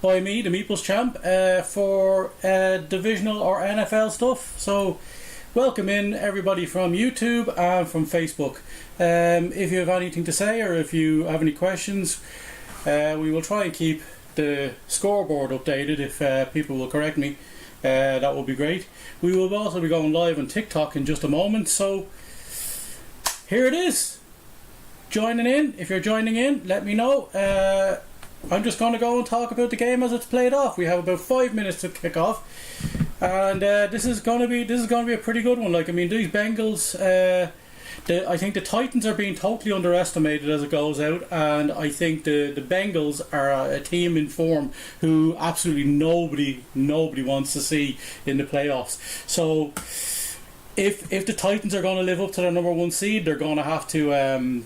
by me, the Meeples Champ, for divisional or NFL stuff. So, welcome in everybody from YouTube and from Facebook. If you have anything to say or if you have any questions, we will try and keep the scoreboard updated if people will correct me. That would be great. We will also be going live on TikTok in just a moment. So, here it is. Joining in. If you're joining in, let me know. I'm just going to go and talk about the game as it's played off. We have about 5 minutes to kick off, and this is going to be a pretty good one. Like, I mean, these Bengals, I think the Titans are being totally underestimated as it goes out, and I think the Bengals are a team in form who absolutely nobody wants to see in the playoffs. So, if the Titans are going to live up to their number one seed, they're going to have to.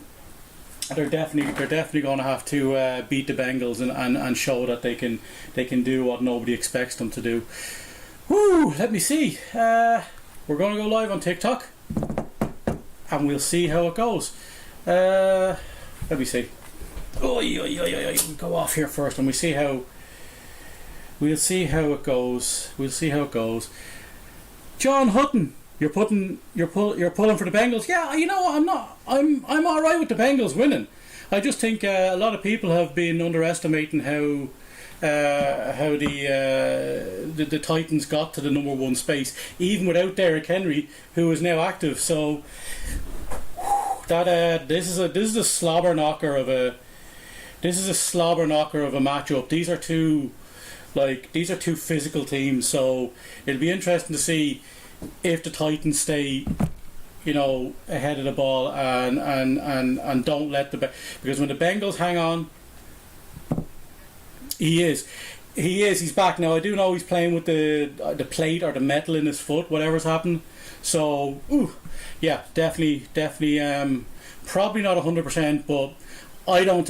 They're definitely going to have to beat the Bengals and show that they can do what nobody expects them to do. Woo! Let me see. We're going to go live on TikTok, and we'll see how it goes. Let me see. We'll go off here first, and we'll see how it goes. John Hutton. You're pulling for the Bengals. Yeah, you know what? I'm not. I'm all right with the Bengals winning. I just think a lot of people have been underestimating how the Titans got to the number one space, even without Derrick Henry, who is now active. So that this is a slobber knocker of a matchup. These are two physical teams. So it'll be interesting to see if the Titans stay, ahead of the ball and don't let because when the Bengals hang on, he's back now. I do know he's playing with the plate or the metal in his foot, whatever's happened. So, definitely, probably not 100%, but I don't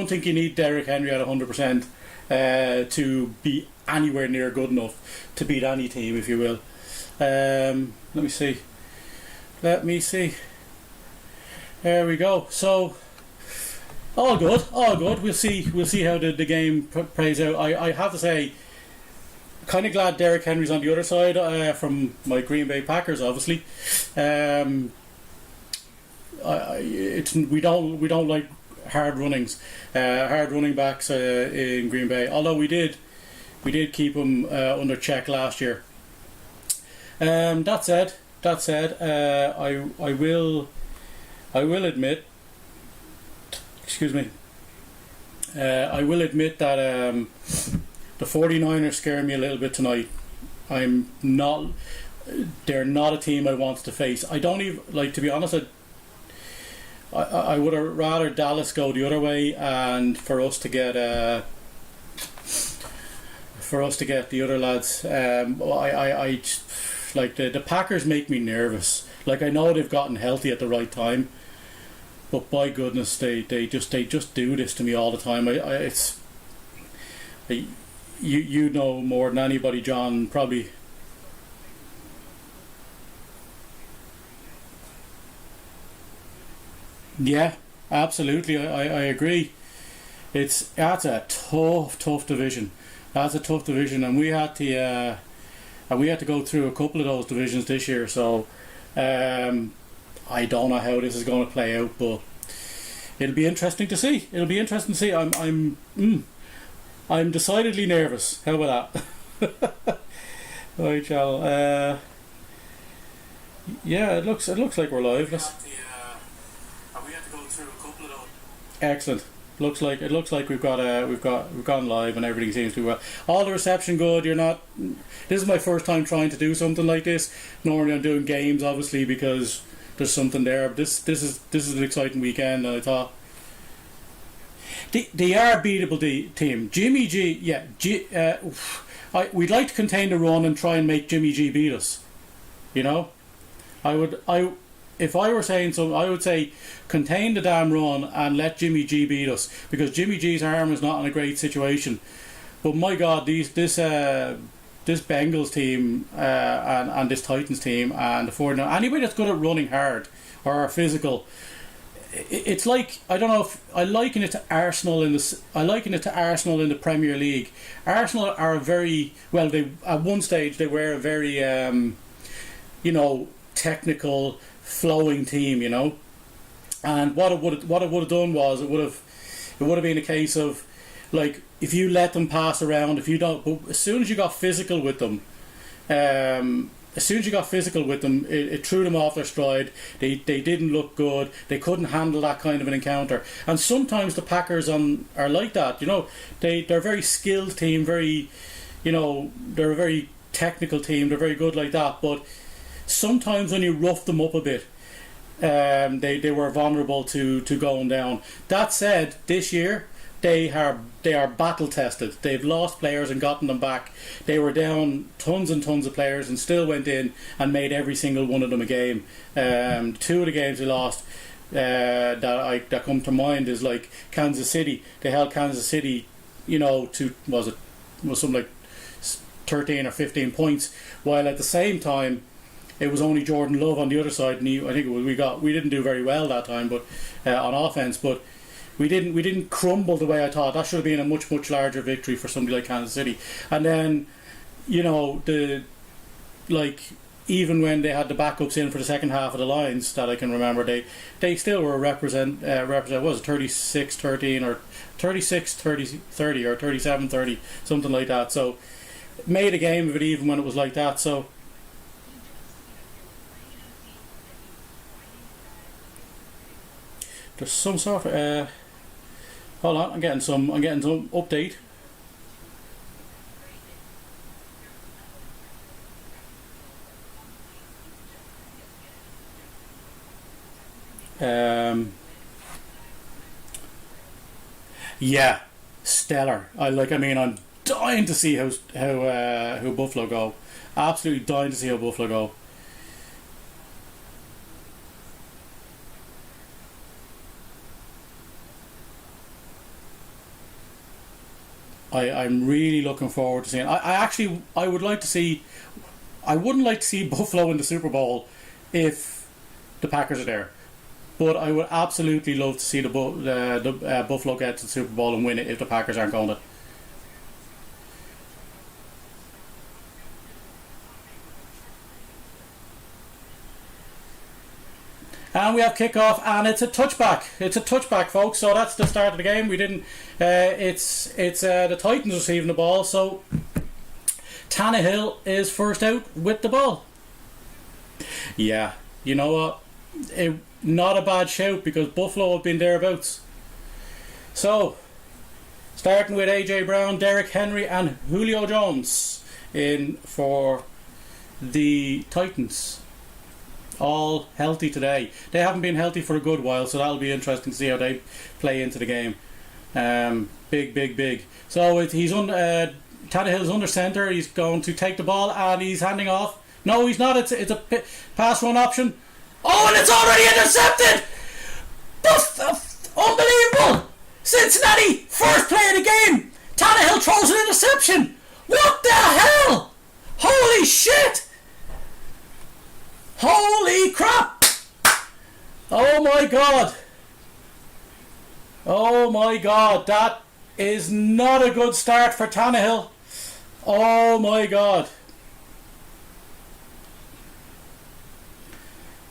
think you need Derrick Henry at 100% to be anywhere near good enough to beat any team, if you will. Let me see. There we go. So, all good. We'll see how the game plays out. I have to say, kind of glad Derrick Henry's on the other side from my Green Bay Packers, obviously. We don't like hard running backs in Green Bay. Although we did keep them under check last year. That said, I will admit. Excuse me. I will admit that the 49ers scare me a little bit tonight. They're not a team I want to face. I don't even to be honest. I would have rather Dallas go the other way, and for us to get the other lads. The Packers make me nervous. Like, I know they've gotten healthy at the right time, but by goodness, they just do this to me all the time. You know more than anybody, John, probably. Yeah, absolutely. I agree. That's a tough division. That's a tough division, and we had to go through a couple of those divisions this year. So I don't know how this is going to play out, but it'll be interesting to see. I'm decidedly nervous. How about that? Right, Charles. Yeah, it looks like we're live. We had to go through a couple of those. Excellent. Looks like we've gone live and everything seems to be well. All the reception good. This is my first time trying to do something like this. Normally I'm doing games, obviously, because there's something there. But this is an exciting weekend, and I thought they are a beatable team. Jimmy G, yeah. We'd like to contain the run and try and make Jimmy G beat us. If I were saying something, I would say contain the damn run and let Jimmy G beat us, because Jimmy G's arm is not in a great situation. But my God, this Bengals team and this Titans team and the 49ers, anybody that's good at running hard or physical, it's like, I don't know if I liken it to Arsenal in this. I liken it to Arsenal in the Premier League. Arsenal are a very well. They at one stage they were a very technical, flowing team. And what it would have done was it would have been a case of, like, if you let them pass around, if you don't, but as soon as you got physical with them, it threw them off their stride. They didn't look good. They couldn't handle that kind of an encounter. And sometimes the Packers are like that. They're a very skilled team. They're a very technical team. They're very good like that. But sometimes when you rough them up a bit, they were vulnerable to going down. That said, this year they are battle tested. They've lost players and gotten them back. They were down tons and tons of players and still went in and made every single one of them a game. Two of the games they lost that come to mind is like Kansas City. They held Kansas City, to was something like 13 or 15 points, while at the same time it was only Jordan Love on the other side, and we didn't do very well that time, but on offense, but we didn't crumble the way I thought. That should have been a much, much larger victory for somebody like Kansas City. And then, even when they had the backups in for the second half of the Lions, that I can remember, they still were represent what was it, 36-13 or 36-30 or 37-30, something like that. So made a game of it even when it was like that. So there's some sort of hold on, I'm getting some update. Yeah, stellar. I'm dying to see how Buffalo go. Absolutely dying to see how Buffalo go. I'm really looking forward to seeing. I would like to see. I wouldn't like to see Buffalo in the Super Bowl if the Packers are there, but I would absolutely love to see the Buffalo get to the Super Bowl and win it if the Packers aren't going to. And we have kickoff, and it's a touchback. It's a touchback, folks. So that's the start of the game. We didn't. It's the Titans receiving the ball. So Tannehill is first out with the ball. Yeah, you know what? Not a bad shout because Buffalo have been thereabouts. So starting with AJ Brown, Derrick Henry, and Julio Jones in for the Titans. All healthy today. They haven't been healthy for a good while, so that'll be interesting to see how they play into the game. Big. So he's on. Tannehill's under centre. He's going to take the ball and he's handing off. No, he's not. It's a pass run option. Oh, and it's already intercepted. Unbelievable! Cincinnati first play of the game. Tannehill throws an interception. What the hell? Holy shit! Holy crap! Oh my god! Oh my god! That is not a good start for Tannehill. Oh my god!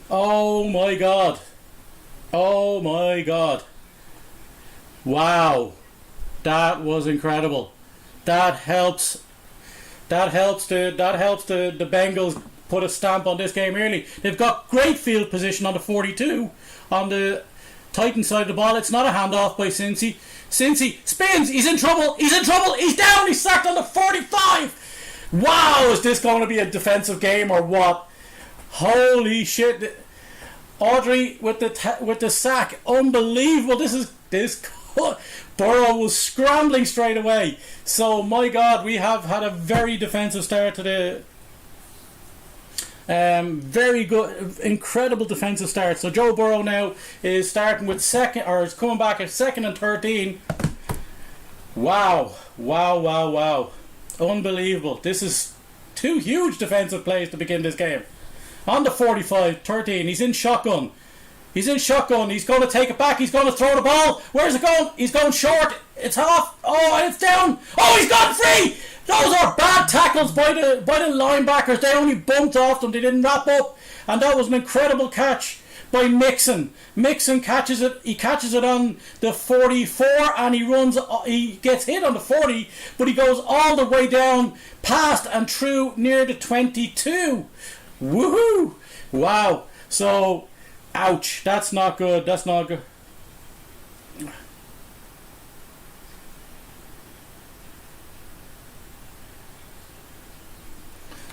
Oh my god! Oh my god! Wow! That was incredible. That helps. That helps the Bengals put a stamp on this game early. They've got great field position on the 42 on the Titan side of the ball. It's not a handoff by Cincy. Cincy spins. He's in trouble. He's down. He's sacked on the 45. Wow, is this going to be a defensive game or what? Holy shit! Audrey with the sack. Unbelievable. This Burrow was scrambling straight away. So my God, we have had a very defensive start to the. Very good, incredible defensive start. So Joe Burrow now is starting with is coming back at 2nd and 13. Wow. Unbelievable. This is 2 huge defensive plays to begin this game. On the 45, 13, he's in shotgun. He's in shotgun. He's going to take it back. He's going to throw the ball. Where's it going? He's going short. It's off. Oh, and it's down. Oh, he's got free. Those are bad tackles by the linebackers. They only bumped off them. They didn't wrap up. And that was an incredible catch by Mixon. Mixon catches it. He catches it on the 44 and he runs. He gets hit on the 40, but he goes all the way down past and through near the 22. Woohoo! Wow. So, ouch. That's not good. That's not good.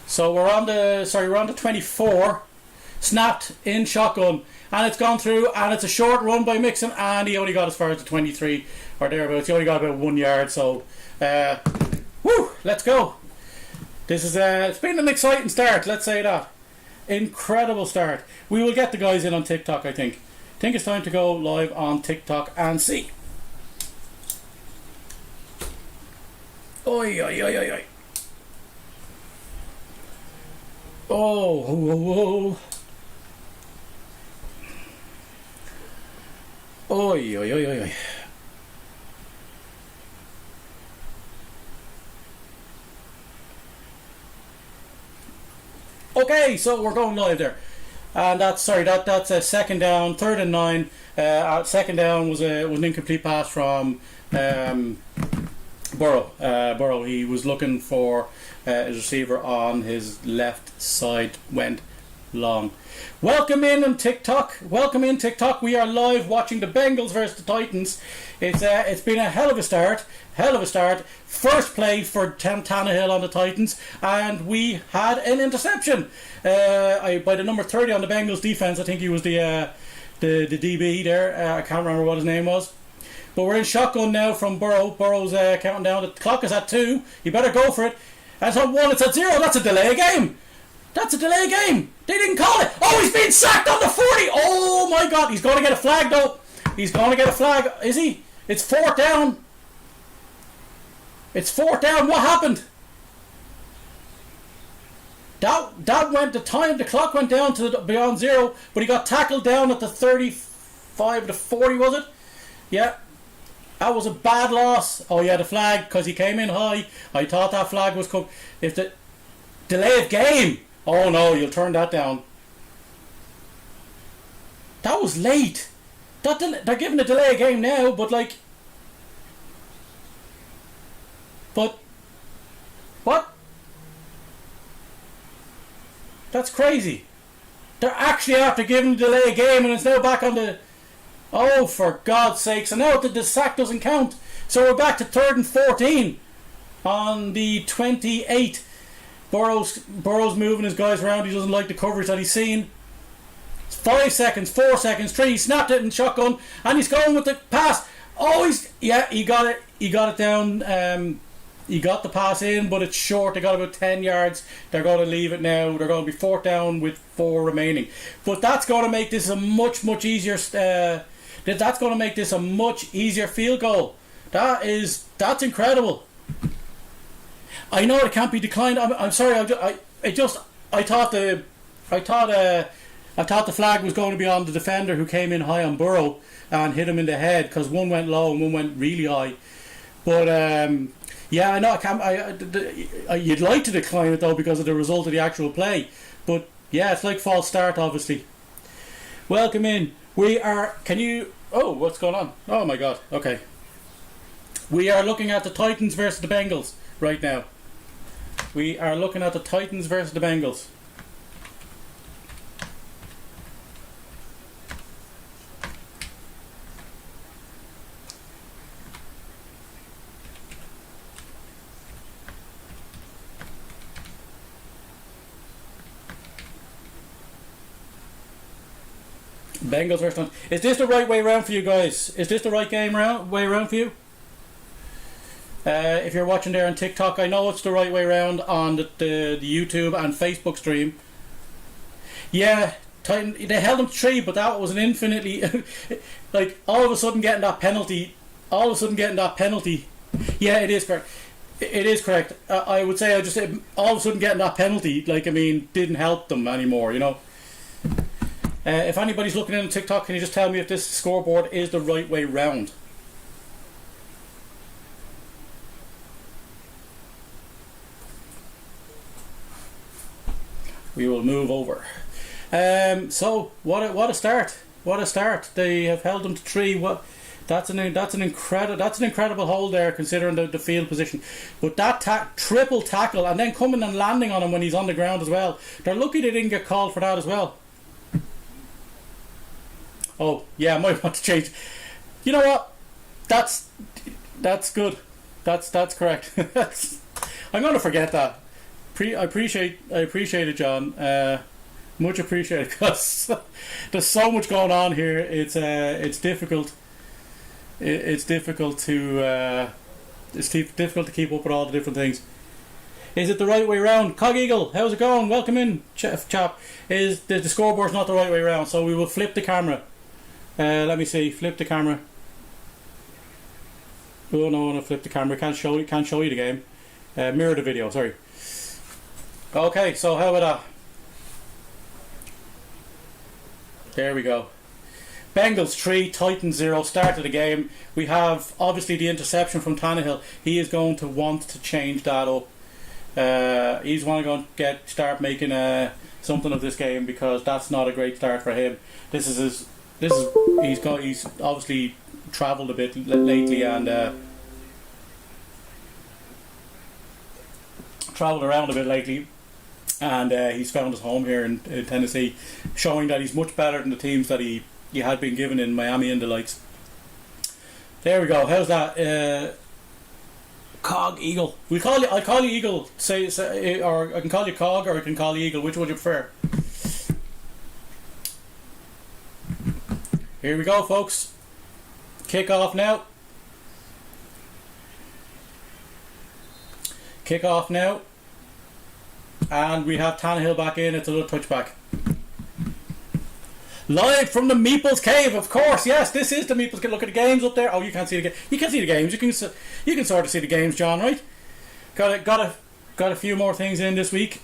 So we're on the 24. Snapped in shotgun, and it's gone through, and it's a short run by Mixon, and he only got as far as the 23 or thereabouts. He only got about 1 yard. So, woo! Let's go. This is it's been an exciting start. Let's say that. Incredible start. We will get the guys in on TikTok. I think it's time to go live on TikTok and see. Oi oi oi oi oi. Oh, oh, oh. Oi, oi, oi, oi, oi. Okay, so we're going live there, and that's a second down, 3rd and 9. Second down was an incomplete pass from Burrow. He was looking for his receiver on his left side, went long. Welcome in on TikTok. Welcome in TikTok. We are live watching the Bengals versus the Titans. It's been a hell of a start. First play for Tannehill on the Titans, and we had an interception by the number 30 on the Bengals defense. I think he was the DB there. I can't remember what his name was. But we're in shotgun now from Burrow. Burrow's counting down. The clock is at 2. You better go for it. It's at 1. It's at 0. That's a delay game. They didn't call it. Oh, he's being sacked on the 40. Oh my God. He's going to get a flag though. He's going to get a flag. Is he? It's 4th down. What happened? That went the clock went down to beyond 0, but he got tackled down at the 35 to 40, was it? Yeah. That was a bad loss. Oh yeah, the flag, because he came in high. I thought that flag was coming. If the delay of game. Oh no, you'll turn that down. That was late. They're giving a delay of game now, but like. But what? That's crazy. They're actually after giving the delay of game, and it's now back on the. Oh, for God's sakes! And now the sack doesn't count. So we're back to 3rd and 14 on the 28. Burrow's moving his guys around. He doesn't like the coverage that he's seen. It's 5 seconds, 4 seconds, 3. He snapped it in shotgun, and he's going with the pass. Oh, he got it. He got it down. He got the pass in, but it's short. They got about 10 yards. They're going to leave it now. They're going to be 4th down with 4 remaining. But that's going to make this a much easier. That's going to make this a much easier field goal. That's incredible. I know it can't be declined. I'm sorry. I thought the flag was going to be on the defender who came in high on Burrow and hit him in the head, because one went low and one went really high. But yeah, I know I can't. You'd like to decline it though because of the result of the actual play. But yeah, it's like false start, obviously. Welcome in. We are. Can you? Oh, what's going on? Oh my God. Okay. We are looking at the Titans versus the Bengals right now. We are looking at the Titans versus the Bengals. Bengals versus Titans. Is this the right way around for you guys? Is this the right way around for you? If you're watching there on TikTok, I know it's the right way around on the YouTube and Facebook stream. Yeah, Titan, they held them to 3, but that was an infinitely like all of a sudden getting that penalty. Yeah, it is correct. It is correct. I would say I just all of a sudden getting that penalty, like, I mean, didn't help them anymore, you know. If anybody's looking in on TikTok, can you just tell me if this scoreboard is the right way round? We will move over. So what a start! What a start! They have held them to 3. That's an incredible hold there, considering the field position. But that triple tackle and then coming and landing on him when he's on the ground as well. They're lucky they didn't get called for that as well. Oh yeah, I might want to change. You know what? That's good. That's correct. I'm going to forget that. I appreciate it, John. Much appreciated, because there's so much going on here. It's difficult. It's difficult to keep up with all the different things. Is it the right way round? Cog Eagle, how's it going? Welcome in, chap. Is the scoreboard's not the right way round? So we will flip the camera. Let me see. Flip the camera. Oh no, I want to flip the camera. Can't show you the game. Mirror the video. Sorry. Okay, so how about that? There we go. Bengals 3, Titans 0. Start of the game. We have obviously the interception from Tannehill. He is going to want to change that up. He's going to start making something of this game, because that's not a great start for him. He's obviously travelled a bit lately and travelled around a bit lately. And he's found his home here in Tennessee, showing that he's much better than the teams that he had been given in Miami and the likes. There we go. How's that? Cog Eagle. I'll call you Eagle. Say, or I can call you Cog, or I can call you Eagle. Which would you prefer? Here we go, folks. Kick off now. Kick off now. And we have Tannehill back in. It's a little touchback. Live from the Meeples Cave, of course. Yes, this is the Meeples Cave. Look at the games up there. Oh, you can't see the game. You can see the games. You can sort of see the games, John. Right? Got a few more things in this week.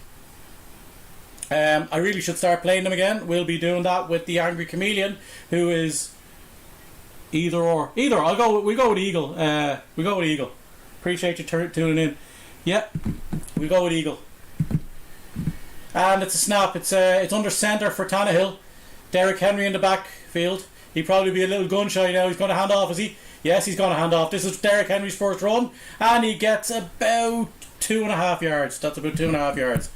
I really should start playing them again. We'll be doing that with the Angry Chameleon, who is either or. We go with Eagle. We go with Eagle. Appreciate you tuning in. Yep, we go with Eagle. And it's a snap. It's under centre for Tannehill. Derrick Henry in the backfield. He'd probably be a little gun shy now. He's going to hand off, is he? Yes, he's going to hand off. This is Derrick Henry's first run, and he gets about 2.5 yards. That's about 2.5 yards.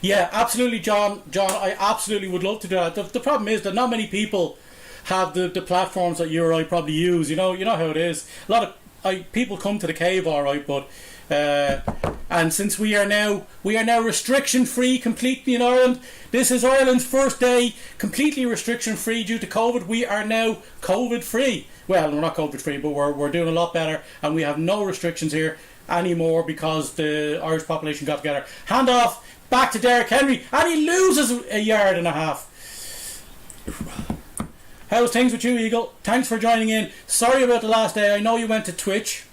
Yeah, absolutely, John. I absolutely would love to do that. The problem is that not many people have the platforms that you or I probably use. You know how it is. A lot of people come to the cave, all right, but. And since we are now restriction free completely in Ireland, this is Ireland's first day completely restriction free due to COVID. We are now COVID free. Well, we're not COVID free, but we're doing a lot better, and we have no restrictions here anymore because the Irish population got together. Hand off back to Derrick Henry, and he loses 1.5 yards. How's things with you, Eagle? Thanks for joining in. Sorry about the last day. I know you went to Twitch.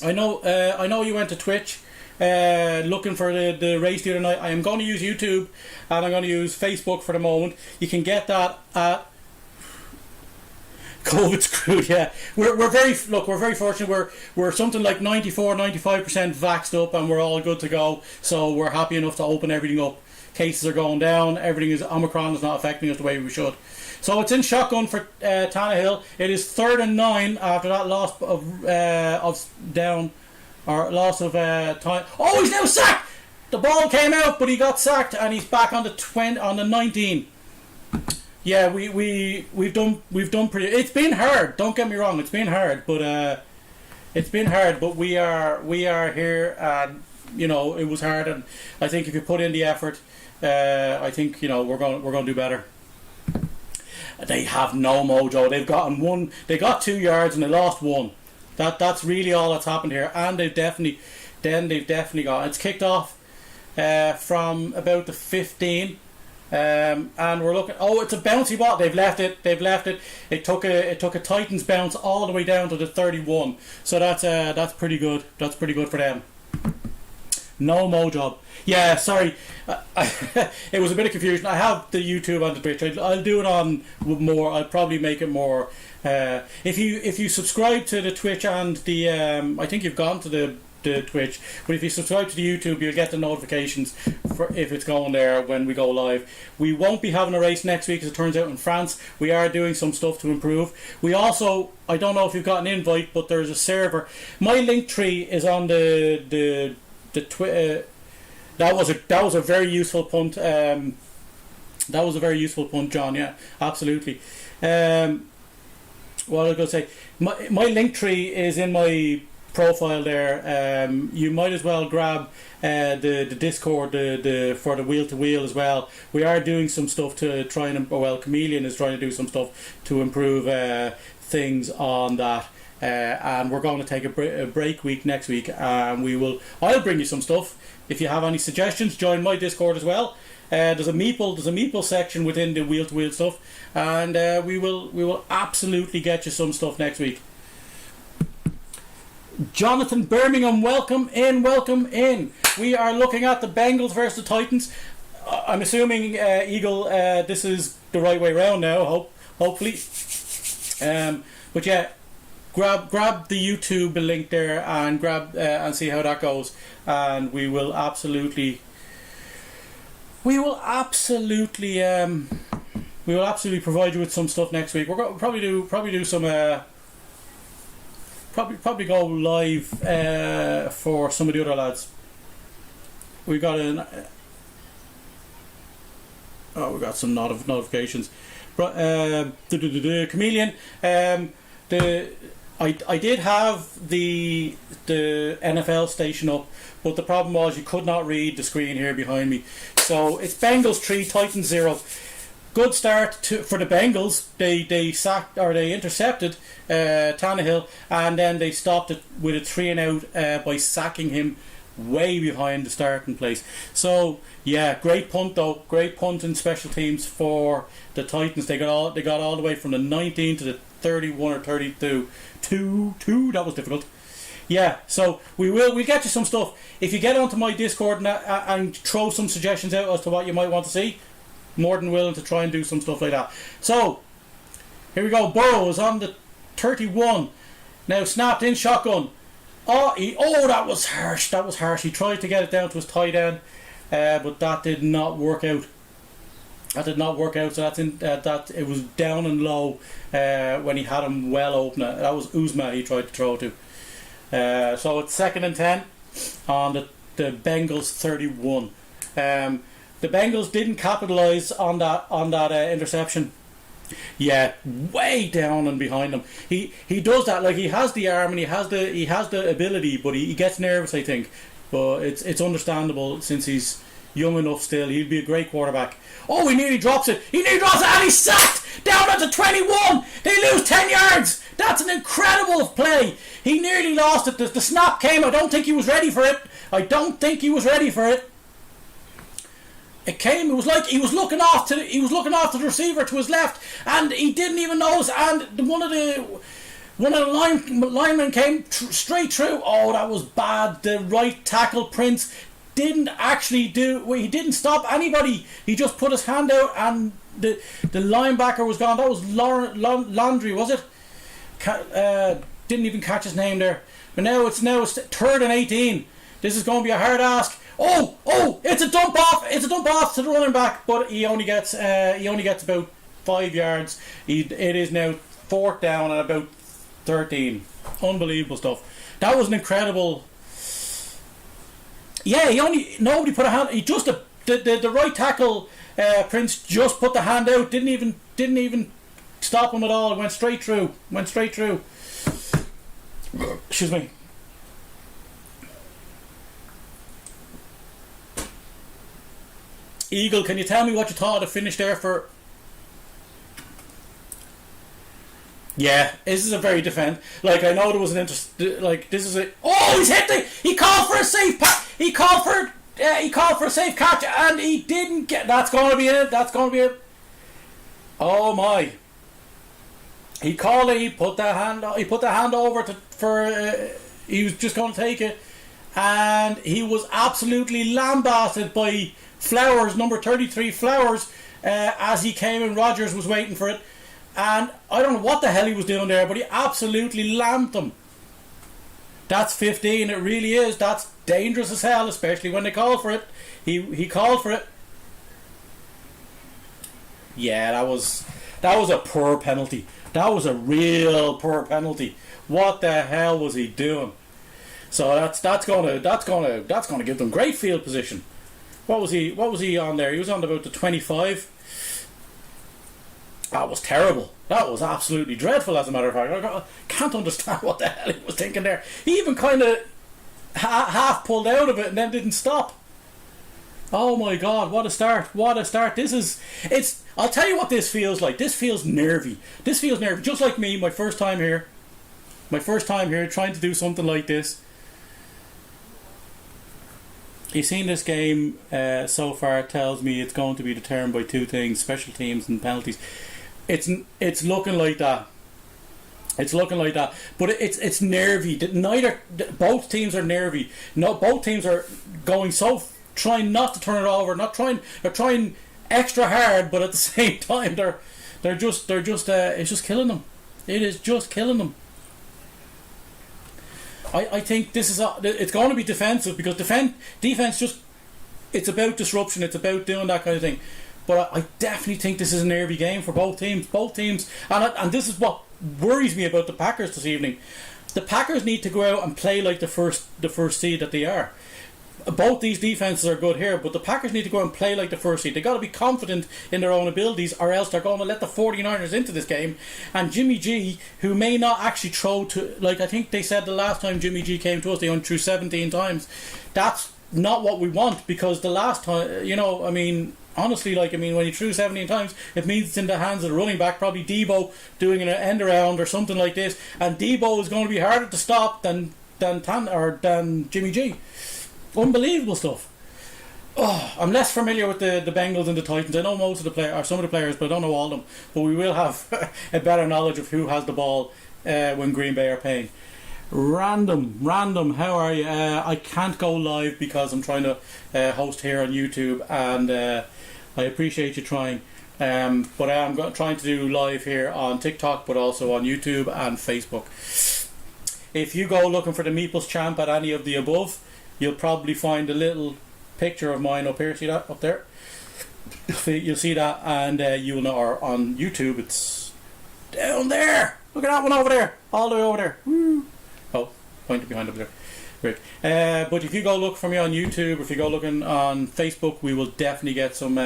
I know you went to Twitch looking for the race the other night. I am going to use YouTube and I'm going to use Facebook for the moment. You can get that at COVID screwed. Yeah, we're very fortunate. We're something like 94-95% vaxxed up, and we're all good to go. So we're happy enough to open everything up. Cases are going down. Everything is Omicron is not affecting us the way we should. So it's in shotgun for Tannehill. It is 3rd and 9 after that loss of time. Oh, he's now sacked. The ball came out, but he got sacked, and he's back on the 19. Yeah, we've done pretty. It's been hard. Don't get me wrong. It's been hard, but we are here, and it was hard. And I think if you put in the effort, I think we're going to do better. They have no mojo. They've gotten one. They got 2 yards and they lost 1. That's really all that's happened here. And they've definitely got. It's kicked off from about the 15, and we're looking. Oh, it's a bouncy ball. They've left it. It took a Titans bounce all the way down to the 31. So that's pretty good. That's pretty good for them. No mo job. Yeah, sorry. It was a bit of confusion. I have the YouTube and the Twitch. I'll do it on more. I'll probably make it more. If you subscribe to the Twitch and the I think you've gone to the Twitch, but if you subscribe to the YouTube, you'll get the notifications for if it's going there when we go live. We won't be having a race next week, as it turns out, in France. We are doing some stuff to improve. We also, I don't know if you've got an invite, but there's a server. My link tree is on the Twitter. That was a very useful punt. That was a very useful punt, John. Yeah, absolutely. What was I going to say? My link tree is in my profile there. You might as well grab the Discord for the wheel to wheel as well. We are doing some stuff to try and Chameleon is trying to do some stuff to improve things on that. And we're going to take a break week next week. I'll bring you some stuff. If you have any suggestions, join my Discord as well. There's a meeple section within the wheel to wheel stuff, and we will absolutely get you some stuff next week. Jonathan Birmingham, welcome in. We are looking at the Bengals versus the Titans. I'm assuming, Eagle, this is the right way around now, hopefully. But yeah, grab the YouTube link there and grab and see how that goes. And we will absolutely provide you with some stuff next week. We're going to probably do some. Probably go live for some of the other lads. We got we got some notifications. The Chameleon. I did have the NFL station up, but the problem was you could not read the screen here behind me. So it's Bengals 3, Titans 0. Good start for the Bengals. They intercepted Tannehill, and then they stopped it with a 3-and-out by sacking him way behind the starting place. So yeah, great punt though. Great punt in special teams for the Titans. They got all the way from the 19 to the 31 or 32. That was difficult. Yeah, so we'll get you some stuff. If you get onto my Discord and throw some suggestions out as to what you might want to see, more than willing to try and do some stuff like that. So here we go. Burrow is on the 31. Now snapped in shotgun. That was harsh. He tried to get it down to his tight end, but that did not work out. So that's in that it was down and low when he had him well open. That was Uzma he tried to throw to. So it's 2nd and 10 on the Bengals 31. The Bengals didn't capitalise on that interception. Yeah, way down and behind him. He does that, like he has the arm and he has the ability, but he gets nervous, I think. But it's understandable since he's young enough still. He'd be a great quarterback. Oh, he nearly drops it. And he's sacked down at the 21. They lose 10 yards. That's an incredible play. He nearly lost it. The snap came. I don't think he was ready for it. It came. It was like he was looking off to the receiver to his left, and he didn't even notice. And one of the linemen came straight through. Oh, that was bad. The right tackle, Prince, didn't actually he didn't stop anybody. He just put his hand out, and the linebacker was gone. That was Landry, was it? Didn't even catch his name there. But now it's 3rd and 18. This is going to be a hard ask. Oh! It's a dump off. It's a dump off to the running back, but he only gets about 5 yards. It is now 4th down and about 13. Unbelievable stuff. That was an incredible. Yeah, nobody put a hand. He just the right tackle, Prince, just put the hand out. Didn't even stop him at all. Went straight through. Excuse me. Eagle, can you tell me what you thought of the finish there for? Yeah, this is a very defend. Like, I know there was an interest. Like, this is a. Oh, he's hit he called for a safe He called for a safe catch, and he didn't get. That's going to be it. Oh my! He called it. He put the hand over for. He was just going to take it, and he was absolutely lambasted by Flowers, number 33 Flowers, as he came and Rodgers was waiting for it. And I don't know what the hell he was doing there, but he absolutely lamped him. That's 15, it really is. That's dangerous as hell, especially when they call for it. He called for it. Yeah, that was a poor penalty. That was a real poor penalty. What the hell was he doing? So that's gonna give them great field position. What was he on there? He was on about the 25. That was terrible. That was absolutely dreadful, as a matter of fact. I can't understand what the hell he was thinking there. He even kind of half pulled out of it and then didn't stop. Oh my God, what a start. What a start. I'll tell you what this feels like. This feels nervy. Just like me, my first time here, trying to do something like this. You've seen this game so far. It tells me it's going to be determined by two things: special teams and penalties. It's looking like that. But it's nervy. Both teams are nervy. No, both teams are going trying not to turn it over. They're trying extra hard, but at the same time it's just killing them. It is just killing them. I think it's going to be defensive, because defense just, it's about disruption, it's about doing that kind of thing. But I definitely think this is a nervy game for both teams. And this is what worries me about the Packers this evening. The Packers need to go out and play like the first seed that they are. Both these defenses are good here, but the Packers need to go and play like the first seed. They've got to be confident in their own abilities, or else they're going to let the 49ers into this game. And Jimmy G, who may not actually throw to, like I think they said the last time Jimmy G came to us, they only threw 17 times. That's not what we want, because the last time, honestly, when he threw 17 times, it means it's in the hands of the running back, probably Debo doing an end around or something like this. And Debo is going to be harder to stop than Jimmy G. Unbelievable stuff. Oh, I'm less familiar with the Bengals and the Titans. I know most of the players, or some of the players, but I don't know all of them. But we will have a better knowledge of who has the ball when Green Bay are playing. Random, how are you? I can't go live because I'm trying to host here on YouTube, and I appreciate you trying. But I am trying to do live here on TikTok, but also on YouTube and Facebook. If you go looking for the Meeples Champ at any of the above, you'll probably find a little picture of mine up here. See that up there? You'll see that, and you'll know. Or on YouTube, it's down there. Look at that one over there, all the way over there. Woo. Oh, pointed behind up there. Great. But if you go look for me on YouTube, if you go looking on Facebook, we will definitely get some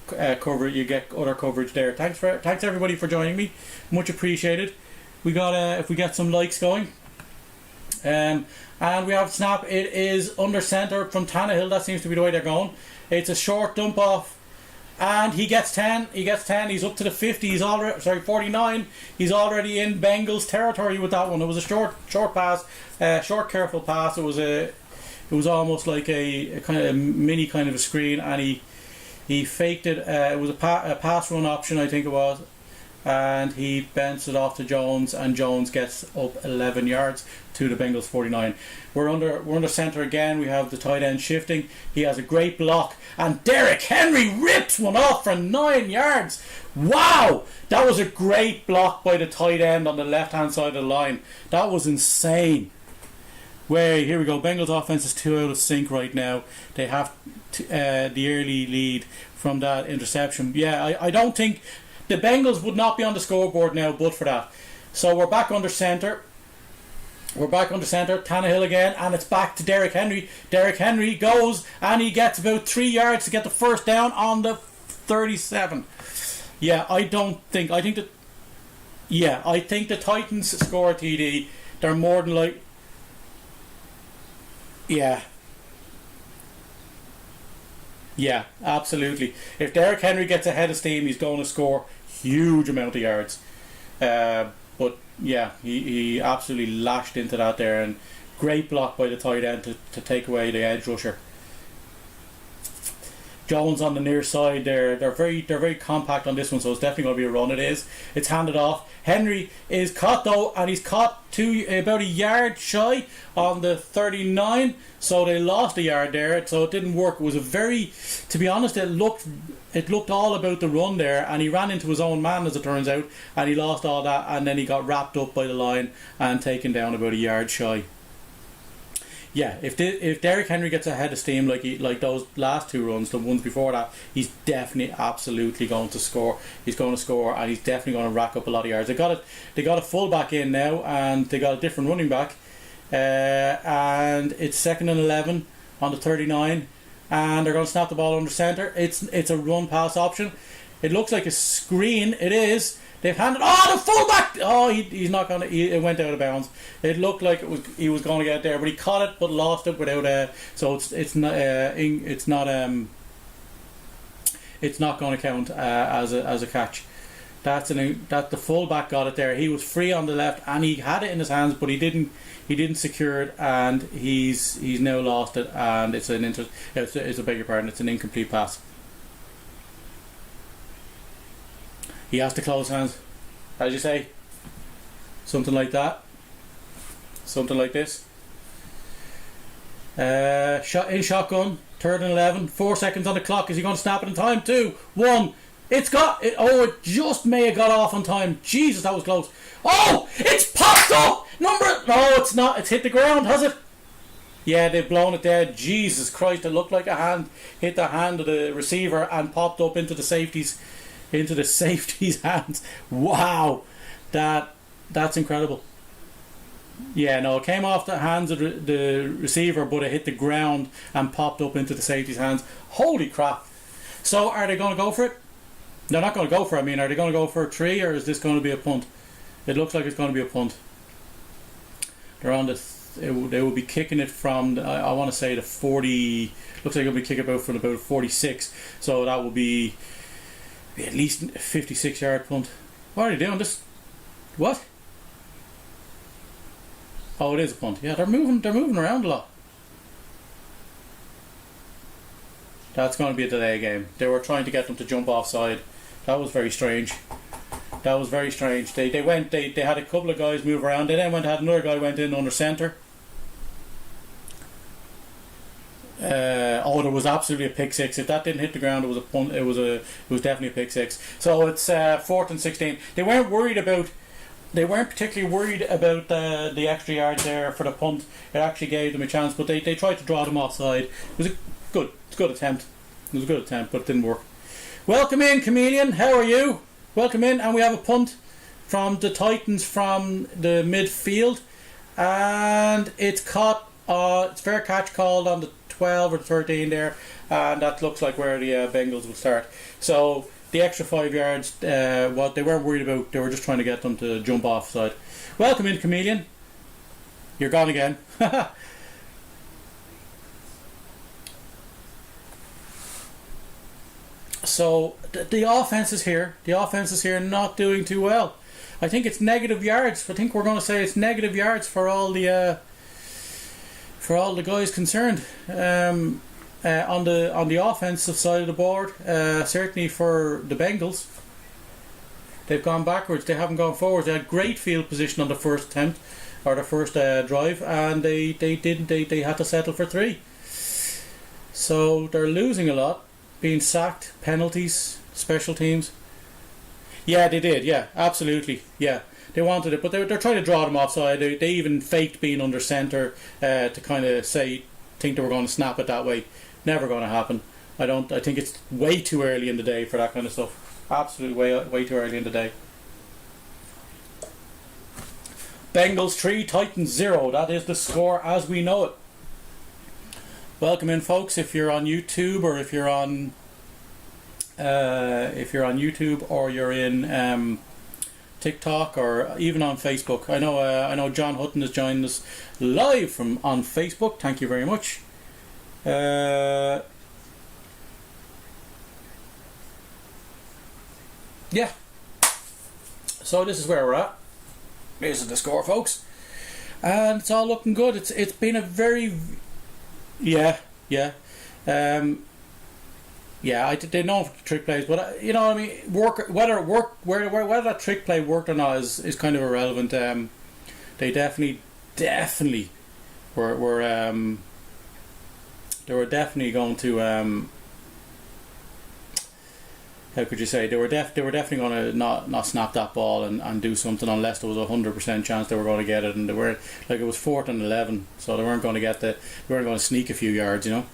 coverage. You get other coverage there. Thanks everybody for joining me. Much appreciated. We got if we get some likes going. And we have snap. It is under centre from Tannehill. That seems to be the way they're going. It's a short dump off, and he gets 10. He's up to the 50. He's already 49. He's already in Bengals territory with that one. It was a short pass, short careful pass. It was almost like a kind of a mini kind of a screen, and he faked it. It was a pass run option, I think it was. And he bends it off to Jones, and Jones gets up 11 yards to the Bengals 49. We're under centre again. We have the tight end shifting. He has a great block, and Derrick Henry rips one off for 9 yards. Wow, that was a great block by the tight end on the left hand side of the line. That was insane. Here we go. Bengals offense is 2 out of sync right now. They have the early lead from that interception. Yeah, I don't think the Bengals would not be on the scoreboard now but for that. So we're back under centre. Tannehill again, and it's back to Derrick Henry. Derrick Henry goes, and he gets about 3 yards to get the first down on the 37. I think the Titans score a TD. They're more than like... Yeah, absolutely. If Derrick Henry gets ahead of steam, he's going to score huge amount of yards. But yeah, he absolutely lashed into that there, and great block by the tight end to take away the edge rusher. Jones on the near side. They're very compact on this one, so it's definitely going to be a run. It is. It's handed off. Henry is caught though, and he's caught about a yard shy on the 39. So they lost a yard there. So it didn't work. It was a very, to be honest, it looked all about the run there, and he ran into his own man as it turns out, and he lost all that, and then he got wrapped up by the line and taken down about a yard shy. Yeah, if Derrick Henry gets ahead of steam like those last two runs, the ones before that, he's definitely absolutely going to score. He's going to score, and he's definitely going to rack up a lot of yards. They got a full back in now, and they got a different running back, and it's 2nd and 11 on the 39, and they're going to snap the ball under centre. It's a run pass option. It looks like a screen. It is. They've handed. Oh, the fullback! Oh, he's not going to. It went out of bounds. It looked like he was going to get there, but he caught it, but lost it without. So it's not going to count as a catch. That the fullback got it there. He was free on the left, and he had it in his hands, but he didn't secure it, and he's now lost it, and it's a beg your pardon. It's an incomplete pass. He has to close hands, as you say. Something like that. Something like this. Shotgun, 3rd and 11. 4 seconds on the clock. Is he going to snap it in time? 2, 1. It's got it. Oh, it just may have got off on time. Jesus, that was close. Oh, it's popped up. No, it's not. It's hit the ground, has it? Yeah, they've blown it dead. Jesus Christ, it looked like a hand hit the hand of the receiver and popped up into the safety's hands. Wow, that's incredible. Yeah, no, it came off the hands of the receiver, but it hit the ground and popped up into the safety's hands. Holy crap. So are they going to go for it? They're not going to go for it. I mean, are they going to go for a 3, or is this going to be a punt? It looks like it's going to be a punt. They're on they will be kicking it from I want to say the 40. Looks like they'll be kicking about from about 46. So that will be at least a 56-yard punt. What are they doing? What? Oh, it is a punt. Yeah, they're moving around a lot. That's going to be a delay game. They were trying to get them to jump offside. That was very strange. They had a couple of guys move around. They then had another guy went in under centre. There was absolutely a pick six. If that didn't hit the ground, it was a punt. It was definitely a pick six. So it's 4th and 16. They weren't particularly worried about the extra yards there for the punt. It actually gave them a chance, but they tried to draw them offside. It was a good attempt. It was a good attempt, but it didn't work. Welcome in, Chameleon. How are you? Welcome in, and we have a punt from the Titans from the midfield, and it's caught. It's fair catch called on the 12 or 13 there, and that looks like where the Bengals will start. So the extra 5 yards, what they weren't worried about, they were just trying to get them to jump offside. Welcome in, Chameleon. You're gone again. So the offense is here. The offense is here, not doing too well. I think it's negative yards. I think we're going to say it's negative yards for all the guys concerned. On the offensive side of the board, certainly for the Bengals, they've gone backwards. They haven't gone forwards. They had great field position on the first attempt or the first drive, and they didn't. They had to settle for 3. So they're losing a lot. Being sacked, penalties, special teams. Yeah, they did. Yeah, absolutely. Yeah, they wanted it, but they're trying to draw them offside. They even faked being under centre to kind of think they were going to snap it that way. Never going to happen. I think it's way too early in the day for that kind of stuff. Absolutely way too early in the day. Bengals 3, Titans 0. That is the score as we know it. Welcome in, folks. If you're on YouTube, or if you're on YouTube, or you're in TikTok, or even on Facebook. I know John Hutton has joined us live on Facebook. Thank you very much. Yeah. So this is where we're at. This is the score, folks, and it's all looking good. It's been a very Yeah, they're known for trick plays, but you know what I mean. Whether that trick play worked or not is kind of irrelevant. They definitely were they were definitely going to how could you say, they were definitely going to not snap that ball and do something unless there was 100% chance they were going to get it, and they were like, it was 4th and 11, so they weren't going to they weren't going to sneak a few yards, you know.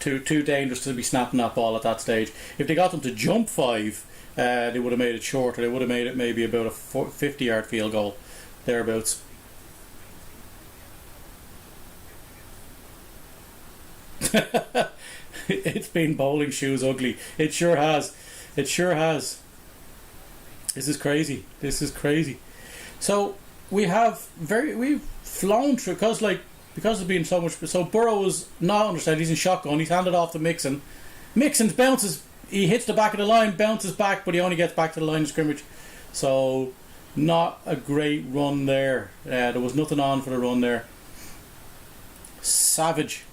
Too dangerous to be snapping that ball at that stage. If they got them to jump 5, they would have made it shorter. They would have made it maybe about a 50-yard field goal, thereabouts. It's been bowling shoes ugly. It sure has. It sure has. This is crazy. This is crazy. So we've flown through because there's been so much. So Burrow was not understand. He's in shotgun. He's handed off to Mixon. Mixon bounces. He hits the back of the line, bounces back, but he only gets back to the line of scrimmage. So not a great run there. There was nothing on for the run there. Savage.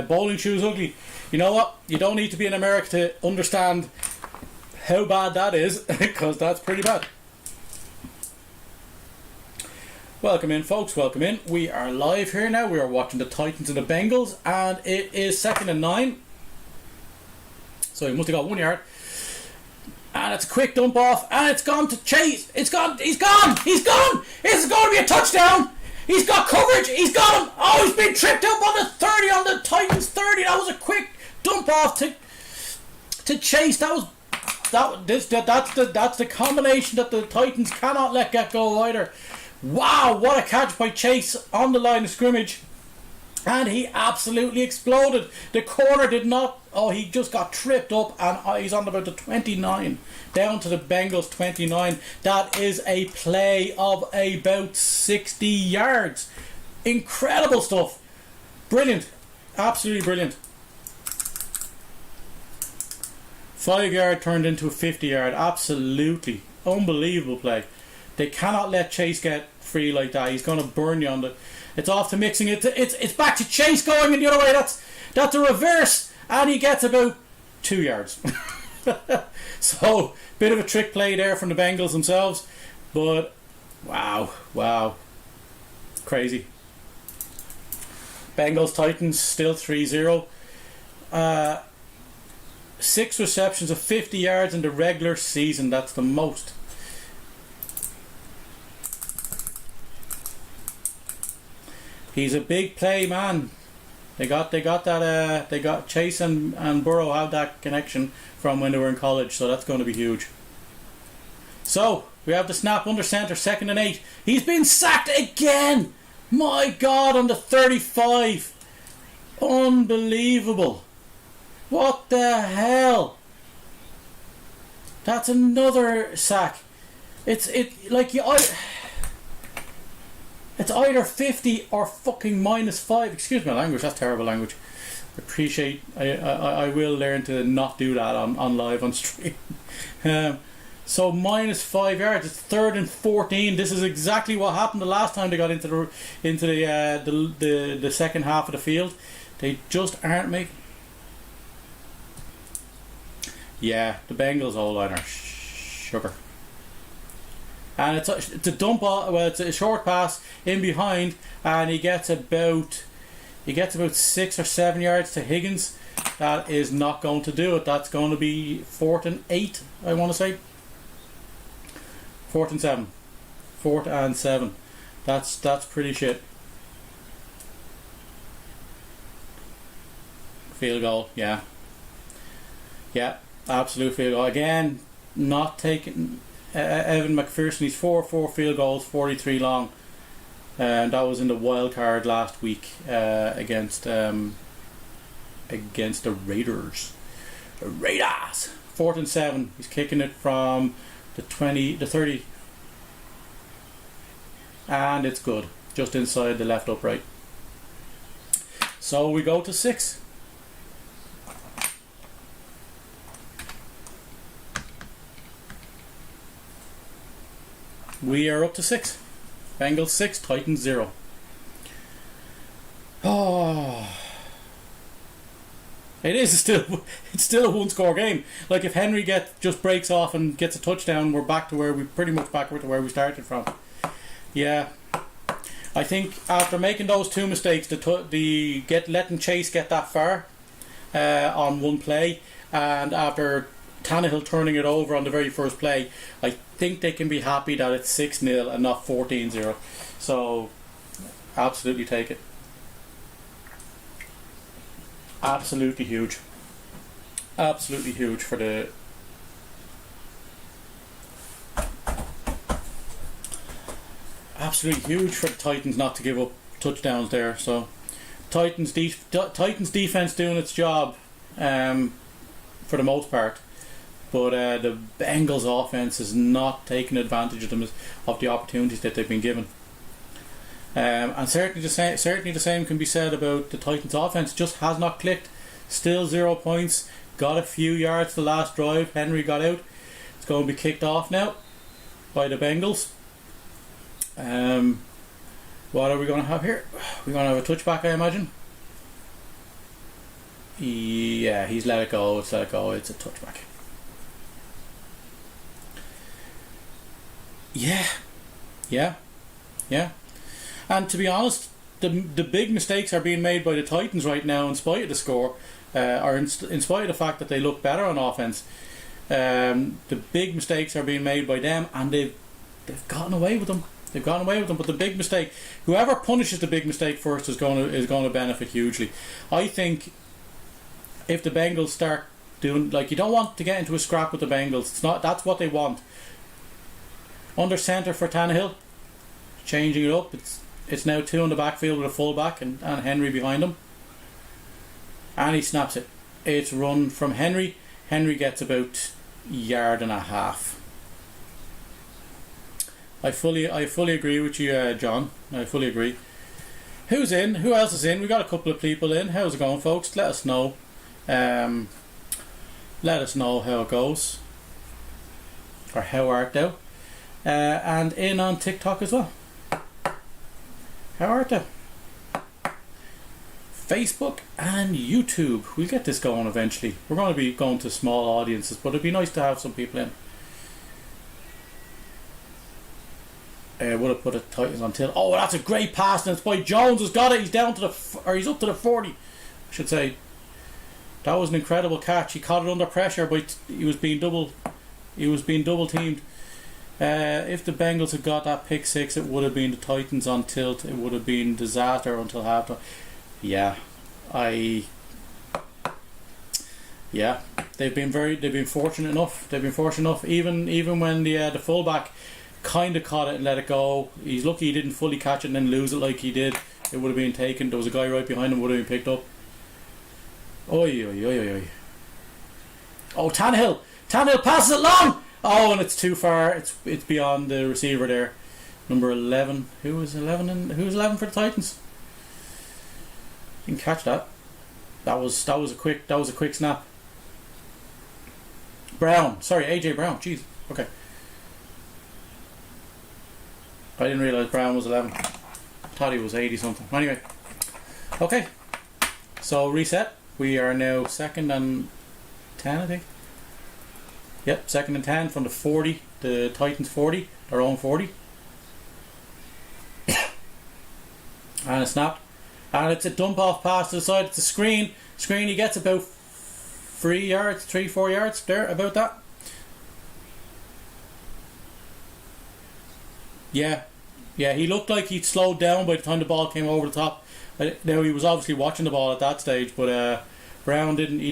Bowling shoes ugly. You know what? You don't need to be in America to understand how bad that is, because that's pretty bad. Welcome in, folks. Welcome in. We are live here now. We are watching the Titans and the Bengals, and it is 2nd and 9. So he must have got 1 yard. And it's a quick dump off, and it's gone to Chase. It's gone. He's gone. He's gone. This is going to be a touchdown. He's got coverage. He's got him. Oh, he's been tripped up on the 30, on the Titans 30. That was a quick dump off to Chase. That's the combination that the Titans cannot let get go either. Wow, what a catch by Chase on the line of scrimmage. And he absolutely exploded. The corner did not. Oh, he just got tripped up, and he's on about the 29. Down to the Bengals 29. That is a play of about 60 yards. Incredible stuff. Brilliant. Absolutely brilliant. 5 yard turned into a 50 yard. Absolutely unbelievable play. They cannot let Chase get free like that. He's going to burn you on the... It's off to Mixing. It's back to Chase going in the other way. That's a reverse, and he gets about 2 yards. So, bit of a trick play there from the Bengals themselves, but wow, crazy. Bengals Titans still 3-0. 6 receptions of 50 yards in the regular season. That's the most. He's a big play man. They got Chase and Burrow have that connection from when they were in college, so that's going to be huge. So we have the snap under center, 2nd and 8. He's been sacked again. My God, on the 35. Unbelievable. What the hell? That's another sack. It's either 50 or fucking -5. Excuse my language, that's terrible language. I will learn to not do that on live on stream. So -5 yards. It's 3rd and 14. This is exactly what happened the last time they got into the second half of the field. They just aren't making. Yeah, the Bengals O-line are sugar. And it's a dump off. Well, it's a short pass in behind, and he gets about 6 or 7 yards to Higgins. That is not going to do it. That's going to be 4th and 8. I want to say 4th and 7. 4th and 7. That's pretty shit. Field goal. Yeah. Absolute field goal again. Not taking. Evan McPherson, he's 4 field goals, 43 long, and that was in the wild card last week against the Raiders. 4th and 7. He's kicking it from the 30, and it's good, just inside the left upright. So we go to 6. We are up to 6. Bengals 6, Titans 0. Oh. It is still it's still a one score game. Like if Henry just breaks off and gets a touchdown, we're back to where we pretty much back to where we started from. Yeah, I think after making those two mistakes, letting Chase get that far on one play, and after Tannehill turning it over on the very first play, I think they can be happy that it's 6-0 and not 14-0. So absolutely take it. Absolutely huge. Absolutely huge for the Titans not to give up touchdowns there. So Titans defense doing its job for the most part, but the Bengals offense is not taking advantage of the opportunities that they've been given. And certainly the same can be said about the Titans offense. Just has not clicked. Still 0 points. Got a few yards the last drive. Henry got out. It's going to be kicked off now by the Bengals. What are we going to have here? We're going to have a touchback, I imagine. Yeah, he's let it go. It's a touchback. Yeah. And to be honest, the big mistakes are being made by the Titans right now, in spite of the score, or in spite of the fact that they look better on offense. The big mistakes are being made by them, and they've gotten away with them. But the big mistake, whoever punishes the big mistake first is going to benefit hugely. I think if the Bengals start doing, like, you don't want to get into a scrap with the Bengals. That's what they want. Under centre for Tannehill, changing it up. It's now 2 in the backfield with a fullback and Henry behind him. And he snaps it. It's run from Henry. Henry gets about a yard and a half. I fully agree with you, John. I fully agree. Who's in? Who else is in? We got a couple of people in. How's it going, folks? Let us know. Let us know how it goes. Or how art thou? And in on TikTok as well. How art thou? Facebook and YouTube. We'll get this going eventually. We're going to be going to small audiences, but it'd be nice to have some people in. Would have put a Titans on tilt. Oh, that's a great pass, and it's by Jones. Has got it. He's down to he's up to the 40. I should say. That was an incredible catch. He caught it under pressure, but he was being double teamed. If the Bengals had got that pick six, it would have been the Titans on tilt. It would have been disaster until halftime. They've been fortunate enough. Even when the fullback kind of caught it and let it go. He's lucky he didn't fully catch it and then lose it like he did. It would have been taken. There was a guy right behind him, would have been picked up. Oi. Oh, Tannehill passes it long. Oh, and it's too far. It's beyond the receiver there. Number 11. Who was 11 for the Titans? Didn't catch that. That was a quick snap. Brown. Sorry, AJ Brown. Jeez. Okay. I didn't realise Brown was 11. I thought he was 80 something. Anyway. Okay. So reset. We are now 2nd and 10, I think. Yep, 2nd and 10 from the 40. The Titans 40. Their own 40. And a snap. And it's a dump off pass to the side. It's a screen. He gets about 4 yards there, about that. Yeah, he looked like he'd slowed down by the time the ball came over the top. Now he was obviously watching the ball at that stage, but Brown didn't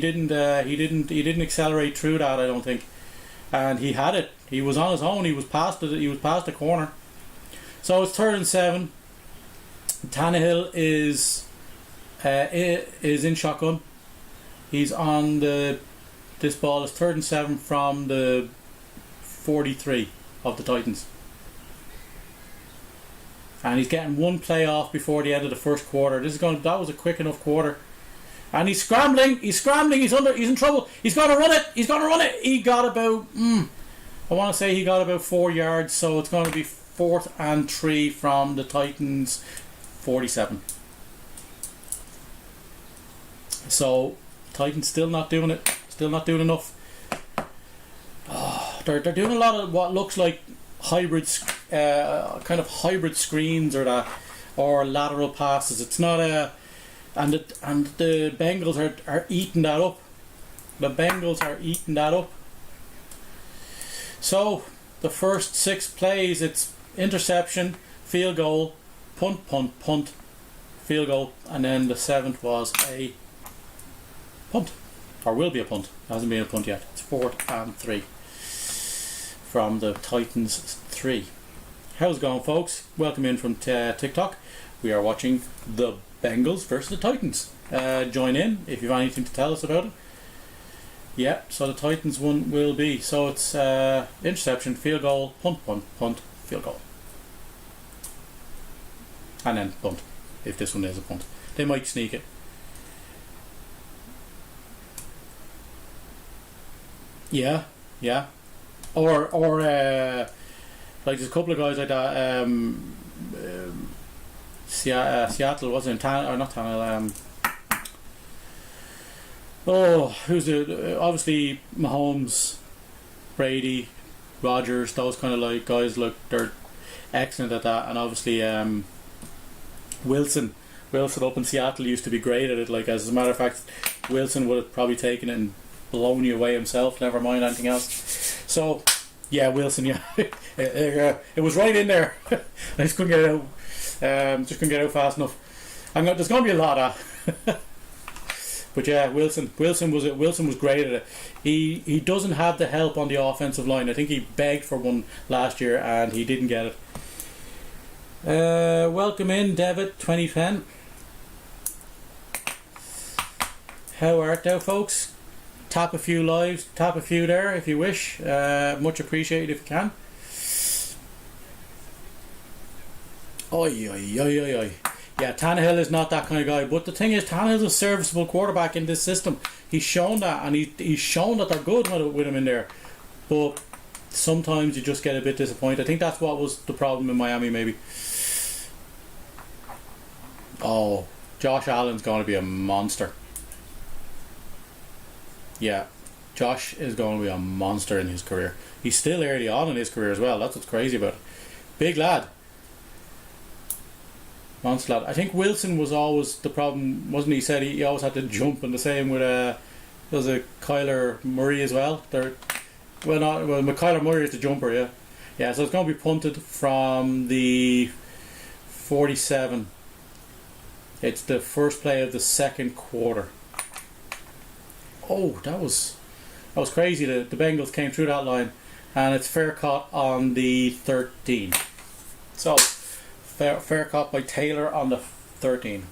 accelerate through that, I don't think. And he had it. He was on his own. He was past the corner. So it's 3rd and 7. Tannehill is in shotgun. He's on this ball is 3rd and 7 from the 43 of the Titans. And he's getting one play off before the end of the first quarter. That was a quick enough quarter. And he's scrambling, he's in trouble. He's gonna run it. He got about I want to say he got about 4 yards, so it's going to be 4th and 3 from the Titans 47. So Titans still not doing it. Still not doing enough. Oh, they're doing a lot of what looks like hybrids, kind of hybrid screens or lateral passes. It's not a, and the Bengals are eating that up. The Bengals are eating that up. So the first 6 plays, it's interception, field goal, punt, punt, punt, field goal, and then the 7th was a punt, or will be a punt. It hasn't been a punt yet. It's 4th and 3 from the Titans 3. How's it going, folks? Welcome in from TikTok. We are watching the Bengals versus the Titans. Join in if you have anything to tell us about it. Yeah, so the Titans one will be. So it's interception, field goal, punt, punt, punt, field goal. And then punt, if this one is a punt. They might sneak it. Yeah. Or like there's a couple of guys like that. Seattle wasn't or not Tannehill. Who's the obviously Mahomes, Brady, Rodgers, those kind of like guys. Look, they're excellent at that, and obviously Wilson up in Seattle used to be great at it. Like, as a matter of fact, Wilson would have probably taken it and blown you away himself. Never mind anything else. So yeah, Wilson. Yeah, it was right in there. I just couldn't get it out. Just couldn't get out fast enough. There's going to be a lot of. But yeah, Wilson was great at it. He doesn't have the help on the offensive line. I think he begged for one last year and he didn't get it. Welcome in, Devitt 2010. How art thou, folks? Tap a few lives, tap a few there if you wish. Much appreciated if you can. Oi, oi, oi, oi, oi. Yeah, Tannehill is not that kind of guy, but the thing is, Tannehill's a serviceable quarterback in this system. He's shown that, and he's shown that they're good with him in there. But sometimes you just get a bit disappointed. I think that's what was the problem in Miami, maybe. Oh, Josh Allen's going to be a monster. Yeah, Josh is going to be a monster in his career. He's still early on in his career as well. That's what's crazy about it. Big lad. Monster lad. I think Wilson was always the problem, wasn't he? He said he always had to jump, and the same with there's a Kyler Murray as well. Kyler Murray is the jumper, yeah. Yeah, so it's going to be punted from the 47. It's the first play of the second quarter. Oh, that was crazy. The Bengals came through that line, and it's fair caught on the 13. So fair caught by Taylor on the 13.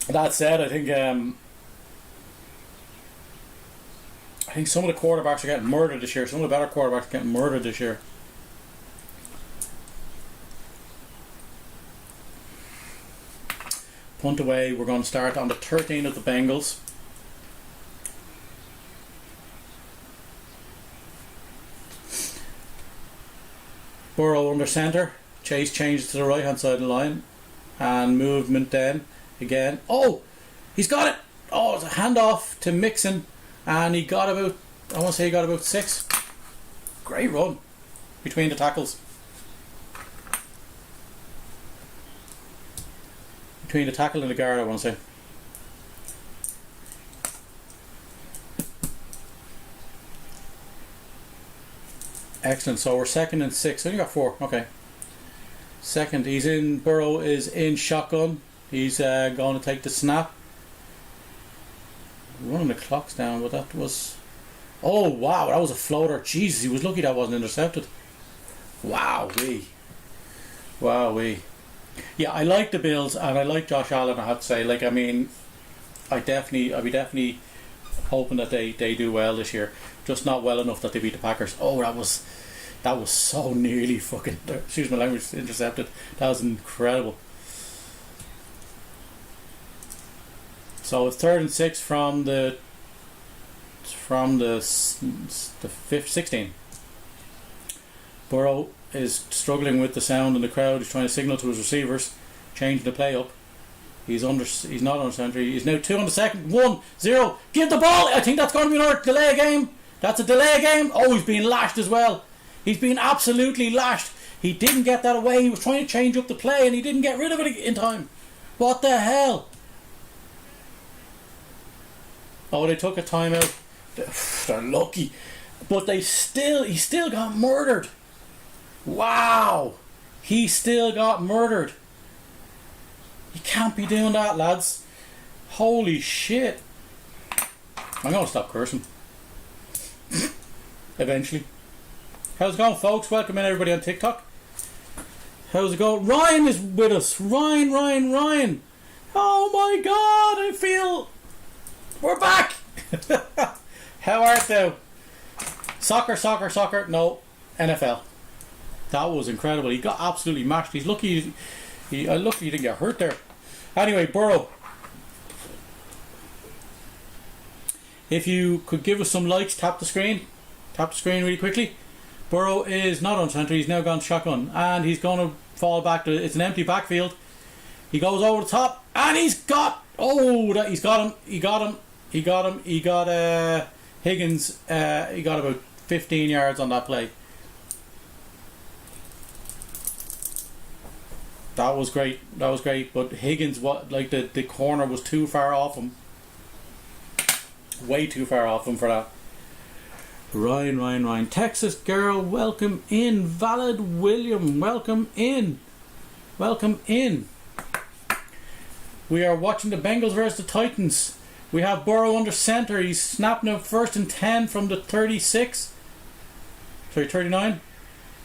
That said, I think some of the quarterbacks are getting murdered this year. Some of the better quarterbacks are getting murdered this year. Punt away. We're going to start on the 13 of the Bengals. Burrow under centre. Chase changes to the right hand side of the line. And movement then again. Oh! He's got it! Oh, it's a handoff to Mixon. And he got about 6. Great run between the tackles. Between the tackle and the guard, I want to say. Excellent. So we're 2nd and 6. Only got 4. Okay. Second, Burrow is in shotgun. He's going to take the snap. Running the clocks down, but that was... Oh, wow, that was a floater. Jesus, he was lucky that wasn't intercepted. Wow-wee. Wow-wee. Yeah, I like the Bills and I like Josh Allen, I have to say. Like, I mean, I'll be definitely hoping that they do well this year. Just not well enough that they beat the Packers. Oh, that was so nearly fucking, excuse my language, intercepted. That was incredible. So it's 3rd and 6 from the 16. Burrow is struggling with the sound in the crowd. He's trying to signal to his receivers. changing the play up. He's not under center. He's now 2 on the second. 1-0. Give the ball. I think that's going to be another delay game. That's a delay game. Oh, he's being lashed as well. He's been absolutely lashed. He didn't get that away. He was trying to change up the play and he didn't get rid of it in time. What the hell? Oh, they took a timeout. They're lucky. But he still got murdered. Wow. He still got murdered. You can't be doing that, lads. Holy shit. I'm going to stop cursing. Eventually. How's it going, folks? Welcome in, everybody, on TikTok. How's it going? Ryan is with us. Ryan. Oh my god, I feel... We're back! How art thou? Soccer. No, NFL. That was incredible. He got absolutely mashed. He's lucky. Lucky he didn't get hurt there. Anyway, Burrow. If you could give us some likes, tap the screen. Tap the screen really quickly. Burrow is not on centre. He's now gone shotgun, and he's going to fall back to. It's an empty backfield. He goes over the top, and he's got. Oh, he's got him. He got Higgins. He got about 15 yards on that play. That was great. But Higgins, the corner was too far off him. Way too far off him for that. Ryan. Texas girl, welcome in. Valid William, welcome in. We are watching the Bengals versus the Titans. We have Burrow under center. He's snapping up 1st and 10 from the 36. Sorry, 39.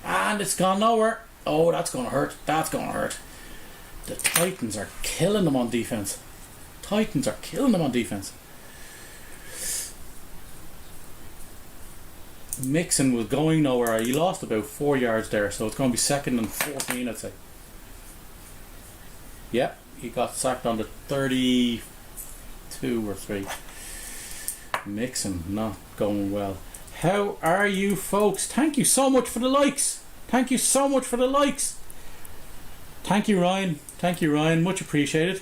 And it's gone nowhere. Oh, that's going to hurt. The Titans are killing them on defense. Mixon was going nowhere. He lost about 4 yards there, so it's going to be 2nd and 14, I'd say. Yep, he got sacked on the 32 or 3. Mixon not going well. How are you, folks? Thank you so much for the likes. Thank you, Ryan. Much appreciated.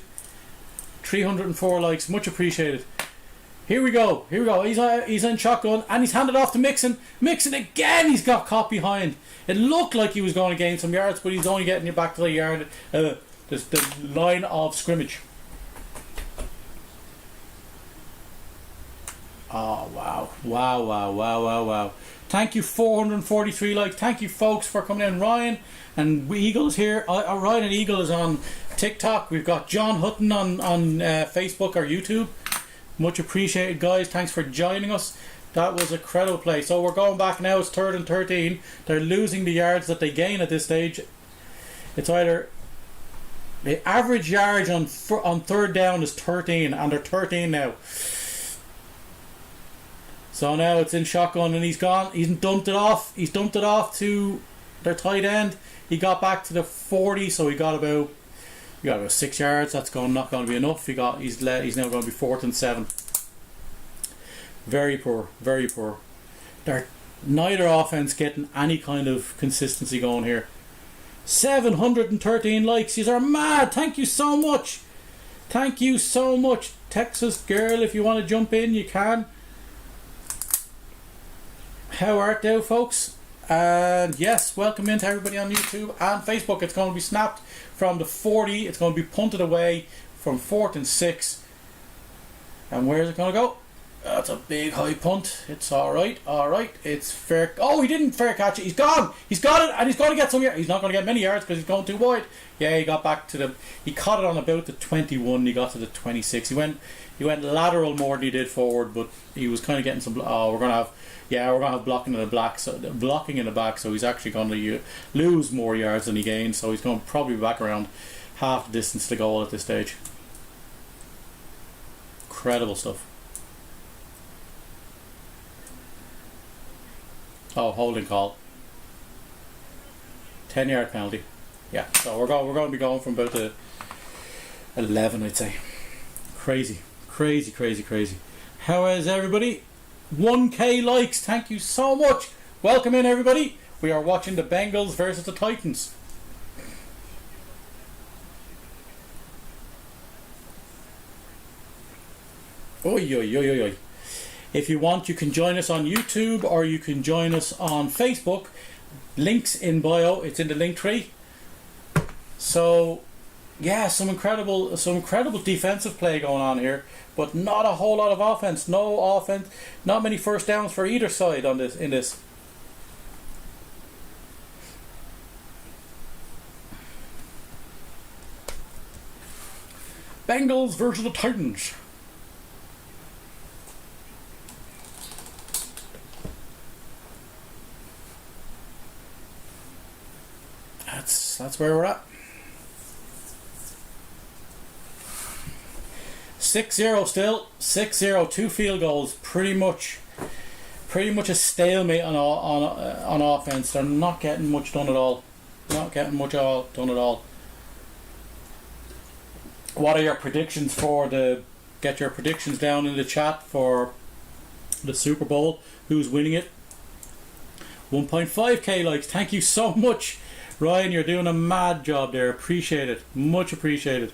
304 likes. Much appreciated. Here we go. He's in shotgun and he's handed off to Mixon. Mixon again. He's got caught behind. It looked like he was going to gain some yards, but he's only getting you back to the yard, the line of scrimmage. Oh wow. Thank you, 443 likes. Thank you, folks, for coming in. Ryan and Eagle's here. Ryan and Eagle is on TikTok. We've got John Hutton on Facebook or YouTube. Much appreciated, guys. Thanks for joining us. That was a credible play. So we're going back now. It's 3rd and 13. They're losing the yards that they gain at this stage. It's either the average yards on 3rd down is 13, and they're 13 now. So now it's in shotgun, and he's gone. He's dumped it off. To their tight end. He got back to the 40, so he got about 6 yards. That's not going to be enough. He's now going to be 4th and 7. Very poor. They're neither offense getting any kind of consistency going here. 713 likes. These are mad. Thank you so much. Texas girl, if you want to jump in, you can. How art thou, folks? And yes, welcome into everybody on YouTube and Facebook. It's going to be snapped from the 40. It's going to be punted away from 4th and 6. And where is it going to go? That's a big high punt. It's alright. It's fair. Oh, he didn't fair catch it. He's gone. He's got it, and he's going to get some yards. He's not going to get many yards because he's going too wide. Yeah, he got back to he caught it on about the 21. He got to the 26. He went lateral more than he did forward, but he was kind of getting some. Oh, we're going to have blocking in the back, so he's actually going to lose more yards than he gained, so he's going to probably be back around half the distance to goal at this stage. Incredible stuff. Oh, holding call. 10-yard penalty. Yeah, so we're going to be going from about the 11, I'd say. Crazy. How is everybody? 1k likes. Thank you so much. Welcome in, everybody. We are watching the Bengals versus the Titans. Oi, oi, oi, oi, oi. If you want, you can join us on YouTube or you can join us on Facebook. Links in bio. It's in the link tree. So, yeah, some incredible defensive play going on here, but not a whole lot of offense. No offense. Not many first downs for either side on this. In this. Bengals versus the Titans. That's where we're at. 6-0 still. 6-0. 2 field goals. Pretty much a stalemate on offense. They're not getting much done at all. Not getting much done at all. What are your predictions for get your predictions down in the chat for the Super Bowl? Who's winning it? 1.5k likes. Thank you so much, Ryan. You're doing a mad job there. Appreciate it. Much appreciated.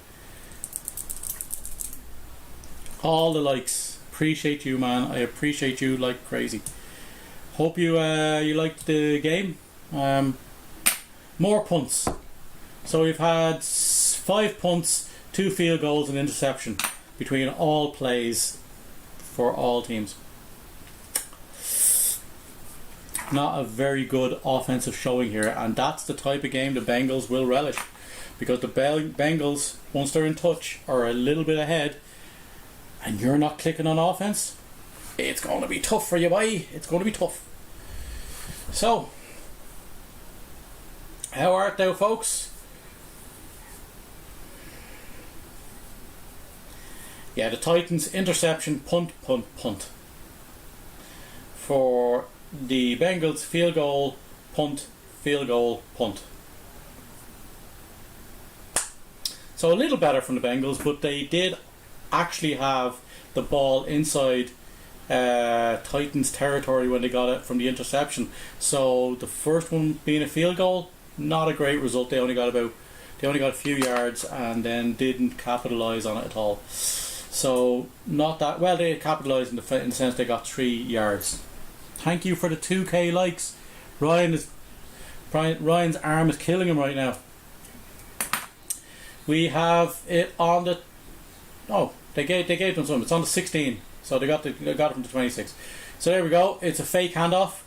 All the likes. Appreciate you, man. I appreciate you like crazy. Hope you liked the game. More punts. So we've had 5 punts, 2 field goals, and interception between all plays for all teams. Not a very good offensive showing here, and that's the type of game the Bengals will relish, because the Bengals, once they're in touch, are a little bit ahead, and you're not clicking on offense. It's going to be tough for you, boy. It's going to be tough. So, how art thou, folks? Yeah, the Titans interception, punt. For the Bengals, field goal, punt, field goal, punt. So a little better from the Bengals, but they did actually have the ball inside Titans territory when they got it from the interception. So the first one being a field goal, not a great result. They only got a few yards and then didn't capitalize on it at all. So not that well. They capitalised in the sense they got 3 yards. Thank you for the 2k likes. Ryan's arm is killing him right now. We have it on the. Oh, they gave them some. It's on the 16. So they got it from the 26. So there we go. It's a fake handoff.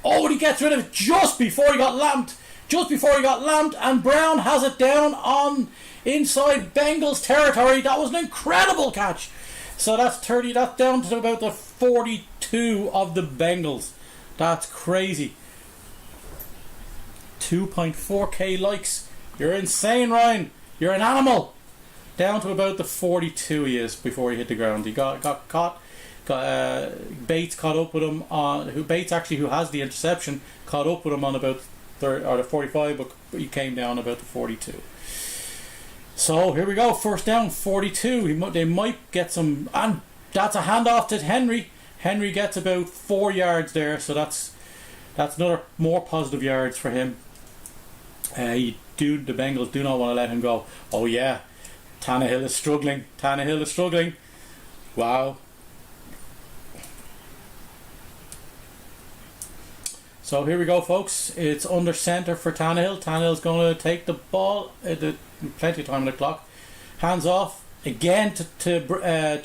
Oh, and he gets rid of it just before he got lamped. And Brown has it down on inside Bengals territory. That was an incredible catch. So that's 30. That's down to about the 42 of the Bengals. That's crazy. 2.4k likes. You're insane, Ryan. You're an animal. Down to about the 42 he is before he hit the ground. He got caught. Bates caught up with him on. Bates actually, who has the interception, caught up with him on about the 45, but he came down about the 42. So here we go, first down, 42. They might get some, and that's a handoff to Henry. Henry gets about 4 yards there, so that's another more positive yards for him. The Bengals do not want to let him go. Oh yeah, Tannehill is struggling. Wow. So here we go, folks. It's under center for Tannehill. Tannehill's going to take the ball. Plenty of time on the clock. Hands off again to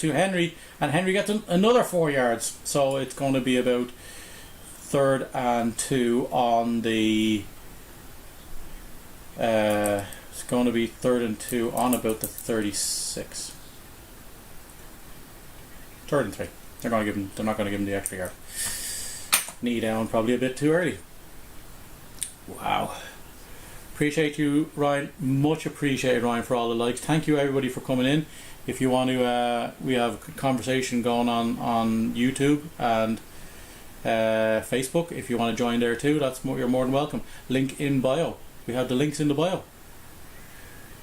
Henry, and Henry gets another 4 yards. So it's going to be about 3rd and 2 on the. It's going to be 3rd and 2 on about the 36. 3rd and 3. They're not going to give him the extra yard. Knee down, probably a bit too early. Wow. Appreciate you, Ryan. Much appreciated, Ryan, for all the likes. Thank you, everybody, for coming in. If you want to, we have a conversation going on YouTube and Facebook. If you want to join there too, you're more than welcome. Link in bio. We have the links in the bio.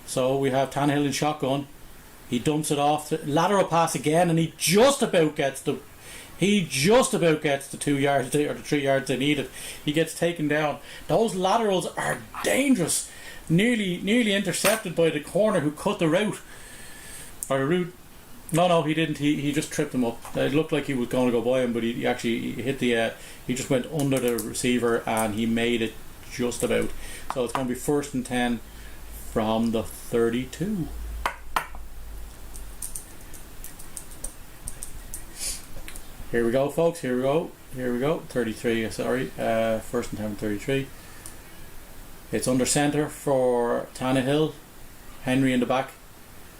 So we have Tannehill in shotgun. He dumps it off. Lateral pass again, and he just about gets the 2 yards or the 3 yards they needed. He gets taken down. Those laterals are dangerous. Nearly intercepted by the corner who cut the route. Or the route No, he didn't. He just tripped him up. It looked like he was going to go by him, but he actually hit the. He just went under the receiver and he made it just about. So it's going to be 1st and 10 from the 32. Here we go, folks. Here we go. 33. Sorry. 1st and 10 from 33. It's under center for Tannehill. Henry in the back.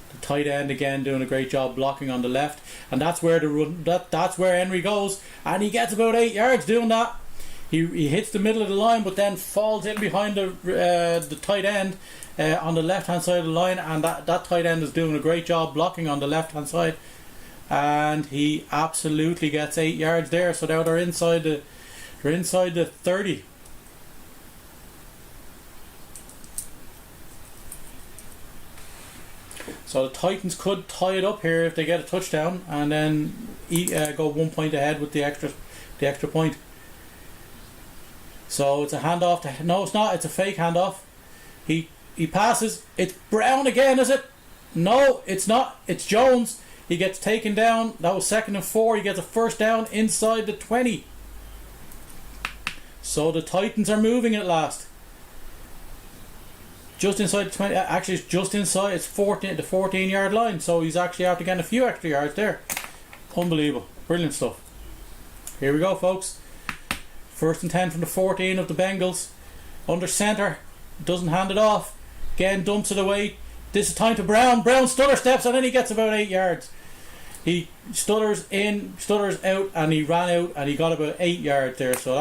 The tight end again doing a great job blocking on the left, and that's where the run. That's where Henry goes, and he gets about 8 yards doing that. He hits the middle of the line, but then falls in behind the tight end on the left hand side of the line, and that tight end is doing a great job blocking on the left hand side, and he absolutely gets 8 yards there. So now they're inside the 30. So the Titans could tie it up here if they get a touchdown, and then go 1 point ahead with the extra point. So it's a handoff to. No, it's not. It's a fake handoff. He passes. It's Brown again, is it? No, it's not. It's Jones. He gets taken down. That was 2nd and 4. He gets a 1st down inside the 20. So the Titans are moving at last. Just inside the 20, actually it's just inside, it's the 14 yard line, so he's actually after getting a few extra yards there. Unbelievable, brilliant stuff. Here we go, folks. 1st and 10 from the 14 of the Bengals. Under centre, doesn't hand it off. Again, dumps it away. This is time to Brown. Brown stutter steps and then he gets about 8 yards. He stutters in, stutters out, and he ran out and he got about 8 yards there. So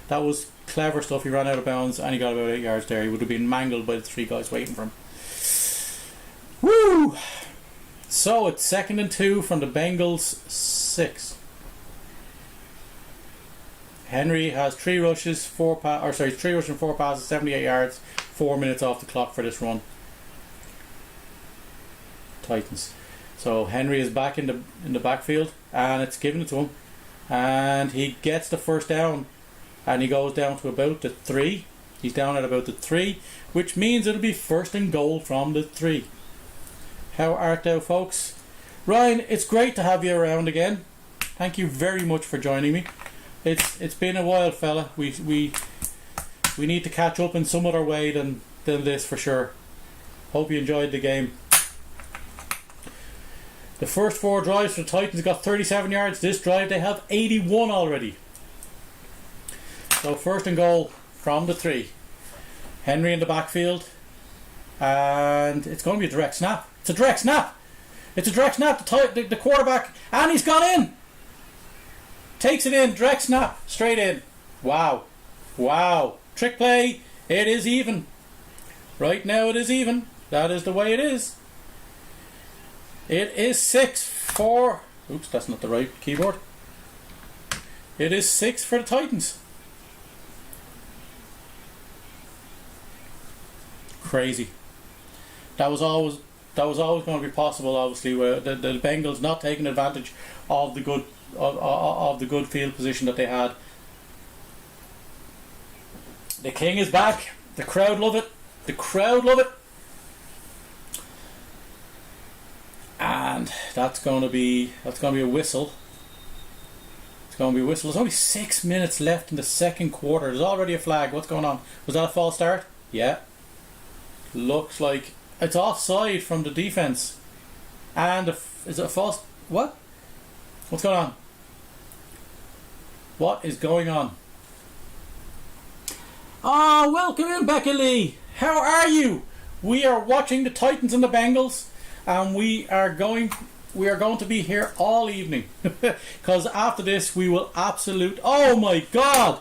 that was clever stuff. He ran out of bounds and he got about 8 yards there. He would have been mangled by the 3 guys waiting for him. Woo! So it's 2nd and 2 from the Bengals 6. Henry has 3 rushes, 4 rushes and 4 passes, 78 yards, 4 minutes off the clock for this run. Titans. So Henry is back in the backfield and it's given it to him, and he gets the 1st down. And he goes down to about the 3. He's down at about the 3, which means it'll be 1st and goal from the 3. How art thou, folks? Ryan, it's great to have you around again. Thank you very much for joining me. It's been a while, fella. We need to catch up in some other way than this for sure. Hope you enjoyed the game. The first 4 drives for the Titans got 37 yards. This drive they have 81 already. So 1st and goal from the 3. Henry in the backfield. And it's going to be a direct snap. It's a direct snap. The quarterback. And he's gone in. Takes it in. Direct snap. Straight in. Wow. Trick play. It is even. Right now it is even. That is the way it is. It is 6 for... Oops, that's not the right keyboard. It is 6 for the Titans. Crazy. That was always going to be possible. Obviously, the Bengals not taking advantage of the good field position that they had. The King is back. The crowd love it. And that's going to be a whistle. It's going to be a whistle. There's only 6 minutes left in the 2nd quarter. There's already a flag. What's going on? Was that a false start? Yeah. Looks like it's offside from the defense. And is it a false? What? What's going on? What is going on? Oh, welcome in, Becca Lee. How are you? We are watching the Titans and the Bengals, and we are going to be here all evening because after this we will oh my God,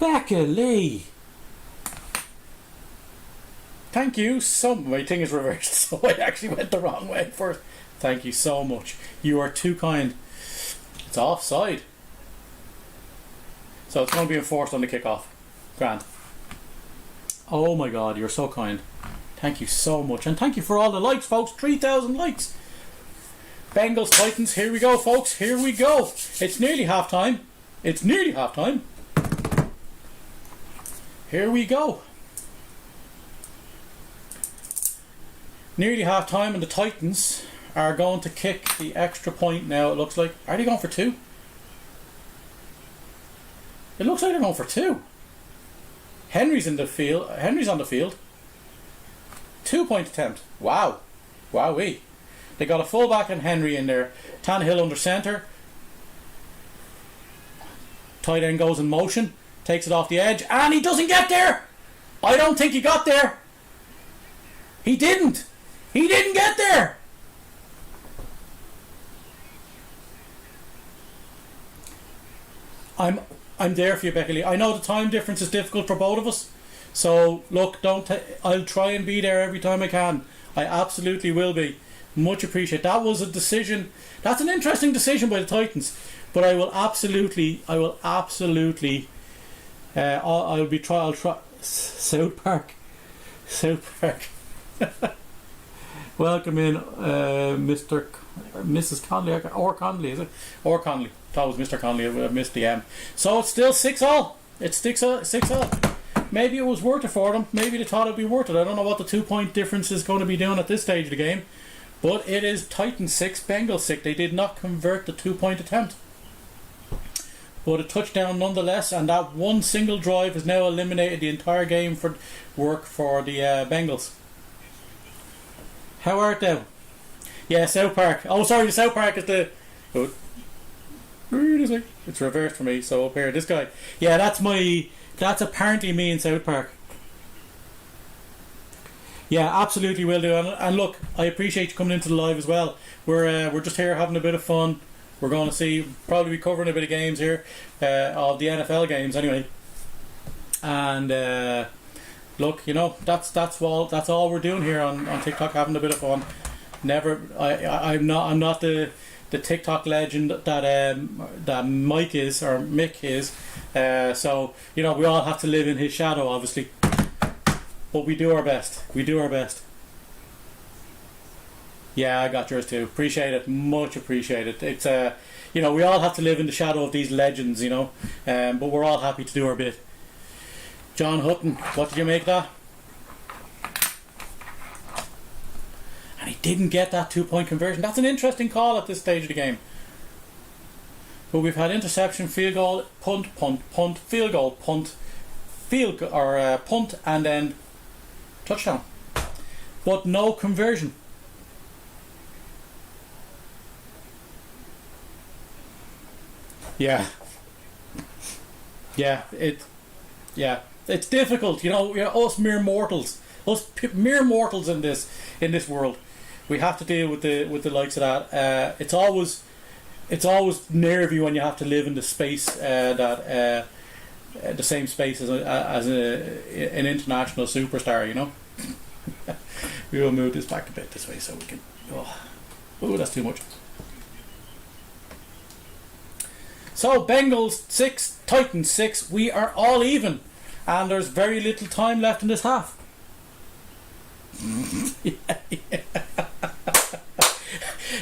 Becca Lee. Thank you so much. My thing is reversed, so I actually went the wrong way first. Thank you so much. You are too kind. It's offside. So it's going to be enforced on the kickoff. Grand. Oh my God, you're so kind. Thank you so much. And thank you for all the likes, folks. 3,000 likes. Bengals, Titans. Here we go, folks. Here we go. It's nearly half time. Here we go. Nearly half time, and the Titans are going to kick the extra point now, it looks like. Are they going for 2? It looks like they're going for 2. Henry's in the field. Henry's on the field. 2-point attempt. Wow. Wowee. They got a fullback and Henry in there. Tannehill under centre. Tight end goes in motion. Takes it off the edge. And he doesn't get there. I don't think he got there. He didn't. He didn't get there. I'm there for you, Becky Lee. I know the time difference is difficult for both of us. So look, I'll try and be there every time I can. I absolutely will be. Much appreciate. That was a decision. That's an interesting decision by the Titans. But I'll try. South Park. Welcome in, Mrs. Conley, or Conley, is it? Or Conley. Thought it was Mr. Conley. I missed the M. So it's still 6-all. It's 6-all. Maybe it was worth it for them. Maybe they thought it'd be worth it. I don't know what the 2-point difference is going to be doing at this stage of the game. But it is Titans 6, Bengals 6. They did not convert the 2-point attempt. But a touchdown nonetheless, and that one single drive has now eliminated the entire game for work for the Bengals. How art thou? Yeah, South Park. Oh, sorry, the South Park is the... Oh, it's reversed for me, so up here, this guy. Yeah, that's apparently me in South Park. Yeah, absolutely will do. And look, I appreciate you coming into the live as well. We're just here having a bit of fun. We're going to probably be covering a bit of games here, of the NFL games anyway. And look, that's all we're doing here on TikTok, having a bit of fun. I'm not the TikTok legend that Mike is, or Mick is. So we all have to live in his shadow, obviously. But we do our best. Yeah, I got yours too. Appreciate it. Much appreciated. It's we all have to live in the shadow of these legends, but we're all happy to do our bit. John Hutton, what did you make of that? And he didn't get that 2-point conversion. That's an interesting call at this stage of the game. But we've had interception, field goal, punt, field goal, punt, punt, and then touchdown. But no conversion. Yeah, it's difficult, us mere mortals, mere mortals in this world. We have to deal with the likes of that. It's always nervy when you have to live in the space the same space as an international superstar. We will move this back a bit this way so we can. Oh, that's too much. So Bengals 6, Titans 6. We are all even, and there's very little time left in this half.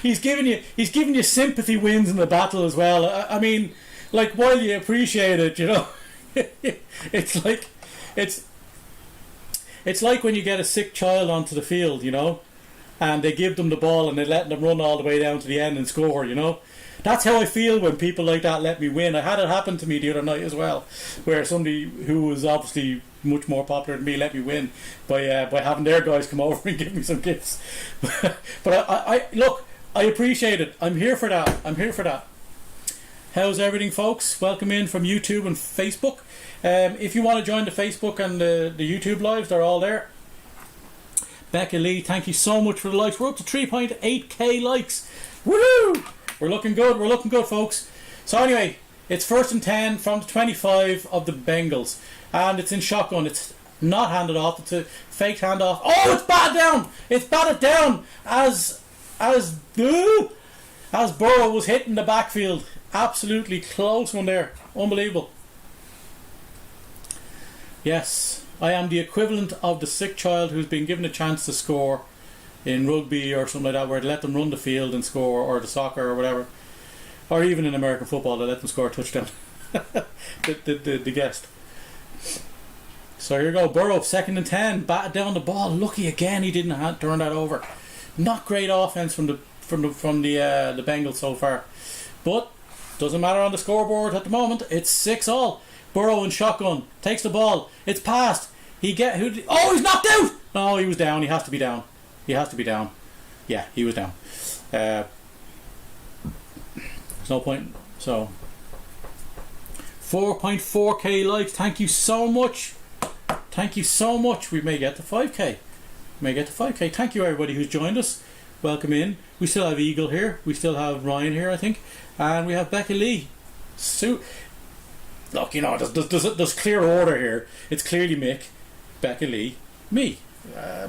He's giving you sympathy wins in the battle as well. I mean, like, while you appreciate it, it's like when you get a sick child onto the field, and they give them the ball and they let them run all the way down to the end and score, That's how I feel when people like that let me win. I had it happen to me the other night as well, where somebody who was obviously much more popular than me let me win by having their guys come over and give me some gifts. But I look, I appreciate it. I'm here for that. How's everything, folks? Welcome in from YouTube and Facebook. If you want to join the Facebook and the YouTube lives, they're all there. Becca Lee, thank you so much for the likes. We're up to 3.8k likes. Woohoo! We're looking good, folks. So anyway, it's 1st and 10 from the 25 of the Bengals, and it's in shotgun. It's not handed off. It's a fake handoff. Oh, it's batted down as Burrow was hitting the backfield. Absolutely close one there. Unbelievable. Yes, I am the equivalent of the sick child who's been given a chance to score in rugby or something like that, where they let them run the field and score, or the soccer or whatever, or even in American football they let them score a touchdown. the guest. So here you go, Burrow, 2nd and 10, batted down the ball. Lucky again he didn't turn that over. Not great offense from from the Bengals so far. But doesn't matter on the scoreboard at the moment. It's 6-all. Burrow in shotgun takes the ball. It's passed. He's knocked out. No, he was down. He has to be down. Yeah, he was down. There's no point. So 4.4k likes. Thank you so much. We may get to 5k. Thank you everybody who's joined us. Welcome in. We still have Eagle here. We still have Ryan here, I think, and we have Becca Lee. Look, there's clear order here. It's clearly Mick, Becca Lee, me.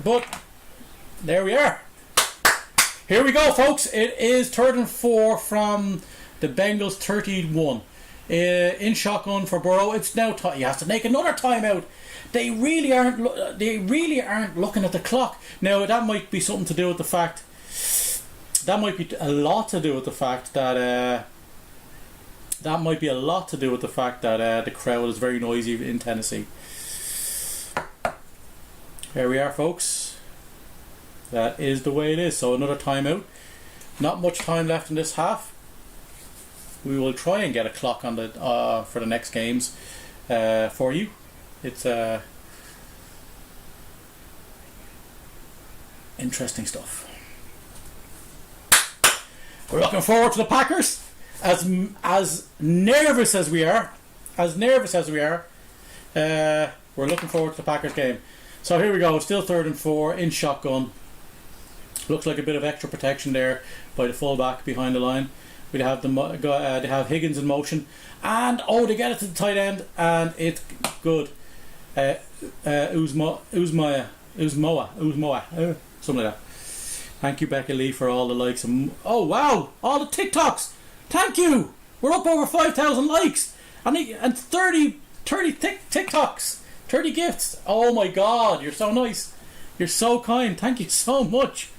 But there we are. Here we go, folks. It is 3rd and 4 from the Bengals 31. In shotgun for Burrow. It's now he has to make another timeout. They really aren't looking at the clock. Now that might be something to do with the fact. That might be a lot to do with the fact that. The crowd is very noisy in Tennessee. Here we are, folks. That is the way it is. So another timeout. Not much time left in this half. We will try and get a clock on the for the next games for you. It's interesting stuff. We're looking forward to the Packers. As nervous as we are, we're looking forward to the Packers game. So here we go. Still 3rd and 4 in shotgun. Looks like a bit of extra protection there by the fullback behind the line. They have Higgins in motion, and they get it to the tight end, and it's good. Uzmoa, something like that. Thank you, Becca Lee, for all the likes. Oh wow, all the TikToks. Thank you. We're up over 5,000 likes, and 30 TikToks, 30 gifts. Oh my God, you're so nice. You're so kind. Thank you so much.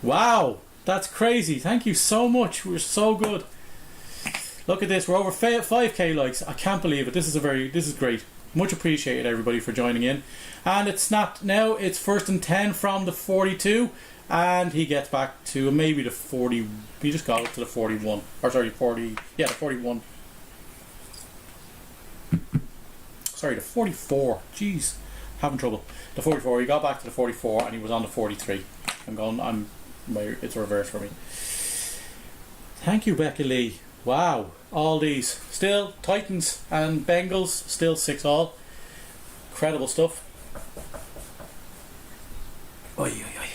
Wow. That's crazy. Thank you so much. We're so good. Look at this. We're over 5k likes. I can't believe it. This is great. Much appreciated, everybody, for joining in. And it's snapped now. It's 1st and 10 from the 42. And he gets back to maybe the 40. He just got up to the 41. Or sorry, 40. Yeah, the 41. Sorry, the 44. Jeez. Having trouble. The 44. He got back to the 44 and he was on the 43. It's reversed for me. Thank you, Becca Lee. Wow, all these. Still Titans and Bengals, still 6-all. Incredible stuff. Oy, oy, oy.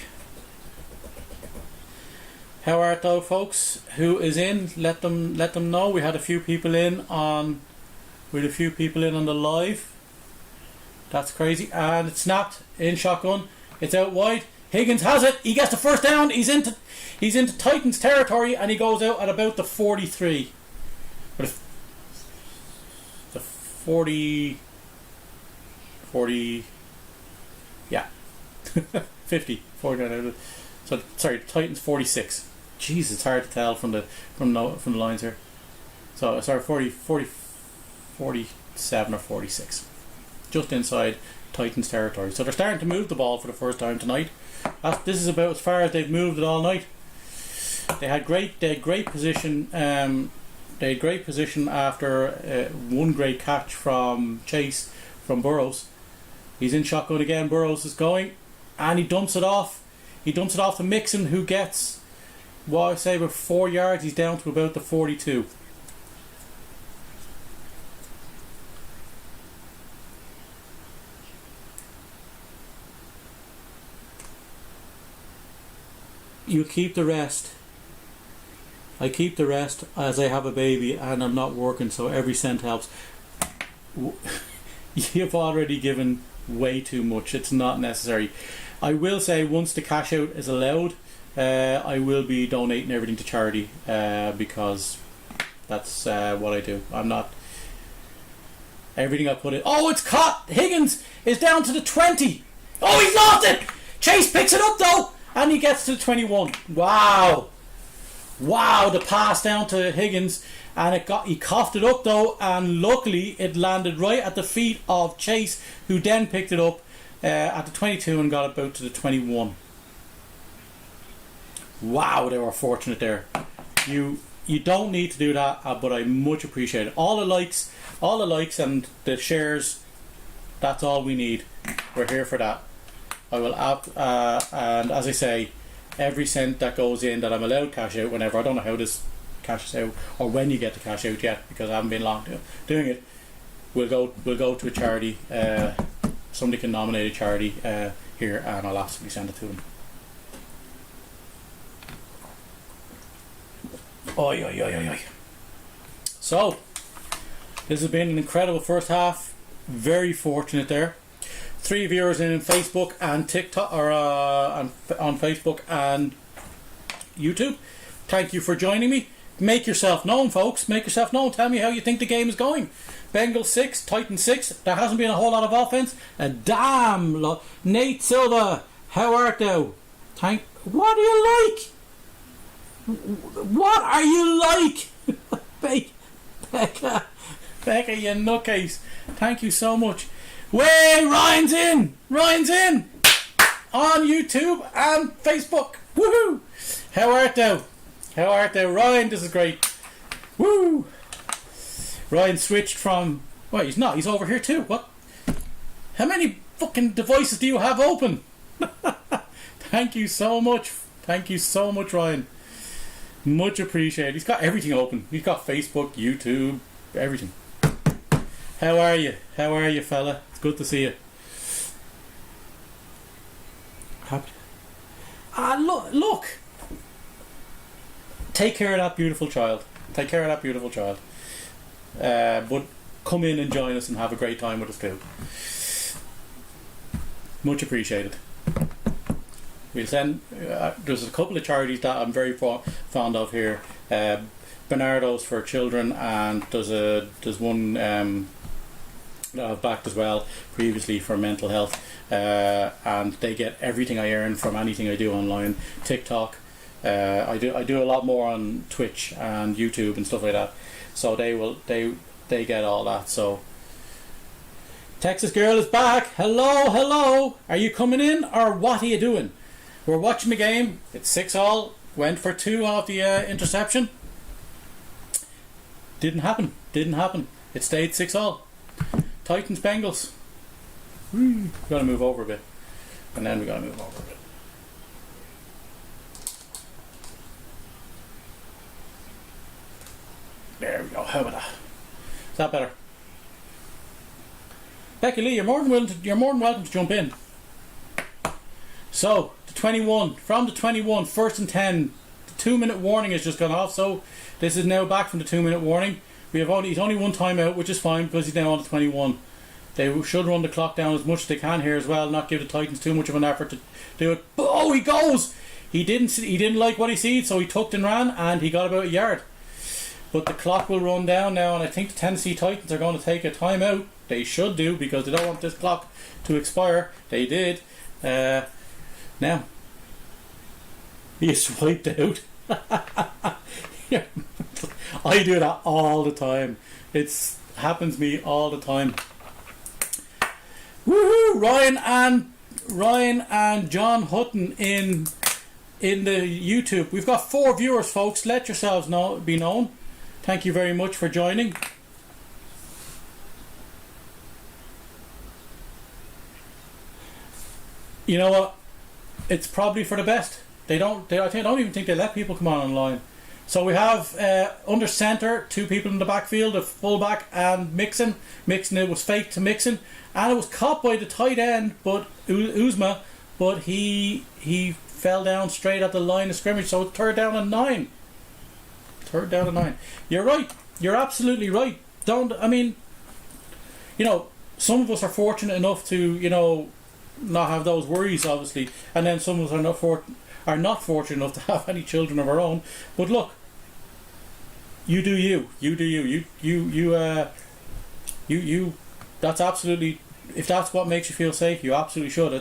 How are it though, folks? Who is in? Let them know. We had a few people in on the live. That's crazy. And it snapped in shotgun. It's out wide. Higgins has it. He gets the first down. He's into Titans territory, and he goes out at about the 43. But the 40, yeah, 50, 49. So sorry, Titans 46. Jeez, it's hard to tell from the lines here. So sorry, 47 or 46, just inside Titans territory. So they're starting to move the ball for the first time tonight. This is about as far as they've moved it all night. They had great position. They had great position after one great catch from Chase from Burrows. He's in shotgun again. Burrows is going, and he dumps it off. He dumps it off to Mixon, who gets, well, I say about 4 yards. He's down to about the 42. You keep the rest. I keep the rest as I have a baby and I'm not working, so every cent helps. You've already given way too much. It's not necessary. I will say, once the cash out is allowed, I will be donating everything to charity, because that's what I do. I'm not... Everything I put in... Oh, it's caught! Higgins is down to the 20! Oh, he's lost it! Chase picks it up though! And he gets to the 21. Wow. Wow, the pass down to Higgins. And he coughed it up though. And luckily it landed right at the feet of Chase, who then picked it up at the 22 and got about to the 21. Wow, they were fortunate there. You don't need to do that, but I much appreciate it. All the likes and the shares, that's all we need. We're here for that. I will and as I say, every cent that goes in that I'm allowed to cash out whenever, I don't know how this cashes out or when you get to cash out yet, because I haven't been long doing it, we'll go to a charity. Somebody can nominate a charity here, and I'll absolutely send it to them. Oi, oi, oi, oi, oi. So, this has been an incredible first half. Very fortunate there. 3 viewers in Facebook and TikTok, or on Facebook and YouTube. Thank you for joining me. Make yourself known, folks. Make yourself known. Tell me how you think the game is going. Bengals 6, Titans 6. There hasn't been a whole lot of offense. A damn lot. Nate Silva, how art thou? What do you like? What are you like? Becca, you nutcase. Thank you so much. Way, Ryan's in on YouTube and Facebook. Woohoo! How art thou, Ryan? This is great. Woo! Ryan switched from. Wait, he's not. He's over here too. What? How many fucking devices do you have open? Thank you so much. Thank you so much, Ryan. Much appreciated. He's got everything open. He's got Facebook, YouTube, everything. How are you? How are you, fella? It's good to see you. Happy. Look. Take care of that beautiful child. But come in and join us and have a great time with us too. Much appreciated. We'll send. There's a couple of charities that I'm very fond of here. Bernardo's for children, and there's one that I've backed as well previously for mental health, and they get everything I earn from anything I do online. TikTok, I do a lot more on Twitch and YouTube and stuff like that. So they get all that. So Texas Girl is back. Hello. Are you coming in or what are you doing? We're watching the game. It's 6-all. Went for 2 off the interception. Didn't happen. It stayed 6-all. Titans Bengals. We gotta move over a bit. And then we gotta move over a bit. There we go. How about that? Is that better? Becky Lee, you're more than welcome to jump in. So, the 21, from the 21, first and 10, the 2-minute warning has just gone off, so this is now back from the 2-minute warning. He's only one timeout, which is fine because he's now on the 21. They should run the clock down as much as they can here as well, not give the Titans too much of an effort to do it. Oh, he goes! He didn't like what he sees, so he tucked and ran, and he got about a yard. But the clock will run down now, and I think the Tennessee Titans are going to take a timeout. They should do, because they don't want this clock to expire. They did. Now, he is wiped out. I do that all the time. It happens to me all the time. Woohoo! Ryan and John Hutton in the YouTube. We've got 4 viewers, folks. Let yourselves be known. Thank you very much for joining. You know what? It's probably for the best. I don't even think they let people come on online. So we have under centre 2 people in the backfield, a fullback and Mixon. Mixon, it was fake to Mixon, and it was caught by the tight end, but Uzma, but he fell down straight at the line of scrimmage. So it's 3rd down and 9. 3rd down and 9. You're right. You're absolutely right. Some of us are fortunate enough to not have those worries, obviously, and then some of us are not fortunate enough to have any children of our own. But look, you do you. That's absolutely. If that's what makes you feel safe, you absolutely should.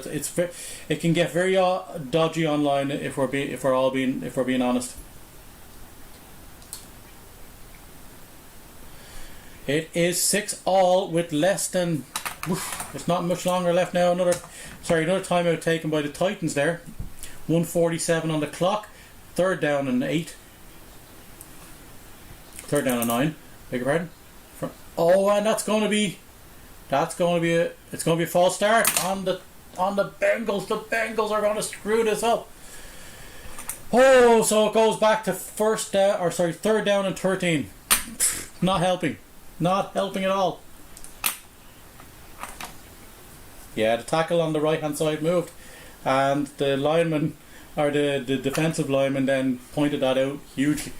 It can get very dodgy online if we're being honest. It is 6-all with less than. There's not much longer left now. Another timeout taken by the Titans there. 1:47 on the clock. third down and 8. Third down and 9. Beg your pardon. Oh, and it's going to be a false start on the Bengals. The Bengals are going to screw this up. Oh, so it goes back to third down and 13. Not helping at all. Yeah, the tackle on the right hand side moved, and the lineman, or the defensive lineman, then pointed that out hugely.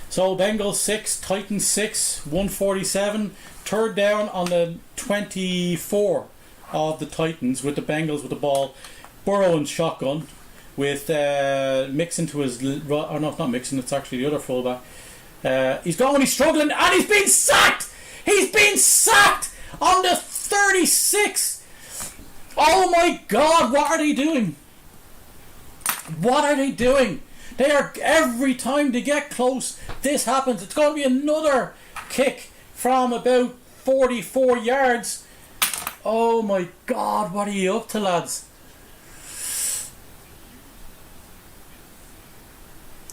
So Bengals 6, Titans 6, 147. Third down on the 24 of the Titans, with the Bengals with the ball. Burrow in shotgun with Mixon to his... Oh no, it's not Mixon, it's actually the other fullback. He's struggling, and he's been sacked! He's been sacked on the 36! Oh my God, what are they doing? What are they doing? They are, every time they get close, this happens. It's going to be another kick from about 44 yards. Oh my God, what are you up to, lads?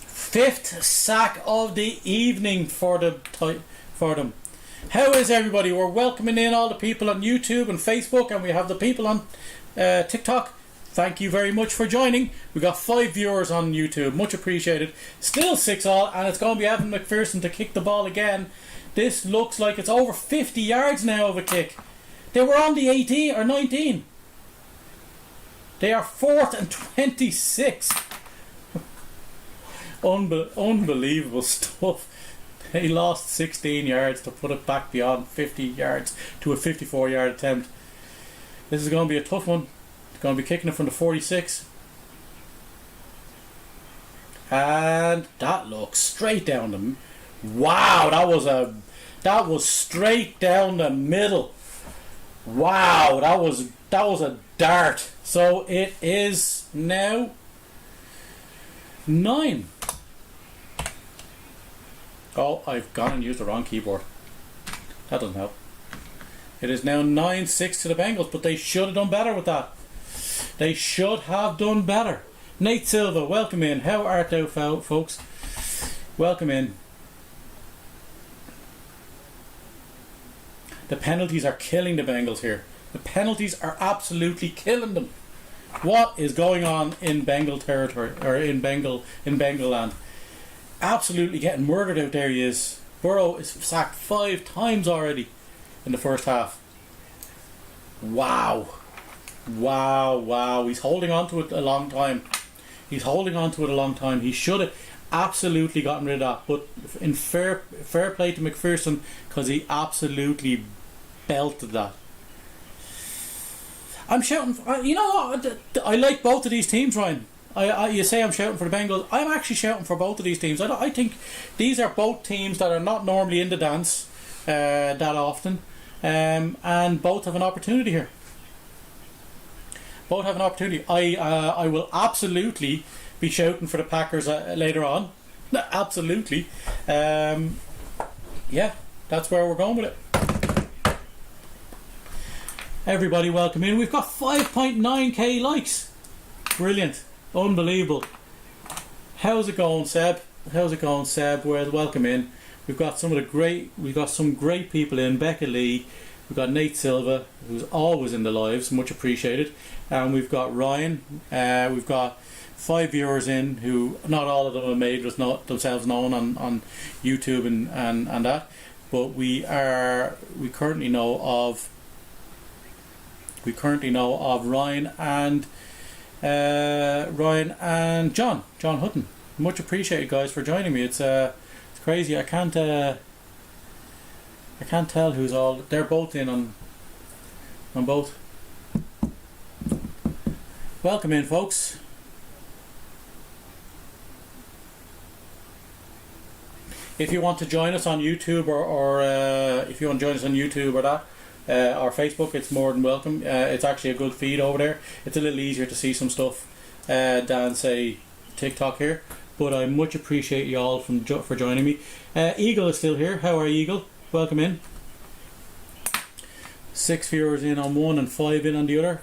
Fifth sack of the evening for them. How is everybody? We're welcoming in all the people on YouTube and Facebook, and we have the people on TikTok. Thank you very much for joining. We got 5 viewers on YouTube, much appreciated. Still 6-all, and it's going to be Evan McPherson to kick the ball again. This looks like it's over 50 yards now of a kick. They were on the 18 or 19. They are 4th and 26. Unbelievable stuff. He lost 16 yards to put it back beyond 50 yards to a 54-yard attempt. This is going to be a tough one. It's going to be kicking it from the 46. And that looks straight down the... Wow, that was straight down the middle. Wow, that was a dart. So it is now 9. Oh, I've gone and used the wrong keyboard. That doesn't help. It is now 9-6 to the Bengals, but they should have done better with that. They should have done better. Nate Silva, welcome in. How art thou, folks? Welcome in. The penalties are killing the Bengals here. The penalties are absolutely killing them. What is going on in Bengal territory, or in Bengal land? Absolutely getting murdered out there he is. Burrow is sacked 5 times already in the first half. Wow. He's holding on to it a long time. He should have absolutely gotten rid of that. But in fair play to McPherson, because he absolutely belted that. I'm shouting. You know what? I like both of these teams, Ryan. You say I'm shouting for the Bengals. I'm actually shouting for both of these teams. I think these are both teams that are not normally in the dance that often, and both have an opportunity here. Both have an opportunity. I will absolutely be shouting for the Packers later on. Absolutely. Yeah, that's where we're going with it. Everybody, welcome in. We've got 5.9k likes. Brilliant. Unbelievable. How's it going, Seb? Well, welcome in. We've got some great people in. Becca Lee. We've got Nate Silva, who's always in the lives, much appreciated. And we've got Ryan. We've got 5 viewers in, who not all of them have made themselves known on YouTube and that. But we currently know of Ryan and John Hutton. Much appreciated, guys, for joining me. It's crazy. I can't tell who's all. They're both in on both. Welcome in, folks. If you want to join us on YouTube or if you want to join us on YouTube or that. Or Facebook, it's more than welcome. It's actually a good feed over there. It's a little easier to see some stuff than, say, TikTok here. But I much appreciate you all for joining me. Eagle is still here. How are you, Eagle? Welcome in. 6 viewers in on one and 5 in on the other.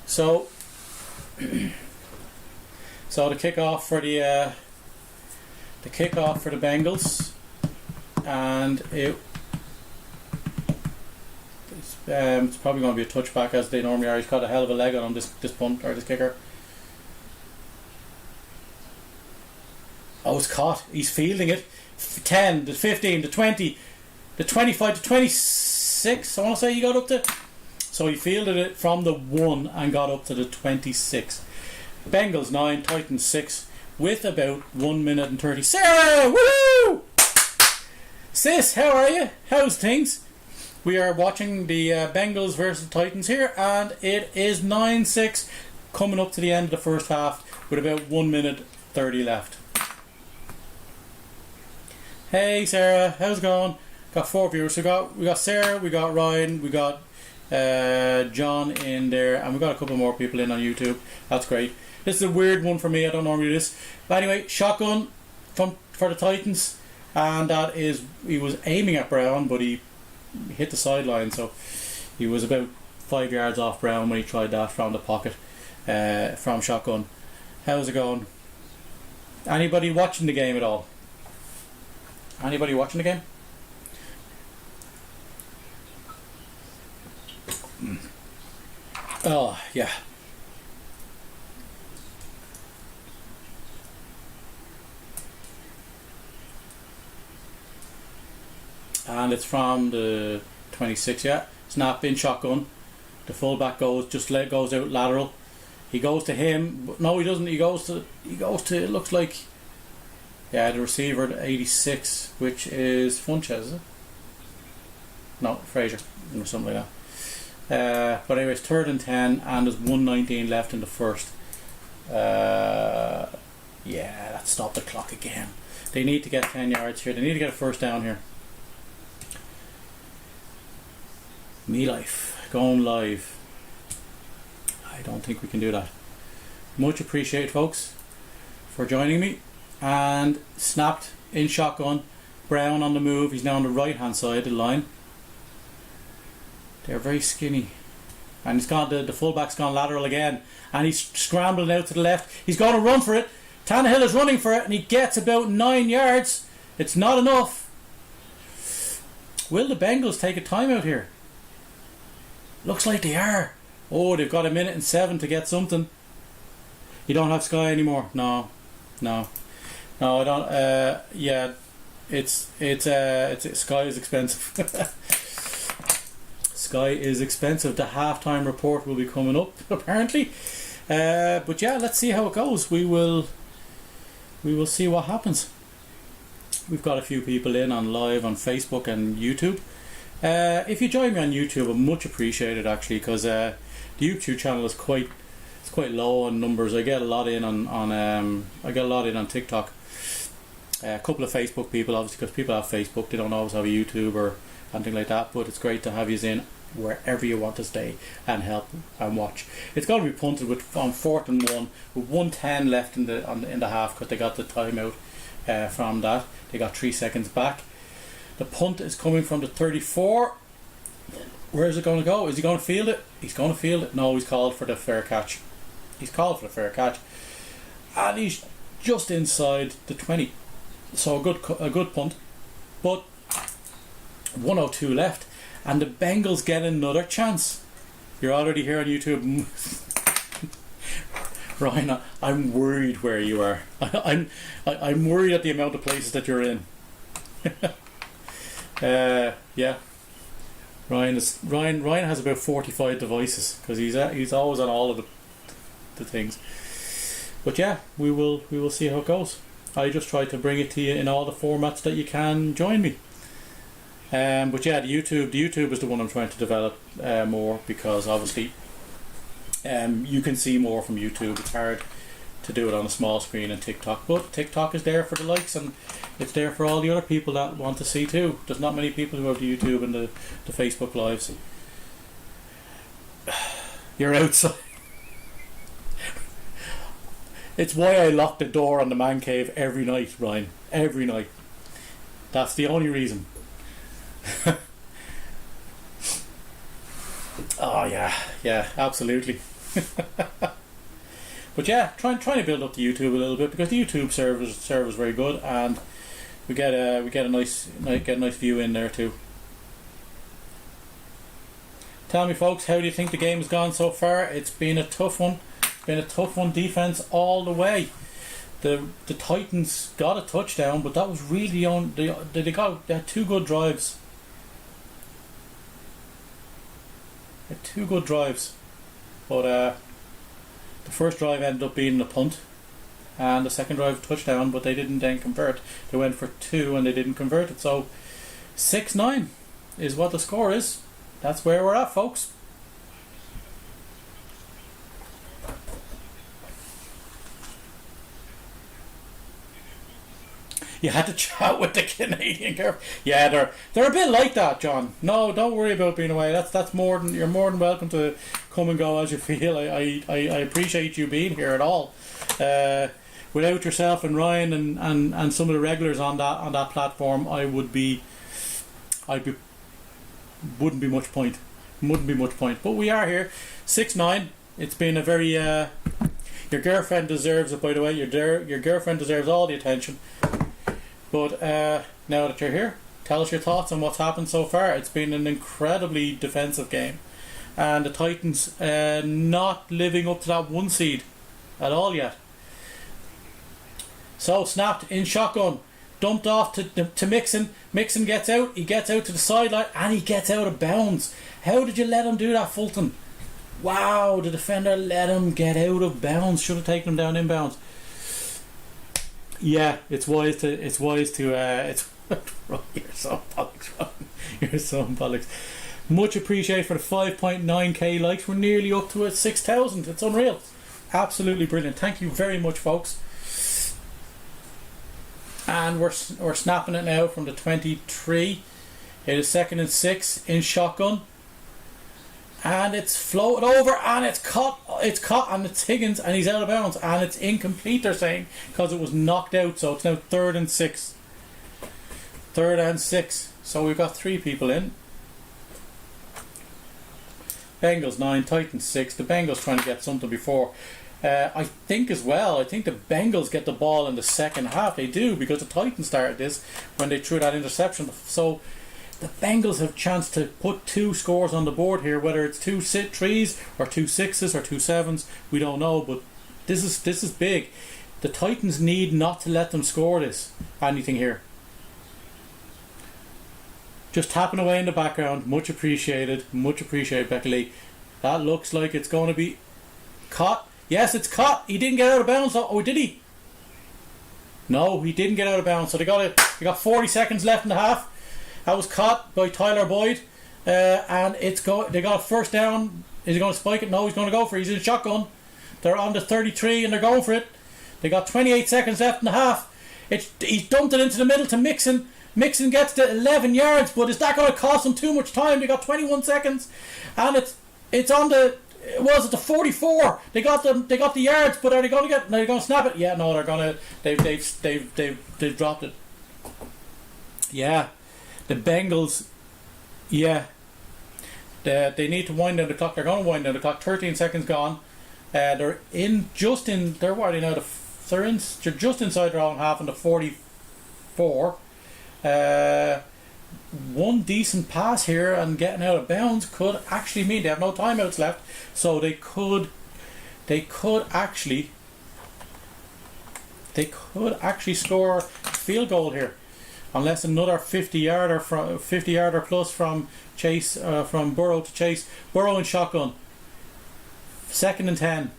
So So the kickoff for the Bengals, and it's probably going to be a touchback as they normally are. He's got a hell of a leg on him, this punt or this kicker. Oh, it's caught. He's fielding it. 10, the 15, the 20, the 25, the 26. I want to say he got up to. So he fielded it from the 1 and got up to the 26. Bengals 9, Titans 6, with about 1 minute and 30. Sarah, woo! Sis, how are you? How's things? We are watching the Bengals versus Titans here, and it is 9-6, coming up to the end of the first half with about 1 minute 30 left. Hey Sarah, how's it going? Got 4 viewers. We got Sarah, we got Ryan, we got John in there, and we got a couple more people in on YouTube. That's great. This is a weird one for me. I don't normally do this. But anyway, shotgun for the Titans, and that is, he was aiming at Brown, but he hit the sideline, so he was about 5 yards off Brown when he tried that from the pocket from shotgun. How's it going? Anybody watching the game at all? Anybody watching the game? Oh, yeah. And it's from the 26, yeah. Snap in shotgun. The fullback goes out lateral. He goes to him, but no, he doesn't. He goes to. It looks like, yeah, the receiver, the 86, which is Funches, is it? No, Fraser or something like that. But anyways, 3rd and 10, and there's 1:19 left in the first. Yeah, that stopped the clock again. They need to get 10 yards here. They need to get a first down here. Me life going live. I don't think we can do that. Much appreciate, folks, for joining me. And snapped in shotgun. Brown on the move. He's now on the right hand side of the line. They're very skinny, and he's gone. The fullback's gone lateral again, and he's scrambling out to the left. He's going to run for it. Tannehill is running for it, and he gets about 9 yards. It's not enough. Will the Bengals take a timeout here? Looks like they are. Oh, they've got 1:07 to get something. You don't have Sky anymore? No, I don't. Yeah, it's Sky is expensive. Sky is expensive. The halftime report will be coming up apparently. But yeah, let's see how it goes. We will see what happens. We've got a few people in on live on Facebook and YouTube. If you join me on YouTube, I'm much appreciated actually, because the YouTube channel is quite low on numbers. I get a lot in on TikTok. A couple of Facebook people, obviously, because people have Facebook, they don't always have a YouTube or anything like that. But it's great to have you in wherever you want to stay and help and watch. It's going to be punted on 4th and 1 with 1:10 left in the half, because they got the timeout from that. They got 3 seconds back. The punt is coming from the 34. Where is it going to go? Is he going to field it? He's going to field it. No, he's called for the fair catch. And he's just inside the 20. So a good punt. But 1:02 left, and the Bengals get another chance. You're already here on YouTube. Ryan, I'm worried where you are. I'm worried at the amount of places that you're in. Yeah. Ryan has about 45 devices, because he's always on all of the things. But yeah, we will see how it goes. I just try to bring it to you in all the formats that you can join me. But yeah, the YouTube is the one I'm trying to develop more, because obviously you can see more from YouTube. It's hard to do it on a small screen in TikTok, but TikTok is there for the likes, and it's there for all the other people that want to see too. There's not many people who have the YouTube and the Facebook lives. You're outside. It's why I lock the door on the man cave every night, Ryan. Every night. That's the only reason. Oh yeah, absolutely. But yeah, trying to build up the YouTube a little bit, because the YouTube server is very good, and we get a nice view in there too. Tell me, folks, how do you think the game has gone so far? It's been a tough one. Defense all the way. The Titans got a touchdown, but that was really on. They had two good drives. But the first drive ended up being a punt, and the second drive touchdown, but they didn't then convert. They went for two and they didn't convert it. So 6-9 is what the score is. That's where we're at, folks. You had to chat with the Canadian girl. Yeah, they're a bit like that, John. No, don't worry about being away. That's more than, you're more than welcome to come and go as you feel. I appreciate you being here at all. Without yourself and Ryan and some of the regulars on that platform, wouldn't be much point. But we are here, 6-9. It's been a very your girlfriend deserves it, by the way. Your girlfriend deserves all the attention. But now that you're here, tell us your thoughts on what's happened so far. It's been an incredibly defensive game, and the Titans not living up to that 1 seed at all yet. So snapped in shotgun, dumped off to Mixon. Mixon gets out. He gets out to the sideline and he gets out of bounds. How did you let him do that, Fulton? Wow, the defender let him get out of bounds. Should have taken him down inbounds. Yeah, it's wise to it's you're so bollocks. You're so bollocks. Much appreciated for the 5.9k likes. We're nearly up to 6,000. It's unreal. Absolutely brilliant. Thank you very much, folks. And we're snapping it now from the 23. It is 2nd and 6 in shotgun. And it's floated over and it's caught and it's Higgins and he's out of bounds and it's incomplete, they're saying, because it was knocked out. So it's now 3rd and 6. 3rd and 6. So we've got 3 people in. Bengals 9, Titans 6. The Bengals trying to get something before. I think the Bengals get the ball in the second half. They do, because the Titans started this when they threw that interception. So the Bengals have a chance to put 2 scores on the board here, whether it's 2 3s or 2 6s or 2 7s, we don't know, but this is big. The Titans need not to let them score anything here. Just tapping away in the background, much appreciated, Becky Lee. That looks like it's going to be caught. Yes, it's caught. He didn't get out of bounds. Oh, did he? No, he didn't get out of bounds. So they got 40 seconds left in the half. That was caught by Tyler Boyd, and they got a first down. Is he going to spike it? No, he's going to go for it. He's in shotgun. They're on the 33 and they're going for it. They got 28 seconds left in the half. He's dumped it into the middle to Mixon. Mixon gets to 11 yards, but is that going to cost them too much time? They got 21 seconds, and it's on the. Was it the 44? They got the yards, but are they going to snap it? Yeah, no, they're going to. They've dropped it. Yeah. The Bengals, yeah, they need to wind down the clock. They're going to wind down the clock. 13 seconds gone. They're just inside their own half in the 44. One decent pass here and getting out of bounds could actually mean they have no timeouts left, so they could actually score a field goal here. Unless another 50-yarder plus from Chase, from Burrow to Chase. Burrow in shotgun. 2nd and 10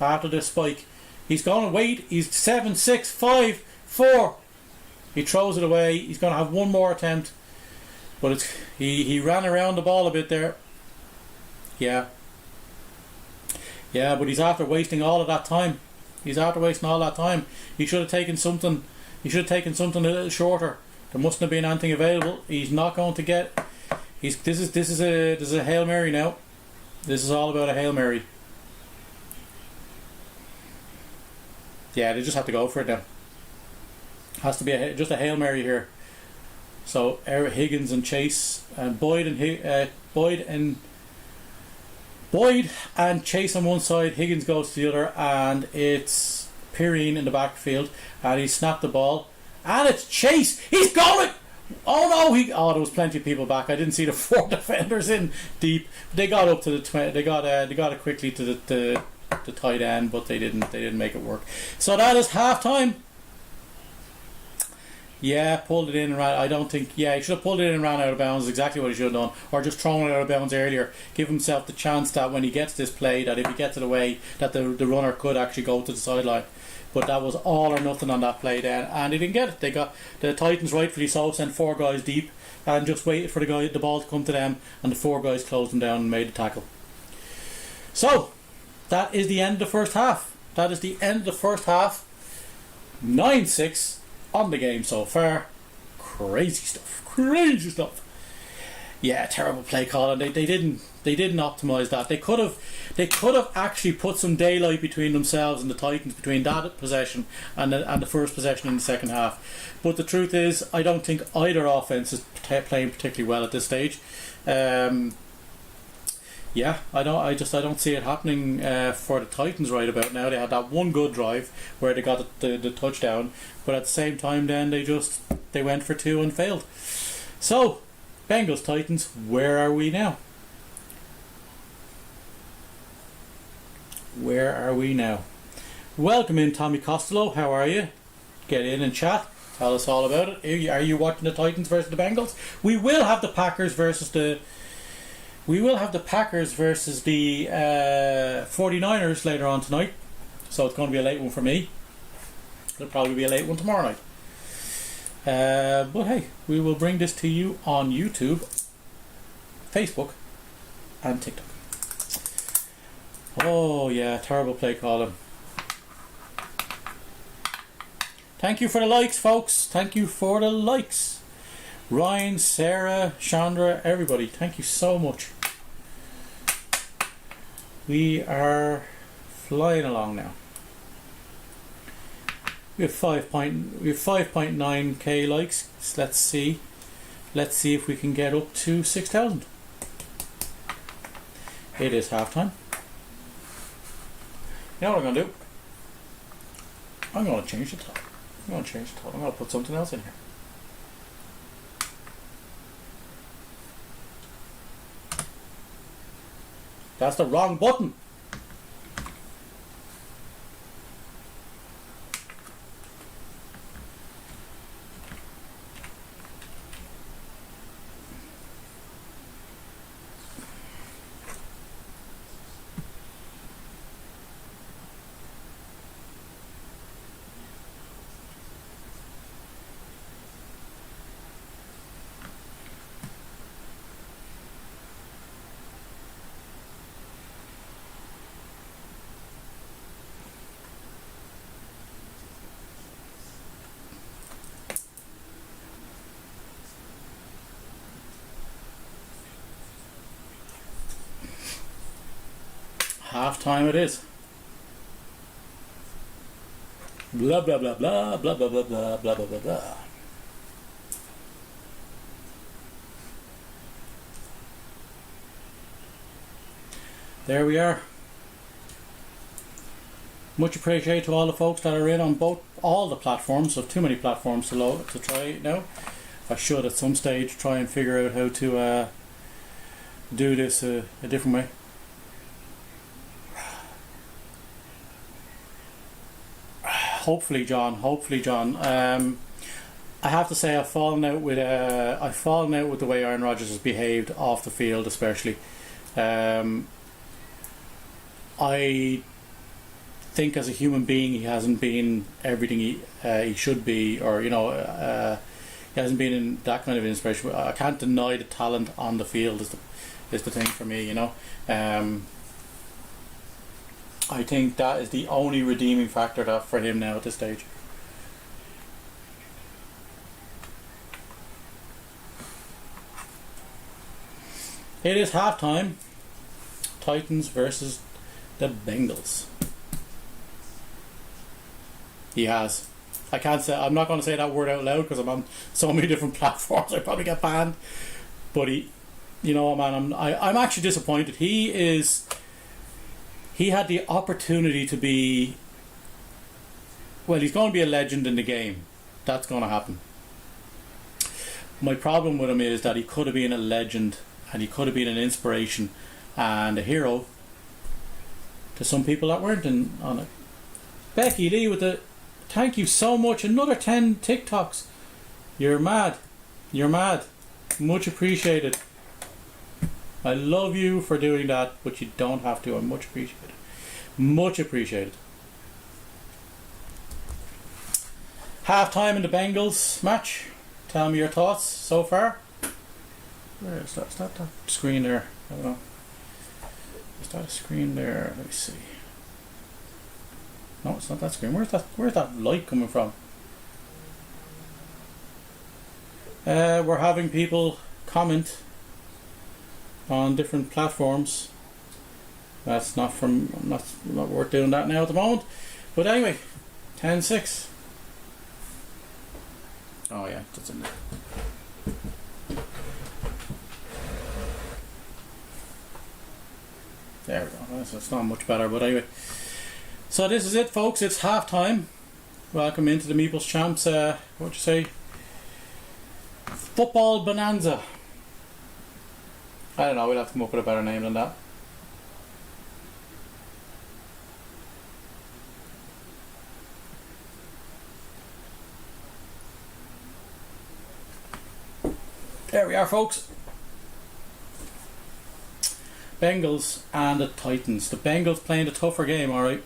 after this spike. He's going to wait. He's 7, 6, 5, 4. He throws it away. He's going to have one more attempt. But he ran around the ball a bit there. Yeah. Yeah, but he's after wasting all of that time. He should have taken something. A little shorter. There mustn't have been anything available. He's not going to get. This is a Hail Mary now. This is all about a Hail Mary. Yeah, they just have to go for it now. Has to be just a Hail Mary here. So Higgins and Chase and Boyd Boyd and Chase on one side, Higgins goes to the other, and it's Pirine in the backfield, and he snapped the ball, and it's Chase. He's going. Oh no! There was plenty of people back. I didn't see the 4 defenders in deep. They got up to the 20. They got it quickly to the tight end, but they didn't make it work. So that is half time. Yeah, pulled it in and ran. I don't think. Yeah, he should have pulled it in and ran out of bounds. Exactly what he should have done, or just thrown it out of bounds earlier. Give himself the chance that when he gets this play, that if he gets it away, that the runner could actually go to the sideline. But that was all or nothing on that play then, and he didn't get it. They got the Titans, rightfully so, sent 4 guys deep and just waited for the ball to come to them, and the 4 guys closed them down and made the tackle. So that is the end of the first half. 9-6 on the game so far. Crazy stuff. Yeah, terrible play calling. They didn't optimise that. They could have actually put some daylight between themselves and the Titans, between that possession and the first possession in the second half. But the truth is, I don't think either offense is playing particularly well at this stage. Yeah, I don't see it happening for the Titans right about now. They had that one good drive where they got the touchdown, but at the same time then they went for 2 and failed. So Bengals Titans, where are we now? Welcome in, Tommy Costello. How are you? Get in and chat. Tell us all about it. Are you watching the Titans versus the Bengals? We will have the Packers versus the 49ers later on tonight. So it's going to be a late one for me. It'll probably be a late one tomorrow night. But hey, we will bring this to you on YouTube, Facebook, and TikTok. Oh yeah, terrible play calling. Thank you for the likes, folks. Thank you for the likes. Ryan, Sarah, Chandra, everybody, thank you so much. We are flying along now. We have 5.9k likes. So let's see if we can get up to 6,000. It is halftime. You know what I'm gonna do? I'm gonna change the top. I'm gonna put something else in here. That's the wrong button. Half time it is. Blah blah blah blah blah blah blah blah blah blah blah. There we are. Much appreciated to all the folks that are in on all the platforms. So too many platforms to try it now. I should at some stage try and figure out how to do this a different way. Hopefully, John. I have to say I've fallen out with the way Aaron Rodgers has behaved off the field, especially. I think as a human being he hasn't been everything he should be, or he hasn't been in that kind of inspiration. I can't deny the talent on the field is the thing for me. I think that is the only redeeming factor for him now at this stage. It is halftime. Titans versus the Bengals. He has. I can't say. I'm not going to say that word out loud because I'm on so many different platforms. I probably get banned. But he, you know, man, I'm actually disappointed. He is he had the opportunity to be, well, he's going to be a legend in the game. That's going to happen. My problem with him is that he could have been a legend, and he could have been an inspiration and a hero to some people that weren't on it. Becky Lee with the thank you so much. Another 10 TikToks. You're mad. You're mad. Much appreciated. I love you for doing that, but you don't have to. I'm much appreciated. Much appreciated. Half time in the Bengals match. Tell me your thoughts so far. Where is that? Is that screen there? I don't know. Is that a screen there? Let me see. No, it's not that screen. Where's that light coming from? We're having people comment on different platforms. That's not worth doing that now at the moment. But anyway, 10-6. Oh yeah, that's in there. There we go. That's not much better, but anyway. So this is it, folks. It's half time. Welcome into the Meeples Champs. What'd you say? Football Bonanza. I don't know. We'll have to come up with a better name than that. There we are, folks. Bengals and the Titans. The Bengals playing the tougher game, alright.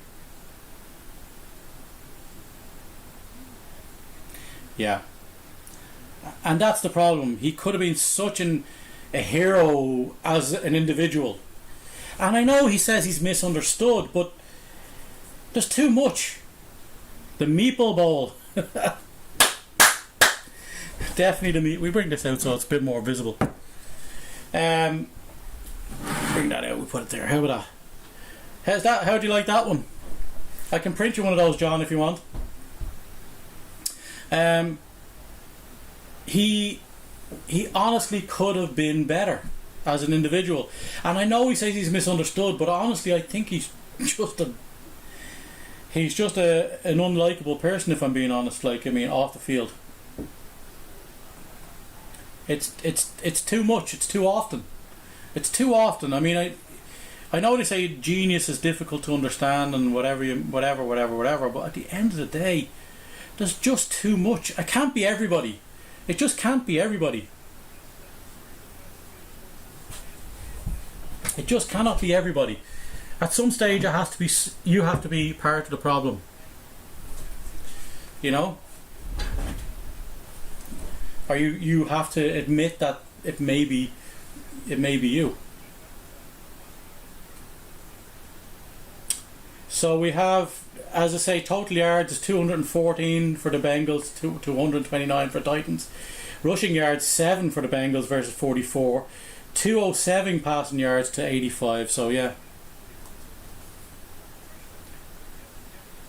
Yeah. And that's the problem. He could have been such a hero as an individual. And I know he says he's misunderstood, but there's too much. The Meeple Bowl. Definitely the meat. We bring this out so it's a bit more visible. Bring that out. We put it there. How about that? How's that? How do you like that one? I can print you one of those, John, if you want. He honestly could have been better as an individual, and I know he says he's misunderstood, but honestly, I think he's just an unlikable person, if I'm being honest. Like, I mean, off the field. It's too much. It's too often. It's too often. I mean, I know they say genius is difficult to understand and whatever, but at the end of the day, there's just too much. It can't be everybody. It just can't be everybody. It just cannot be everybody. At some stage, you have to be part of the problem. You know? Or you have to admit that it may be you. So we have, as I say, total yards is 214 for the Bengals, to 129 for Titans. Rushing yards 7 for the Bengals versus 44. 207 passing yards to 85. So yeah.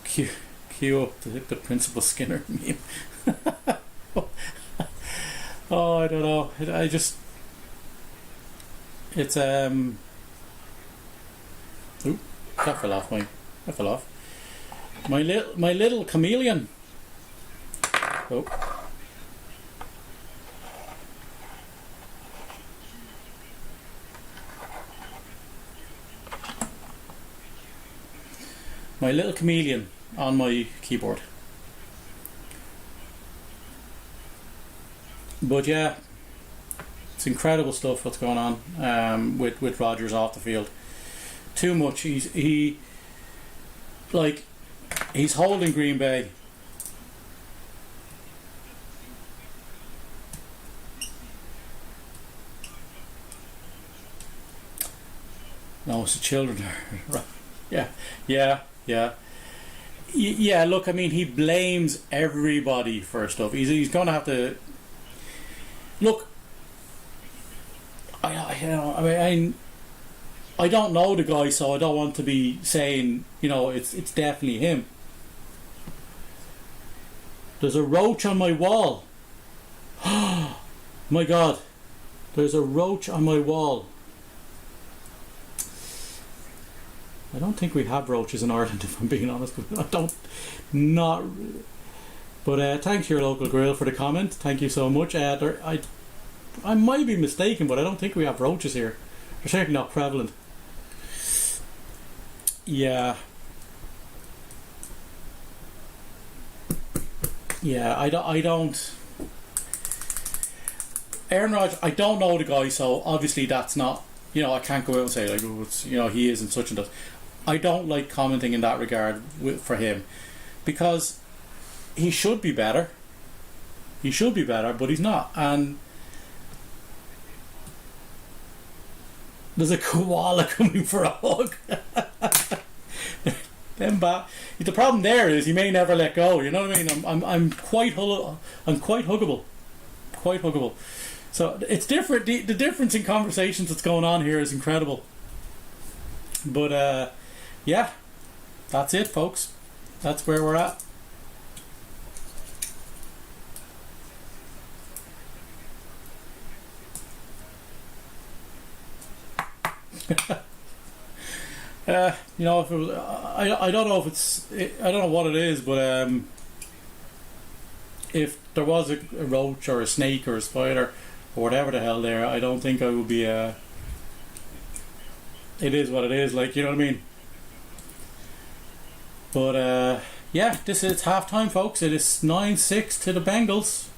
Cue up the Principal Skinner meme. Oh, I don't know. It's Oop, that fell off. That fell off. My little chameleon. Oh. My little chameleon on my keyboard. But yeah, it's incredible stuff what's going on with Rodgers off the field. Too much. He's holding Green Bay. No, it's the children. Right. Yeah. Look, I mean, he blames everybody for stuff. He's going to have to. Look, I don't know the guy, so I don't want to be saying, it's definitely him. There's a roach on my wall. My God, there's a roach on my wall. I don't think we have roaches in Ireland, if I'm being honest. But I don't, not. But thanks your local grill for the comment. Thank you so much. I might be mistaken, but I don't think we have roaches here. They're certainly not prevalent. Yeah. Yeah, I don't. Aaron Rodgers, I don't know the guy, so obviously that's not. I can't go out and say like, oh, it's, he is and such and such. I don't like commenting in that regard for him, because he should be better. He should be better, but he's not. And there's a koala coming for a hug. The problem there is he may never let go. You know what I mean? I'm quite huggable, quite huggable. So it's different. The difference in conversations that's going on here is incredible. But yeah, that's it, folks. That's where we're at. If it was, I don't know if I don't know what it is, but if there was a roach or a snake or a spider or whatever the hell there, I don't think I would be. It is what it is, like, you know what I mean. But yeah, it's halftime, folks. It is 9-6 to the Bengals.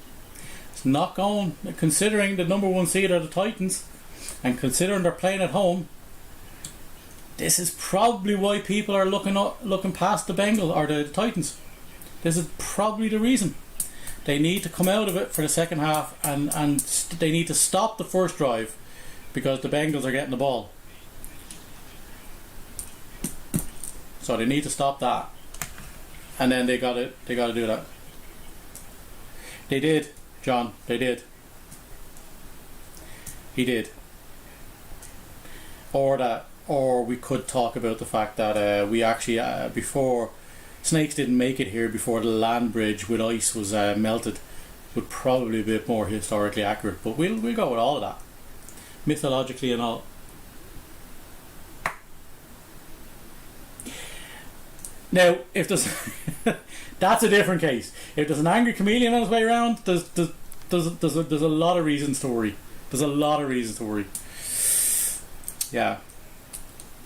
It's not going, considering the number one seed are the Titans, and considering they're playing at home. This is probably why people are looking past the Bengals or the Titans. This is probably the reason. They need to come out of it for the second half, and they need to stop the first drive because the Bengals are getting the ball. So they need to stop that, and then they got to do that. They did, John. They did. He did. Or we could talk about the fact that we actually, before snakes didn't make it here, before the land bridge with ice was melted, would probably be a bit more historically accurate. But we'll go with all of that, mythologically and all. Now, if there's that's a different case. If there's an angry chameleon on his way around, there's a lot of reasons to worry. There's a lot of reasons to worry. Yeah.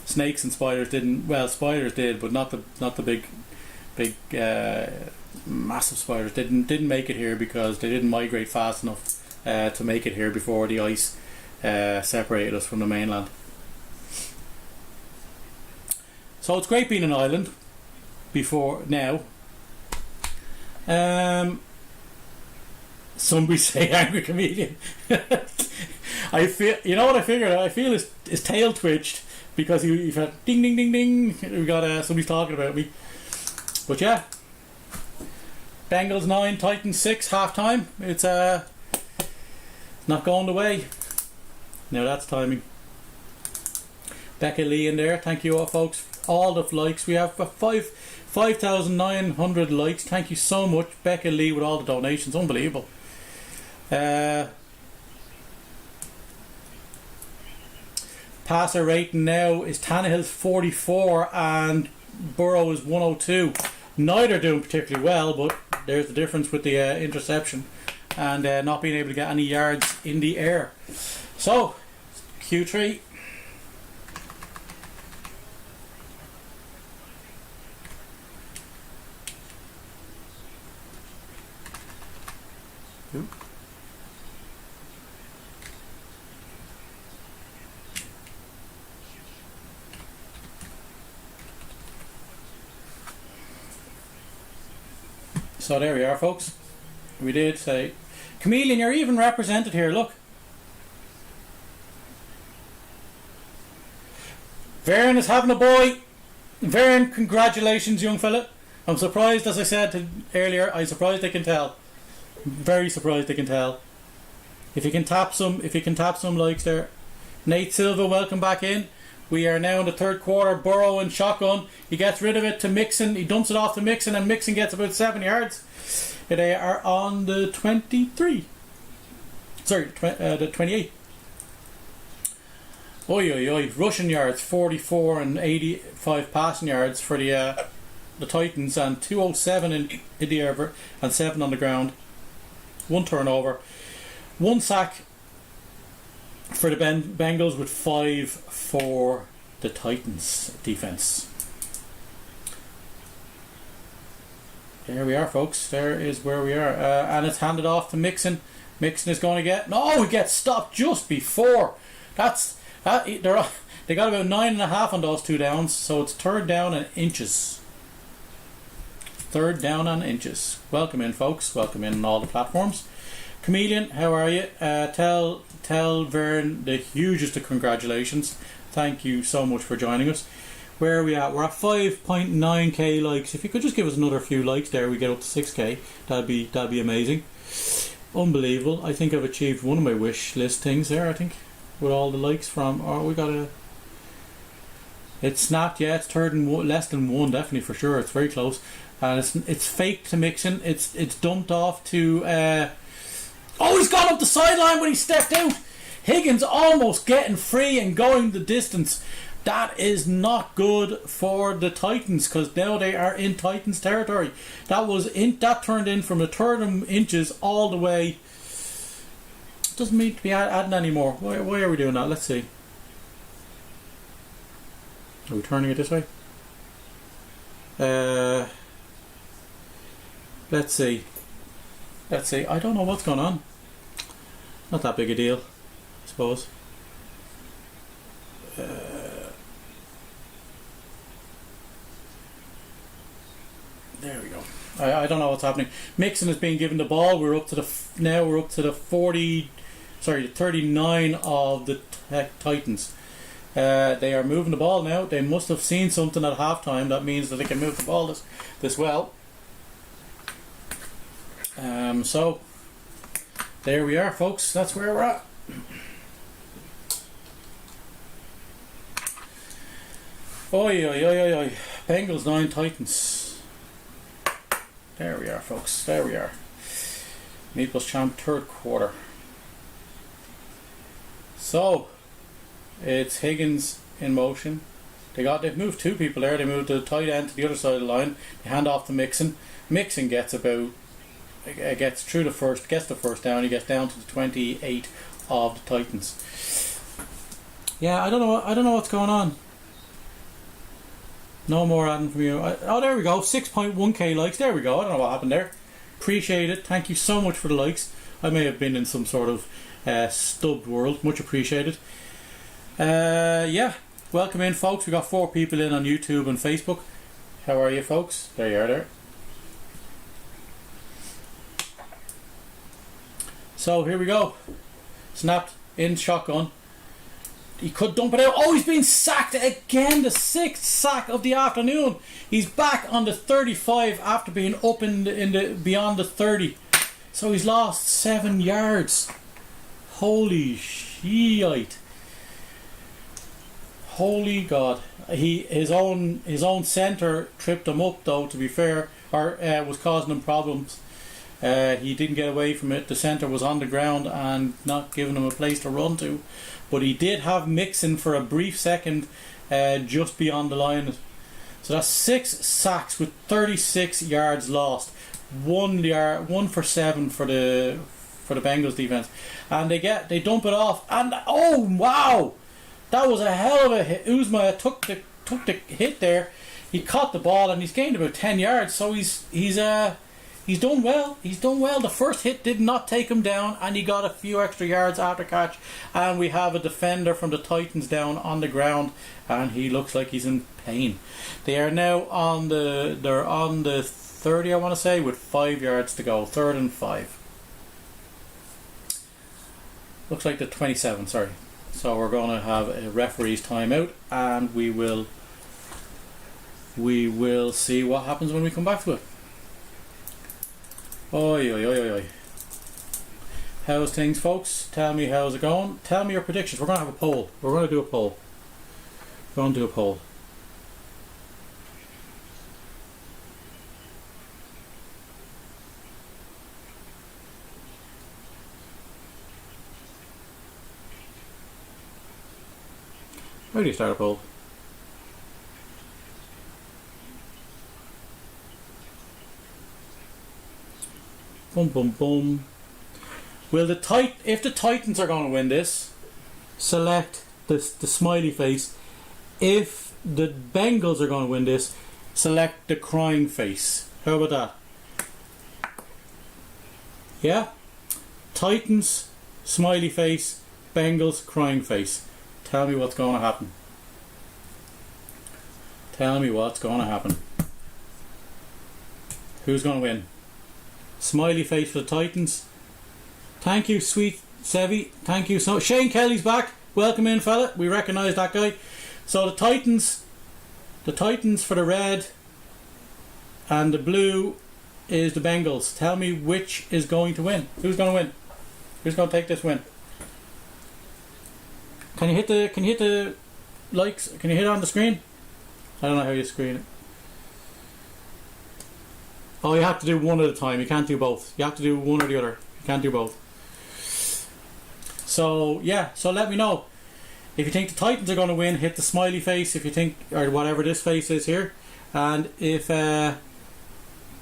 Snakes and spiders didn't. Well, spiders did, but not the big, massive spiders didn't make it here because they didn't migrate fast enough to make it here before the ice separated us from the mainland. So it's great being an island. Before now, somebody say angry comedian. I feel. You know what I figured? I feel his tail twitched. Because he felt ding ding ding ding. We got somebody's talking about me. But yeah, Bengals 9, Titans 6, half time. It's not going the way. Now that's timing. Becca Lee in there. Thank you all, folks. All the likes. We have 5,900 likes. Thank you so much, Becca Lee, with all the donations. Unbelievable. Passer rating now is Tannehill's 44 and Burrow is 102. Neither doing particularly well, but there's the difference with the interception and not being able to get any yards in the air. So, Q3. So there we are, folks. We did say, Chameleon, you're even represented here. Look, Vern is having a boy. Vern, congratulations, young fella. I'm surprised, as I said earlier. I'm surprised they can tell. Very surprised they can tell. If you can tap some likes there. Nate Silva, welcome back in. We are now in the third quarter. Burrow and shotgun. He gets rid of it to Mixon. He dumps it off to Mixon, and Mixon gets about 7 yards. They are on the 23. Sorry, the 28. Oi, oi, oi. Rushing yards, 44 and 85 passing yards for the Titans, and 207 in the air and 7 on the ground. 1 turnover. 1 sack for the Bengals, with 5 for the Titans defense. There we are, folks. There is where we are. And it's handed off to Mixon. Mixon is going to get... No, he gets stopped just before. They got about 9.5 on those 2 downs, so it's 3rd down and inches. 3rd down and inches. Welcome in, folks. Welcome in on all the platforms. Chameleon, how are you? Tell Vern the hugest of congratulations. Thank you so much for joining us. Where are we at? We're at 5.9k likes. If you could just give us another few likes there, we get up to 6k. That'd be amazing. Unbelievable. I think I've achieved one of my wish list things there, I think. With all the likes from... Oh, we got a... It's snapped, yeah. It's third and less than 1, definitely, for sure. It's very close. And it's fake to Mixon. It's dumped off to... Oh, he's gone up the sideline when he stepped out. Higgins almost getting free and going the distance. That is not good for the Titans, because now they are in Titans territory. That turned in from the 3rd inches all the way. Doesn't need to be adding anymore. Why are we doing that? Let's see. Are we turning it this way? Let's see. I don't know what's going on. Not that big a deal, I suppose. There we go. I don't know what's happening. Mixon is being given the ball. We're up to the 39 of the Titans. They are moving the ball now. They must have seen something at halftime that means that they can move the ball this well. So there we are, folks. That's where we're at. Oi, oi, oi, oi, oi. Bengals 9, Titans. There we are, folks. There we are. Meeples champ, 3rd quarter. So it's Higgins in motion. They've moved 2 people there. They moved the tight end to the other side of the line. They hand off to Mixon. Mixon gets the first down. He gets down to the 28 of the Titans. Yeah, I don't know what's going on. No more adding from you. There we go. 6.1k likes. There we go. I don't know what happened there. Appreciate it. Thank you so much for the likes. I may have been in some sort of stubbed world. Much appreciated. Yeah. Welcome in, folks. We got 4 people in on YouTube and Facebook. How are you, folks? There you are there. So here we go. Snapped in shotgun. He could dump it out. Oh, he's been sacked again. The 6th sack of the afternoon. He's back on the 35 after being up in the beyond the 30. So he's lost 7 yards. Holy shite. Holy God. His own centre tripped him up, though, to be fair, or was causing him problems. He didn't get away from it. The centre was on the ground and not giving him a place to run to. But he did have Mixon for a brief second just beyond the line. So that's 6 sacks with 36 yards lost. 1 for 7 for the Bengals defense. And they dump it off. And oh wow! That was a hell of a hit. Uzma took the hit there. He caught the ball and he's gained about 10 yards. So he's done well. He's done well. The first hit did not take him down, and he got a few extra yards after catch. And we have a defender from the Titans down on the ground, and he looks like he's in pain. They are now on the 30, I want to say, with 5 yards to go. 3rd and 5. Looks like the 27. Sorry. So we're going to have a referee's timeout, and we will see what happens when we come back to it. Oi, oi, oi, oi, oi. How's things, folks? Tell me how's it going. Tell me your predictions. We're going to have a poll. We're going to do a poll. We're going to do a poll. How do you start a poll? Boom, boom, boom. Will if the Titans are going to win this, select the smiley face. If the Bengals are going to win this, select the crying face. How about that? Yeah? Titans, smiley face. Bengals, crying face. Tell me what's going to happen. Tell me what's going to happen. Who's going to win? Smiley face for the Titans. Thank you, sweet Sevi. Thank you so. Shane Kelly's back. Welcome in, fella. We recognise that guy. So the Titans for the red, and the blue is the Bengals. Tell me which is going to win. Who's going to win? Who's going to take this win? Can you hit the likes? Can you hit it on the screen? I don't know how you screen it. Oh, you have to do one at a time. You can't do both. You have to do one or the other. You can't do both. So yeah, so let me know. If you think the Titans are going to win, hit the smiley face. If you think, or whatever this face is here, and if you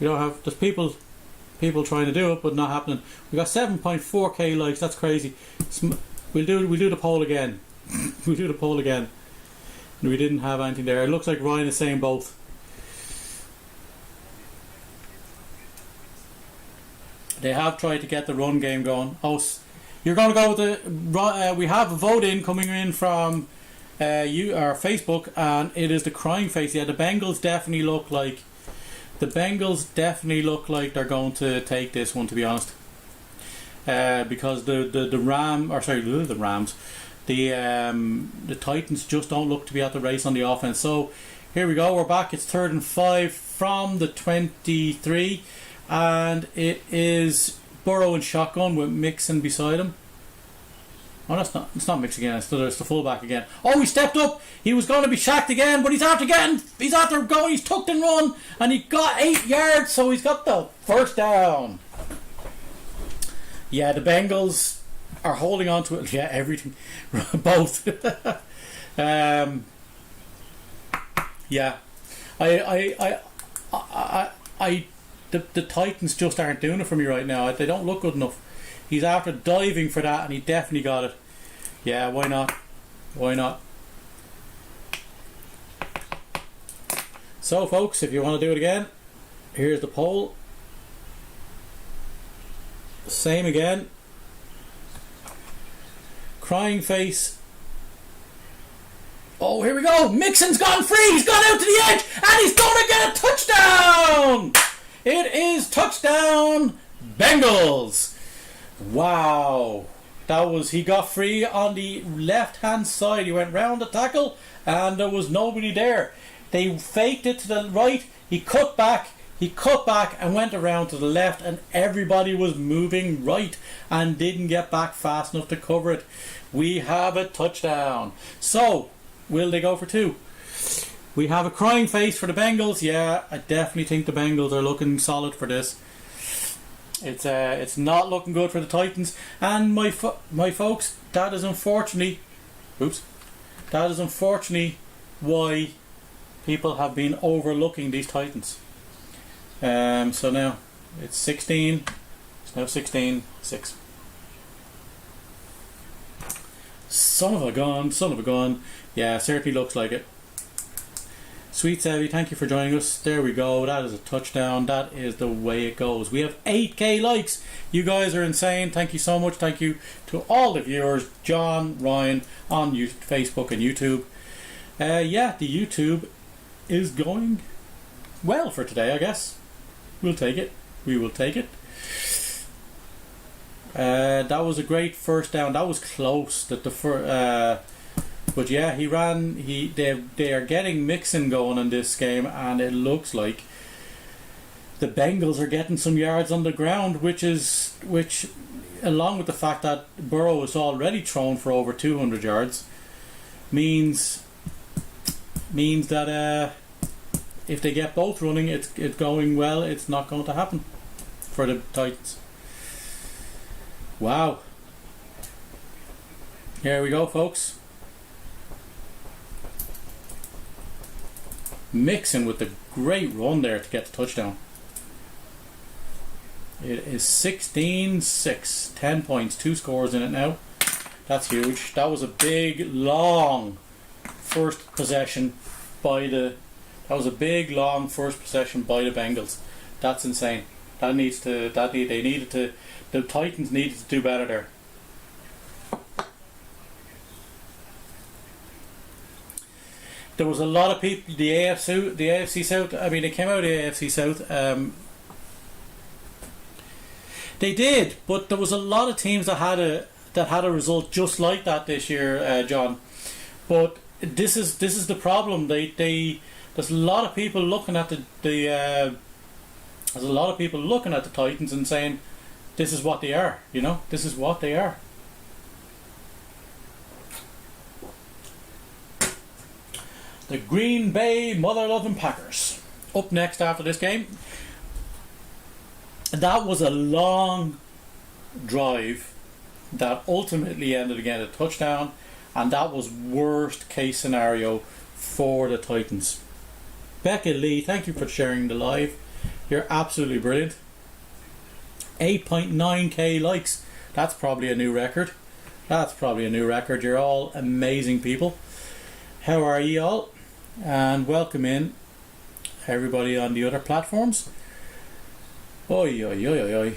don't have, there's people trying to do it but not happening. We got 7.4k likes. That's crazy. We'll do the poll again. We'll do the poll again. We didn't have anything there. It looks like Ryan is saying both. They have tried to get the run game going. Oh, you're going to go with the... we have a vote in coming in from our Facebook, and it is the crying face. Yeah, the Bengals definitely look like... The Bengals definitely look like they're going to take this one, to be honest. Because the Rams... The Titans just don't look to be at the race on the offense. So, here we go. We're back. It's 3rd and 5 from the 23. And it is Burrow in shotgun with Mixon beside him. Oh, that's not. It's not Mixon again. It's the fullback again. Oh, he stepped up. He was going to be sacked again, but he's after going. He's tucked and run, and he got 8 yards, so he's got the first down. Yeah, the Bengals are holding on to it. Yeah, everything, both. Yeah, The Titans just aren't doing it for me right now. They don't look good enough. He's after diving for that, and he definitely got it. Yeah, why not? Why not? So, folks, if you want to do it again, here's the poll. Same again. Crying face. Oh, here we go. Mixon's gone free. He's gone out to the edge, and he's going to get a touchdown. It is touchdown Bengals. Wow. He got free on the left hand side. He went round the tackle and there was nobody there. They faked it to the right. He cut back and went around to the left, and everybody was moving right and didn't get back fast enough to cover it. We have a touchdown. So, will they go for 2? We have a crying face for the Bengals. Yeah, I definitely think the Bengals are looking solid for this. It's not looking good for the Titans. And my folks, that is unfortunately why people have been overlooking these Titans. So now it's 16. It's now 16-6. Son of a gun. Yeah, certainly looks like it. Sweet Savvy, thank you for joining us. There we go. That is a touchdown. That is the way it goes. We have 8k likes. You guys are insane. Thank you so much. Thank you to all the viewers. John, Ryan, on Facebook and YouTube. Yeah, the YouTube is going well for today, I guess. We'll take it. We will take it. That was a great first down. That was close. But yeah, they are getting Mixon going in this game, and it looks like the Bengals are getting some yards on the ground, which along with the fact that Burrow is already thrown for over 200 yards, means that if they get both running, it's going well. It's not going to happen for the Titans. Wow. Here we go, folks. Mixon with the great run there to get the touchdown. It is 16-6, 10 points, 2 scores in it now. That's huge. That was a big, long first possession by the. That was a big, long first possession by the Bengals. That's insane. They needed to. The Titans needed to do better there. There was a lot of people. The AFC South. I mean, they came out of the AFC South. They did, but there was a lot of teams that had a result just like that this year, John. But this is the problem. There's a lot of people looking at there's a lot of people looking at the Titans and saying, this is what they are. You know, this is what they are. The Green Bay mother-loving Packers up next after this game. That was a long drive that ultimately ended again a touchdown, and that was worst case scenario for the Titans. Becca Lee, thank you for sharing the live. You're absolutely brilliant. 8.9k likes. That's probably a new record. You're all amazing people. How are you all? And welcome in everybody on the other platforms. Oi, oi, oi, oi, oi.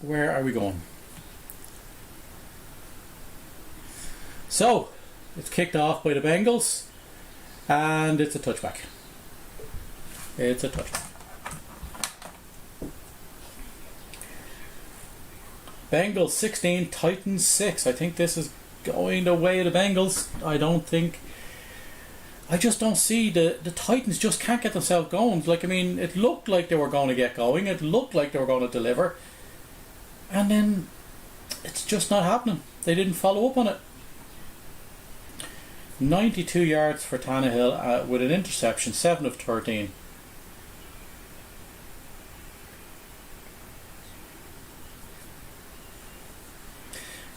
Where are we going? So, it's kicked off by the Bengals, and it's a touchback. It's a touchback. Bengals 16, Titans 6. I think this is going the way of the Bengals. I just don't see the Titans just can't get themselves going. Like, I mean, it looked like they were going to get going. It looked like they were going to deliver. And then it's just not happening. They didn't follow up on it. 92 yards for Tannehill with an interception, 7 of 13.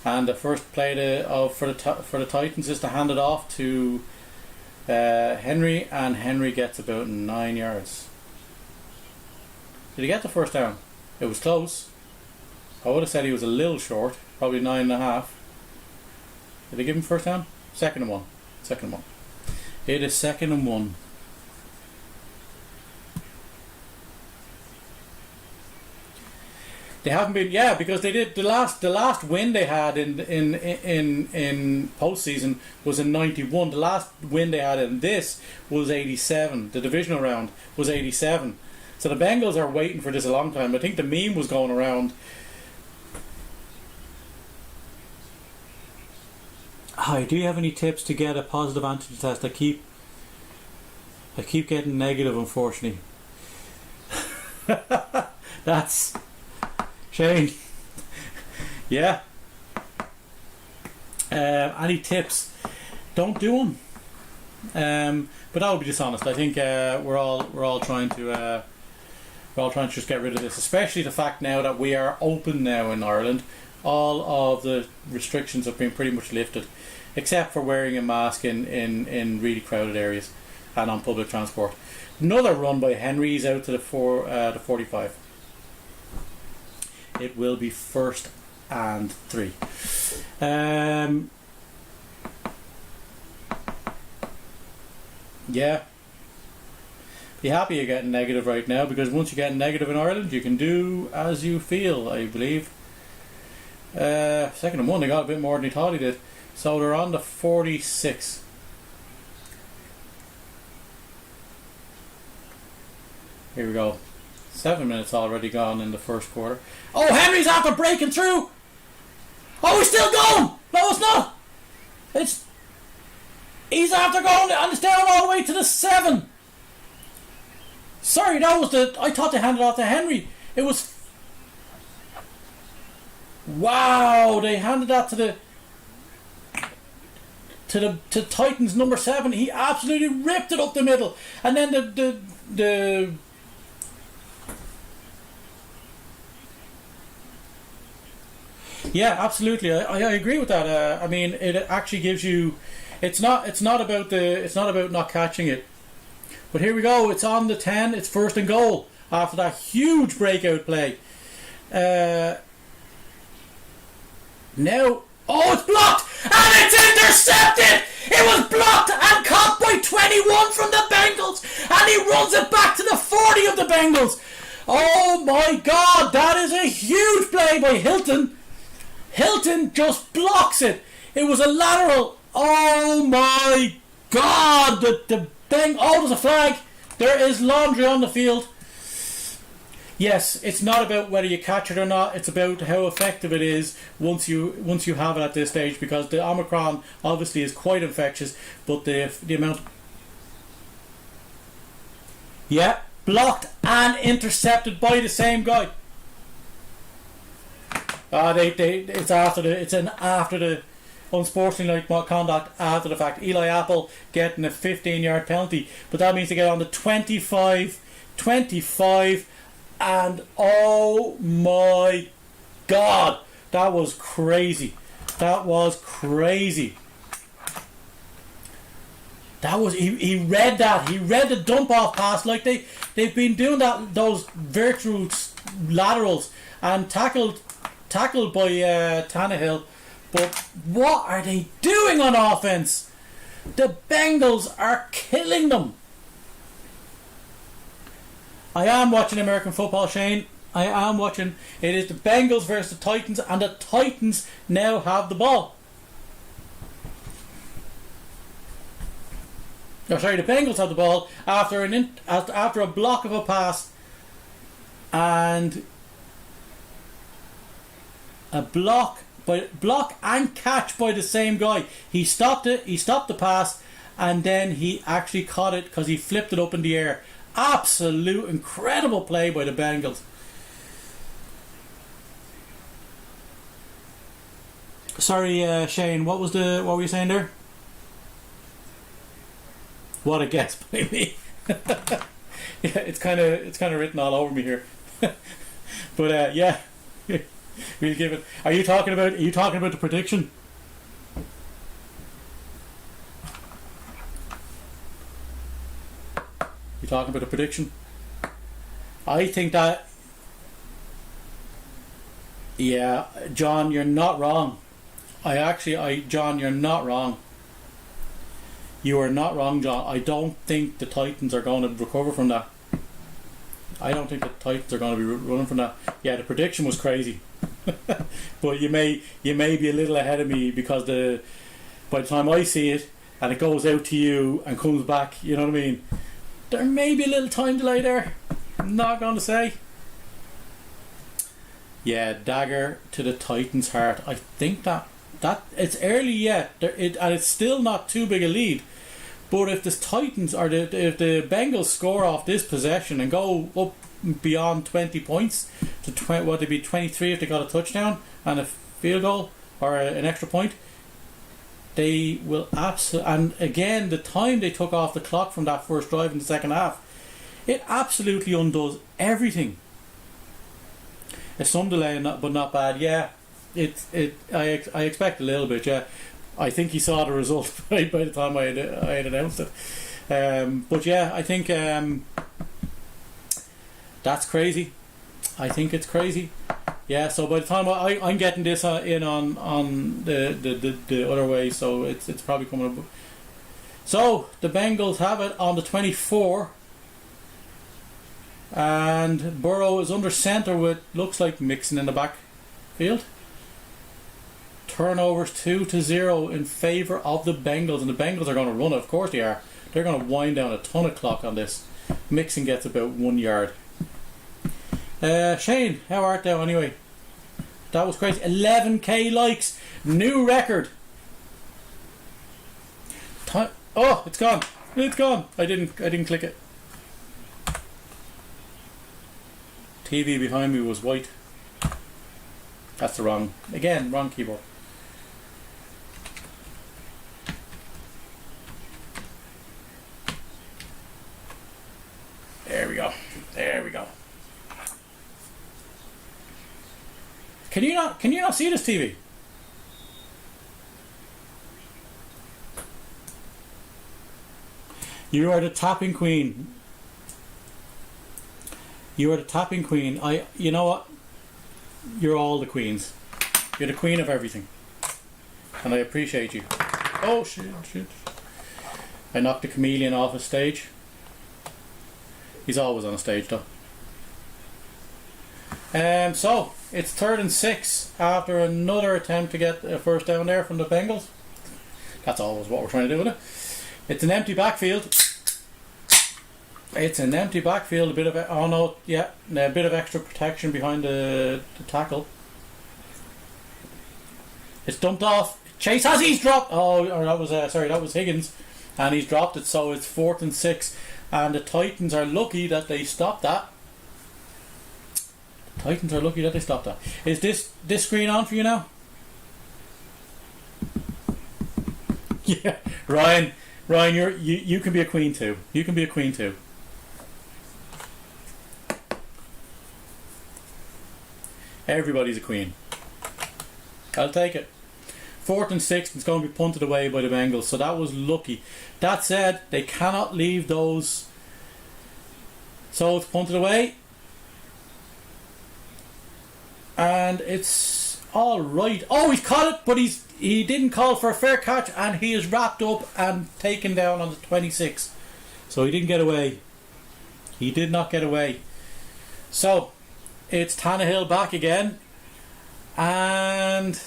And the first play for the Titans is to hand it off to Henry, and Henry gets about 9 yards. Did he get the first down? It was close. I would have said he was a little short, probably 9.5. Did they give him first down? Second and one. It is 2nd and 1. They haven't been, because they did the last win they had in postseason was in 91. The last win they had in this was 87. The divisional round was 87. So the Bengals are waiting for this a long time. I think the meme was going around. Hi, do you have any tips to get a positive antigen test? I keep getting negative, unfortunately. That's Shane. Yeah. Any tips? Don't do them. But that would be dishonest. I think we're all trying to just get rid of this, especially the fact now that we are open now in Ireland. All of the restrictions have been pretty much lifted, except for wearing a mask in really crowded areas and on public transport. Another run by Henry's out to the 45. It will be 1st and 3. Yeah. Be happy you're getting negative right now, because once you get negative in Ireland, you can do as you feel, I believe. 2nd and 1, they got a bit more than he thought he did. So they're on the 46. Here we go. 7 minutes already gone in the first quarter. Oh, Henry's after breaking through! Oh, he's still going! No, it's not! He's after going, and it's down all the way to the 7. Sorry, I thought they handed off to Henry. It was... Wow, they handed that to Titans number 7. He absolutely ripped it up the middle. And then the yeah, absolutely. I agree with that. I mean, it actually gives you It's not about not catching it. But here we go. It's on the 10. It's first and goal after that huge breakout play. Now, oh, it's blocked and it's intercepted. It was blocked and caught by 21 from the Bengals, and he runs it back to the 40 of the Bengals. Oh my God, that is a huge play by Hilton. Hilton just blocks it. It was a lateral. Oh my God, the thing. Oh, there's a flag. There is laundry on the field. Yes, it's not about whether you catch it or not. It's about how effective it is once you have it at this stage, because the Omicron obviously is quite infectious, but the amount. Yeah, blocked and intercepted by the same guy. It's after the unsportsmanlike conduct after the fact. Eli Apple getting a 15-yard penalty, but that means they get on the 25, and oh my God, that was crazy. That was he read that. He read the dump off pass like they've been doing those virtual laterals and tackled by Tannehill. But what are they doing on offense? The Bengals are killing them. I am watching American football, Shane. I am watching. It is the Bengals versus the Titans, and the Titans now have the ball. Oh, sorry, the Bengals have the ball after a block of a pass and a block and catch by the same guy. He stopped it. He stopped the pass, and then he actually caught it because he flipped it up in the air. Absolute incredible play by the Bengals. Sorry, Shane. What were you saying there? What a guess by me. Yeah, it's kind of written all over me here. But yeah, we'll give it. Are you talking about the prediction? You talking about the prediction? I think that. Yeah, John, you're not wrong. John, you're not wrong. You are not wrong, John. I don't think the Titans are going to recover from that. I don't think the Titans are going to be running from that. Yeah, the prediction was crazy, but you may be a little ahead of me, because by the time I see it and it goes out to you and comes back, you know what I mean. There may be a little time delay there. I'm not going to say. Yeah, dagger to the Titans' heart. I think that it's early yet, and it's still not too big a lead. But if the Titans if the Bengals score off this possession and go up beyond 20 points to what would be 23 if they got a touchdown and a field goal or an extra point, they will absolutely. And again, the time they took off the clock from that first drive in the second half, it absolutely undoes everything. It's some delay, but not bad. Yeah, I expect a little bit. Yeah. I think he saw the result by the time I had announced it. But yeah, I think that's crazy. I think it's crazy. Yeah, so by the time I'm getting this in on the other way, so it's probably coming up. So the Bengals have it on the 24, and Burrow is under centre with, looks like, Mixon in the backfield. Turnovers 2-0 in favour of the Bengals, and the Bengals are going to run it. Of course they are. They're going to wind down a ton of clock on this. Mixon gets about 1 yard. Shane, how art thou anyway? That was crazy. 11k likes, new record. Oh, it's gone. It's gone. I didn't click it. TV behind me was white. That's the wrong keyboard. There we go. Can you not see this TV? You are the tapping queen. You are the tapping queen. You know what? You're all the queens. You're the queen of everything. And I appreciate you. Oh, shit. I knocked the chameleon off his stage. He's always on a stage, though. So, it's 3rd and 6 after another attempt to get a first down there from the Bengals. That's always what we're trying to do with it. It's an empty backfield. It's an empty backfield. A bit of a bit of extra protection behind the tackle. It's dumped off. Chase he's dropped. Oh, or that was Higgins, and he's dropped it. So it's 4th and 6, and the Titans are lucky that they stopped that. Is this screen on for you now? Yeah, Ryan, you can be a queen too. You can be a queen too. Everybody's a queen. I'll take it. 4th and 6, it's going to be punted away by the Bengals, so that was lucky. That said, they cannot leave those. So it's punted away, and it's all right. Oh, he's caught it, but he didn't call for a fair catch, and he is wrapped up and taken down on the 26. So he didn't get away. He did not get away. So it's Tannehill back again, and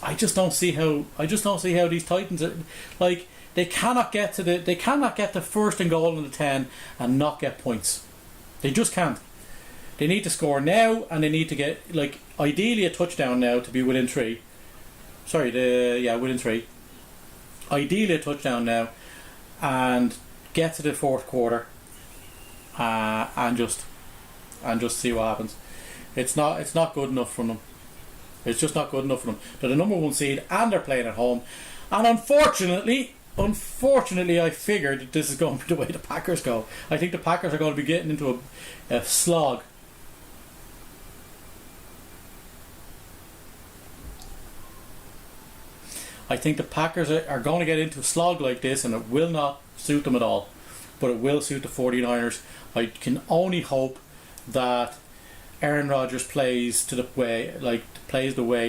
I just don't see how these Titans are, like, they cannot get the 1st and goal in the 10 and not get points. They just can't. They need to score now, and they need to get, like, ideally a touchdown now to be within 3. Within 3. Ideally a touchdown now, and get to the 4th quarter, and just see what happens. It's not good enough from them. It's just not good enough for them. They're the number 1 seed, and they're playing at home. And unfortunately, I figured that this is going to be the way the Packers go. I think the Packers are going to be getting into a slog. I think the Packers are going to get into a slog like this, and it will not suit them at all. But it will suit the 49ers. I can only hope that Aaron Rodgers plays the way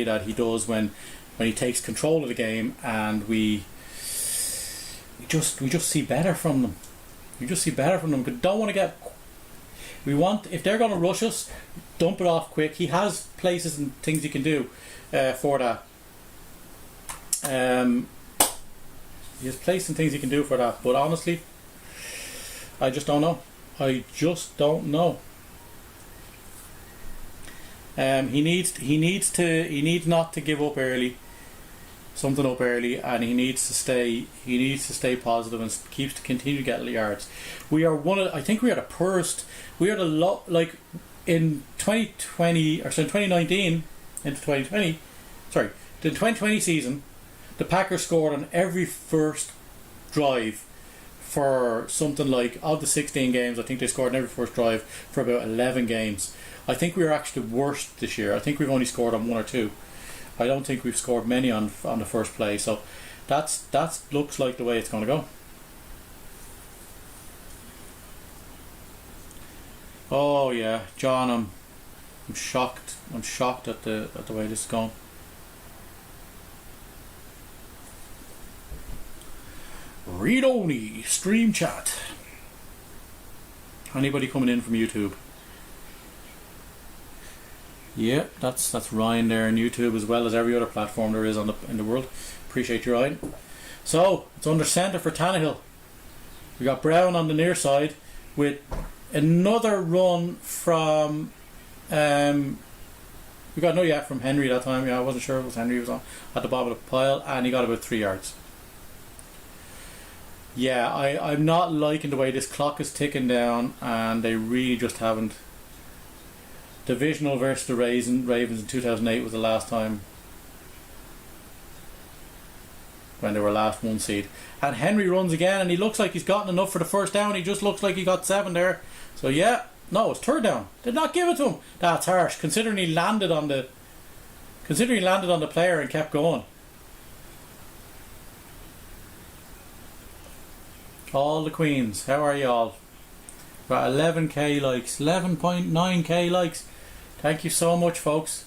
that he does when he takes control of the game, and we just see better from them. We just see better from them. But don't want to get. If they're going to rush us, dump it off quick. He has places and things he can do for that. He has places and things he can do for that. But honestly, I just don't know. He needs not to give up early, and he needs to stay positive and continue to get yards. I think we are the poorest. We are in 2020 or so in 2019 into 2020. Sorry, the 2020 season, the Packers scored on every first drive for something like, of the 16 games, I think they scored on every first drive for about 11 games. I think we are actually the worst this year. I think we've only scored on 1 or 2. I don't think we've scored many on the first play. So that looks like the way it's going to go. Oh yeah, John, I'm shocked. I'm shocked at the way this is going. Read only stream chat. Anybody coming in from YouTube? Yeah, that's Ryan there on YouTube, as well as every other platform there is in the world. Appreciate you, Ryan. So it's under centre for Tannehill. We got Brown on the near side with another run from we got from Henry that time. Yeah, I wasn't sure if it was Henry. He was on at the bottom of the pile, and he got about 3 yards. Yeah, I'm not liking the way this clock is ticking down, and they really just haven't. Divisional versus the Ravens in 2008 was the last time when they were last 1 seed. And Henry runs again, and he looks like he's gotten enough for the first down. He just looks like he got 7 there. So yeah, no, it's 3rd down. Did not give it to him. That's harsh, considering he landed on the player and kept going. All the queens, how are you all? Got 11k likes, 11.9k likes. Thank you so much, folks.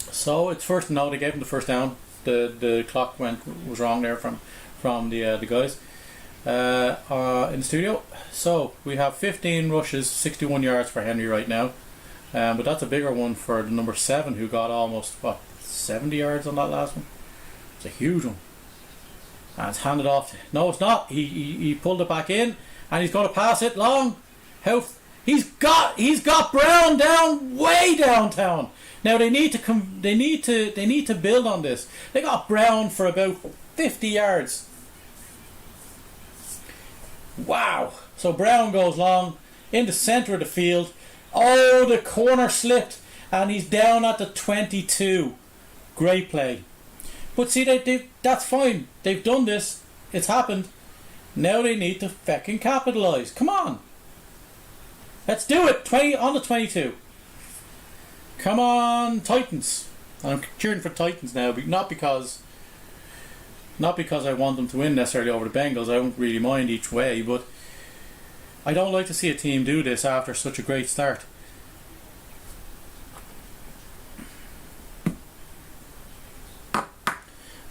So it's first and out. They gave him the first down. The clock was wrong there from the guys in the studio. So we have 15 rushes, 61 yards for Henry right now. But that's a bigger one for the number 7, who got almost 70 yards on that last one. It's a huge one. And it's handed off. No, it's not. He pulled it back in, and he's going to pass it long. He's got Brown down way downtown. Now they need to build on this. They got Brown for about 50 yards. Wow. So Brown goes long in the centre of the field. Oh, the corner slipped, and he's down at the 22. Great play. But see, that's fine. They've done this. It's happened. Now they need to fucking capitalise. Come on. Let's do it. 20 on the 22. Come on, Titans. I'm cheering for Titans now, not because I want them to win necessarily over the Bengals. I don't really mind each way, but I don't like to see a team do this after such a great start.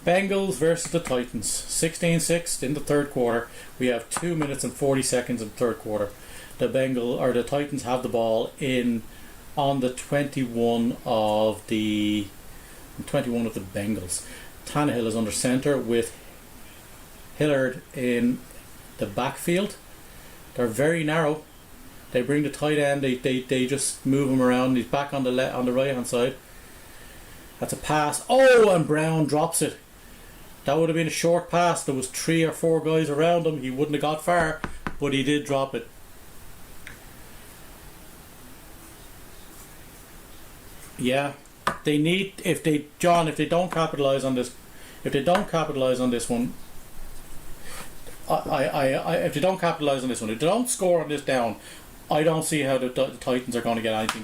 Bengals versus the Titans. 16-6 in the third quarter. We have 2 minutes and 40 seconds in the third quarter. The Titans have the ball on the 21 of the Bengals. Tannehill is under centre with Hillard in the backfield. They're very narrow. They bring the tight end. They just move him around. He's back on the right hand side. That's a pass. Oh, and Brown drops it. That would have been a short pass. There was 3 or 4 guys around him. He wouldn't have got far, but he did drop it. Yeah, they need if they don't capitalise on this, if they don't capitalise on this one, if they don't capitalise on this one, if they don't score on this down, I don't see how the Titans are going to get anything.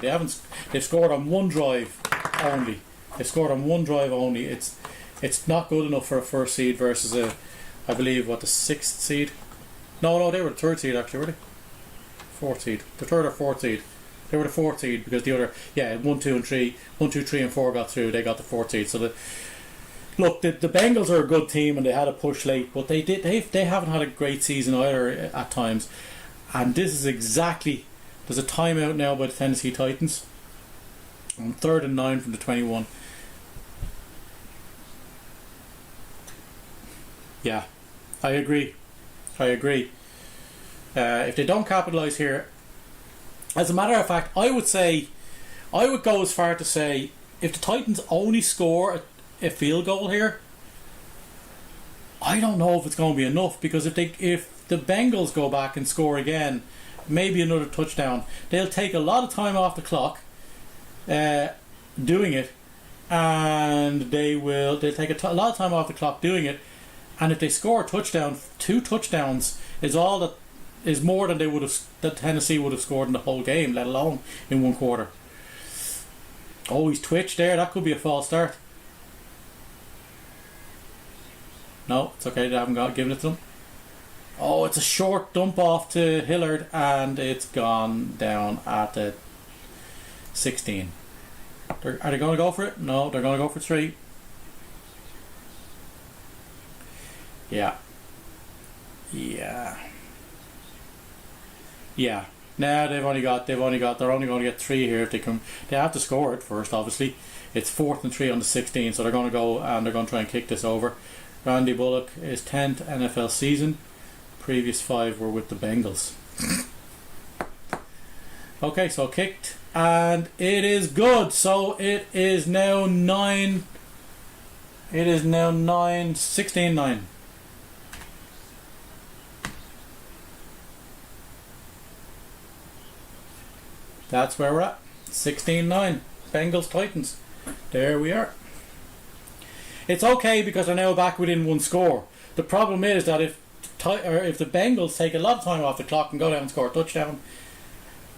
They've scored on one drive only. They've scored on one drive only. It's not good enough for a first seed versus I believe the 6th seed. No, they were the 3rd seed actually, were they? 4th seed, the 3rd or 4th seed. They were the 4th seed because the other 1, 2 and 3 and 4 got through. They got the 4th seed. So the Bengals are a good team and they had a push late, but they haven't had a great season either at times. And this is exactly, there's a timeout now by the Tennessee Titans on 3rd and 9 from the 21. Yeah, I agree. If they don't capitalise here, as a matter of fact, I would go as far to say, if the Titans only score a field goal here, I don't know if it's going to be enough, because if the Bengals go back and score again, maybe another touchdown, they'll take a lot of time off the clock doing it, and they'll take a lot of time off the clock doing it, and if they score a touchdown, 2 touchdowns is more than that Tennessee would have scored in the whole game, let alone in one quarter. Oh, he's twitched there. That could be a false start. No, it's okay. They haven't given it to them. Oh, it's a short dump off to Hillard, and it's gone down at the 16. Are they going to go for it? No, they're going to go for 3. Yeah. Now they're only going to get 3 here if they come. They have to score it first, obviously. It's 4th and 3 on the 16, so they're going to go and they're going to try and kick this over. Randy Bullock, his 10th NFL season. Previous 5 were with the Bengals. Okay, so kicked, and it is good. So it is now 9. It is now 16-9. That's where we're at. 16-9. Bengals Titans. There we are. It's okay because they're now back within 1 score. The problem is that if the Bengals take a lot of time off the clock and go down and score a touchdown,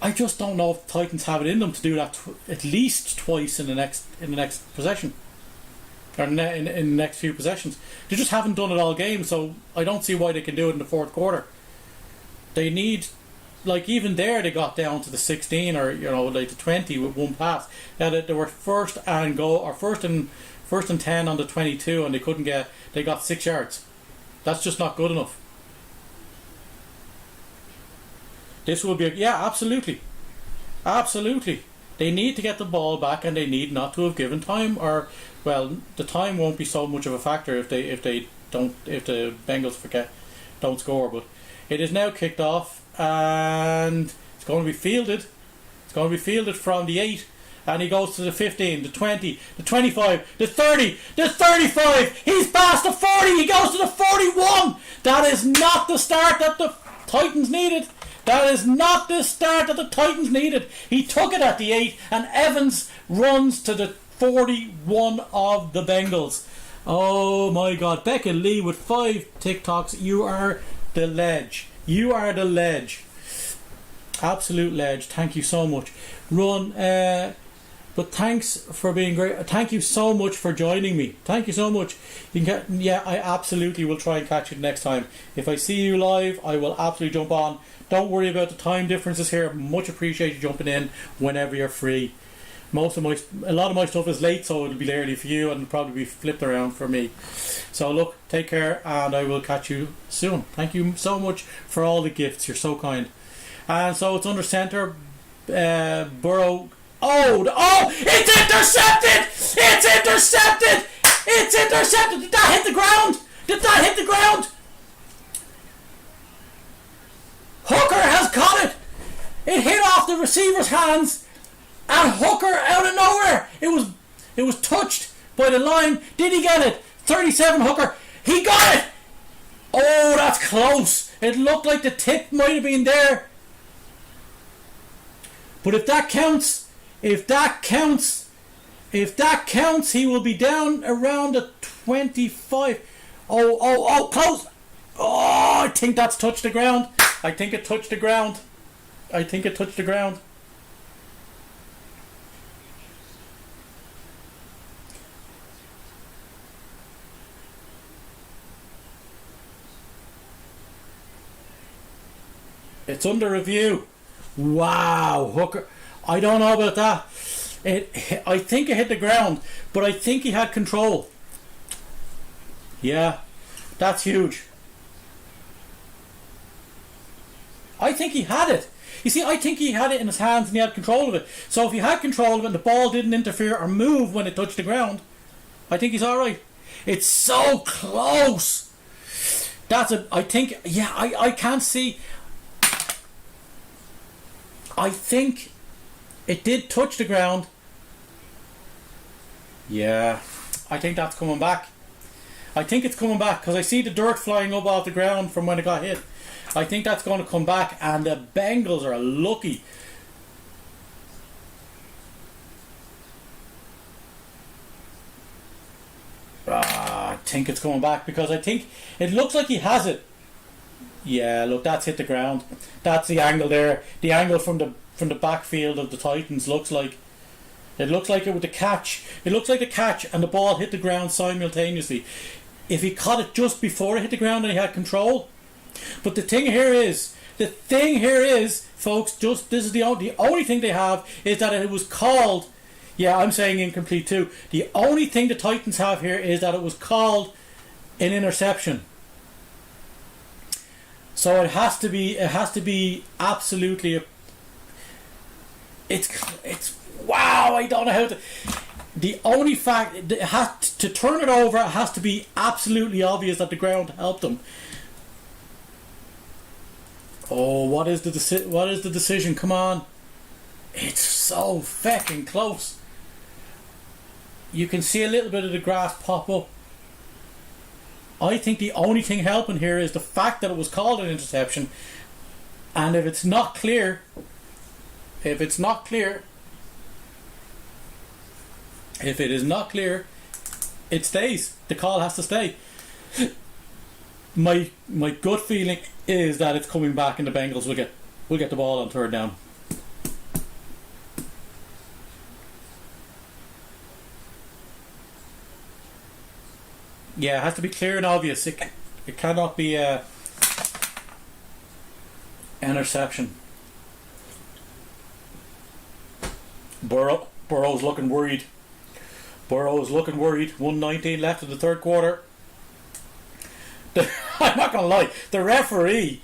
I just don't know if the Titans have it in them to do that at least twice in the next possession. or in the next few possessions. They just haven't done it all game, so I don't see why they can do it in the fourth quarter. They need, like, even there they got down to the 16 or like the 20 with one pass. They were first and 10 on the 22 and they got 6 yards. That's just not good enough. This will be absolutely. They need to get the ball back, and they need not to have given time, or the time won't be so much of a factor if the Bengals don't score. But it is now kicked off, and it's going to be fielded. It's going to be fielded from the 8, and he goes to the 15, the 20, the 25, the 30, the 35. He's past the 40. He goes to the 41. That is not the start that the Titans needed. That is not the start that the Titans needed. He took it at the 8, and Evans runs to the 41 of the Bengals. Oh my God. Becca Lee with 5 TikToks. You are the ledge. You are the ledge. Absolute ledge. Thank you so much. But thanks for being great. Thank you so much for joining me. Thank you so much. I absolutely will try and catch you next time. If I see you live, I will absolutely jump on. Don't worry about the time differences here. Much appreciate you jumping in whenever you're free. A lot of my stuff is late, so it'll be early for you and probably be flipped around for me. So look, take care, and I will catch you soon. Thank you so much for all the gifts. You're so kind. And so it's under center. Burrow. Oh! It's intercepted! It's intercepted! It's intercepted! Did that hit the ground? Did that hit the ground? Hooker has caught it! It hit off the receiver's hands, and Hooker out of nowhere. It was touched by the line. Did he get it? 37 Hooker. He got it! Oh, that's close. It looked like the tip might have been there. But if that counts, he will be down around the 25. Oh, close. Oh, I think that's touched the ground. I think it touched the ground. It's under review. Wow, Hooker. I don't know about that. I think it hit the ground, but I think he had control. Yeah, that's huge. I think he had it. You see, I think he had it in his hands and he had control of it. So if he had control of it and the ball didn't interfere or move when it touched the ground, I think he's alright. It's so close. I can't see. I think it did touch the ground. Yeah, I think that's coming back. I think it's coming back because I see the dirt flying up off the ground from when it got hit. I think that's going to come back, and the Bengals are lucky. I think it's coming back because I think it looks like he has it. Yeah, look, that's hit the ground. That's the angle there. The angle from the backfield of the Titans looks like it with the catch. It looks like the catch and the ball hit the ground simultaneously. If he caught it just before it hit the ground and he had control. But the thing here is, folks, this is the only thing they have is that it was called. Yeah, I'm saying incomplete too. The only thing the Titans have here is that it was called an interception. So it has to be absolutely. It's wow. I don't know how to. The only fact it has to turn it over. It has to be absolutely obvious that the ground helped them. Oh, what is the decision? Come on. It's so fucking close. You can see a little bit of the grass pop up. I think the only thing helping here is the fact that it was called an interception. And if it's not clear, if it is not clear, it stays. The call has to stay. My gut feeling is that it's coming back and the Bengals will get the ball on third down. Yeah, it has to be clear and obvious. It cannot be a interception. Burrow's looking worried. 1:19 left in the third quarter. I'm not gonna lie. The referee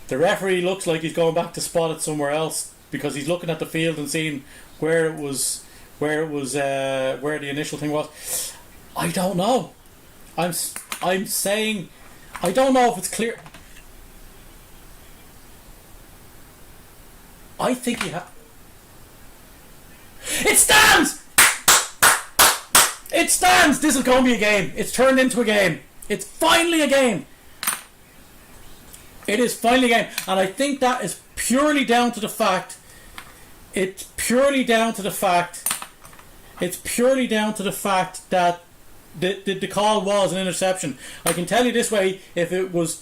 looks like he's going back to spot it somewhere else, because he's looking at the field and seeing where the initial thing was. I don't know. I'm saying I don't know if it's clear. I think he It stands! It stands! This is going to be a game. It's turned into a game. It's finally a game. It is finally a game. And I think that is purely down to the fact that the call was an interception. I can tell you this way, if it was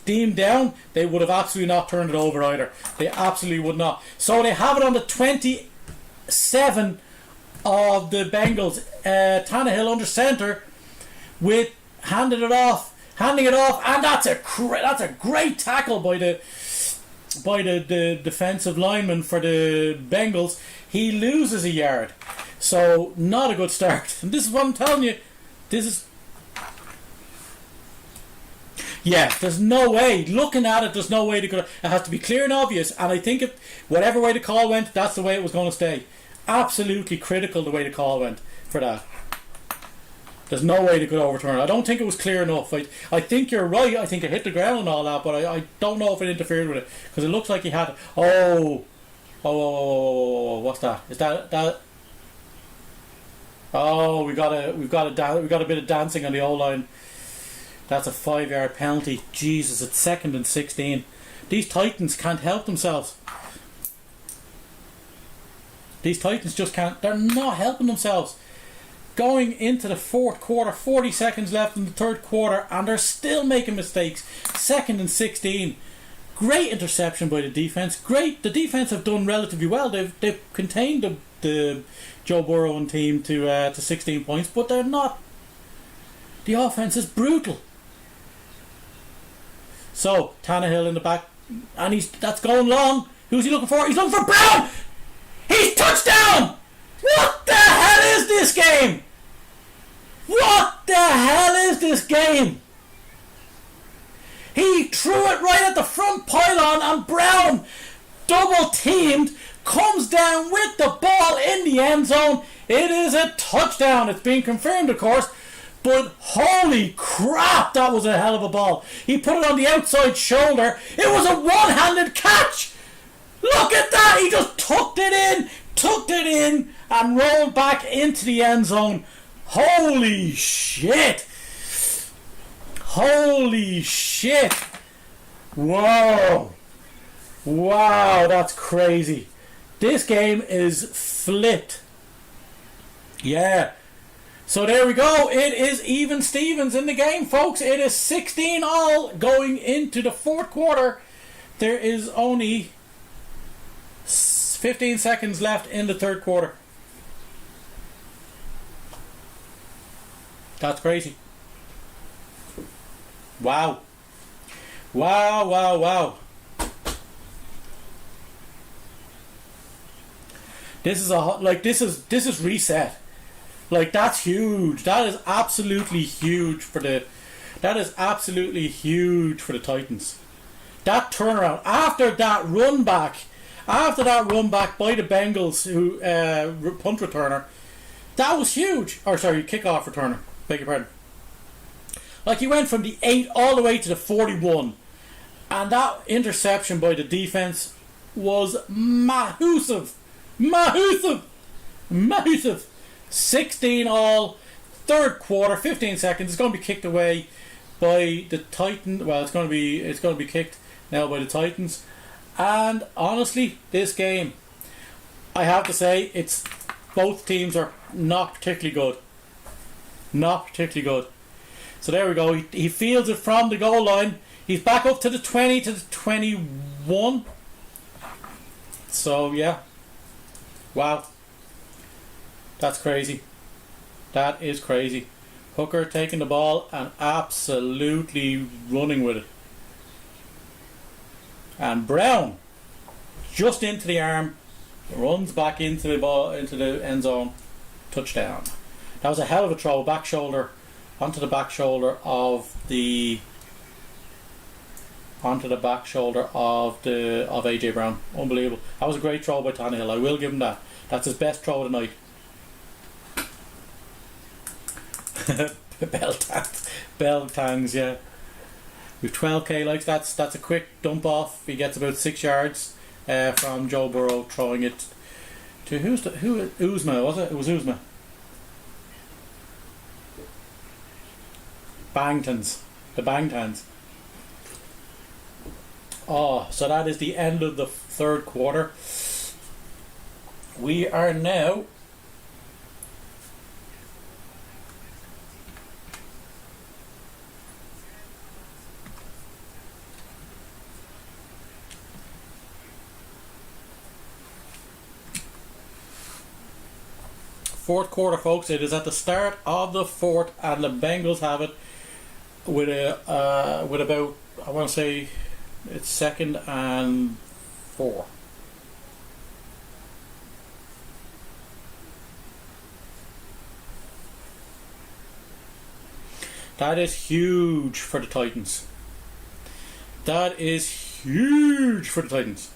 deemed down, they would have absolutely not turned it over either. They absolutely would not. So they have it on the 27 of the Bengals. Tannehill under center with handing it off, and that's a great tackle by the defensive lineman for the Bengals. He loses a yard, so not a good start. And this is what I'm telling you. There's no way. Looking at it, there's no way to go. It has to be clear and obvious. And I think if whatever way the call went, that's the way it was going to stay. Absolutely critical the way the call went for that. There's no way they could overturn it. I don't think it was clear enough. I think you're right. I think it hit the ground and all that, but I don't know if it interfered with it, because it looks like he had. What's that? Is that? Oh, we got a bit of dancing on the O line. That's a 5-yard penalty. Jesus, it's 2nd and 16. These Titans can't help themselves. These Titans just can't. They're not helping themselves. Going into the fourth quarter, 40 seconds left in the third quarter, and they're still making mistakes. 2nd and 16. Great interception by the defense. Great. The defense have done relatively well. They've contained the Joe Burrow and team to 16 points, but they're not. The offense is brutal. So Tannehill in the back, and that's going long. Who's he looking for? He's looking for Brown. He's touchdown. What the hell is this game? What the hell is this game? He threw it right at the front pylon, and Brown, double teamed, comes down with the ball in the end zone. It is a touchdown. It's been confirmed, of course, but holy crap, that was a hell of a ball. He put it on the outside shoulder. It was a one-handed catch. Look at that. He just tucked it in, and rolled back into the end zone. Holy shit. Holy shit. Whoa. Wow, that's crazy. This game is flipped. Yeah. So there we go. It is even Stevens in the game, folks. It is 16-all going into the fourth quarter. There is only 15 seconds left in the third quarter. That's crazy. Wow. Wow. This is reset. Like, that's huge. That is absolutely huge for the Titans. That turnaround after that run back by the Bengals, who punt returner, that was huge. Or sorry, kickoff returner. Beg your pardon. Like, he went from the 8 all the way to the 41, and that interception by the defense was massive. 16 all, third quarter, 15 seconds. It's going to be kicked away by the Titans. Well, it's going to be kicked now by the Titans. And honestly, this game, I have to say, both teams are not particularly good. So there we go. He fields it from the goal line. He's back up to the 20, to the 21. So yeah. Wow. That's crazy. That is crazy. Hooker taking the ball and absolutely running with it. And Brown, just into the arm, runs back into the ball, into the end zone. Touchdown. That was a hell of a throw, back shoulder, onto the back shoulder of AJ Brown. Unbelievable. That was a great throw by Tannehill. I will give him that. That's his best throw of the night. Bell tangs, yeah. With 12k likes, that's a quick dump off. He gets about 6 yards from Joe Burrow, throwing it to Uzma, was it? It was Uzma. The Bangtans. Oh, so that is the end of the third quarter. We are now fourth quarter, folks. It is at the start of the fourth, and the Bengals have it with about, I want to say it's 2nd and 4. That is huge for the Titans. That is huge for the Titans.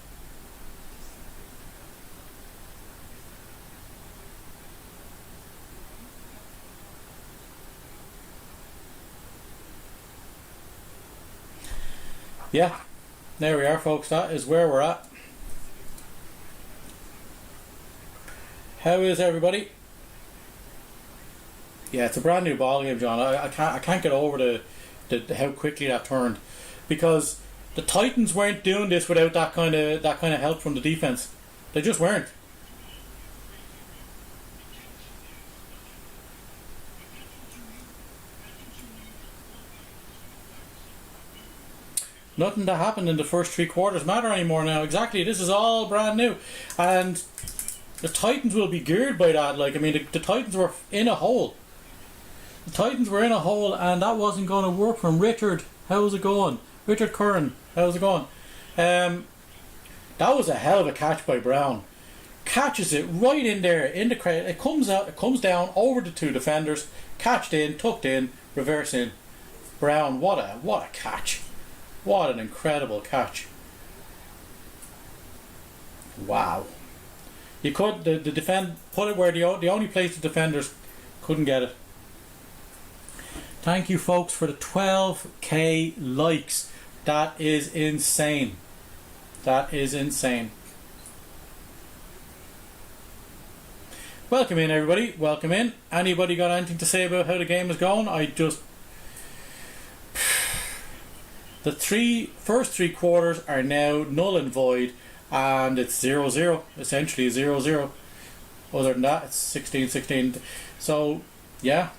Yeah, there we are, folks. That is where we're at. How is everybody? Yeah, it's a brand new ball game, John. I can't get over the how quickly that turned, because the Titans weren't doing this without that kind of help from the defense. They just weren't. Nothing that happened in the first 3 quarters matter anymore now. Exactly, this is all brand new, and the Titans will be geared by that. Like, I mean, the Titans were in a hole. The Titans were in a hole, and that wasn't going to work from Richard. How's it going? Richard Curran, how's it going? That was a hell of a catch by Brown. Catches it right in there in the crowd. It comes out. It comes down over the 2 defenders. Catched in, tucked in, reverse in. Brown, what a catch! What an incredible catch! Wow. You could the defend put it where the only place the defenders couldn't get it. Thank you, folks, for the 12k likes. That is insane. That is insane. Welcome in, everybody. Welcome in. Anybody got anything to say about how the game is going? The first three quarters are now null and void, and it's 0-0, essentially 0-0. Other than that, it's 16-16. So, yeah.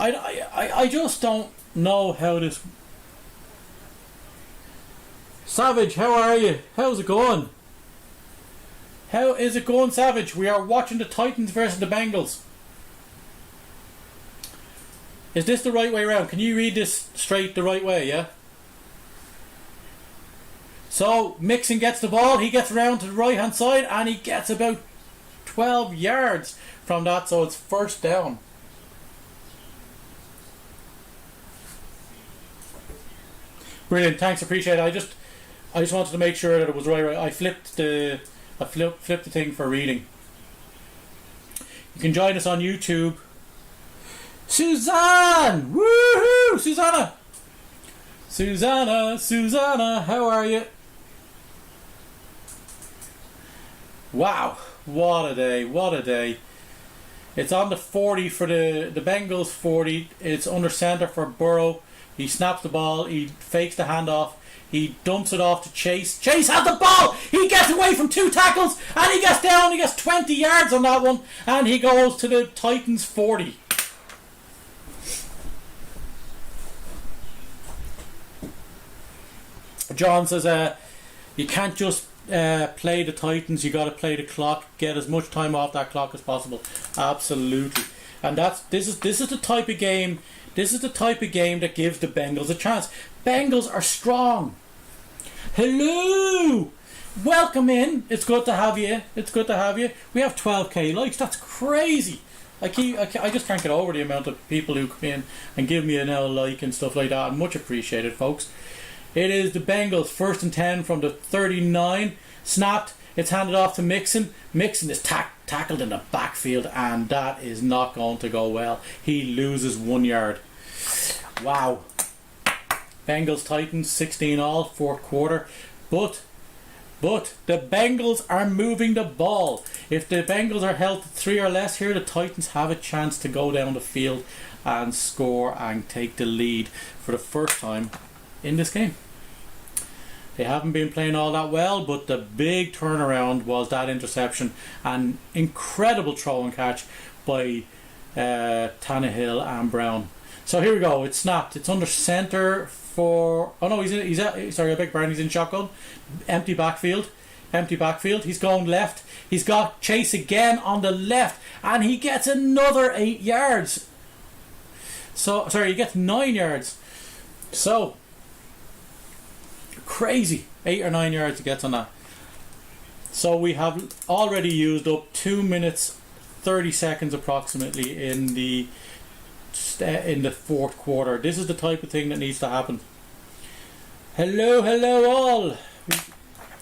I just don't know how this... Savage, how are you? How's it going? How is it going, Savage? We are watching the Titans versus the Bengals. Is this the right way around? Can you read this straight the right way, yeah? So, Mixon gets the ball, he gets around to the right hand side, and he gets about 12 yards from that, so it's first down. Brilliant, thanks, appreciate it. I just wanted to make sure that it was right. I flipped the thing for reading. You can join us on YouTube. Suzanne! Woohoo! Susanna, how are you? Wow, what a day. It's on the 40 for the Bengals 40. It's under center for Burrow. He snaps the ball, he fakes the handoff, he dumps it off to Chase. Chase has the ball! He gets away from 2 tackles, and he gets down, he gets 20 yards on that one, and he goes to the Titans 40. John says, you can't just play the Titans, you got to play the clock, get as much time off that clock as possible. Absolutely. And this is the type of game. This is the type of game that gives the Bengals a chance. Bengals are strong. Hello, welcome in. It's good to have you. It's good to have you. We have 12k likes. That's crazy. I just can't get over the amount of people who come in and give me an L like and stuff like that. Much appreciated, folks. It is the Bengals, 1st and 10 from the 39. Snapped. It's handed off to Mixon. Mixon is tackled in the backfield, and that is not going to go well. He loses 1 yard. Wow. Bengals Titans 16 all, fourth quarter. But the Bengals are moving the ball. If the Bengals are held to 3 or less here, the Titans have a chance to go down the field and score and take the lead for the first time in this game. They haven't been playing all that well, but the big turnaround was that interception and incredible throw and catch by Tannehill and Brown. So here we go. It's snapped. It's under center for. Oh no, sorry, I beg pardon. He's in shotgun. Empty backfield. He's going left. He's got Chase again on the left, and he gets another 8 yards. So sorry, he gets 9 yards. So crazy, 8 or 9 yards he gets on that. So we have already used up 2 minutes 30 seconds approximately in the fourth quarter. This is the type of thing that needs to happen. Hello all. We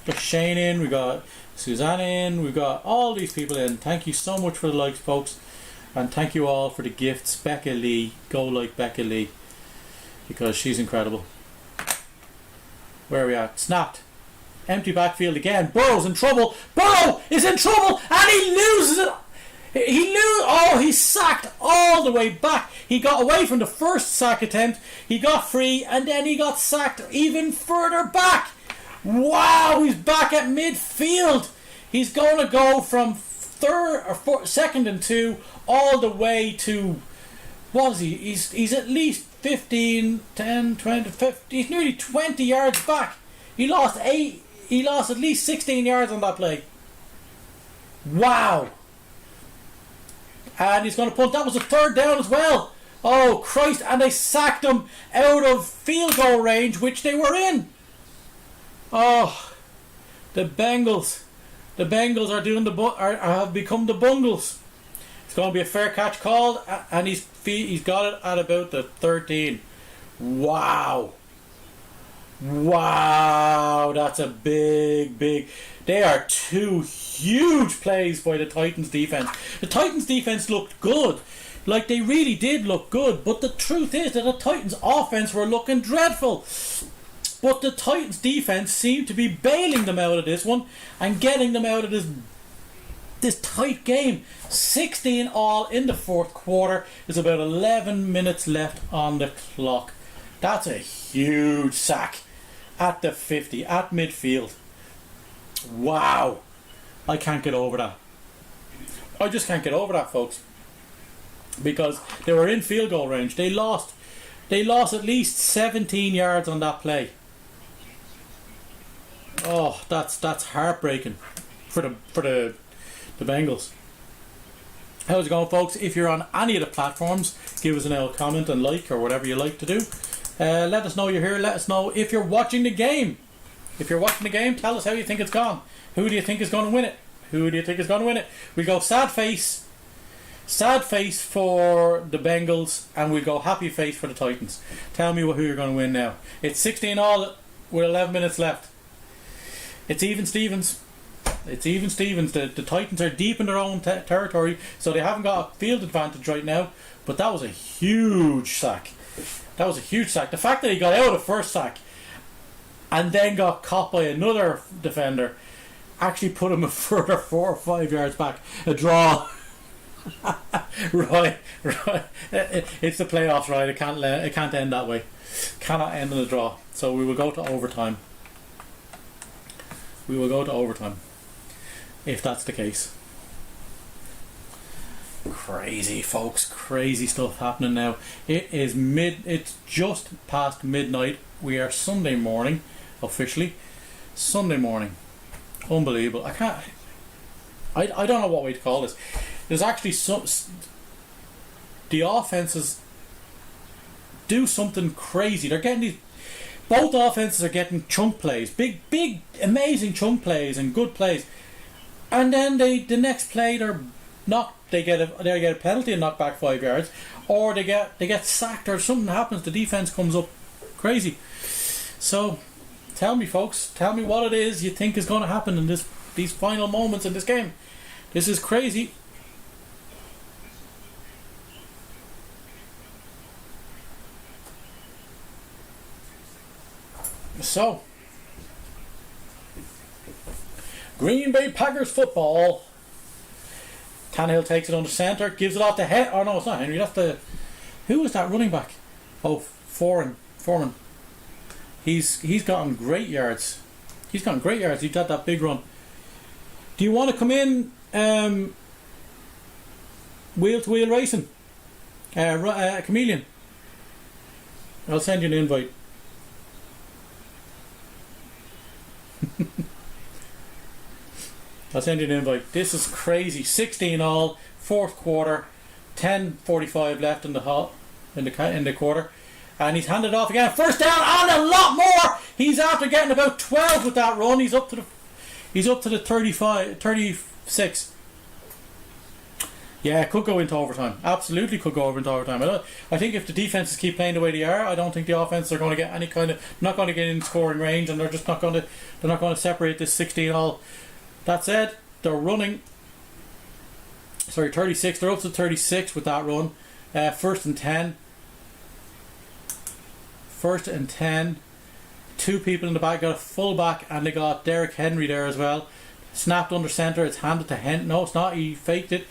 got Shane in, we got Suzanne in, we got all these people in. Thank you so much for the likes, folks, and thank you all for the gifts. Becca Lee, go like Becca Lee, because she's incredible. Where are we at? Snapped. Empty backfield again. Burrow's in trouble. Burrow is in trouble, and he loses it. He's sacked all the way back. He got away from the first sack attempt. He got free, and then he got sacked even further back. Wow, he's back at midfield. He's going to go from second and 2 all the way to, what is he? He's at least 15, 10, 20, 50. He's nearly 20 yards back. He lost at least 16 yards on that play. Wow. And he's going to punt. That was a third down as well. Oh Christ! And they sacked him out of field goal range, which they were in. Oh, the Bengals are doing have become the Bungles. It's going to be a fair catch called, and he's got it at about the 13. Wow, that's a big. They are 2 huge plays by the Titans defense. The Titans defense looked good. Like, they really did look good, but the truth is that the Titans offense were looking dreadful. But the Titans defense seemed to be bailing them out of this one and getting them out of this tight game. 16 all in the fourth quarter. There's about 11 minutes left on the clock. That's a huge sack at the 50, at midfield. Wow. I can't get over that. I just can't get over that, folks. Because they were in field goal range. They lost at least 17 yards on that play. Oh, that's heartbreaking for the Bengals. How's it going, folks? If you're on any of the platforms, give us an L comment and like or whatever you like to do. Let us know you're here. Let us know if you're watching the game. If you're watching the game, tell us how you think it's gone. Who do you think is going to win it? We go sad face for the Bengals, and we go happy face for the Titans. Tell me who you're going to win now. It's 16 all with 11 minutes left. It's even Stevens. The Titans are deep in their own territory, so they haven't got a field advantage right now. But that was a huge sack. The fact that he got out of the first sack and then got caught by another defender actually put him a further 4 or 5 yards back. A draw. right. It's the playoffs, right? It can't end that way. Cannot end in a draw. So we will go to overtime. If that's the case. Crazy, folks. Crazy stuff happening now. It's just past midnight. We are Sunday morning, officially. Sunday morning. Unbelievable. I don't know what way to call this. There's actually some. The offenses do something crazy. They're getting these. Both offenses are getting chunk plays, big, amazing chunk plays and good plays, and then the next play they get a penalty and knock back 5 yards, or they get sacked or something happens. The defense comes up crazy. So, tell me, folks, what it is you think is going to happen in these final moments in this game. This is crazy. So, Green Bay Packers football. Tannehill takes it under center, gives it off to Oh no, it's not Henry. That's who was that running back? Oh, Foreman. He's gotten great yards. He's got that big run. Do you want to come in wheel to wheel racing? Chameleon. I'll send you an invite. I'll send you an invite. This is crazy. 16 all, fourth quarter, 10:45 left in the quarter, and he's handed off again. First down and a lot more. He's after getting about 12 with that run. He's up to the 36. Yeah, could go into overtime. Absolutely could go into overtime. I think if the defenses keep playing the way they are, I don't think the offense are going to get any kind of not going to get in scoring range, and they're just not going to separate this 16 all. That said, they're running. 36. They're up to 36 with that run. First and 10. First and 10. 2 people in the back. Got a fullback, and they got Derrick Henry there as well. Snapped under center. It's handed to Henry. No, it's not. He faked it.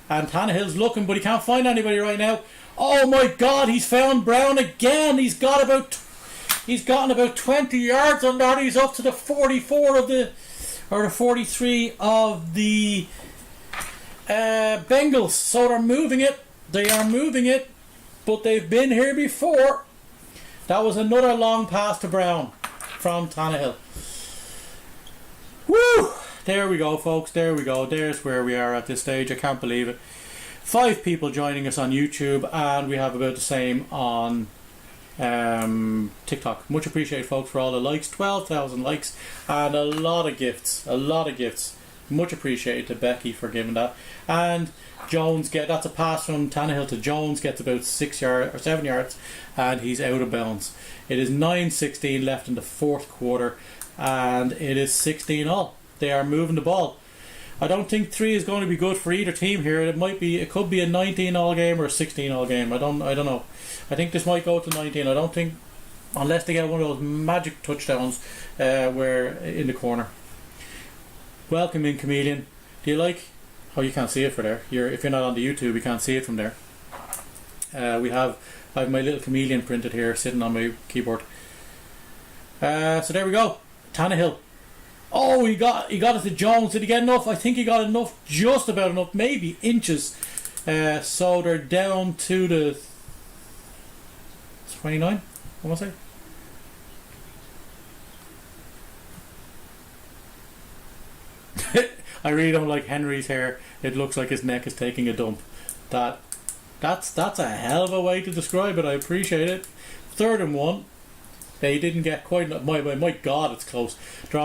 And Tannehill's looking, but he can't find anybody right now. Oh my God! He's found Brown again. He's gotten about 20 yards on that. He's up to the 44 of the 43 of the Bengals. So they're moving it. They are moving it, but they've been here before. That was another long pass to Brown from Tannehill. Woo! There we go, folks. There we go. There's where we are at this stage. I can't believe it. 5 people joining us on YouTube, and we have about the same on TikTok. Much appreciated, folks, for all the likes. 12,000 likes and a lot of gifts. Much appreciated to Becky for giving that. And Jones that's a pass from Tannehill to Jones, gets about 6 yards or 7 yards, and he's out of bounds. It is 9:16 left in the fourth quarter, and it is 16 all. They are moving the ball. I don't think 3 is going to be good for either team here. It could be a 19 all game or a 16 all game. I don't know. I think this might go to 19. I don't think, unless they get one of those magic touchdowns where in the corner. Welcome in, Chameleon. Do you like? Oh, you can't see it for there. If you're not on the YouTube, you can't see it from there. I have my little Chameleon printed here, sitting on my keyboard. So there we go. Tannehill. Oh, he got it to Jones. Did he get enough? I think he got enough, just about enough, maybe inches. So they're down to the 29. What was I? I really don't like Henry's hair. It looks like his neck is taking a dump. That's a hell of a way to describe it. I appreciate it. 3rd and 1. They didn't get quite. My God, it's close. They're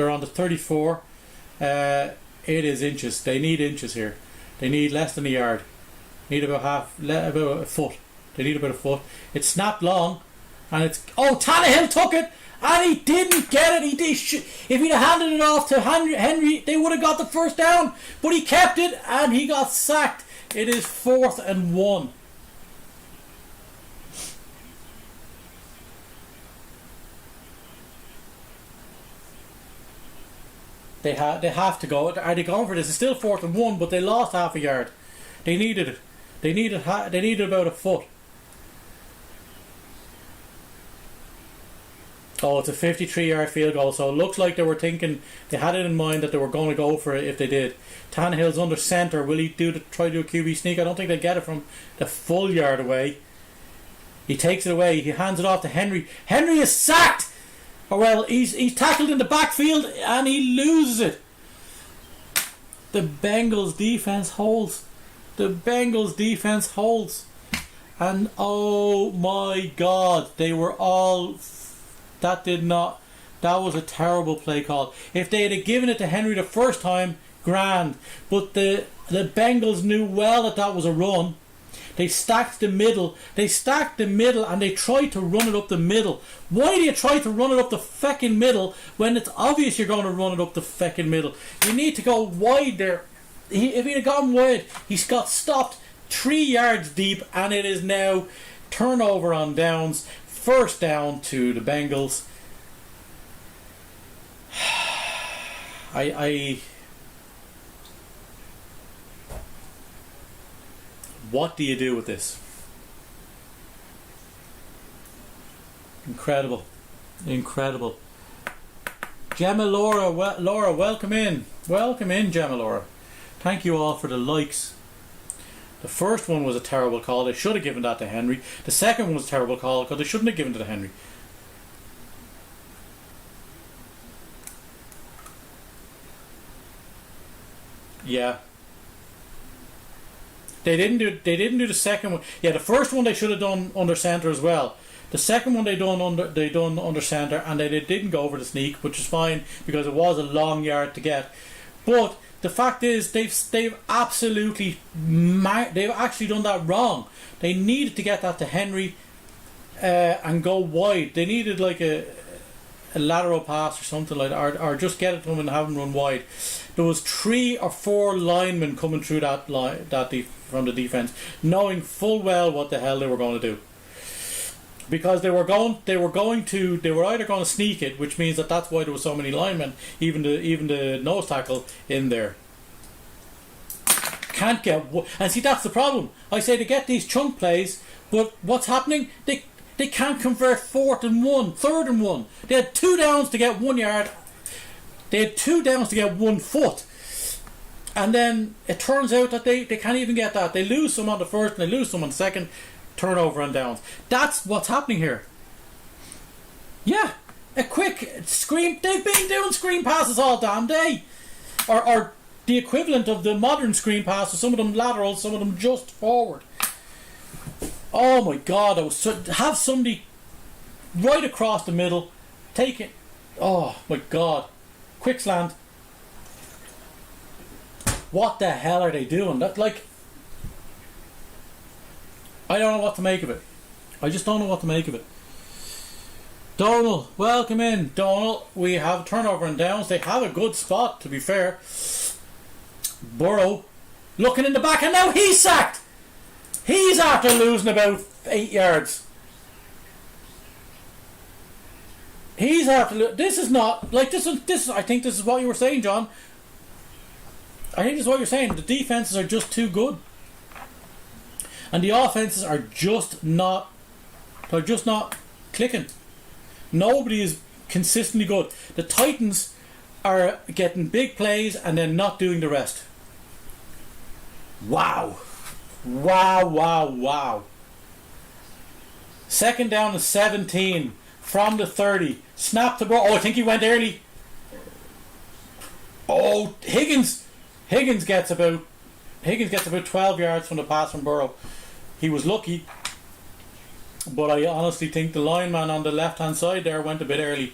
on the 34. It is inches. They need inches here. They need less than a yard. They need about a foot. They need about a foot. It's snapped long, and it's. Oh, Tannehill took it, and he didn't get it. If he'd have handed it off to Henry, they would have got the first down. But he kept it, and he got sacked. It is 4th and 1. They have to go. Are they going for this? It's still 4th and 1, but they lost half a yard. They needed it. They needed about a foot. Oh, it's a 53-yard field goal. So it looks like they were thinking, they had it in mind that they were going to go for it if they did. Tannehill's under centre. Will he try to do a QB sneak? I don't think they get it from the full yard away. He takes it away. He hands it off to Henry. Henry is sacked. Or well, he's tackled in the backfield and he loses it. The Bengals defense holds. The Bengals defense holds. And oh my God, they were all... That was a terrible play call. If they had given it to Henry the first time, grand. But the Bengals knew well that was a run. They stacked the middle. And they tried to run it up the middle. Why do you try to run it up the feckin' middle when it's obvious you're going to run it up the feckin' middle? You need to go wide there. If he'd have gone wide, he's got stopped 3 yards deep, and it is now turnover on downs. First down to the Bengals. What do you do with this? Incredible. Gemma Laura, welcome in. Welcome in, Gemma Laura. Thank you all for the likes. The first one was a terrible call. They should have given that to Henry. The second one was a terrible call because they shouldn't have given it to Henry. Yeah. They didn't do the second one. Yeah, the first one they should have done under centre as well. The second one they done under centre, and they didn't go over the sneak, which is fine because it was a long yard to get. But the fact is, they've actually done that wrong. They needed to get that to Henry and go wide. They needed like a lateral pass or something like that, or just get it to him and have him run wide. There was 3 or 4 linemen coming through that line, from the defense, knowing full well what the hell they were going to do, because they were either going to sneak it, which means that's why there were so many linemen, even the nose tackle in there. Can't get, and see, that's the problem. I say to get these chunk plays, but what's happening? They can't convert 4th and 1, 3rd and 1. They had 2 downs to get 1 yard. They had 2 downs to get 1 foot. And then it turns out that they can't even get that. They lose some on the first and they lose some on the second. Turnover and downs. That's what's happening here. Yeah. A quick screen. They've been doing screen passes all damn day. Or the equivalent of the modern screen passes. Some of them lateral, some of them just forward. Oh my God. Have somebody right across the middle. Take it. Oh my God. Quick slant. What the hell are they doing? That, like, I don't know what to make of it. I just don't know what to make of it. Donal, welcome in. Donal, we have turnover and downs. They have a good spot, to be fair. Burrow looking in the back, and now he's sacked. He's after losing about 8 yards. He's after. This is not like this. I think this is what you were saying, John. I think this is what you're saying. The defenses are just too good, and the offenses are just not. They're just not clicking. Nobody is consistently good. The Titans are getting big plays and then not doing the rest. Wow. Second down and 17 from the 30. Snap the ball. Oh, I think he went early. Oh, Higgins gets about 12 yards from the pass from Burrow. He was lucky, but I honestly think the lineman on the left hand side there went a bit early.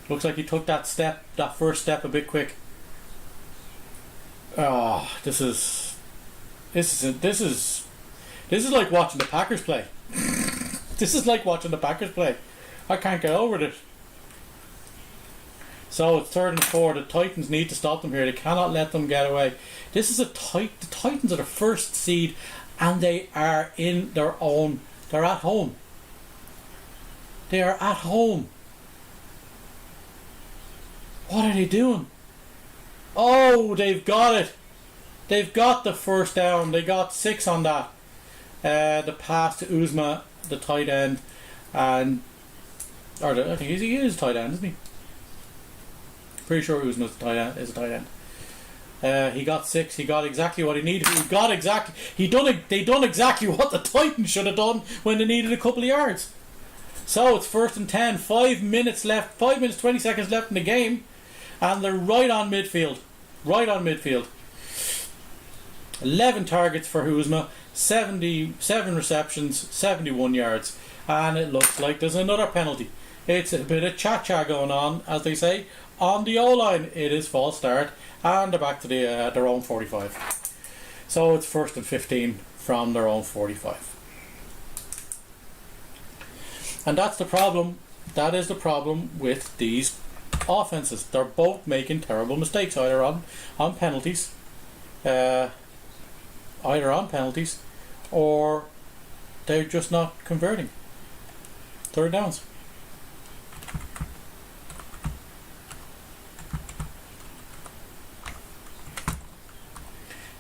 Looks like he took that first step a bit quick. Oh, this is like watching the Packers play. This is like watching the Packers play. I can't get over it. So it's 3rd and 4. The Titans need to stop them here. They cannot let them get away. This is the Titans are the first seed, and they are in their own. They're at home. They are at home. What are they doing? Oh, they've got it. They've got the first down. They got 6 on that. The pass to Uzma, the tight end, I think he is a tight end, isn't he? Pretty sure Uzma is a tight end. He got 6. He got exactly what he needed. They done exactly what the Titans should have done when they needed a couple of yards. So it's 1st and 10. 5 minutes left. 5 minutes 20 seconds left in the game, and they're right on midfield. Right on midfield. 11 targets for Huzma, 77 receptions, 71 yards, and it looks like there's another penalty. It's a bit of cha-cha going on, as they say, on the O-line. It is false start, and they're back to their own 45. So it's 1st and 15 from their own 45. And that's the problem. That is the problem with these offenses. They're both making terrible mistakes, either on penalties, or they're just not converting. Third downs.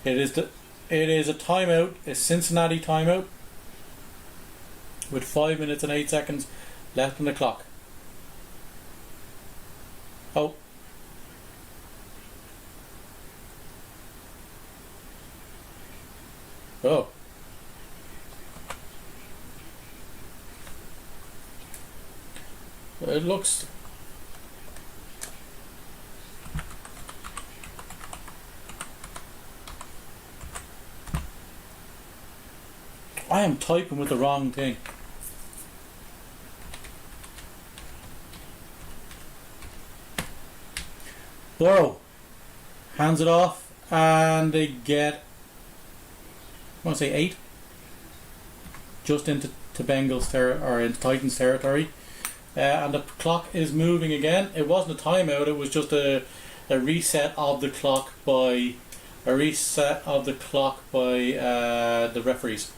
It is a timeout, a Cincinnati timeout, with 5 minutes and 8 seconds left on the clock. Oh. Oh. It looks... I am typing with the wrong thing. Burrow hands it off, and they get, I want to say 8, just into Bengals or into Titans territory, and the clock is moving again. It wasn't a timeout; it was just a reset of the clock by the referees.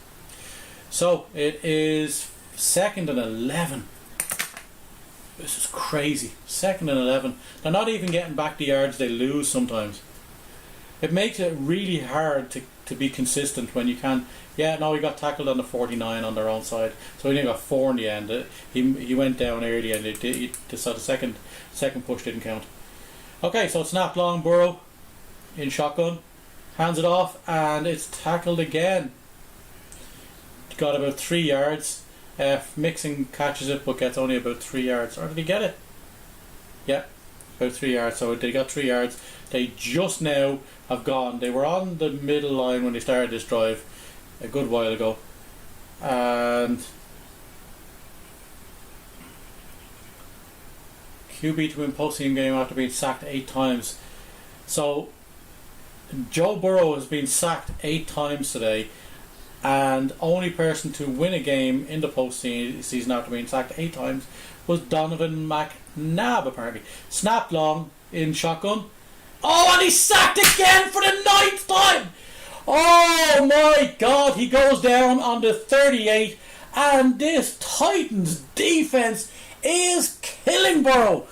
So it is 2nd and 11. This is crazy. 2nd and 11. They're not even getting back the yards they lose sometimes. It makes it really hard to be consistent when you can. Yeah, no, he got tackled on the 49 on their own side, so he only got 4 in the end. He went down early, and so the second push didn't count. Okay, so snap long, Burrow in shotgun, hands it off, and it's tackled again. Got about 3 yards. Mixon catches it, but gets only about 3 yards. Or did he get it? Yeah, about 3 yards. So they got 3 yards. They just now have gone. They were on the middle line when they started this drive a good while ago, and QB to win postseason game after being sacked 8 times. So Joe Burrow has been sacked 8 times today, and only person to win a game in the postseason after being sacked 8 times was Donovan McNabb, apparently. Snapped long in shotgun. Oh, and he's sacked again for the 9th time! Oh my God, he goes down on the 38, and this Titans defense is killing Burrow.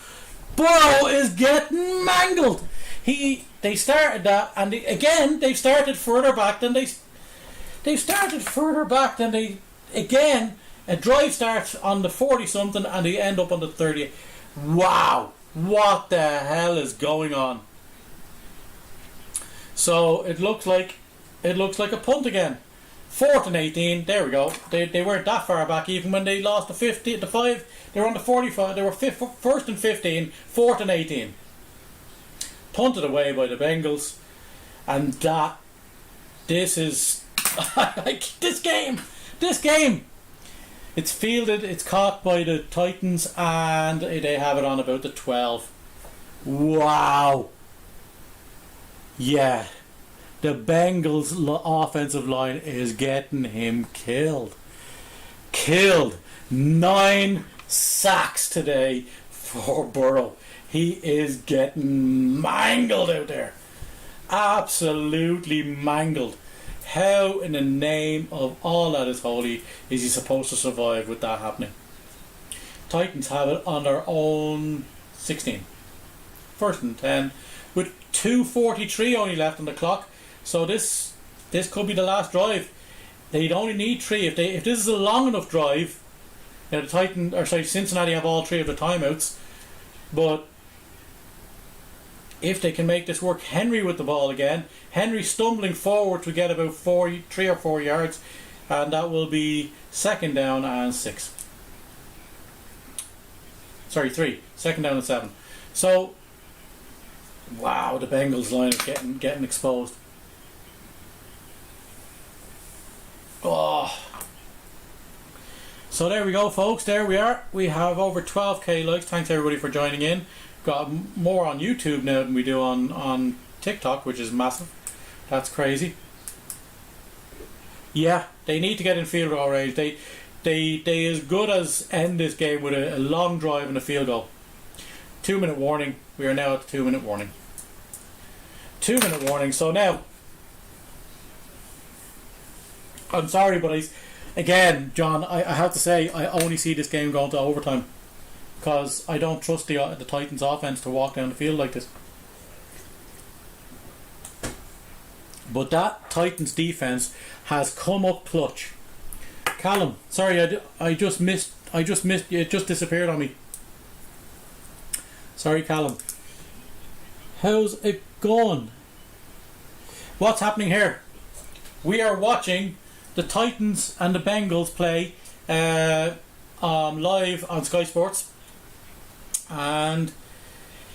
Burrow is getting mangled. They started that, and they've started further back than again, a drive starts on the 40-something and they end up on the 30. Wow, what the hell is going on? So it looks like a punt again. 4th and 18. There we go. They weren't that far back even when they lost the 5. They were on the 45. They were 1st and 15. 4th and 18. Punted away by the Bengals, and this is like this game. It's fielded. It's caught by the Titans, and they have it on about the 12. Wow. Yeah, the Bengals offensive line is getting him killed. 9 sacks today for Burrow. He is getting mangled out there. Absolutely mangled. How in the name of all that is holy is he supposed to survive with that happening? Titans have it on their own 16. 1st and 10. With 2:43 only left on the clock. So this could be the last drive. They'd only need 3. If this is a long enough drive, Cincinnati have all 3 of the timeouts. But if they can make this work, Henry with the ball again. Henry stumbling forward to get about 3 or 4 yards, and that will be 2nd down and 6. Sorry, 3. Second down and 7. So, wow, the Bengals line is getting exposed. Oh. So there we go, folks. There we are. We have over 12k likes. Thanks everybody for joining in. Got more on YouTube now than we do on TikTok, which is massive. That's crazy. Yeah, they need to get in field goal range. They as good as end this game with a long drive and a field goal. 2-minute warning. We are now at the 2-minute warning. 2-minute warning. So now, I'm sorry, but again, John, I have to say I only see this game going to overtime because I don't trust the Titans offense to walk down the field like this. But that Titans defense has come up clutch. Callum, sorry, I just missed. It just disappeared on me. Sorry, Callum. How's it going? What's happening here? We are watching the Titans and the Bengals play live on Sky Sports, and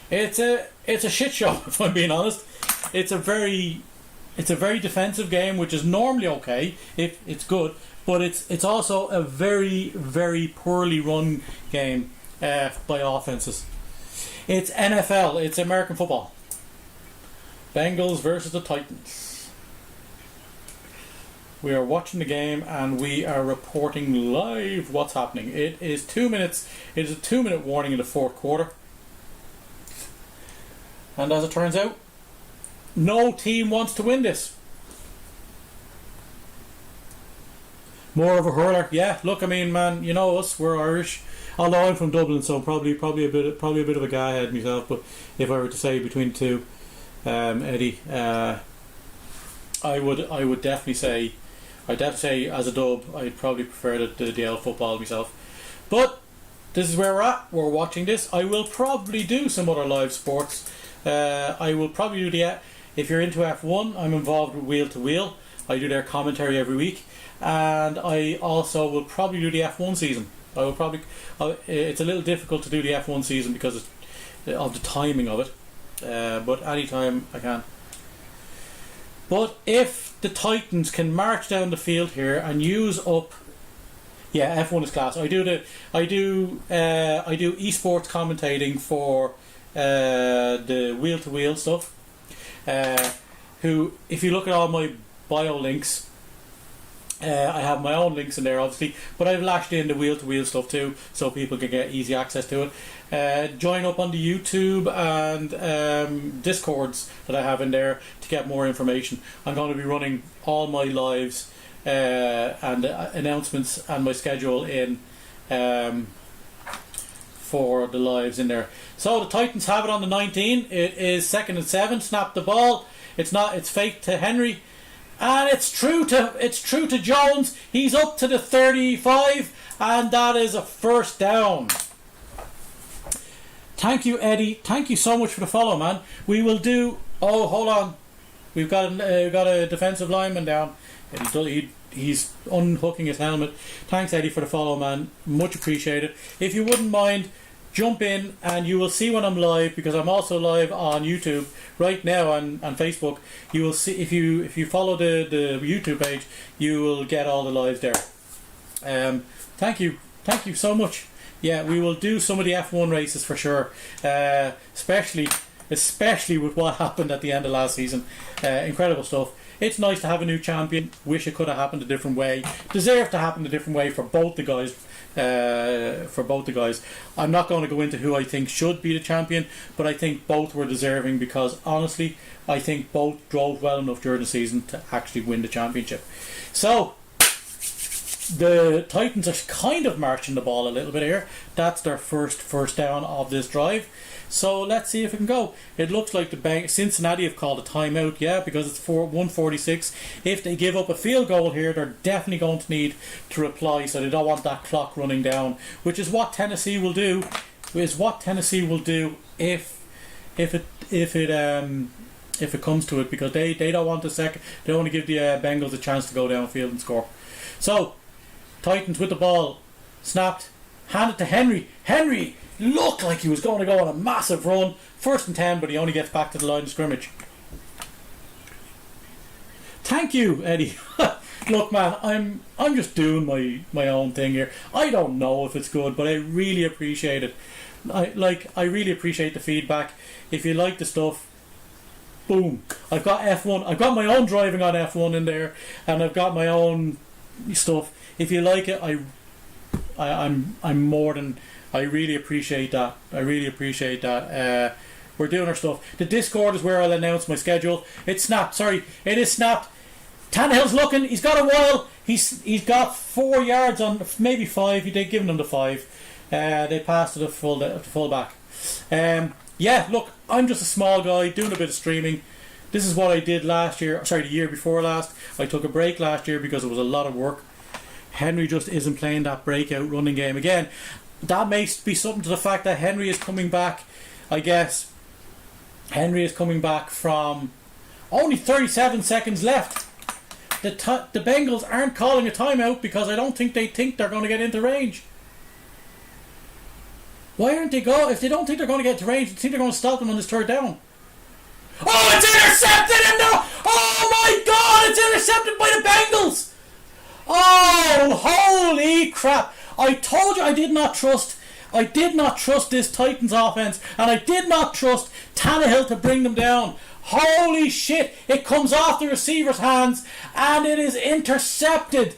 it's a shit show. If I'm being honest, it's a very defensive game, which is normally okay if it's good, but it's also a very, very poorly run game by offenses. It's NFL. It's American football. Bengals versus the Titans. We are watching the game and we are reporting live what's happening. It is 2 minutes. It is a 2-minute warning in the fourth quarter. And as it turns out, no team wants to win this. More of a hurler. Yeah, look, I mean, man, you know us, we're Irish. Although I'm from Dublin, so probably a bit of a guy ahead myself. But if I were to say between the two, Eddie, I would definitely say, as a dub, I'd probably prefer the DL football myself. But this is where we're at. We're watching this. I will probably do some other live sports. I will probably do if you're into F1, I'm involved with Wheel to Wheel. I do their commentary every week, and I also will probably do the F1 season. I will probably. It's a little difficult to do the F1 season because of the timing of it, but anytime I can. But if the Titans can march down the field here and use up, yeah, F1 is class. I do esports commentating for the Wheel to Wheel stuff. Who, if you look at all my bio links, I have my own links in there, obviously, but I've lashed in the Wheel to Wheel stuff too, so people can get easy access to it. Join up on the YouTube and Discords that I have in there to get more information. I'm going to be running all my lives and announcements and my schedule in for the lives in there. So the Titans have it on the 19. It is 2nd and 7. Snap the ball. It's fake to Henry. And it's true to Jones. He's up to the 35, and that is a first down. Thank you, Eddie. Thank you so much for the follow, man. We will do. Oh, hold on. We've got a defensive lineman down. He's unhooking his helmet. Thanks, Eddie, for the follow, man. Much appreciated. If you wouldn't mind, jump in and you will see when I'm live, because I'm also live on YouTube right now and Facebook. You will see, if you follow the YouTube page, you will get all the lives there. Thank you so much. Yeah, we will do some of the F1 races for sure, especially with what happened at the end of last season. Incredible stuff. It's nice to have a new champion. Wish it could have happened a different way. Deserved to happen a different way for both the guys. I'm not going to go into who I think should be the champion, but I think both were deserving, because honestly I think both drove well enough during the season to actually win the championship. So the Titans are kind of marching the ball a little bit here. That's their first down of this drive. So let's see if it can go. It looks like Cincinnati have called a timeout, yeah, because it's 1:46. If they give up a field goal here, they're definitely going to need to reply, so they don't want that clock running down, which is what Tennessee will do. If it comes to it, because they don't want they don't want to give the Bengals a chance to go downfield and score. So Titans with the ball, snapped, hand it to Henry. Henry looked like he was going to go on a massive run. 1st and 10, but he only gets back to the line of scrimmage. Thank you, Eddie. Look, man, I'm just doing my own thing here. I don't know if it's good, but I really appreciate it. I really appreciate the feedback. If you like the stuff, boom. I've got F1. I've got my own driving on F1 in there, and I've got my own stuff. If you like it, I'm more than. I really appreciate that. I really appreciate that. We're doing our stuff. The Discord is where I'll announce my schedule. It's snapped. Sorry, it is snapped. Tannehill's looking. He's got a while. He's got 4 yards on, maybe 5. They've given him the 5. They passed to the full back. Yeah, look, I'm just a small guy doing a bit of streaming. This is what I did last year. Sorry, the year before last. I took a break last year because it was a lot of work. Henry just isn't playing that breakout running game again. That may be something to the fact that Henry is coming back. I guess Henry is coming back from only 37 seconds left. The Bengals aren't calling a timeout because I don't think they think they're going to get into range. Why aren't they go? If they don't think they're going to get into range, they think they're going to stop them on this 3rd down. Oh, it's intercepted! And no! Oh my God! It's intercepted by the Bengals! Oh, holy crap! I told you I did not trust this Titans offense, and I did not trust Tannehill to bring them down. Holy shit! It comes off the receiver's hands, and it is intercepted.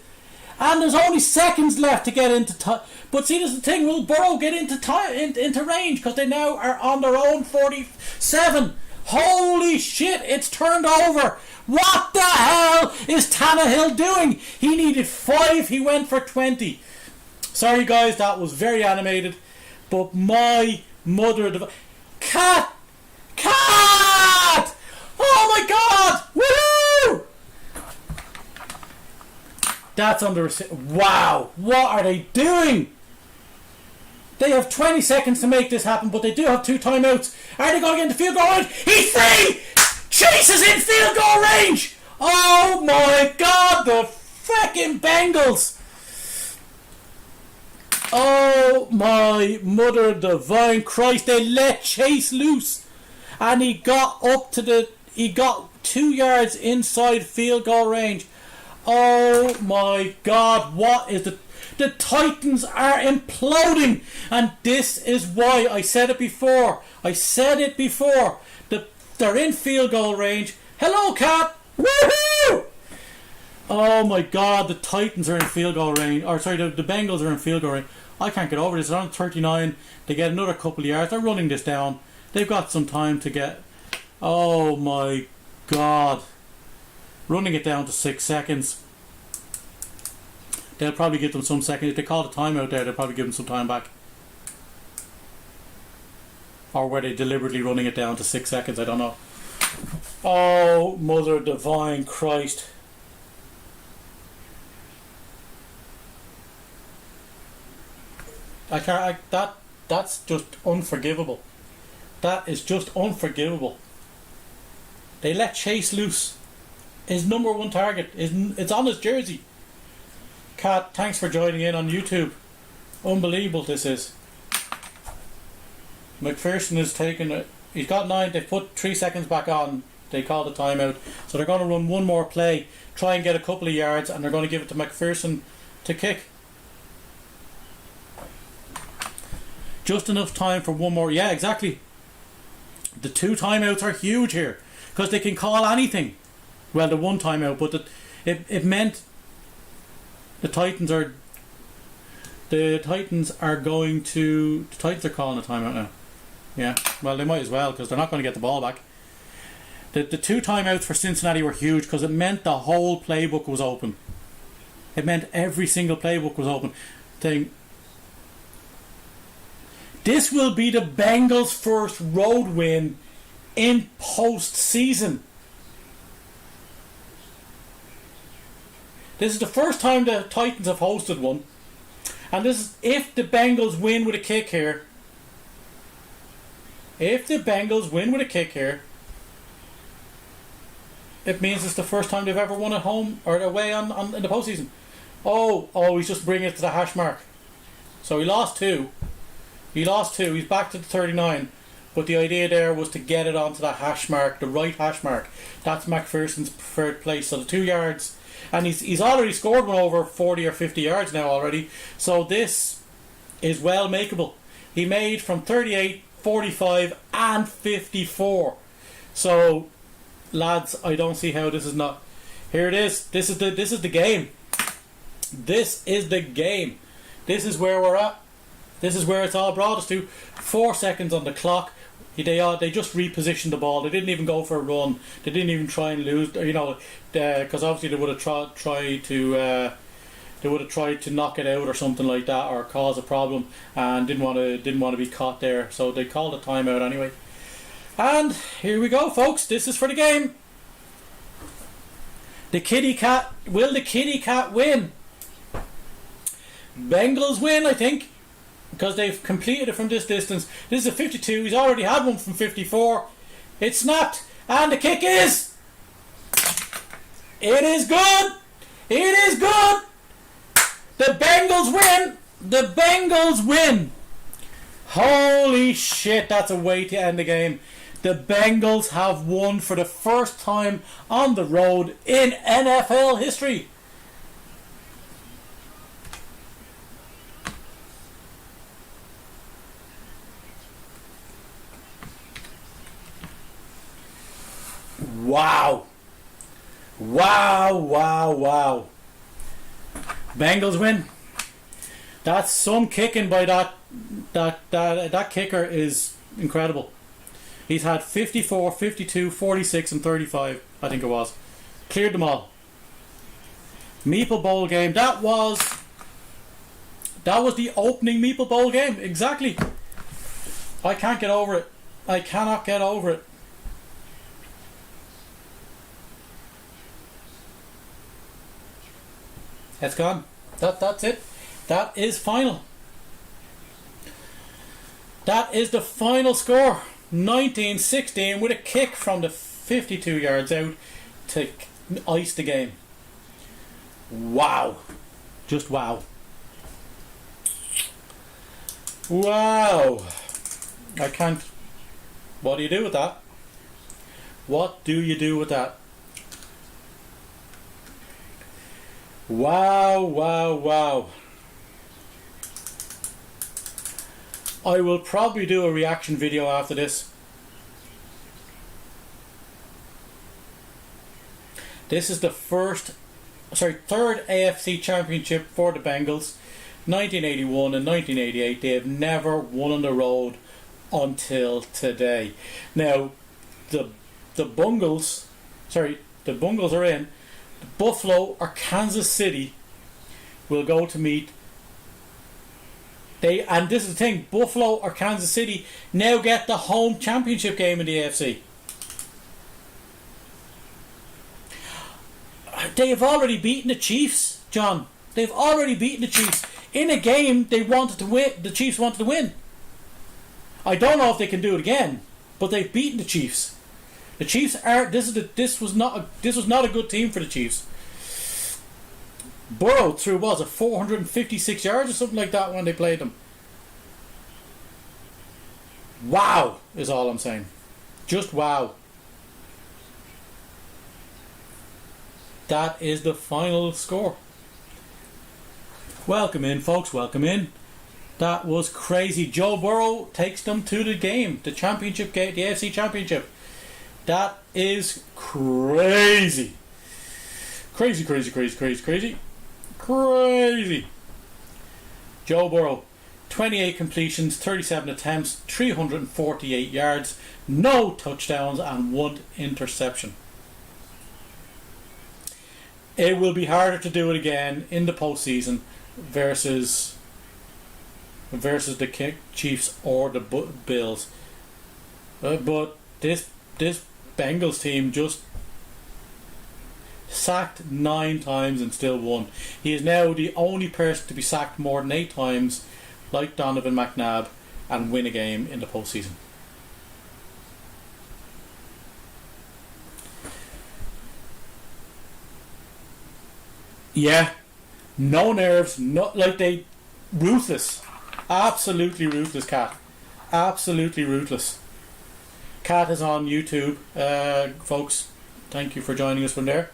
And there's only seconds left to get into. But see, this is the thing. Will Burrow get into range because they now are on their own 47? Holy shit! It's turned over. What the hell is Tannehill doing? He needed 5. He went for 20. Sorry, guys, that was very animated. But my mother, cat. Oh my God! Woohoo! That's under. Wow! What are they doing? They have 20 seconds to make this happen, but they do have 2 timeouts. Are they going to get into field goal range? He's free! Chase is in field goal range! Oh my God! The frickin' Bengals! Oh my mother divine Christ! They let Chase loose, and he got 2 yards inside field goal range. Oh my God! What is the Titans are imploding, and this is why I said it before. They're in field goal range. Hello, Cat. Woohoo! Oh my God! The Titans are in field goal range. Or sorry, the Bengals are in field goal range. I can't get over this. They're on 39. They get another couple of yards. They're running this down. They've got some time to get. Oh my God! Running it down to 6 seconds. They'll probably give them some seconds. If they call the timeout there, they'll probably give them some time back. Or were they deliberately running it down to 6 seconds? I don't know. Oh, Mother Divine Christ. I can't. That's just unforgivable. That is just unforgivable. They let Chase loose. His number 1 target. It's on his jersey. Kat, thanks for joining in on YouTube. Unbelievable this is. McPherson is taking it. He's got 9. They've put 3 seconds back on. They called a timeout. So they're going to run one more play, try and get a couple of yards, and they're going to give it to McPherson to kick. Just enough time for one more. Yeah, exactly. The 2 timeouts are huge here because they can call anything. Well, the 1 timeout, but it meant the Titans are calling a timeout now. Yeah, well, they might as well because they're not going to get the ball back. The 2 timeouts for Cincinnati were huge because it meant the whole playbook was open. It meant every single playbook was open. This will be the Bengals' first road win in post-season. This is the first time the Titans have hosted one. And this is if the Bengals win with a kick here. If the Bengals win with a kick here, it means it's the first time they've ever won at home or away in the postseason. Oh, he's just bringing it to the hash mark. So he lost two. He lost two. He's back to the 39. But the idea there was to get it onto that hash mark, the right hash mark. That's McPherson's preferred place. So the 2 yards. And he's already scored one over 40 or 50 yards now already. So this is well makeable. He made from 38, 45 and 54. So lads, I don't see how this is not. Here it is. This is the game. This is the game. This is where we're at. This is where it's all brought us to. 4 seconds on the clock. They just repositioned the ball. They didn't even go for a run. They didn't even try and lose. Because obviously they would have tried to knock it out or something like that, or cause a problem, and didn't want to be caught there. So they called a timeout anyway. And here we go, folks. This is for the game. The kitty cat. Will the kitty cat win? Bengals win, I think, because they've completed it from this distance. This is a 52. He's already had one from 54. It snapped, and the kick is. It is good. It is good. The Bengals win. The Bengals win. Holy shit, that's a way to end the game. The Bengals have won for the first time on the road in NFL history. Wow. Wow, wow, wow. Bengals win. That's some kicking by that kicker is incredible. He's had 54, 52, 46 and 35, I think it was. Cleared them all. Meeple Bowl game. That was the opening Meeple Bowl game. Exactly. I can't get over it. I cannot get over it. It's gone. That's it. That is final. That is the final score. 19-16 with a kick from the 52 yards out to ice the game. Wow. Just wow. Wow. I can't. What do you do with that? What do you do with that? Wow, wow, wow. I will probably do a reaction video after this. This is the third AFC championship for the Bengals. 1981 and 1988. They have never won on the road until today. Now, the Bungles are in. Buffalo or Kansas City will go to meet. And this is the thing, Buffalo or Kansas City now get the home championship game in the AFC. They have already beaten the Chiefs, John. They've already beaten the Chiefs in a game they wanted to win. The Chiefs wanted to win. I don't know if they can do it again, but they've beaten the Chiefs. The Chiefs are. This was not a good team for the Chiefs. Burrow threw 456 yards or something like that when they played them. Wow is all I'm saying. Just wow. That is the final score. Welcome in, folks. Welcome in. That was crazy. Joe Burrow takes them to the game, the championship game, the AFC Championship. That is crazy. Crazy, crazy, crazy, crazy, crazy. Crazy. Joe Burrow, 28 completions, 37 attempts, 348 yards, no touchdowns and 1 interception. It will be harder to do it again in the postseason versus the Chiefs or the Bills. But this Bengals team just sacked 9 times and still won. He is now the only person to be sacked more than 8 times, like Donovan McNabb, and win a game in the postseason. Yeah, no nerves, ruthless. Absolutely ruthless, Cat. Absolutely ruthless. Cat is on YouTube, folks. Thank you for joining us from there.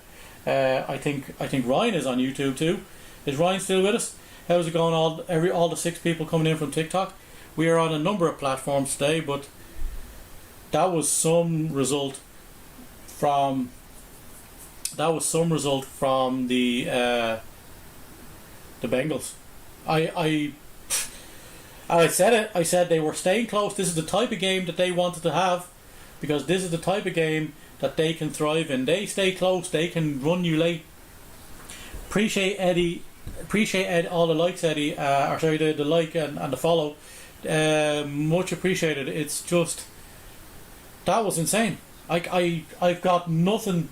I think Ryan is on YouTube too. Is Ryan still with us? How's it going? All the 6 people coming in from TikTok. We are on a number of platforms today, but that was some result from the Bengals. I said it. I said they were staying close. This is the type of game that they wanted to have, because this is the type of game that they can thrive in. They stay close. They can run you late. Appreciate Eddie. Appreciate all the likes, Eddie. The like and the follow. Much appreciated. It's just, that was insane. I've got nothing.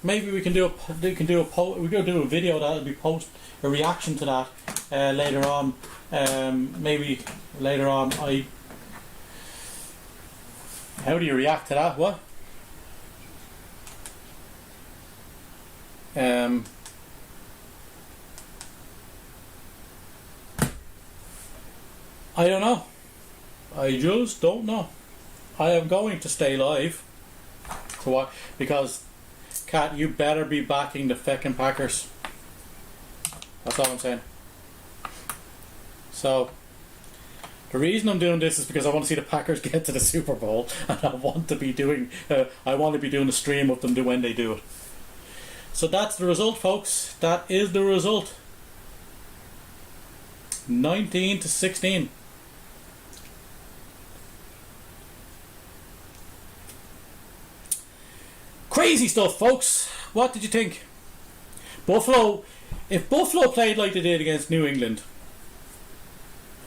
Maybe we can do a video that'll be a reaction to that later on. Maybe later on. How do you react to that? What? I don't know. I just don't know. I am going to stay live to watch, because Cat, you better be backing the feckin' Packers. That's all I'm saying. So the reason I'm doing this is because I want to see the Packers get to the Super Bowl, and I want to be doing a stream of them when they do it. So that's the result, folks. That is the result. 19-16. Crazy stuff, folks. What did you think? Buffalo. If Buffalo played like they did against New England,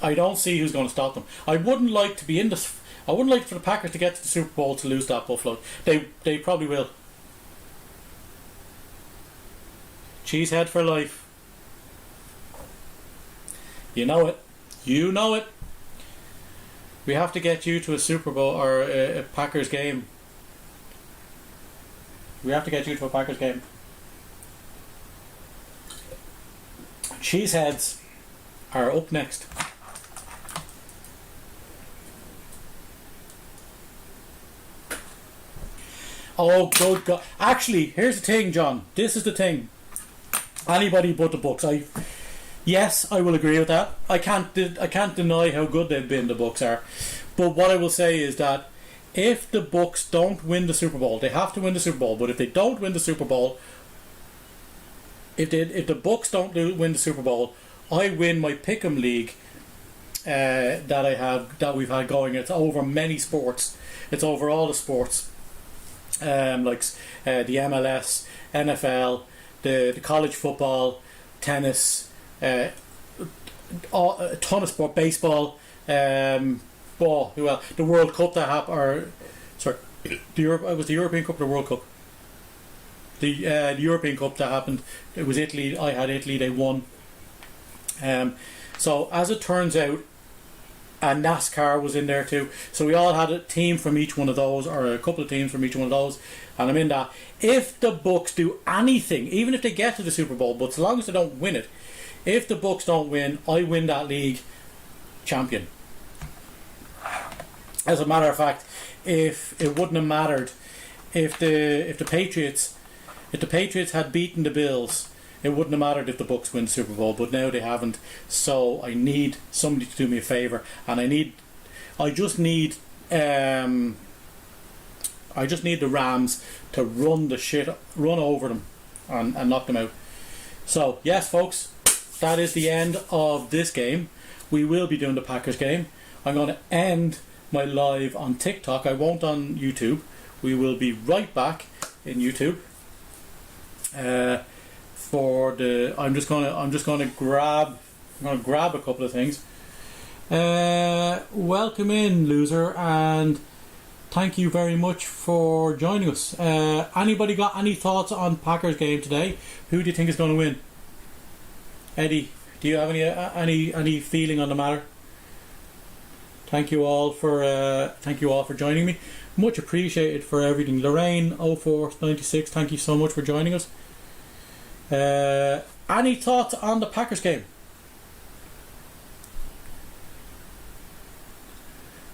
I don't see who's going to stop them. I wouldn't like for the Packers to get to the Super Bowl to lose that Buffalo. They probably will. Cheesehead for life. You know it. You know it. We have to get you to a Super Bowl or a Packers game. We have to get you to a Packers game. Cheeseheads are up next. Oh, good God. Actually, here's the thing, John. This is the thing. Anybody but the Bucks. Yes, I will agree with that. I can't deny how good they've been, the Bucks are. But what I will say is that if the Bucks don't win the Super Bowl, they have to win the Super Bowl. But if they don't win the Super Bowl, if the Bucks don't win the Super Bowl, I win my Pick'em League that we've had going. It's over many sports. It's over all the sports, like the MLS, NFL, the college football, tennis, a ton of sport, baseball. Who else? The World Cup that happened, it was the European Cup or the World Cup? The European Cup that happened. It was Italy. I had Italy. They won. So as it turns out, and NASCAR was in there too. So we all had a team from each one of those, or a couple of teams from each one of those, and I'm in that. If the Bucks do anything, even if they get to the Super Bowl, but as long as they don't win it, if the Bucks don't win, I win that league champion. As a matter of fact, if it wouldn't have mattered if the Patriots had beaten the Bills, it wouldn't have mattered if the Bucks win the Super Bowl, but now they haven't. So I need somebody to do me a favour, and I just need the Rams to run over them and knock them out. So yes, folks, that is the end of this game. We will be doing the Packers game. I'm going to end my live on TikTok. I won't on YouTube. We will be right back in YouTube. I'm just gonna grab a couple of things. Welcome in, loser, and thank you very much for joining us. Anybody got any thoughts on Packers game today? Who do you think is going to win? Eddie, do you have any feeling on the matter? Thank you all for joining me. Much appreciated for everything. Lorraine 0496, thank you so much for joining us. Any thoughts on the Packers game?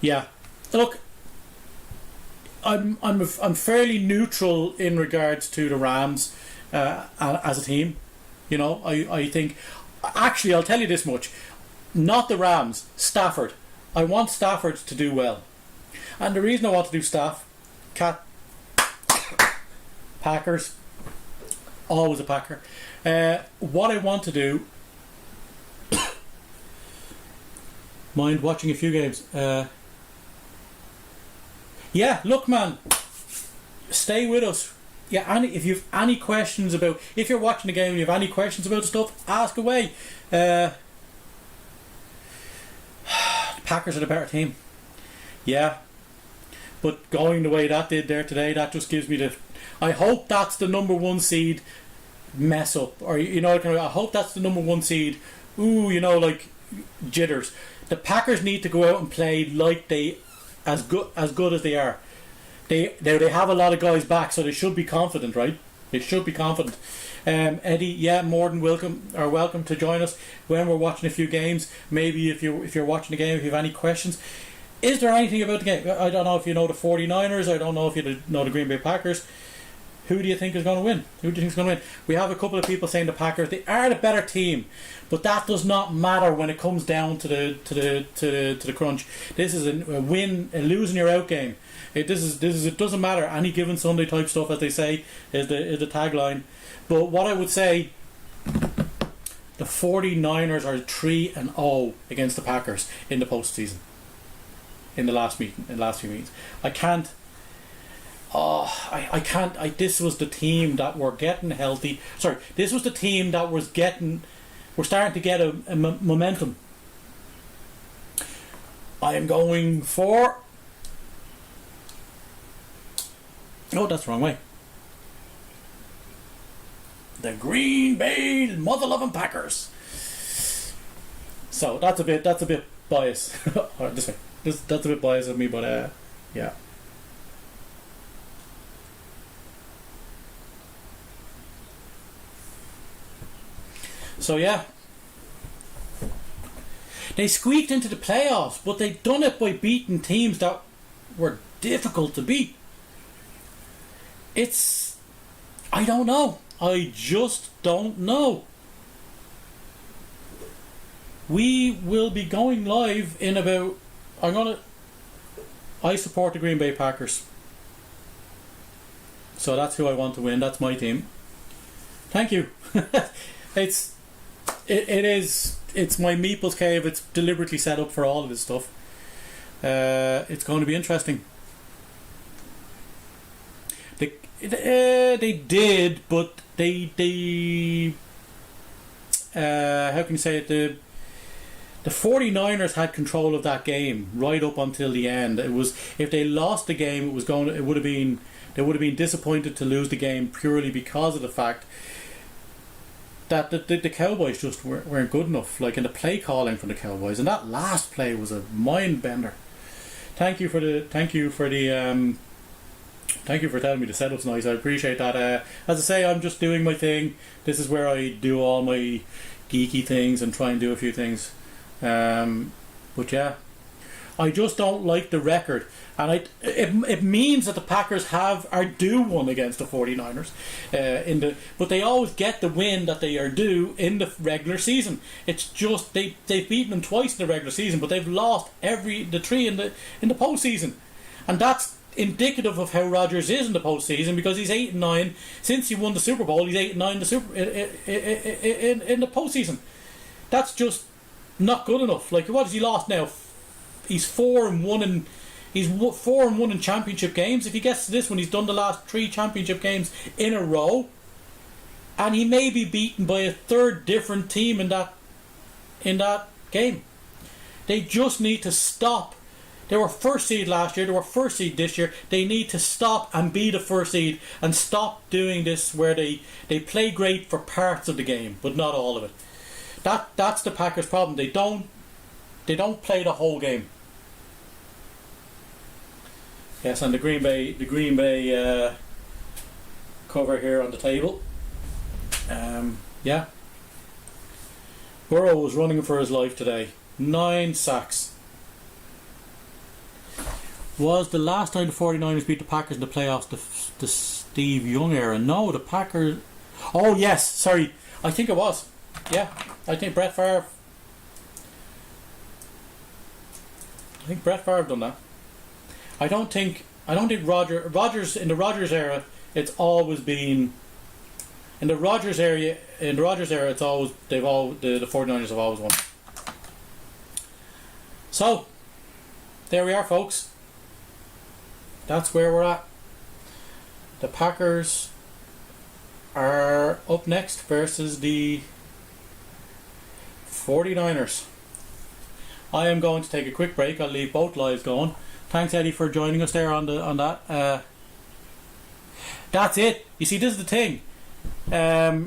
Yeah. Look, I'm fairly neutral in regards to the Rams as a team. You know, I think actually I'll tell you this much: not the Rams, Stafford. I want Stafford to do well, and the reason I want to do Packers, always a Packer. What I want to do, mind watching a few games. Yeah, look, man, stay with us. Yeah, if you've any questions about, if you're watching the game and you have any questions about the stuff, ask away. The Packers are the better team. Yeah, but going the way that did there today, that just gives me the. I hope that's the number one seed mess up, or you know, I hope that's the number one seed. Ooh, you know, like jitters. The Packers need to go out and play like they as good as they are. They have a lot of guys back, so they should be confident, right? They should be confident. Eddie, yeah, more than welcome to join us when we're watching a few games. Maybe if you're watching the game, if you have any questions. Is there anything about the game? I don't know if you know the 49ers. I don't know if you know the Green Bay Packers. Who do you think is going to win? Who do you think is going to win? We have a couple of people saying the Packers. They are the better team, but that does not matter when it comes down to the crunch. This is a win, a losing your out game. It doesn't matter. Any given Sunday type stuff, as they say, is the tagline. But what I would say, the 49ers are 3-0 against the Packers in the postseason. In the last few meetings, I can't. I can't. This was the team that were getting healthy. Sorry, this was the team that was getting. We're starting to get a momentum. I am going for. Oh, that's the wrong way. The Green Bay mother-loving Packers. So that's a bit biased. Or this way. That's a bit biased of me, but yeah. So yeah, they squeaked into the playoffs, but they done it by beating teams that were difficult to beat. I don't know. I just don't know. We will be going live in about. I support the Green Bay Packers, so that's who I want to win. That's my team. Thank you. It's my Meeple's cave. It's deliberately set up for all of this stuff. It's going to be interesting. They did, but they how can you say it? The 49ers had control of that game right up until the end. It was, if they lost the game, they would have been disappointed to lose the game purely because of the fact that the Cowboys just weren't good enough. Like in the play calling from the Cowboys, and that last play was a mind bender. Thank you for telling me the setup's nice. I appreciate that. As I say, I'm just doing my thing. This is where I do all my geeky things and try and do a few things. But yeah, I just don't like the record, and it means that the Packers are due one against the 49ers but they always get the win that they are due in the regular season. It's just they've beaten them twice in the regular season, but they've lost the three in the postseason, and that's indicative of how Rodgers is in the postseason, because he's 8-9 since he won the Super Bowl. He's 8-9 in the postseason. That's just not good enough. Like, what has he lost now? He's 4-1 and he's 4-1 in championship games. If he gets to this one, he's done the last 3 championship games in a row, and he may be beaten by a third different team in that game. They just need to stop. They were first seed last year. They were first seed this year. They need to stop and be the first seed, and stop doing this where they play great for parts of the game but not all of it. That's the Packers' problem. They don't play the whole game. Yes, and the Green Bay cover here on the table. Yeah. Burrow was running for his life today. 9 sacks. Was the last time the 49ers beat the Packers in the playoffs the Steve Young era? No, the Packers... Oh, yes, sorry. I think it was. Yeah, I think Brett Favre done that. I don't think Rodgers in the Rodgers era. It's always been in the Rodgers era. It's always the 49ers have always won. So there we are, folks. That's where we're at. The Packers are up next versus the 49ers. I am going to take a quick break. I'll leave both lives going. Thanks, Eddie, for joining us there on that. That's it. You see, this is the thing. I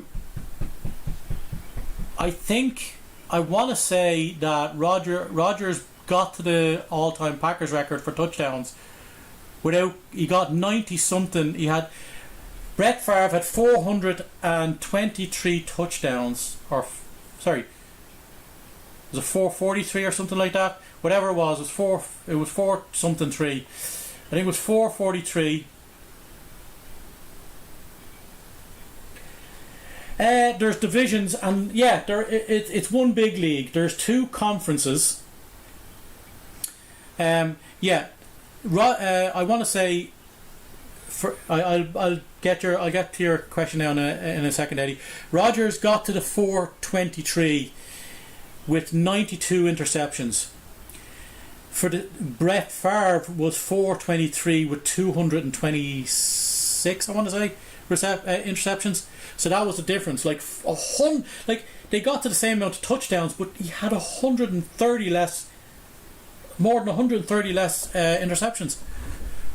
think I want to say that Rodgers got to the all-time Packers record for touchdowns he got 90 something. Brett Favre had 423 touchdowns, was it 443 or something like that? Whatever it was 4 something 3. I think it was 443. There's divisions, and yeah, it's one big league. There's 2 conferences. I want to say, I'll get to your question now in a second, Eddie. Rodgers got to the 423 with 92 interceptions. For the Brett Favre was 423 with 226, I want to say, interceptions. So that was the difference. Like they got to the same amount of touchdowns, but he had 130 less. More than 130 less interceptions.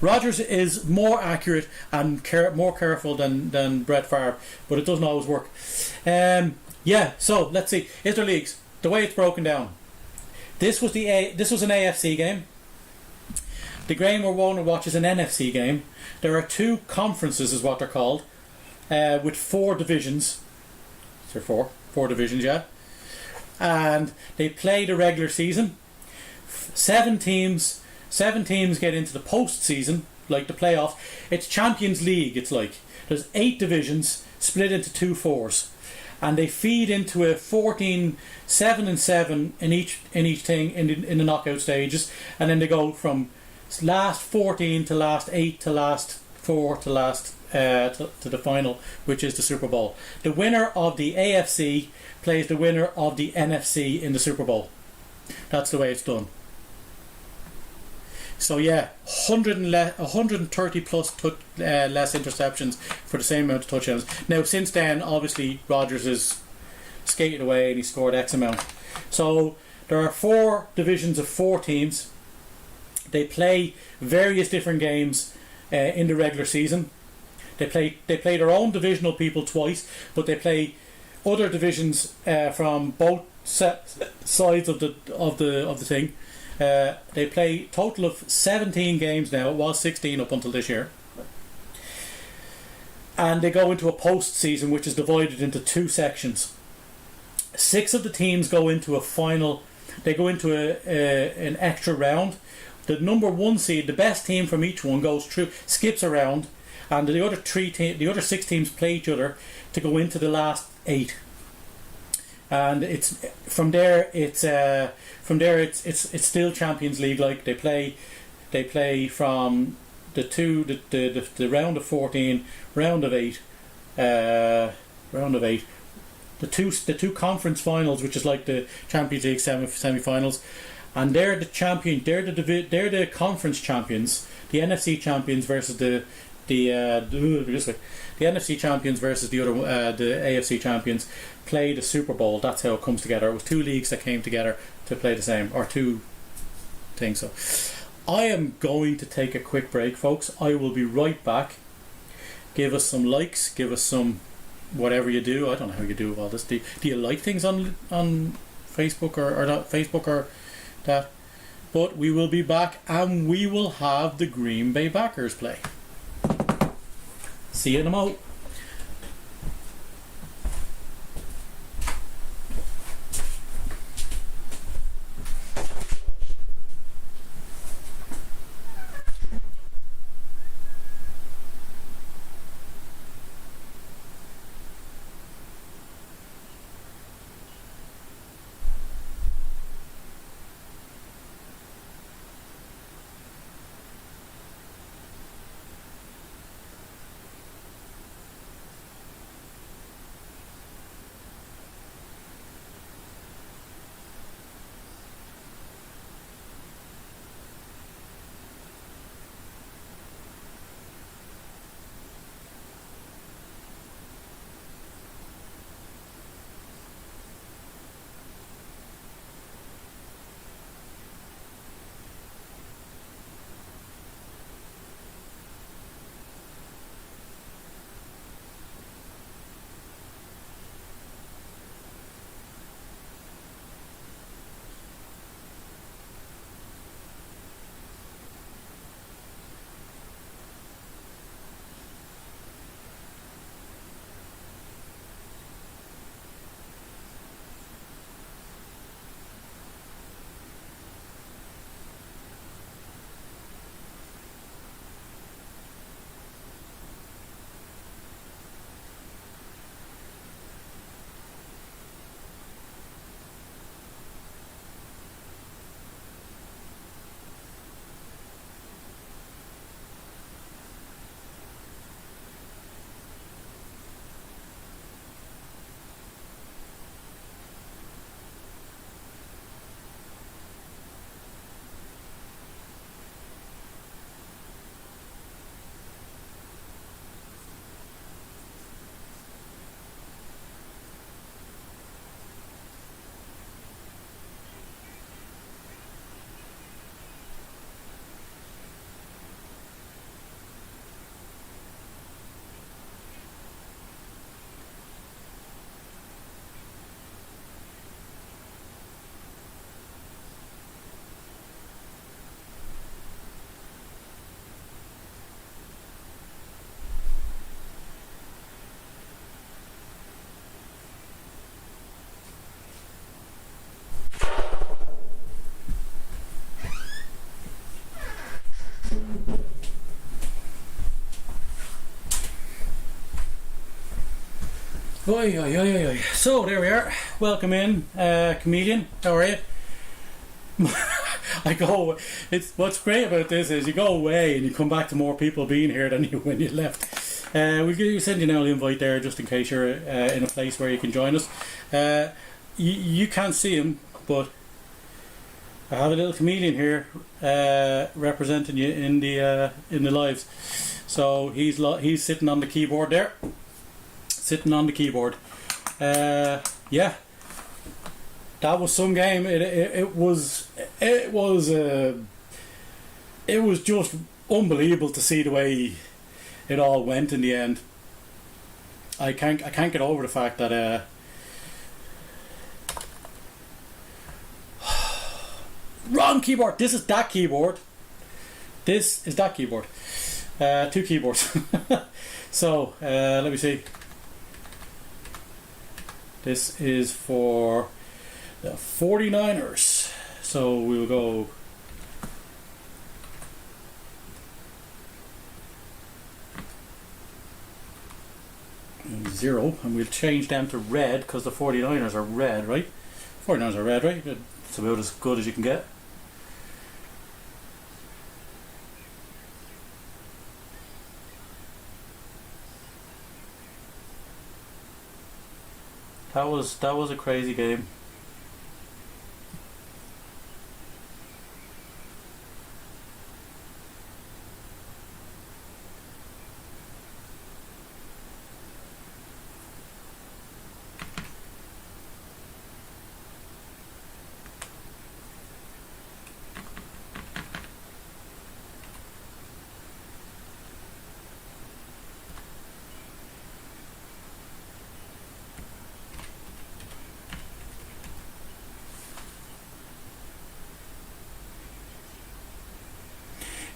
Rodgers is more accurate and more careful than Brett Favre, but it doesn't always work. So let's see. Is there leagues? The way it's broken down. This was an AFC game. The game we're going to watch is an NFC game. There are 2 conferences, is what they're called, with 4 divisions. Is there 4? 4 divisions, yeah. And they play the regular season. 7 teams get into the postseason, like the playoffs. It's Champions League. It's like there's 8 divisions split into 2 fours, and they feed into a 14 7-7 in each thing in the knockout stages, and then they go from last 14 to last 8 to last 4 to last to the final, which is the Super Bowl. The winner of the AFC plays the winner of the NFC in the Super Bowl. That's the way it's done. So yeah, 130 plus less interceptions for the same amount of touchdowns. Now since then, obviously Rodgers has skated away and he scored X amount. So there are 4 divisions of 4 teams. They play various different games in the regular season. They play their own divisional people twice, but they play other divisions from both sides of the thing. They play a total of 17 games now. It was 16 up until this year. And they go into a post-season, which is divided into 2 sections. 6 of the teams go into a final. They go into an extra round. The number 1 seed, the best team from each one, goes through, skips a round, and the other 6 teams play each other to go into the last 8. And it's still Champions League. Like they play from the round of 14, round of 8, the two conference finals, which is like the Champions League semi-finals, and they're the champion. They're the conference champions. The NFC champions versus the NFC champions versus the AFC champions play the Super Bowl. That's how it comes together. It was 2 leagues that came together to play the same, or 2 things. So I am going to take a quick break, folks. I will be right back. Give us some likes, give us some whatever you do. I don't know how you do all this. Do you like things on Facebook or not Facebook or that? But we will be back and we will have the Green Bay Packers play. See you in a moment. Oi, oi, oi, oi, oi. So there we are. Welcome in, comedian. How are you? I go. It's what's great about this is you go away and you come back to more people being here than you when you left. We'll send you now an invite there just in case you're in a place where you can join us. You can't see him, but I have a little comedian here representing you in the lives. So he's sitting on the keyboard there. Sitting on the keyboard. Yeah. That was some game. It was just unbelievable to see the way it all went in the end. I can't get over the fact that wrong keyboard. This is that keyboard. This is that keyboard. Two keyboards. So let me see. This is for the 49ers. So we'll go zero, and we'll change them to red because the 49ers are red, right? 49ers are red, right? It's about as good as you can get. That was a crazy game.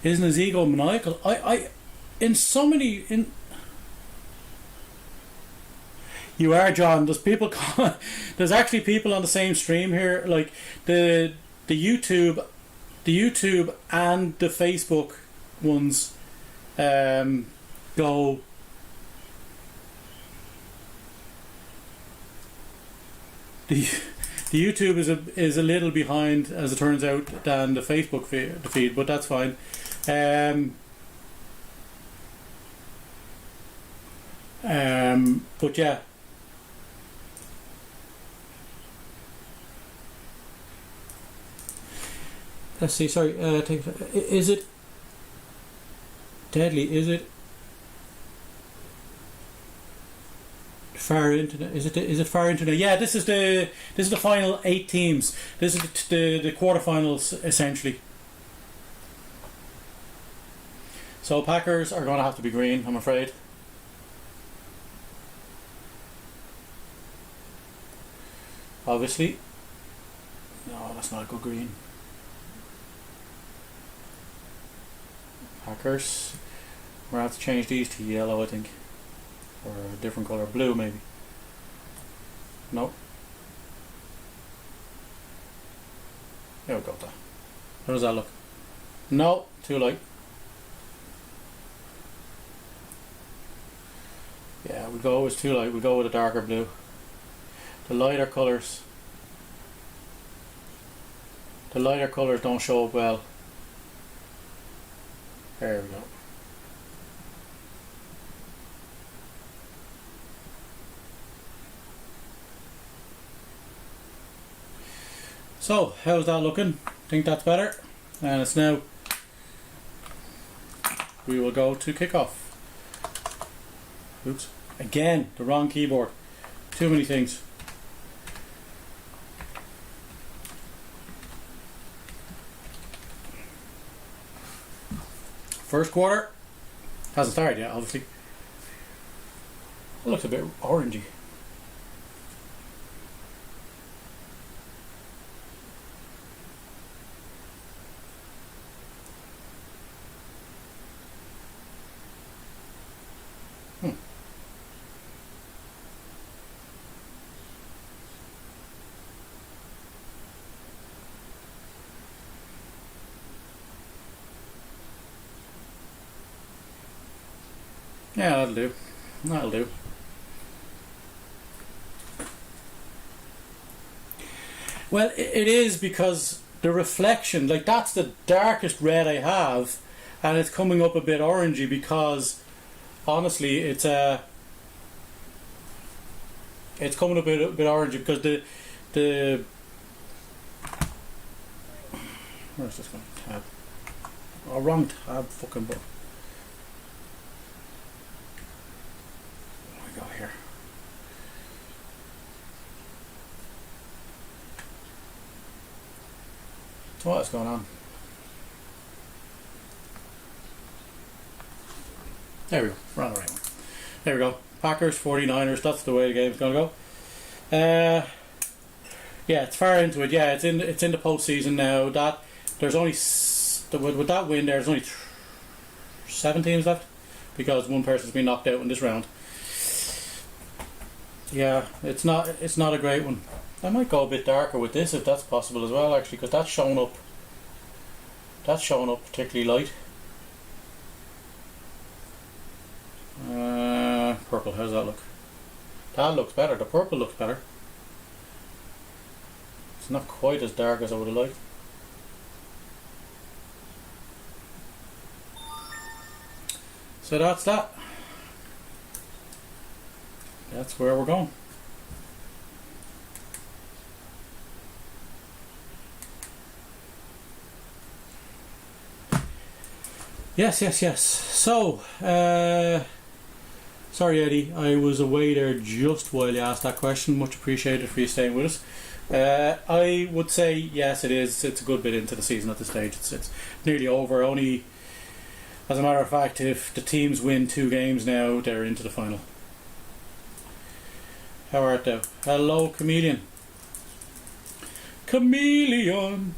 Isn't his ego maniacal? In so many you are, John. There's people. There's actually people on the same stream here. Like the YouTube and the Facebook ones go. The YouTube is a little behind, as it turns out, than the Facebook feed, but that's fine. But yeah. Let's see. Sorry. Is it deadly? Is it far internet? Is it far internet? Yeah. This is the final 8 teams. This is the quarterfinals essentially. So Packers are going to have to be green, I'm afraid. Obviously. No, that's not a good green. Packers. We're going to have to change these to yellow, I think. Or a different colour. Blue, maybe. No. There we go. How does that look? No, too light. Yeah, we'll go. It's too light. We'll go with a darker blue. The lighter colours. The lighter colours don't show up well. There we go. So, how's that looking? Think that's better? And it's now. We will go to kickoff. Oops. Again, the wrong keyboard. Too many things. First quarter. Hasn't started yet, obviously. It looks a bit orangey. Yeah, that'll do. That'll do. Well, it is because the reflection, like that's the darkest red I have, and it's coming up a bit orangey because honestly, it's coming up a bit orangey because the where's this one? Tab. Oh, wrong tab, fucking book. What do we got here? So what is going on? There we go. We're on the right one. There we go. Packers, 49ers. That's the way the game's going to go. Yeah, it's far into it. Yeah, it's in the postseason now. That there's only with that win there's only 7 teams left because one person's been knocked out in this round. Yeah, it's not a great one. I might go a bit darker with this if that's possible as well, actually, because that's showing up particularly light. Purple, how does that look? That looks better. The purple looks better. It's not quite as dark as I would have liked. So that's that. That's where we're going. Yes. So, sorry Eddie, I was away there just while you asked that question. Much appreciated for you staying with us. I would say yes, it is. It's a good bit into the season at this stage. It's nearly over. Only, as a matter of fact, if the teams win 2 games now, they're into the final. How art thou? Hello, Chameleon. Chameleon.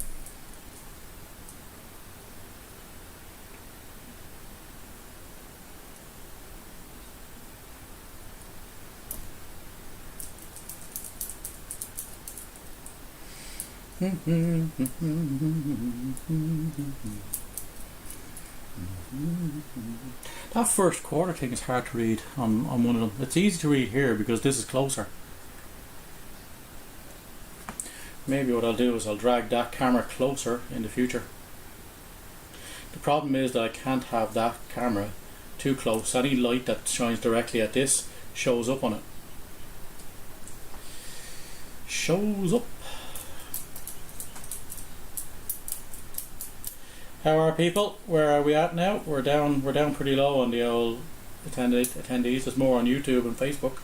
That first quarter thing is hard to read on one of them. It's easy to read here because this is closer. Maybe what I'll do is I'll drag that camera closer in the future. The problem is that I can't have that camera too close. Any light that shines directly at this shows up on it. Shows up. How are people? Where are we at now? We're down pretty low on the old attendees. There's more on YouTube and Facebook.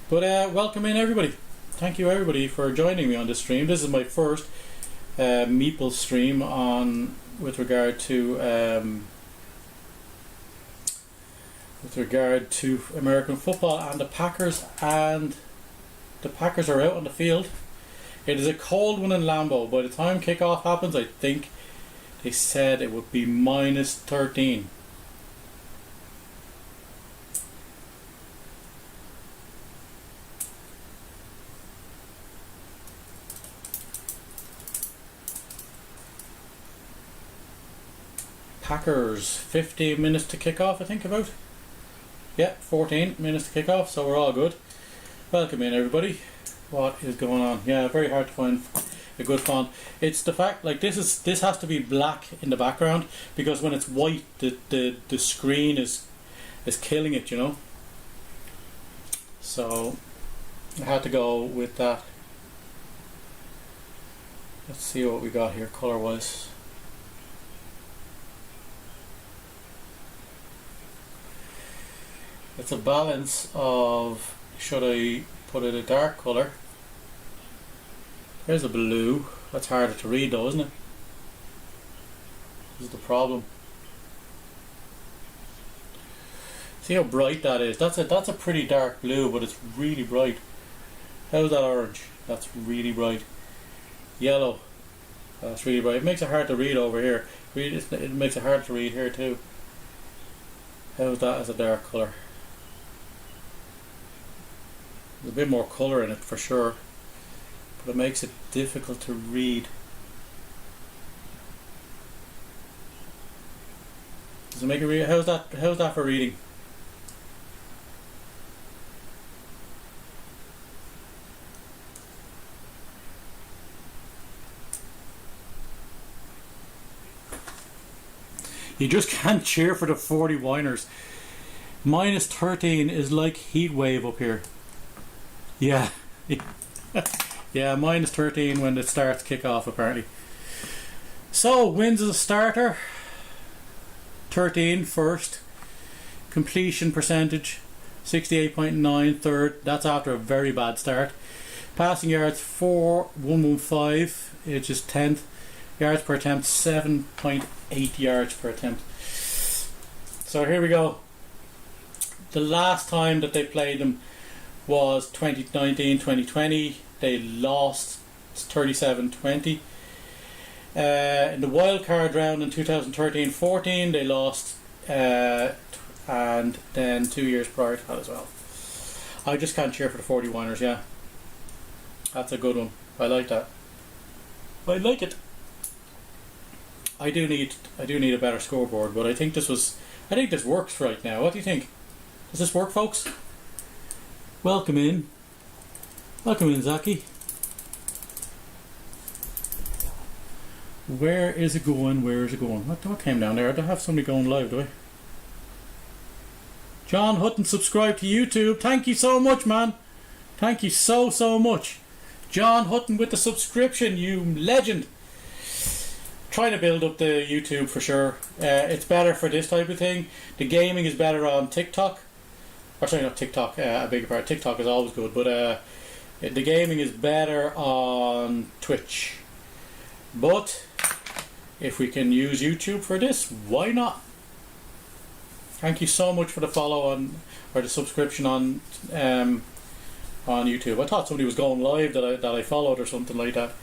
But welcome in everybody. Thank you everybody for joining me on this stream. This is my first Meeple stream with regard to American football and the Packers, and the Packers are out on the field. It is a cold one in Lambeau. By the time kickoff happens, I think they said it would be -13. Packers, 15 minutes to kick off, I think about. Yeah, 14 minutes to kick off, so we're all good. Welcome in everybody. What is going on? Yeah, very hard to find a good font. It's the fact, like, this has to be black in the background, because when it's white the screen is killing it, you know. So I had to go with that. Let's see what we got here color wise. It's a balance of, should I put it a dark colour? There's a blue. That's harder to read though, isn't it? This is the problem. See how bright that is? That's a pretty dark blue, but it's really bright. How's that orange? That's really bright. Yellow. That's really bright. It makes it hard to read over here. It makes it hard to read here too. How's that as a dark colour? There's a bit more colour in it for sure, but it makes it difficult to read. Does it make it read? How's that for reading? You just can't cheer for the 40 whiners. Minus 13 is like heat wave up here. Yeah. Yeah, minus 13 when it starts kick-off apparently. So, wins as a starter. 13 first. Completion percentage 68.9 third. That's after a very bad start. Passing yards 4,115, which is 10th. Yards per attempt 7.8 yards per attempt. So here we go. The last time that they played them was 2019-2020. They lost 37-20. In the wild card round in 2013-14 they lost, and then 2 years prior to that as well. I just can't cheer for the 41ers. Yeah, that's a good one. I like that. I like it. I do need a better scoreboard, but I think this works right now. What do you think? Does this work, folks? Welcome in, Zaki. Where is it going? What came down there? I don't have somebody going live, do I? John Hutton subscribed to YouTube. Thank you so much, man. Thank you so much. John Hutton with the subscription, you legend. Trying to build up the YouTube for sure. It's better for this type of thing. The gaming is better on TikTok. Or sorry, not TikTok. A bigger part. TikTok is always good, but the gaming is better on Twitch. But if we can use YouTube for this, why not? Thank you so much for the follow on or the subscription on YouTube. I thought somebody was going live that I followed or something like that.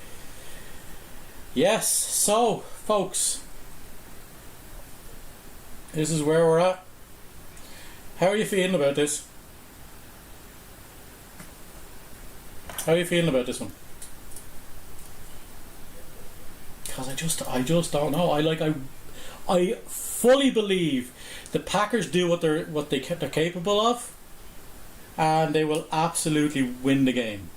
Yes, so folks, this is where we're at. How are you feeling about this? How are you feeling about this one? Because I just don't know. I fully believe the Packers do what they're capable of, and they will absolutely win the game.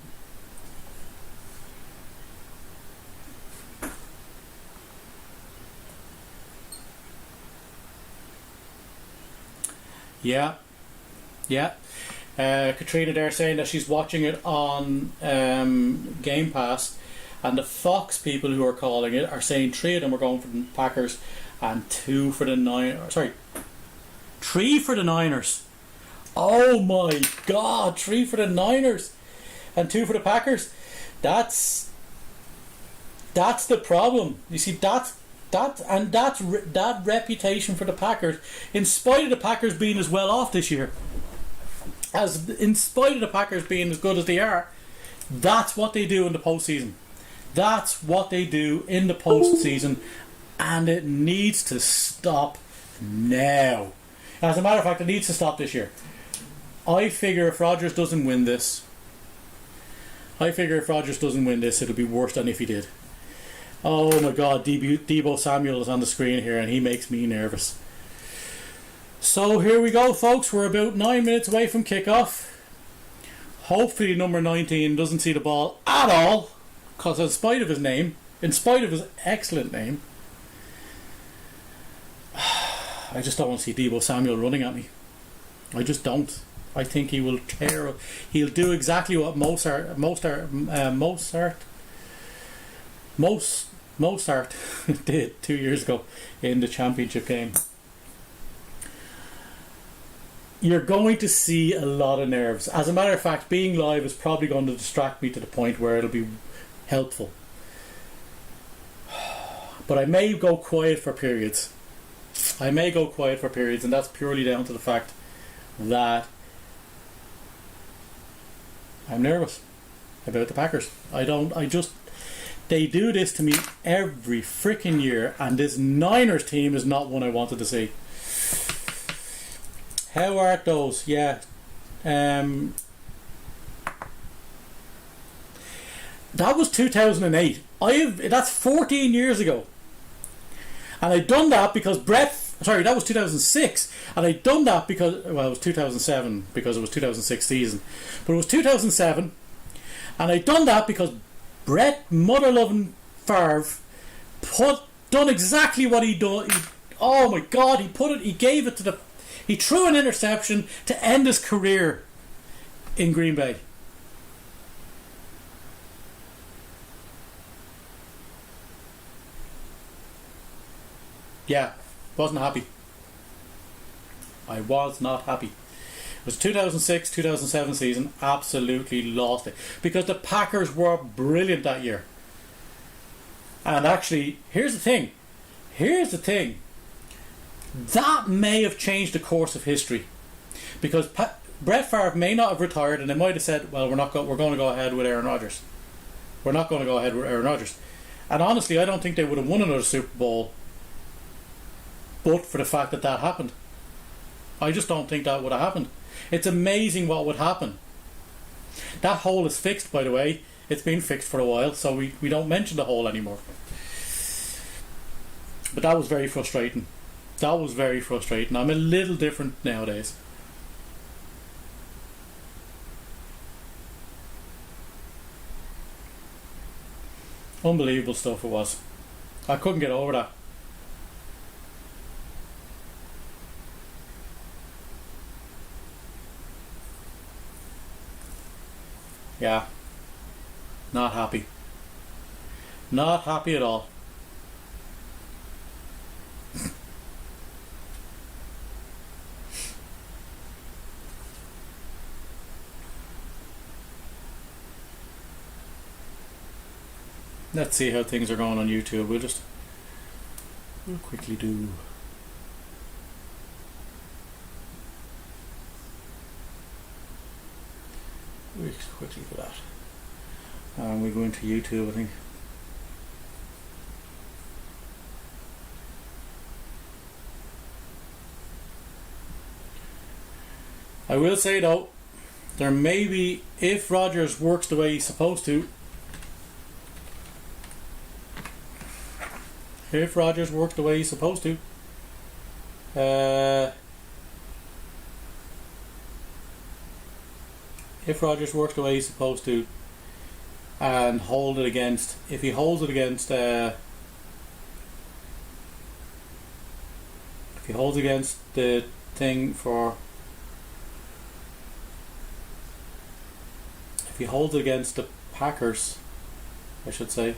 Yeah. Katrina there saying that she's watching it on Game Pass, and the Fox people who are calling it are saying 3 of them are going for the Packers and 2 for the Niners. Sorry, 3 for the Niners. Oh my God, 3 for the Niners and 2 for the Packers. That's the problem. You see, that reputation for the Packers, in spite of the Packers being as well off this year, in spite of the Packers being as good as they are, that's what they do in the postseason. That's what they do in the postseason, and it needs to stop now. As a matter of fact, it needs to stop this year. I figure if Rodgers doesn't win this, it'll be worse than if he did. Oh my God, Deebo Samuel is on the screen here and he makes me nervous. So here we go, folks. We're about 9 minutes away from kickoff. Hopefully number 19 doesn't see the ball at all, because in spite of his excellent name, I just don't want to see Deebo Samuel running at me. I just don't. I think he will tear up. He'll do exactly what Mozart did 2 years ago in the championship game. You're going to see a lot of nerves. As a matter of fact, being live is probably going to distract me to the point where it'll be helpful. But I may go quiet for periods. And that's purely down to the fact that I'm nervous about the Packers. They do this to me every freaking year, and this Niners team is not one I wanted to see. How art those? Yeah. That was 2008. That's 14 years ago. And I done that because that was 2006. And I done that because, it was 2007 because it was 2006 season. But it was 2007. And I done that because Brett mother-loving Favre done exactly what he Oh my God, he gave it to he threw an interception to end his career in Green Bay. Yeah, wasn't happy. I was not happy. It was 2006-2007 season, absolutely lost it. Because the Packers were brilliant that year. And actually, here's the thing. That may have changed the course of history. Because Brett Favre may not have retired, and they might have said, well, we're going to go ahead with Aaron Rodgers. We're not going to go ahead with Aaron Rodgers. And honestly, I don't think they would have won another Super Bowl but for the fact that that happened. I just don't think that would have happened. It's amazing what would happen. That hole is fixed, by the way. It's been fixed for a while, so we don't mention the hole anymore. But that was very frustrating. I'm a little different nowadays. Unbelievable stuff it was. I couldn't get over that. Yeah. Not happy. Not happy at all. Let's see how things are going on YouTube. We'll quickly do. We'll quickly do that. And we go into YouTube, I think. I will say though, there may be, if Rodgers works the way he's supposed to, if Rodgers worked the way he's supposed to, if Rodgers works the way he's supposed to, and hold it against, if he holds it against, if he holds against the thing for, if he holds it against the Packers, I should say,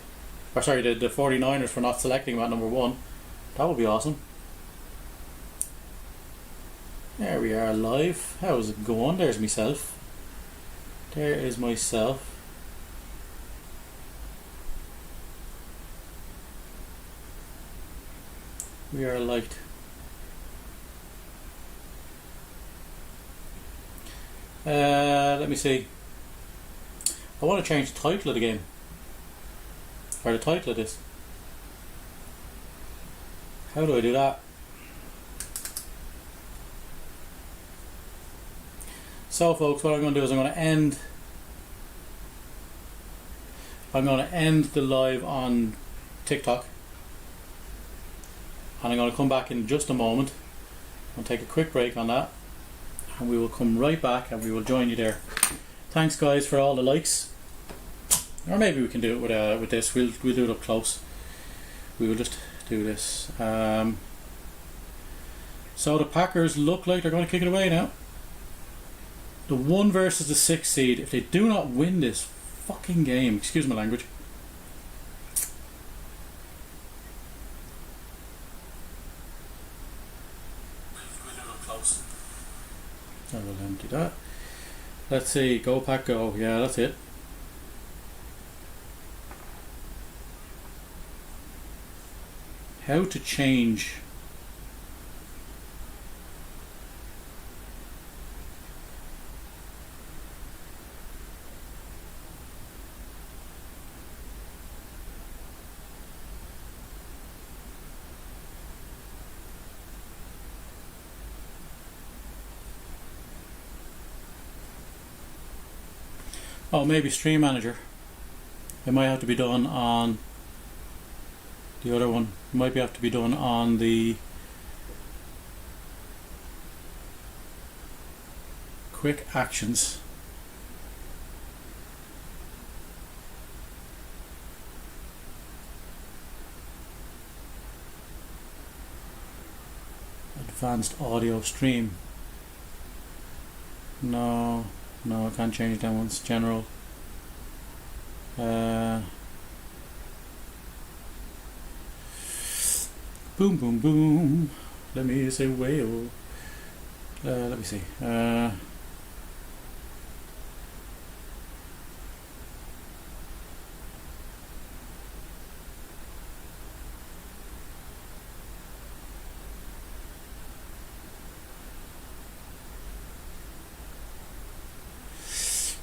or sorry, the 49ers for not selecting him at number 1, that would be awesome. There we are live. How's it going? There's myself. There is myself. We are liked. Let me see. I want to change the title of the game. Or the title of this. How do I do that? So folks, what I'm going to do is I'm going to end the live on TikTok. And I'm going to come back in just a moment. I'll take a quick break on that. And we will come right back and we will join you there. Thanks guys for all the likes. Or maybe we can do it with this. We'll do it up close. We will just do this. So the Packers look like they're going to kick it away now. The 1 versus the 6 seed. If they do not win this fucking game, excuse my language. We'll do it up close. I will empty that. Let's see. Go Pack Go. Yeah, that's it. How to change maybe Stream Manager. It might have to be done on the other one. It might have to be done on the quick actions. Advanced audio stream. No, I can't change that one's general. Boom, boom, boom. Let me say whale. Let me see.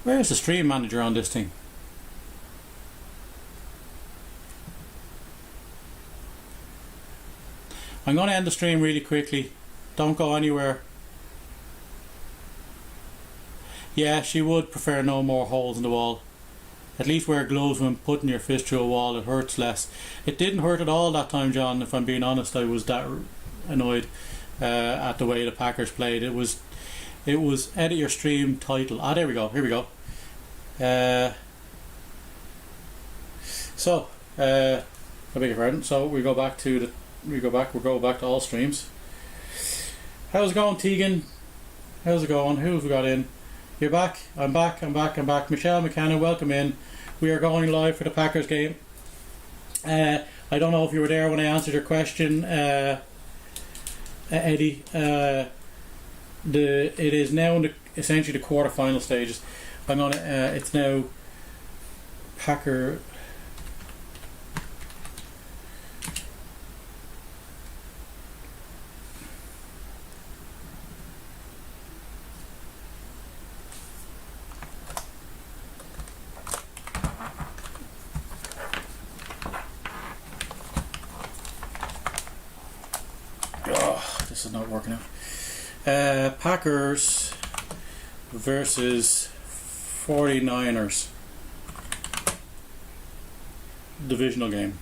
Where's the stream manager on this thing? I'm going to end the stream really quickly. Don't go anywhere. Yeah, she would prefer no more holes in the wall. At least wear gloves when putting your fist through a wall. It hurts less. It didn't hurt at all that time, John. If I'm being honest, I was that annoyed at the way the Packers played. It was edit your stream title. Ah, there we go. Here we go. I beg your pardon. So we go back to all streams. How's it going, Tegan? How's it going? Who have we got in? You're back. I'm back. Michelle McKenna, welcome in. We are going live for the Packers game. I don't know if you were there when I answered your question, Eddie. It is now in essentially the quarter-final stages. It's now Packer. This is not working out. Packers versus 49ers. Divisional game.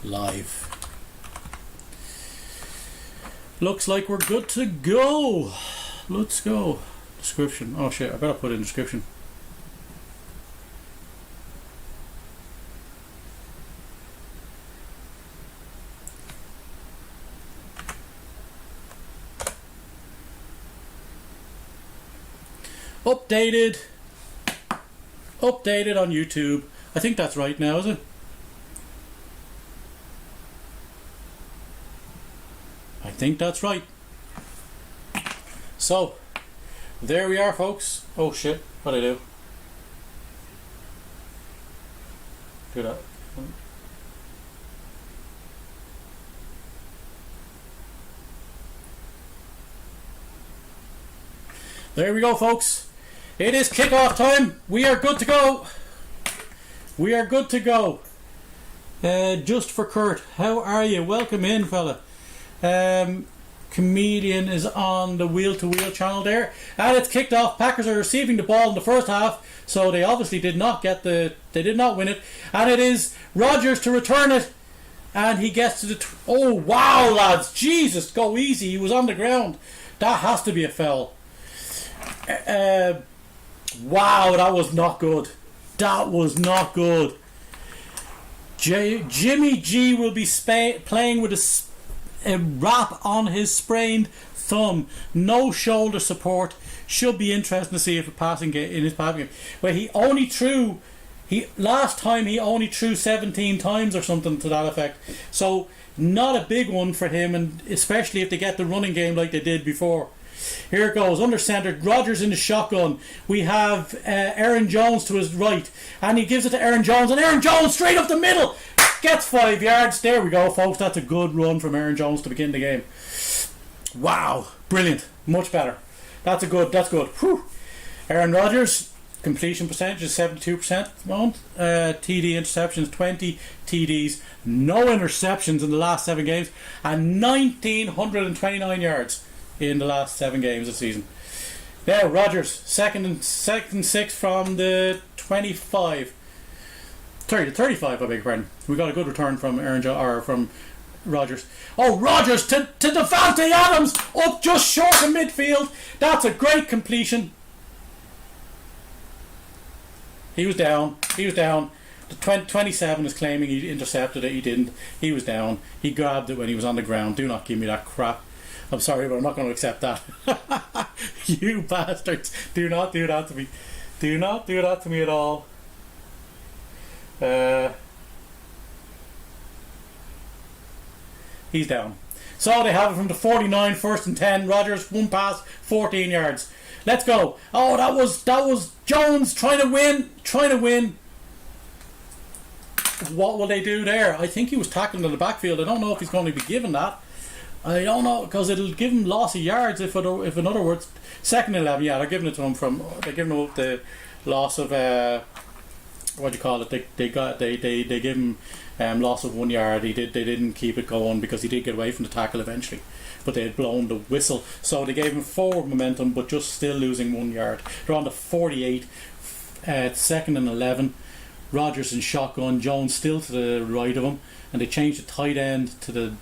Live. Looks like we're good to go. Let's go. Description. Oh shit, I better put in description. Updated on YouTube. I think that's right now, is it? I think that's right. So, there we are, folks. Oh shit, what'd I do? Do that. There we go, folks. It is kickoff time. We are good to go. Just for Kurt, how are you? Welcome in, fella. Comedian is on the Wheel to Wheel channel there, and it's kicked off. Packers are receiving the ball in the first half, so they obviously did not win it, and it is Rodgers to return it, and he gets to the. Oh wow, lads! Jesus, go easy. He was on the ground. That has to be a foul. Wow, that was not good. Jimmy G will be playing with a wrap on his sprained thumb. No shoulder support. Should be interesting to see if in his passing game. Well, last time he only threw 17 times or something to that effect. So not a big one for him, and especially if they get the running game like they did before. Here it goes, under centre, Rodgers in the shotgun. We have Aaron Jones to his right, and he gives it to Aaron Jones, and Aaron Jones straight up the middle gets 5 yards. There we go, folks. That's a good run from Aaron Jones to begin the game. Wow, brilliant, much better. That's good. Whew. Aaron Rodgers, completion percentage is 72% at the moment. TD interceptions 20, TDs, no interceptions in the last 7 games, and 1,929 yards in the last 7 games of the season. Now Rodgers, second and 6 from the 35. 35, I beg your pardon. We got a good return from from Rodgers. Oh, Rodgers to Devontae Adams, up just short of midfield. That's a great completion. He was down. The The 27 is claiming he intercepted it. He didn't. He was down. He grabbed it when he was on the ground. Do not give me that crap. I'm sorry, but I'm not going to accept that. You bastards. Do not do that to me. Do not do that to me at all. He's down. So they have it from the 49, 1st and 10. Rodgers, one pass, 14 yards. Let's go. Oh, that was Jones trying to win. What will they do there? I think he was tackling in the backfield. I don't know if he's going to be given that. I don't know, because it'll give him loss of yards if in other words, 2nd and 11. Yeah, they're giving it to him they're giving him the loss of what do you call it? They give him loss of 1 yard. They didn't keep it going because he did get away from the tackle eventually, but they had blown the whistle, so they gave him forward momentum, but just still losing 1 yard. They're on the 48, 2nd and 11. Rodgers in shotgun, Jones still to the right of him, and they changed the tight end to the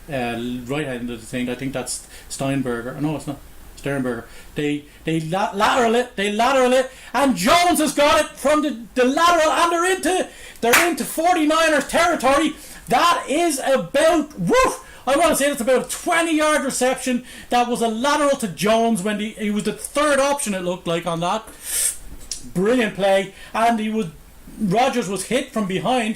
right end of the thing. I think that's Steinberger. No, it's not. Sternberger. They lateral it, and Jones has got it from the lateral, and they're into 49ers territory. That is about I want to say it's about a 20-yard reception. That was a lateral to Jones when he was the third option, it looked like, on that. Brilliant play, and Rodgers was hit from behind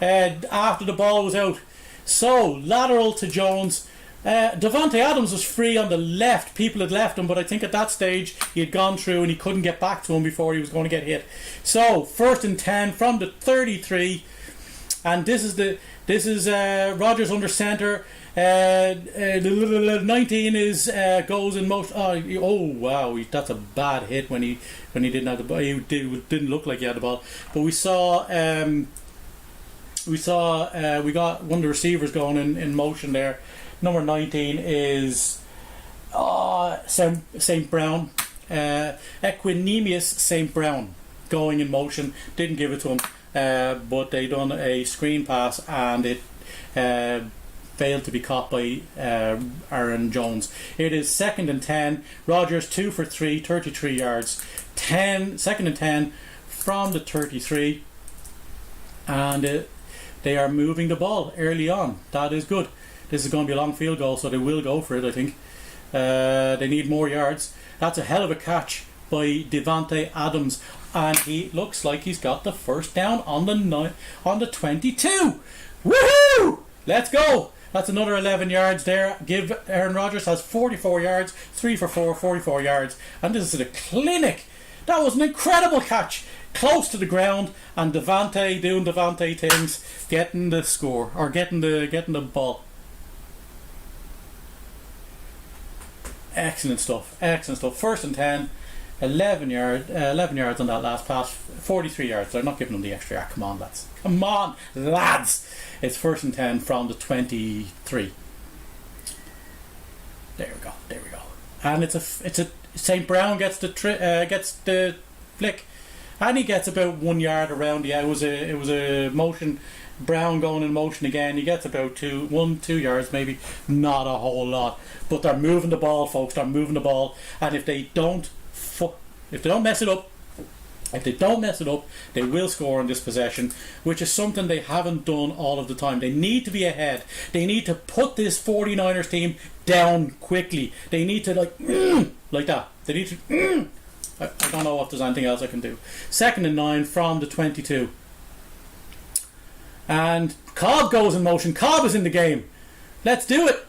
after the ball was out. So, lateral to Jones. Davante Adams was free on the left. People had left him, but I think at that stage he had gone through and he couldn't get back to him before he was going to get hit. So, 1st and 10 from the 33, and this is Rodgers under center. 19 is goes in motion. Oh wow, that's a bad hit when he didn't have the ball. He didn't look like he had the ball. But we got one of the receivers going in motion there. Number 19 is St. Brown, Equinemius St. Brown, going in motion. Didn't give it to him, but they done a screen pass and it failed to be caught by Aaron Jones. It is 2nd and 10. Rodgers 2 for 3, 33 yards. 2nd and 10 from the 33, and they are moving the ball early on. That is good. This is going to be a long field goal, so they will go for it, I think. They need more yards. That's a hell of a catch by Davante Adams, and he looks like he's got the first down on the 22. Woohoo! Let's go. That's another 11 yards there. Aaron Rodgers has 44 yards, 3 for 4, 44 yards, and this is a clinic. That was an incredible catch, close to the ground, and Davante doing Davante things, getting the score, or getting the ball. Excellent stuff. 1st and 10, 11 yards on that last pass, 43 yards. They're not giving them the extra yard. Come on, lads. It's 1st and 10 from the 23. There we go. And it's a St. Brown gets the flick, and he gets about 1 yard around. Yeah, it was a motion. Brown going in motion again. He gets about 2 yards, maybe, not a whole lot. But they're moving the ball, folks. They're moving the ball, and if they don't mess it up, they will score in this possession, which is something they haven't done all of the time. They need to be ahead. They need to put this 49ers team down quickly. They need to like that. They need to. I don't know if there's anything else I can do. 2nd and 9 from the 22. And Cobb goes in motion. Cobb is in the game. Let's do it.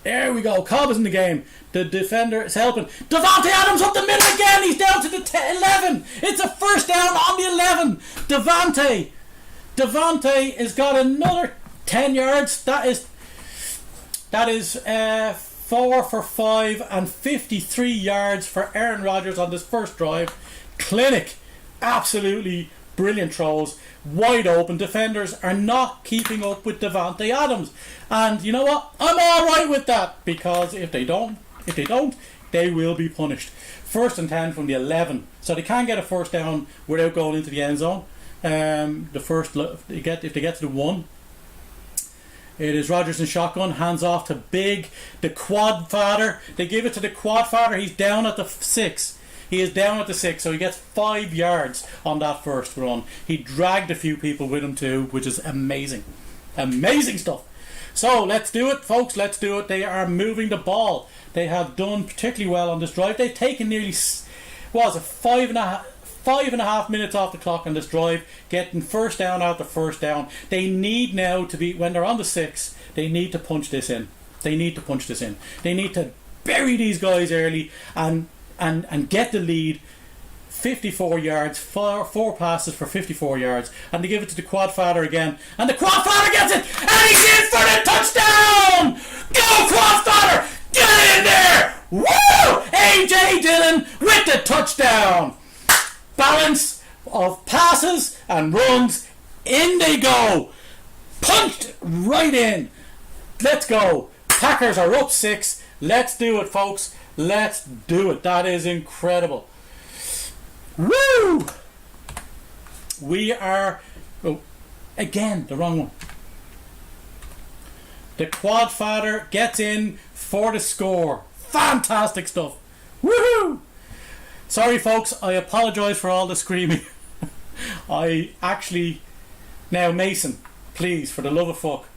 There we go. Cobb is in the game. The defender is helping. Davante Adams up the middle again. He's down to the 11. It's a first down on the 11. Davante has got another 10 yards. That is 4 for 5 and 53 yards for Aaron Rodgers on this first drive. Clinic. Absolutely brilliant throws. Wide open. Defenders are not keeping up with Davante Adams, and you know what? I'm all right with that, because if they don't, they will be punished. 1st and 10 from the 11, so they can get a first down without going into the end zone. If they get to the 1, it is Rodgers in shotgun, hands off to the quad father. They give it to the quad father. He's down at the 6. He is down at the 6, so he gets 5 yards on that first run. He dragged a few people with him too, which is amazing. Amazing stuff. So let's do it, folks. Let's do it. They are moving the ball. They have done particularly well on this drive. They've taken nearly, what was it, 5.5 minutes off the clock on this drive, getting first down after first down. They need now to be, when they're on the 6, they need to punch this in. They need to punch this in. They need to bury these guys early and get the lead. 54 yards, four passes for 54 yards, and they give it to the quad father again, and the quad father gets it, and he's in for the touchdown! Go quad father! Get in there! Woo! AJ Dillon with the touchdown! Balance of passes and runs, in they go! Punched right in! Let's go! Packers are up 6. Let's do it, folks. Let's do it. That is incredible. Woo! We are... Oh, again, the wrong one. The quad father gets in for the score. Fantastic stuff. Woohoo! Sorry, folks. I apologise for all the screaming. I actually... Now, Mason, please, for the love of fuck,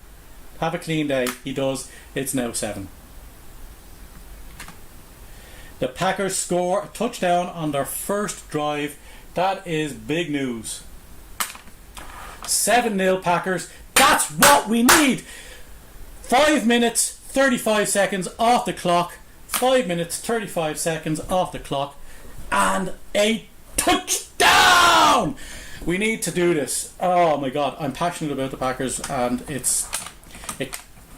have a clean day. He does. It's now 7. The Packers score a touchdown on their first drive. That is big news. 7-0 Packers. That's what we need. 5 minutes, 35 seconds off the clock. 5 minutes, 35 seconds off the clock. And a touchdown! We need to do this. Oh my God, I'm passionate about the Packers, and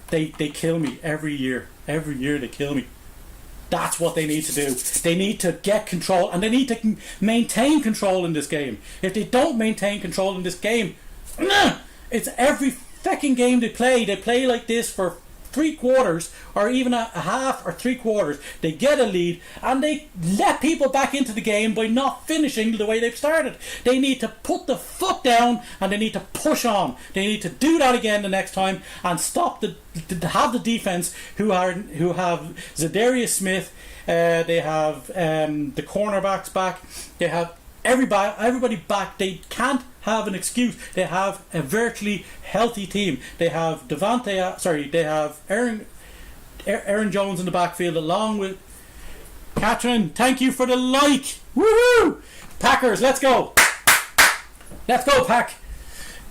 they kill me every year. Every year they kill me. That's what they need to do. They need to get control, and they need to maintain control in this game. If they don't maintain control in this game, it's every fucking game they play like this for 3 quarters, or even a half or 3 quarters. They get a lead, and they let people back into the game by not finishing the way they've started. They need to put the foot down, and they need to push on. They need to do that again the next time, and stop to have the defense who have Zadarius Smith. They have the cornerbacks back. They have everybody back. They can't have an excuse. They have a virtually healthy team. They have they have Aaron Jones in the backfield, along with Catherine. Thank you for the like. Woohoo! Packers, let's go. Let's go, Pack.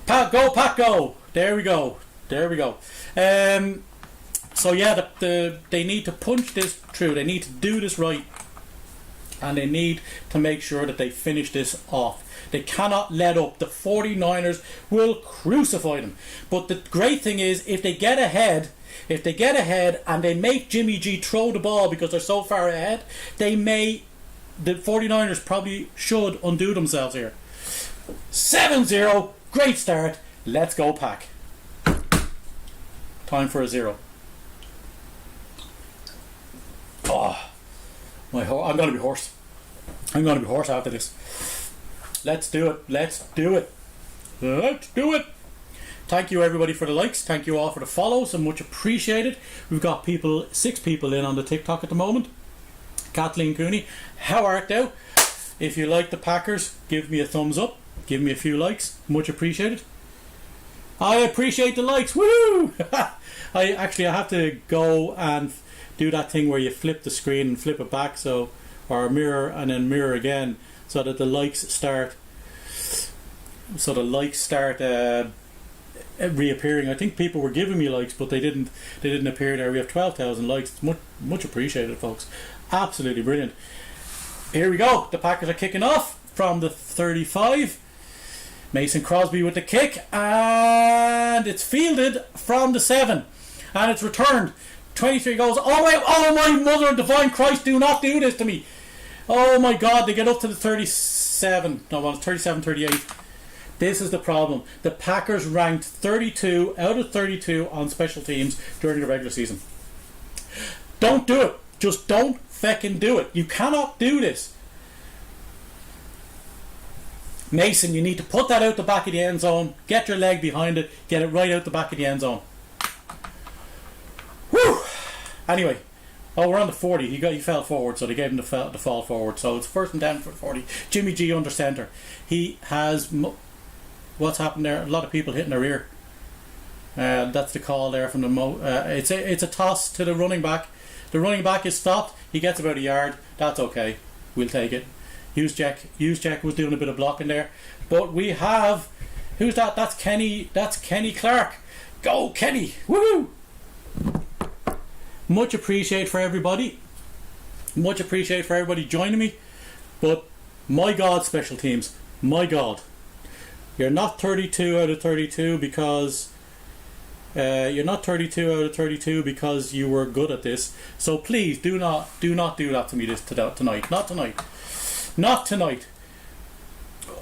Go, Pack, go. There we go. So yeah, they need to punch this through. They need to do this right, and they need to make sure that they finish this off. They cannot let up. The 49ers will crucify them. But the great thing is, if they get ahead and they make Jimmy G throw the ball because they're so far ahead, the 49ers probably should undo themselves here. 7-0, great start. Let's go, Pack. Time for a 0. Oh, I'm going to be hoarse. I'm going to be hoarse after this. Let's do it. Thank you everybody for the likes. Thank you all for the follows, and much appreciated. We've got 6 people in on the TikTok at the moment. Kathleen Cooney, how art thou? If you like the Packers, give me a thumbs up. Give me a few likes. Much appreciated. I appreciate the likes. Woo! I have to go and do that thing where you flip the screen and flip it back, or mirror and then mirror again, so that the likes start reappearing. I think people were giving me likes, but they didn't appear there. We have 12,000 likes. Much appreciated, folks. Absolutely brilliant. Here we go. The Packers are kicking off from the 35. Mason Crosby with the kick, and it's fielded from the 7, and it's returned. 23 goals. Oh my mother of divine Christ, do not do this to me. Oh my God, they get up to the 37. No, well, it's 37-38. This is the problem. The Packers ranked 32 out of 32 on special teams during the regular season. Don't do it. Just don't feckin' do it. You cannot do this. Mason, you need to put that out the back of the end zone. Get your leg behind it. Get it right out the back of the end zone. Whew. Anyway, Oh, we're on the 40. He fell forward, so they gave him the fall forward. So it's first and 10 for 40. Jimmy G under centre. He has... What's happened there? A lot of people hitting their ear. That's the call there from the... it's a toss to the running back. The running back is stopped. He gets about a yard. That's okay. We'll take it. Juszczyk was doing a bit of blocking there. But we have... Who's that? That's Kenny Clark. Go, Kenny! Woohoo! Much appreciate for everybody. Much appreciate for everybody joining me. But my God, special teams. My God. You're not 32 out of 32 because... you're not 32 out of 32 because you were good at this. So please do not do that to me tonight. Not tonight. Not tonight.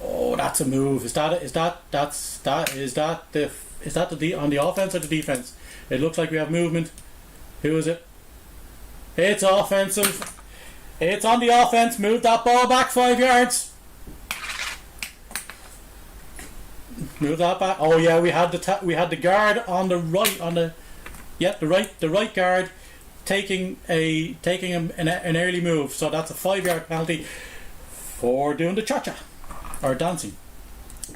Oh, that's a move. Is that on the offense or the defense? It looks like we have movement. Who is it? It's offensive. It's on the offense. Move that ball back 5 yards. Move that back. Oh yeah, we had the guard on the right the right guard taking an early move. So that's a 5-yard penalty for doing the cha-cha or dancing.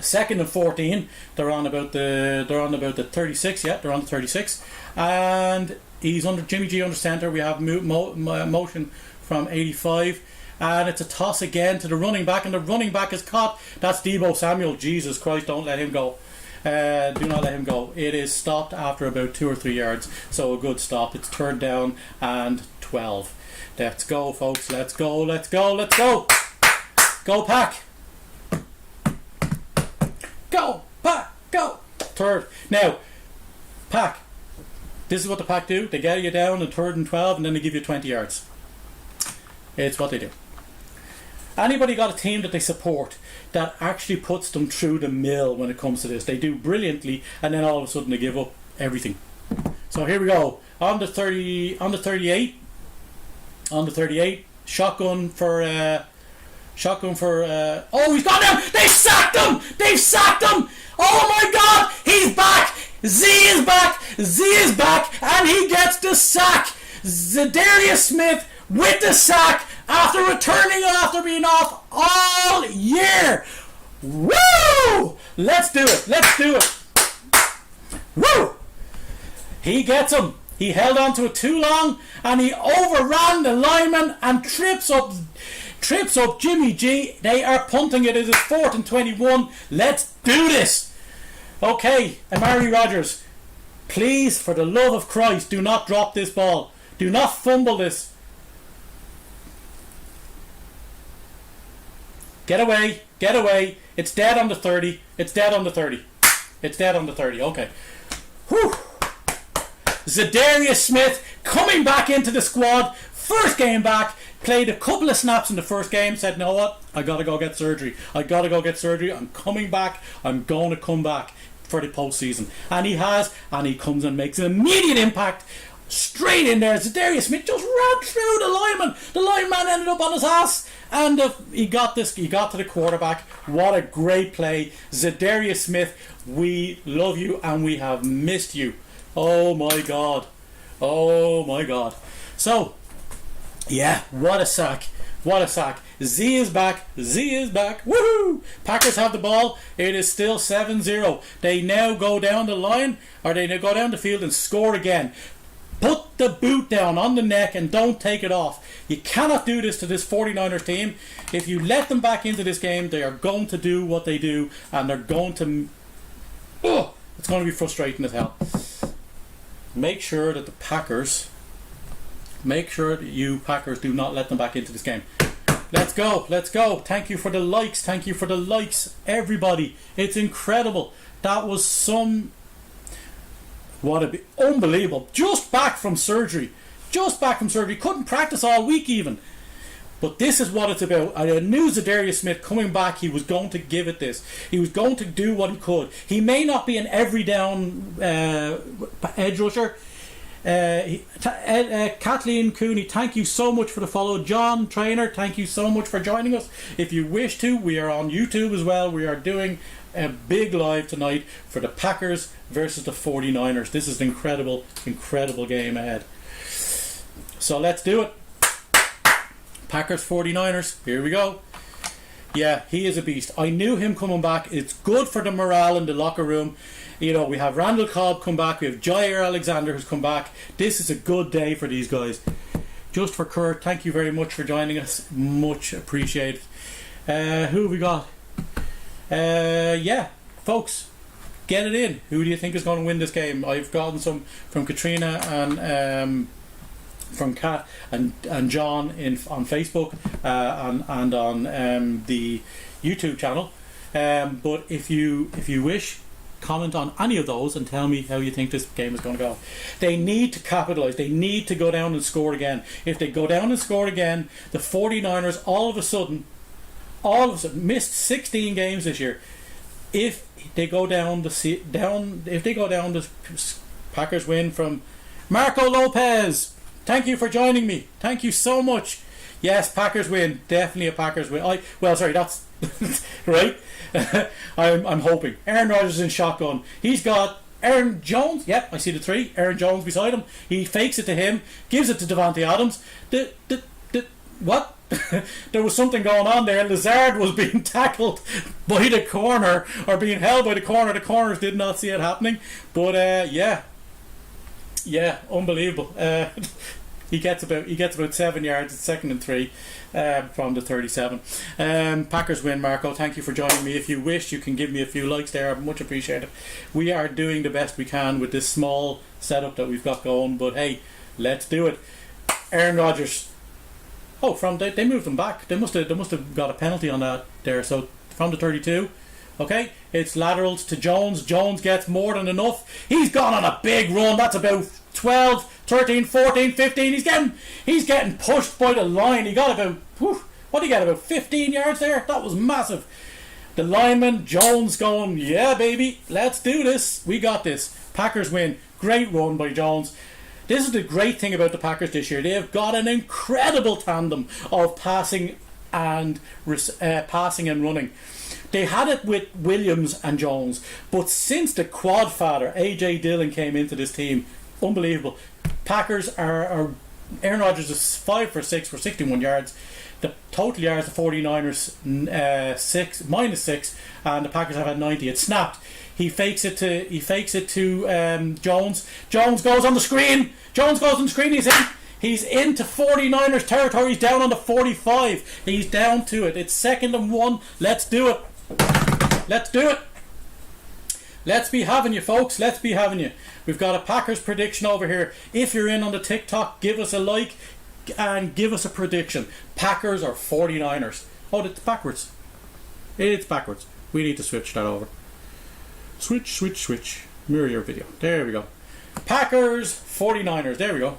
Second and 14. They're on about the 36. Yeah, they're on the 36, and he's under Jimmy G under centre. We have motion from 85, and it's a toss again to the running back, and the running back is caught. That's Deebo Samuel. Jesus Christ! Don't let him go. Do not let him go. It is stopped after about 2 or 3 yards, so a good stop. It's third down and 12. Let's go, folks. Let's go. Let's go. Let's go. Go Pack. Go Pack. Go. Third. Now, Pack. This is what the Pack do. They get you down in third and 12, and then they give you 20 yards. It's what they do. Anybody got a team that they support that actually puts them through the mill when it comes to this? They do brilliantly, and then all of a sudden they give up everything. So here we go. On the 38. On the 38. Shotgun for... oh, he's gone down! They've sacked him! They've sacked him! Oh my God! He's back! Z is back! Z is back! And he gets the sack! Zadarius Smith with the sack after returning after being off all year. Woo! Let's do it. Let's do it. Woo! He gets him. He held on to it too long and he overran the lineman and trips up Jimmy G. They are punting it. It is 4th and 21. Let's do this. Okay, Amari Rogers, please, for the love of Christ, do not drop this ball. Do not fumble this. Get away. Get away. It's dead on the 30. It's dead on the 30. It's dead on the 30. Okay. Whew. Zadarius Smith coming back into the squad. First game back. Played a couple of snaps in the first game. Said, you know what? I got to go get surgery. I'm coming back. I'm going to come back for the postseason. And he has. And he comes and makes an immediate impact. Straight in there. Zadarius Smith just ran through the lineman. The lineman ended up on his ass. And he got to the quarterback. What a great play. Zadarius Smith, we love you and we have missed you. Oh my God. Oh my God. So, yeah, what a sack. What a sack. Z is back. Z is back. Woohoo! Packers have the ball. It is still 7-0. They now go down the line, or they now go down the field and score again. Put the boot down on the neck and don't take it off. You cannot do this to this 49ers team. If you let them back into this game, they are going to do what they do, and they're going to... Oh, it's going to be frustrating as hell. Make sure that you Packers do not let them back into this game. Let's go. Let's go. Thank you for the likes. Thank you for the likes, everybody. It's incredible. That was some... What a be unbelievable. Just back from surgery. Couldn't practice all week even. But this is what it's about. I knew Zadarius Smith coming back, he was going to give it this. He was going to do what he could. He may not be an every down edge rusher. Kathleen Cooney, thank you so much for the follow. John Trainer, thank you so much for joining us. If you wish to, we are on YouTube as well. We are doing a big live tonight for the Packers versus the 49ers. This is an incredible game ahead. So let's do it. Packers 49ers. Here we go. Yeah, he is a beast. I knew him coming back. It's good for the morale in the locker room. You know, we have Randall Cobb come back. We have Jair Alexander who's come back. This is a good day for these guys. Just for Kurt, thank you very much for joining us. Much appreciated. Who have we got? Yeah, folks, get it in. Who do you think is going to win this game? I've gotten some from Katrina and from Kat and John on Facebook and on the YouTube channel. But if you wish, comment on any of those and tell me how you think this game is going to go. They need to capitalise. They need to go down and score again. If they go down and score again, the 49ers all of a sudden missed 16 games this year. If they go down, the Packers win from Marco Lopez. Thank you for joining me. Thank you so much. Yes, Packers win. Definitely a Packers win. That's right. I'm hoping. Aaron Rodgers in shotgun. He's got Aaron Jones. Yep, I see the three. Aaron Jones beside him. He fakes it to him. Gives it to Davante Adams. What? There was something going on there. Lazard was being tackled by the corner, or being held by the corner. The corners did not see it happening. But yeah, unbelievable. He gets about 7 yards. It's 2nd and 3 from the 37. Packers win, Marco. Thank you for joining me. If you wish, you can give me a few likes there. Much appreciated. We are doing the best we can with this small setup that we've got going. But hey, let's do it. Aaron Rodgers. Oh, they moved him back. They must have got a penalty on that there. So from the 32. Okay, it's laterals to Jones. Jones gets more than enough. He's gone on a big run. That's about 12, 13, 14, 15. He's getting pushed by the line. He got about, what did he get, about 15 yards there? That was massive. The lineman, Jones, going, yeah, baby, let's do this. We got this. Packers win. Great run by Jones. This is the great thing about the Packers this year. They have got an incredible tandem of passing and running. They had it with Williams and Jones, but since the quad father AJ Dillon came into this team, unbelievable. Packers are Aaron Rodgers is 5 for 6 for 61 yards. The total yards, the 49ers -6, and the Packers have had 90. It snapped. He fakes it to Jones. Jones goes on the screen. He's into 49ers territory. He's down on the 45. He's down to it. It's 2nd and 1. Let's do it. Let's do it. Let's be having you, folks. Let's be having you. We've got a Packers prediction over here. If you're in on the TikTok, give us a like and give us a prediction. Packers or 49ers? Oh, it's backwards. It's backwards. We need to switch that over. Switch. Mirror your video. There we go. Packers, 49ers. There we go.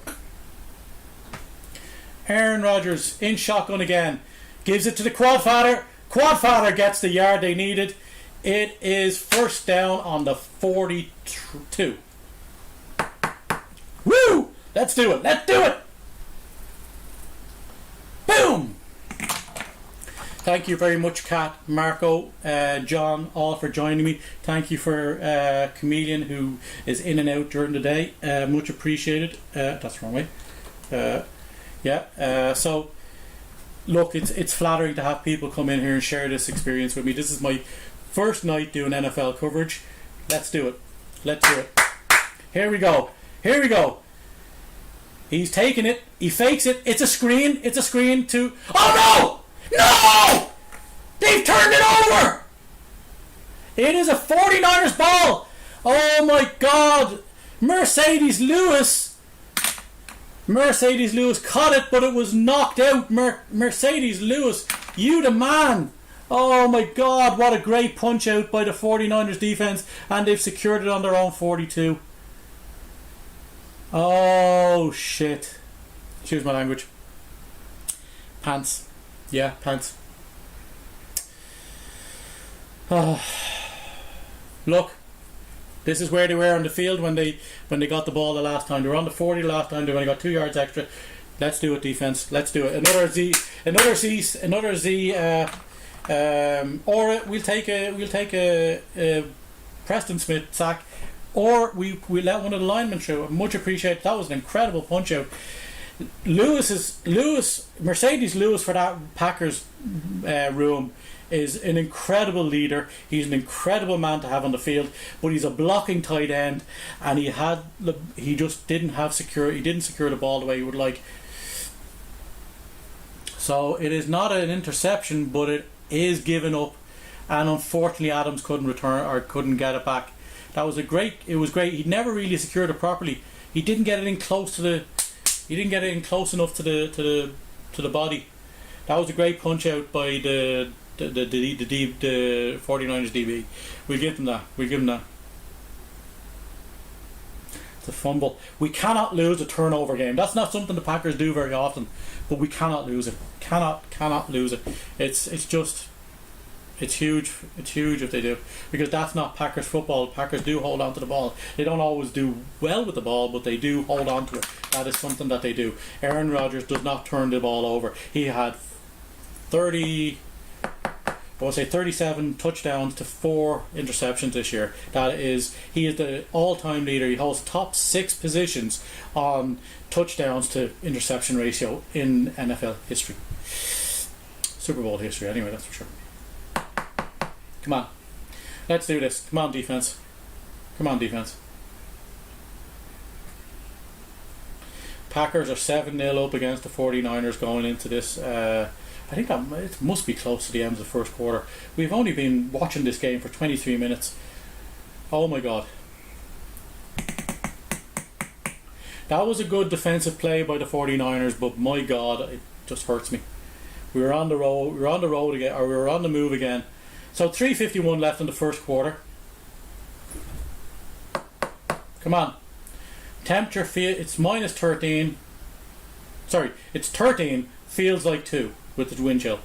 Aaron Rodgers in shotgun again. Gives it to the quad father. Quad father gets the yard they needed. It is first down on the 42. Woo! Let's do it. Let's do it. Boom! Thank you very much, Kat, Marco, John, all for joining me. Thank you for Chameleon, who is in and out during the day. Much appreciated. That's the wrong way. So, look, it's flattering to have people come in here and share this experience with me. This is my first night doing NFL coverage. Let's do it. Let's do it. Here we go. Here we go. He's taking it. He fakes it. It's a screen. It's a screen to... Oh, no! No! They've turned it over! It is a 49ers ball. Oh, my God. Mercedes Lewis caught it, but it was knocked out. Mercedes Lewis, you the man. Oh, my God. What a great punch out by the 49ers defense. And they've secured it on their own 42. Oh, shit. Excuse my language. Pants. Yeah, pants. Oh. Look, this is where they were on the field when they got the ball the last time. They were on the 40 the last time. They only got 2 yards extra. Let's do it, defense. Let's do it. Another Z. Or we'll take a Preston Smith sack, or we let one of the linemen through. Much appreciated. That was an incredible punch out. Mercedes Lewis for that Packers room is an incredible leader. He's an incredible man to have on the field, but he's a blocking tight end, and he just didn't have secure. He didn't secure the ball the way he would like. So it is not an interception, but it is given up, and unfortunately Adams couldn't return or couldn't get it back. It was great. He never really secured it properly. He didn't get it in close to the. He didn't get it in close enough to the body. That was a great punch out by the 49ers DB. We'll give them that. It's a fumble. We cannot lose a turnover game. That's not something the Packers do very often, but we cannot lose it. Cannot lose it. It's huge. It's huge if they do, because that's not Packers football. Packers do hold on to the ball. They don't always do well with the ball, but they do hold on to it. That is something that they do. Aaron Rodgers does not turn the ball over. He had 37 touchdowns to 4 interceptions this year. He is the all-time leader. He holds top 6 positions on touchdowns to interception ratio in NFL history. Super Bowl history, anyway, that's for sure. Come on. Let's do this. Come on, defense. Packers are 7-0 up against the 49ers going into this. I think it must be close to the end of the first quarter. We've only been watching this game for 23 minutes. Oh my God. That was a good defensive play by the 49ers, but my God, it just hurts me. We were on the road again, or we were on the move again. So 3:51 left in the first quarter. Come on. Temperature, it's minus 13. Sorry, it's 13. Feels like 2 with the wind chill.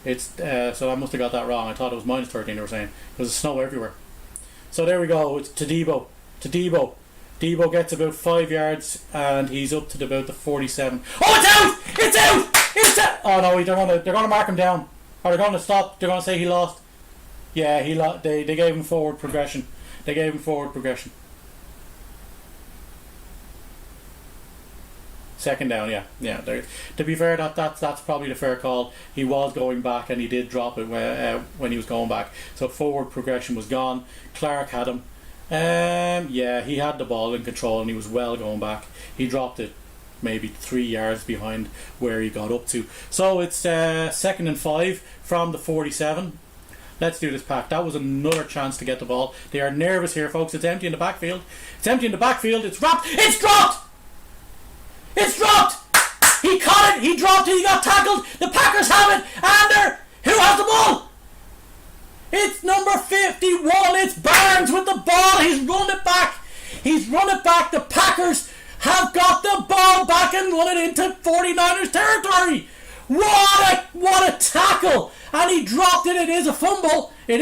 So I must have got that wrong. I thought it was minus 13 they were saying. There's snow everywhere. So there we go. It's to Debo. Debo gets about 5 yards and he's up to about the 47. Oh, it's out! Oh no, they're gonna mark him down. Or they're going to stop. They're going to say he lost. Yeah, he lost. They gave him forward progression. Second down, yeah. To be fair, that's probably the fair call. He was going back and he did drop it when he was going back. So forward progression was gone. Clark had him. Yeah, he had the ball in control and he was well going back. He dropped it maybe 3 yards behind where he got up to. So it's 2nd and 5 from the 47. Let's do this, Pack. That was another chance to get the ball. They are nervous here, folks. It's empty in the backfield. It's dropped. It's dropped. He caught it. He dropped it. He got tackled. The Packers have it. And who has the ball? It's number 51. It's Barnes with the ball. He's run it back. The Packers have got the ball back and run it into 49ers territory. What a tackle! And he dropped it. It is a fumble. He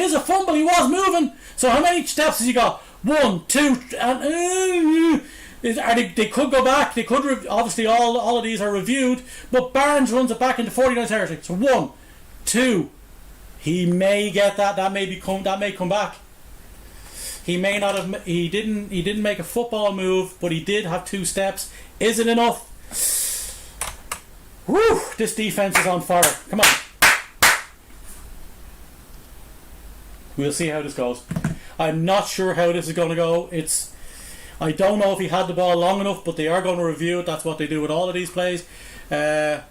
was moving. So how many steps has he got? 1, 2, and they could go back. They could obviously all of these are reviewed. But Barnes runs it back into 49ers territory. So 1, 2. He may get that. That may come back. He may not have. He didn't make a football move, but he did have 2 steps. Is it enough? Woo! This defense is on fire. Come on. We'll see how this goes. I'm not sure how this is going to go. I don't know if he had the ball long enough, but they are going to review it. That's what they do with all of these plays. But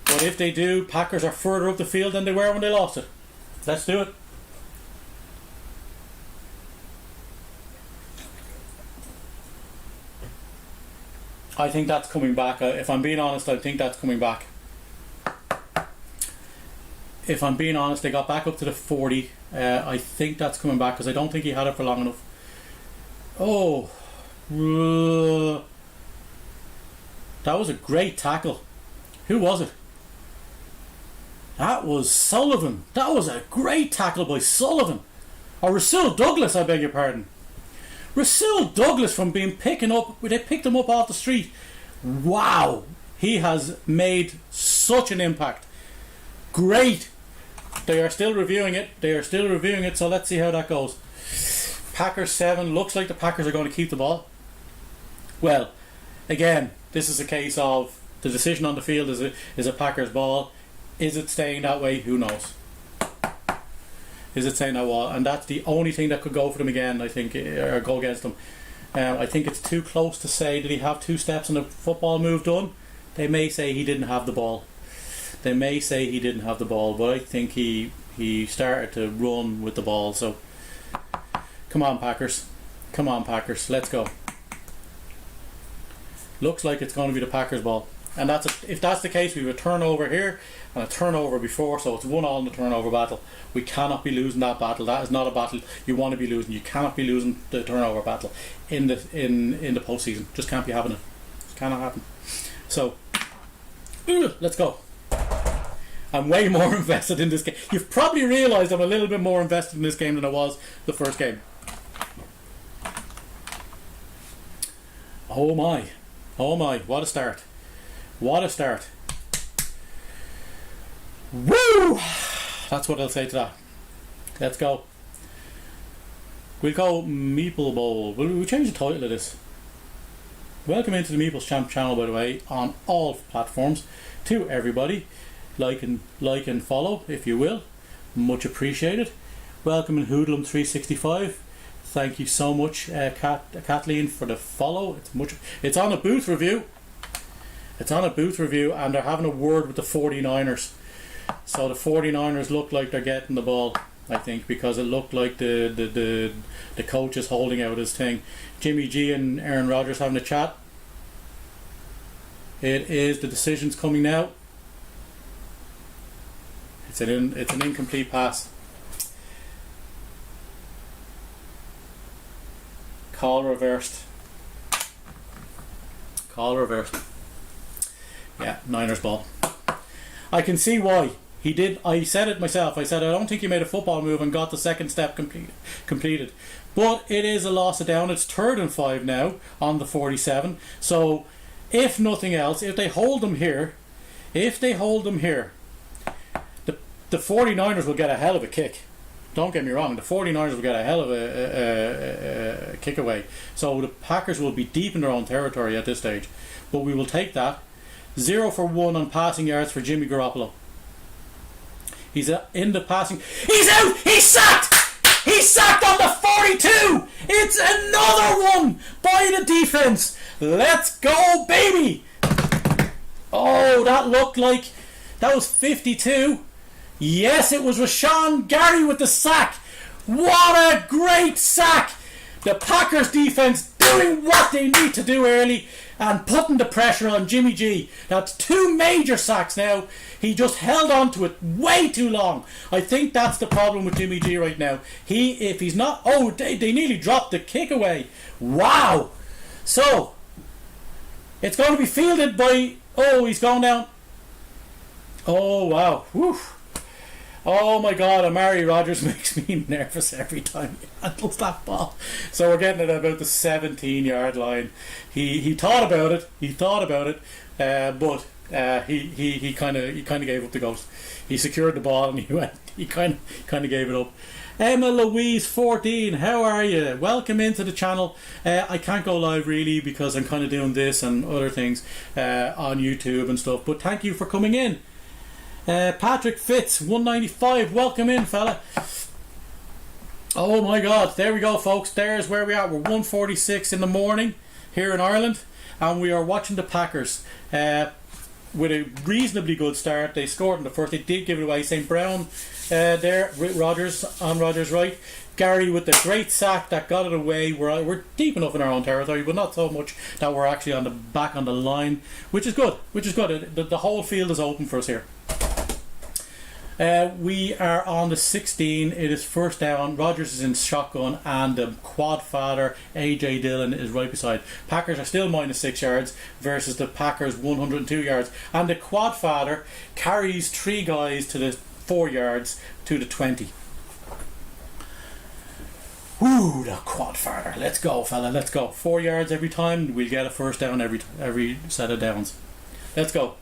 if they do, Packers are further up the field than they were when they lost it. Let's do it. I think that's coming back. If I'm being honest, I think that's coming back. If I'm being honest, they got back up to the 40. I think that's coming back because I don't think he had it for long enough. Oh. That was a great tackle. Who was it? That was Sullivan. That was a great tackle by Sullivan. Or Rasul Douglas, I beg your pardon. Rasul Douglas from being picking up, they picked him up off the street. Wow, he has made such an impact. Great. They are still reviewing it. So let's see how that goes. Packers 7. Looks like the Packers are going to keep the ball. Well, again, this is a case of the decision on the field is a Packers ball. Is it staying that way? Who knows? Is it staying that way? And that's the only thing that could go for them again, I think, or go against them. I think it's too close to say, did he have 2 steps and a football move done? They may say he didn't have the ball. They may say he didn't have the ball, but I think he started to run with the ball. So, come on, Packers. Come on, Packers. Let's go. Looks like it's going to be the Packers ball. And if that's the case, we have a turnover here and a turnover before, so it's 1-1 in the turnover battle. We cannot be losing that battle. That is not a battle you want to be losing. You cannot be losing the turnover battle in the postseason. Just can't be happening. Just cannot happen. So, let's go. I'm way more invested in this game. You've probably realised I'm a little bit more invested in this game than I was the first game. Oh my. Oh my, what a start. What a start. Woo! That's what I'll say to that. Let's go. We'll go Meeple Bowl. We'll change the title of this. Welcome into the Meeples Champ channel, by the way, on all platforms. To everybody, like and follow, if you will. Much appreciated. Welcome in Hoodlum 365. Thank you so much, Kathleen, for the follow. It's on a booth review. It's on a booth review, and they're having a word with the 49ers. So the 49ers look like they're getting the ball, I think, because it looked like the coach is holding out his thing. Jimmy G and Aaron Rodgers having a chat. It is, the decision's coming now. It's an incomplete pass. Call reversed. Call reversed. Yeah, Niners ball. I can see why. He did. I said it myself. I said I don't think he made a football move and got the second step completed. But it is a loss of down. It's 3rd and 5 now on the 47. So if nothing else, if they hold them here, the 49ers will get a hell of a kick. Don't get me wrong, the 49ers will get a hell of a kick away. So the Packers will be deep in their own territory at this stage. But we will take that. 0 for 1 on passing yards for Jimmy Garoppolo. He's in the passing. He's out! He's sacked! He's sacked on the 42! It's another one by the defense. Let's go, baby! Oh, that looked like that was 52. Yes, it was Rashawn Gary with the sack. What a great sack! The Packers defense doing what they need to do early and putting the pressure on Jimmy G. That's 2 major sacks now. He just held on to it way too long. I think that's the problem with Jimmy G right now. If he's not... Oh, they nearly dropped the kick away. Wow. So, it's going to be fielded by... Oh, he's going down. Oh, wow. Whew. Oh my God, Amari Rodgers makes me nervous every time he handles that ball. So we're getting it about the 17-yard line. He thought about it. But he kind of gave up the ghost. He secured the ball and he kind of gave it up. Emma Louise 14, how are you? Welcome into the channel. I can't go live really because I'm kind of doing this and other things on YouTube and stuff. But thank you for coming in. Patrick Fitz 195, welcome in, fella. Oh my God, there we go, folks. There's where we are. We're 1:46 in the morning here in Ireland, and we are watching the Packers with a reasonably good start. They scored in the first. They did give it away. St. Brown there, Rodgers on Rodgers' right. Gary with the great sack that got it away. We're deep enough in our own territory, but not so much that we're actually on the back on the line, which is good. The whole field is open for us here. We are on the 16. It is first down. Rodgers is in shotgun, and the quad father AJ Dillon is right beside. Packers are still -6 yards versus the Packers 102 yards, and the quad father carries 3 guys to the 4 yards to the 20. Woo, the quad father. Let's go, fella. Let's go. 4 yards every time. We'll get a first down every set of downs. Let's go.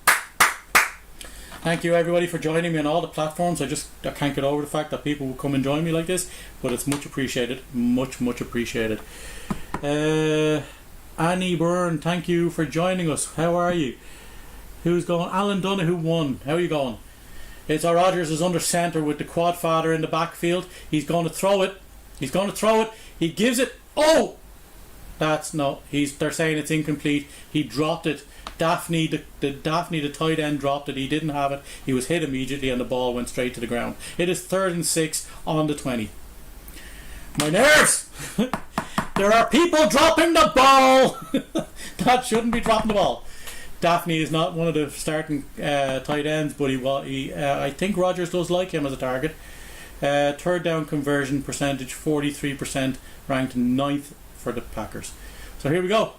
Thank you everybody for joining me on all the platforms. I can't get over the fact that people will come and join me like this, but it's much appreciated. Much appreciated. Annie Byrne, thank you for joining us. How are you? Who's going? Alan Donahue won. How are you going? It's Rodgers is under centre with the quad father in the backfield. He's going to throw it. He's going to throw it. He gives it. Oh! That's no. They're saying it's incomplete. He dropped it. Daphne, the tight end, dropped it. He didn't have it. He was hit immediately and the ball went straight to the ground. It is 3rd and 6 on the 20. My nerves! There are people dropping the ball! That shouldn't be dropping the ball. Daphne is not one of the starting tight ends, but I think Rodgers does like him as a target. 3rd down conversion percentage, 43%, ranked 9th for the Packers. So here we go.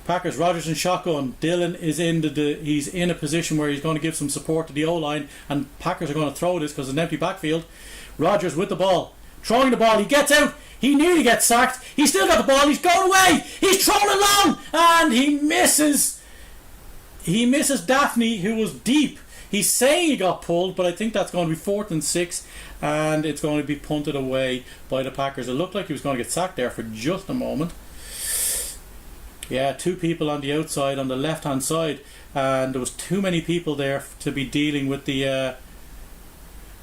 Packers, Rodgers in shotgun. Dillon is he's in a position where he's going to give some support to the O-line, and Packers are going to throw this because it's an empty backfield. Rodgers with the ball, throwing the ball. He gets out. He nearly gets sacked. He's still got the ball. He's going away. He's thrown it long, and he misses. He misses Daphne, who was deep. He's saying he got pulled, but I think that's going to be 4th and 6, and it's going to be punted away by the Packers. It looked like he was going to get sacked there for just a moment. Yeah, 2 people on the outside on the left hand side, and there was too many people there to be dealing with the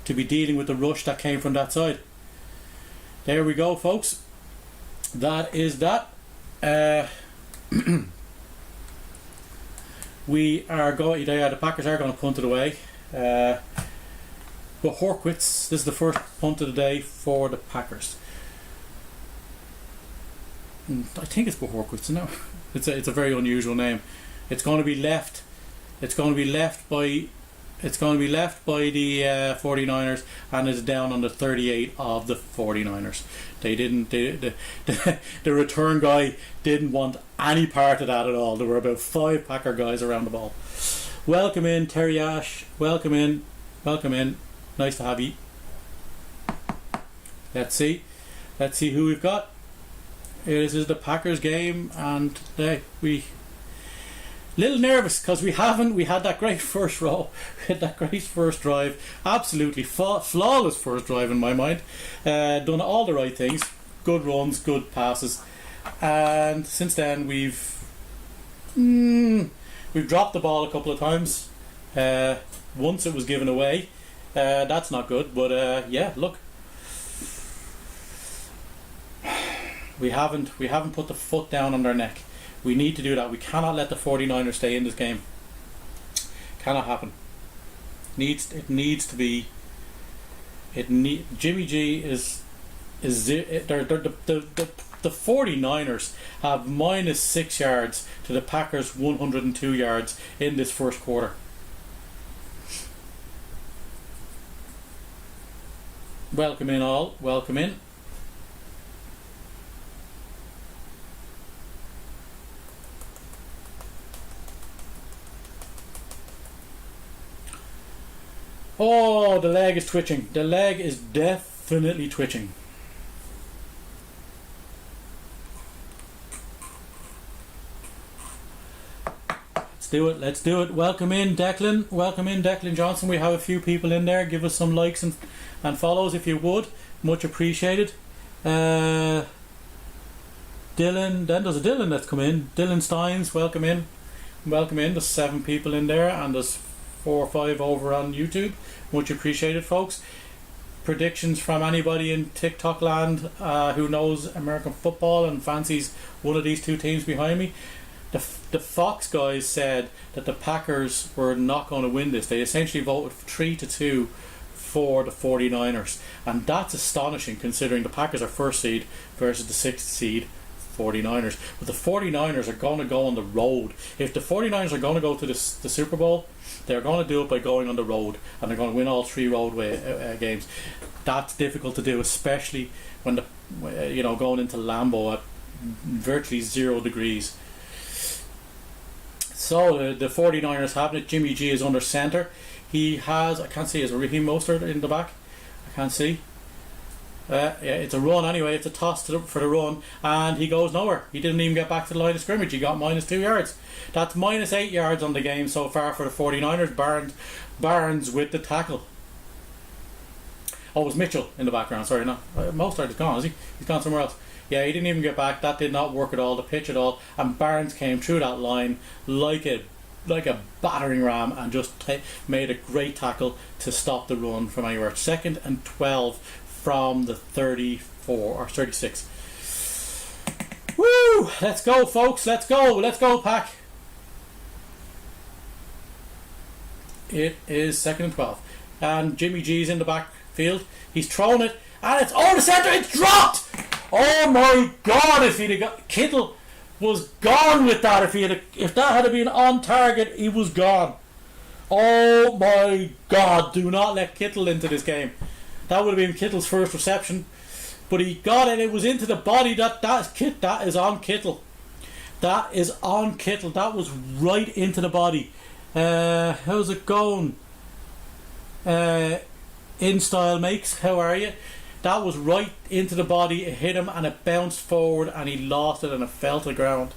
rush that came from that side. There we go, folks. That is that. We are going. Yeah, the Packers are going to punt it away. But Horkwitz, this is the first punt of the day for the Packers. I think it's Horkwitz. No, it's a very unusual name. It's going to be left. It's going to be left by the 49ers, and is down on the 38 of the 49ers. They didn't. The return guy didn't want any part of that at all. There were about 5 Packer guys around the ball. Welcome in, Terry Ash. Welcome in. Welcome in. Nice to have you. Let's see who we've got. This is the Packers game, and we little nervous because we had that great first row. We had that great first drive, absolutely flawless first drive in my mind. Done all the right things, good runs, good passes, and since then we've dropped the ball a couple of times. Once it was given away. That's not good, but yeah, look. We haven't put the foot down on their neck. We need to do that. We cannot let the 49ers stay in this game. Cannot happen. Jimmy G is the 49ers have minus 6 yards to the Packers 102 yards in this first quarter. Welcome in all. Welcome in. Oh, the leg is twitching. The leg is definitely twitching. Let's do it. Welcome in, Declan. Welcome in, Declan Johnson. We have a few people in there. Give us some likes and follows if you would. Much appreciated. Dylan. Then there's a Dylan that's come in. Dylan Steins, welcome in. Welcome in. There's 7 people in there, and there's 4 or 5 over on YouTube. Much appreciated, folks. Predictions from anybody in TikTok land who knows American football and fancies one of these 2 teams behind me. The Fox guys said that the Packers were not going to win this. They essentially voted 3-2 for the 49ers, and that's astonishing considering the Packers are 1st seed versus the 6th seed 49ers. But the 49ers are going to go on the road. If the 49ers are going to go to the Super Bowl, they're going to do it by going on the road, and they're going to win all 3 road games. That's difficult to do, especially when going into Lambeau at virtually 0 degrees. So the 49ers having it. Jimmy G is under centre. He has, I can't see, is Raheem Mostert in the back? I can't see. Yeah, it's a run anyway. It's a toss for the run, and he goes nowhere. He didn't even get back to the line of scrimmage. He got minus 2 yards. That's minus 8 yards on the game so far for the 49ers. Barnes with the tackle. Oh, it was Mitchell in the background. Sorry, no. Mostert is gone, is he? He's gone somewhere else. Yeah, he didn't even get back. That did not work at all, the pitch at all. And Barnes came through that line like a battering ram and just made a great tackle to stop the run from anywhere. 2nd and 12 from the 34 or 36. Woo! Let's go, folks. Let's go. Let's go, Pack. It is 2nd and 12. And Jimmy G's in the backfield. He's thrown it. And it's over the centre. It's dropped! Oh my God, if he'd have got... Kittle was gone with that. If that had been on target, he was gone. Oh my God, do not let Kittle into this game. That would have been Kittle's first reception. But he got it. It was into the body. That is on Kittle. That is on Kittle. That was right into the body. How's it going? In style makes. How are you? That was right into the body. It hit him and it bounced forward and he lost it and it fell to the ground.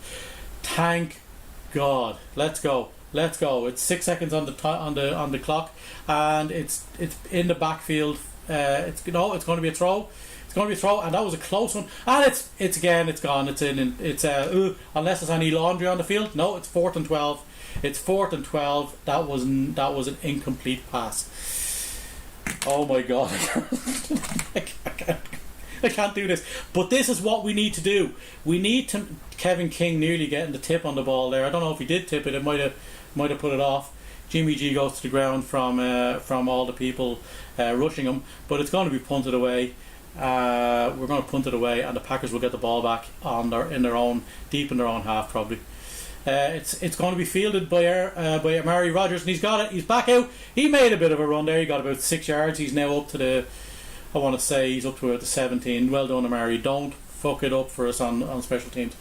Thank God. Let's go. Let's go. It's 6 seconds on the clock and it's in the backfield. It's going to be a throw. It's going to be a throw, and that was a close one. And it's gone. It's in. It's unless there's any laundry on the field. No, it's 4th and 12. It's 4th and 12. That was an incomplete pass. Oh my God! I can't do this. But this is what we need to do. We need to. Kevin King nearly getting the tip on the ball there. I don't know if he did tip it. It might have put it off. Jimmy G goes to the ground from all the people rushing him, but it's going to be punted away. We're going to punt it away, and the Packers will get the ball back deep in their own half probably. It's going to be fielded by Amari Rodgers, and he's got it. He's back out. He made a bit of a run there. He got about 6 yards. He's now up to he's up to about the 17. Well done, Amari. Don't fuck it up for us on special teams,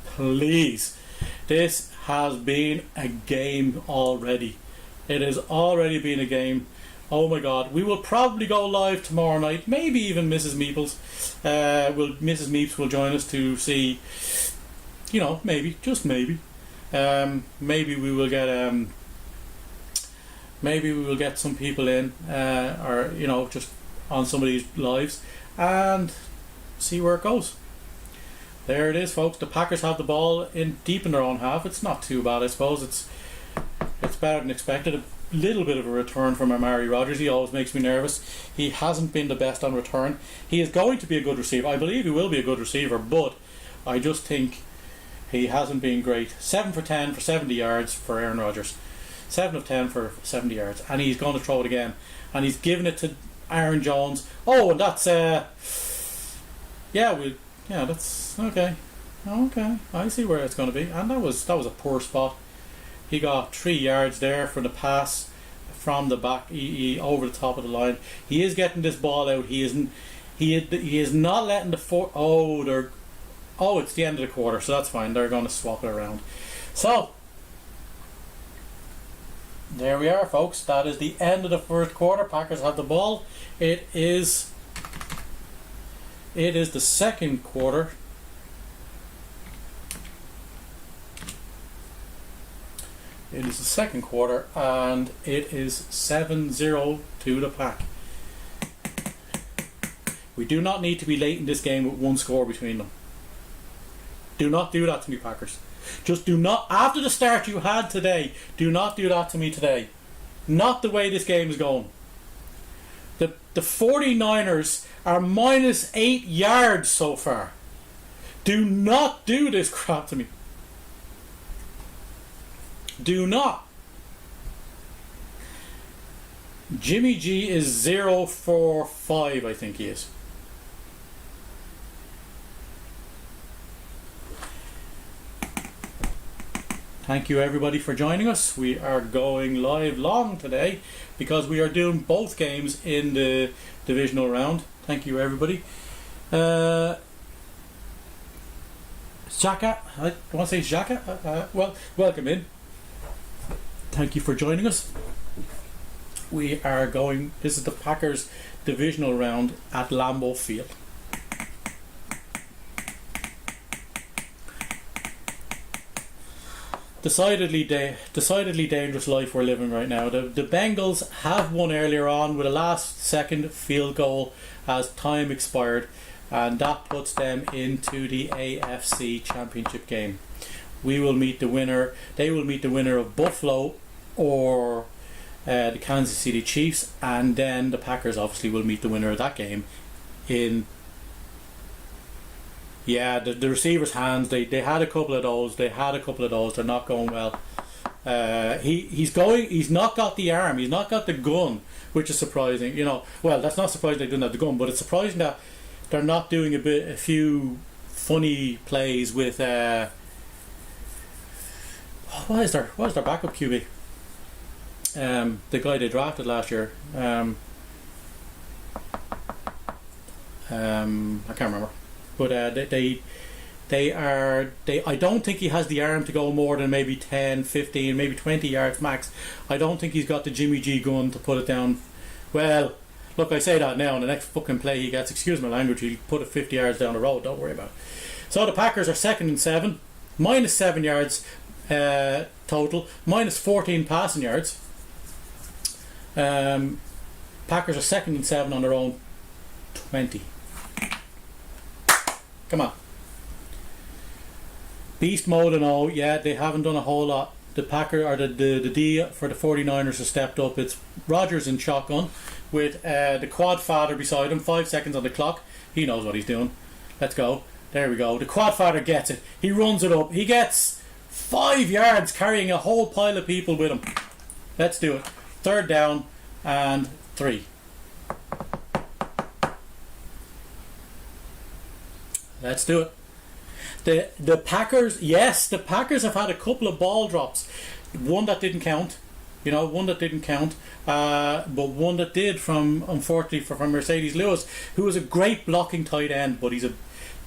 please. This has been a game already. It has already been a game. Oh my God. We will probably go live tomorrow night. Maybe even Mrs. Meeples. Mrs. Meeps will join us to see, maybe, just maybe. Maybe we will get some people in, or just on some of these lives and see where it goes. There it is, folks. The Packers have the ball deep in their own half. It's not too bad, I suppose. It's better than expected. A little bit of a return from Amari Rodgers. He always makes me nervous. He hasn't been the best on return. He is going to be a good receiver. I believe he will be a good receiver, but I just think he hasn't been great. 7 for 10 for 70 yards for Aaron Rodgers. 7 of 10 for 70 yards. And he's going to throw it again. And he's given it to Aaron Jones. Oh, and that's that's okay. Okay, I see where it's going to be. And that was a poor spot. He got 3 yards there for the pass from the back, he over the top of the line. He is getting this ball out. He is not letting the it's the end of the quarter, so that's fine. They're going to swap it around. So there we are, folks. That is the end of the first quarter. Packers have the ball. It is the second quarter. It is the second quarter, and it is 7-0 to the Pack. We do not need to be late in this game with one score between them. Do not do that to me, Packers. Just do not, after the start you had today, do not do that to me today. Not the way this game is going. The 49ers are minus 8 yards so far. Do not do this crap to me. Do not. Jimmy G is 0 for 5, I think he is. Thank you everybody for joining us. We are going live long today because we are doing both games in the divisional round. Thank you everybody. Xhaka, I want to say Xhaka. Welcome in. Thank you for joining us. We are going, this is the Packers divisional round at Lambeau Field. decidedly dangerous life we're living right now. The Bengals have won earlier on with a last second field goal as time expired, and that puts them into the AFC Championship game. We will meet the winner. They will meet the winner of Buffalo or the Kansas City Chiefs, and then the Packers obviously will meet the winner of that game in the receivers' hands. They had a couple of those. They're not going well. He's not got the arm. He's not got the gun, which is surprising. Well, that's not surprising they didn't have the gun, but it's surprising that they're not doing a few funny plays with what is their backup QB? The guy they drafted last year. I can't remember. But I don't think he has the arm to go more than maybe 10, 15, maybe 20 yards max. I don't think he's got the Jimmy G gun to put it down. Well, look, I say that now, and the next fucking play he gets, excuse my language, he'll put it 50 yards down the road, don't worry about it. So the Packers are 2nd and 7, minus 7 yards total, minus 14 passing yards. Packers are 2nd and 7 on their own 20. Come on. Beast mode and all, yeah, they haven't done a whole lot. The Packer or the D for the 49ers has stepped up. It's Rodgers in shotgun with the quad father beside him, 5 seconds on the clock. He knows what he's doing. Let's go. There we go. The quad father gets it. He runs it up. He gets 5 yards carrying a whole pile of people with him. Let's do it. 3rd down and 3. Let's do it. The Packers, yes, the Packers have had a couple of ball drops. One that didn't count, but one that did unfortunately from Mercedes Lewis, who was a great blocking tight end, but he's a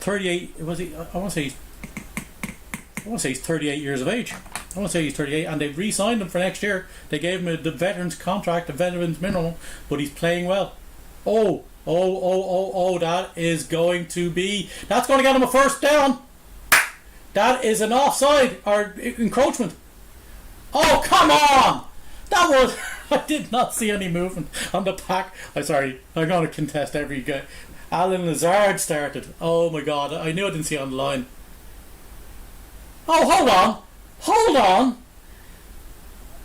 38. Was he? I want to say he's 38 years of age. I want to say he's 38, and they re-signed him for next year. They gave him the veterans contract, the veterans minimum, but he's playing well. Oh, that's going to get him a 1st down. That is an offside or encroachment. Oh, come on! That was... I did not see any movement on the pack. I'm sorry, I'm going to contest every guy. Alan Lazard started. Oh my god, I knew I didn't see it on the line. Oh, hold on.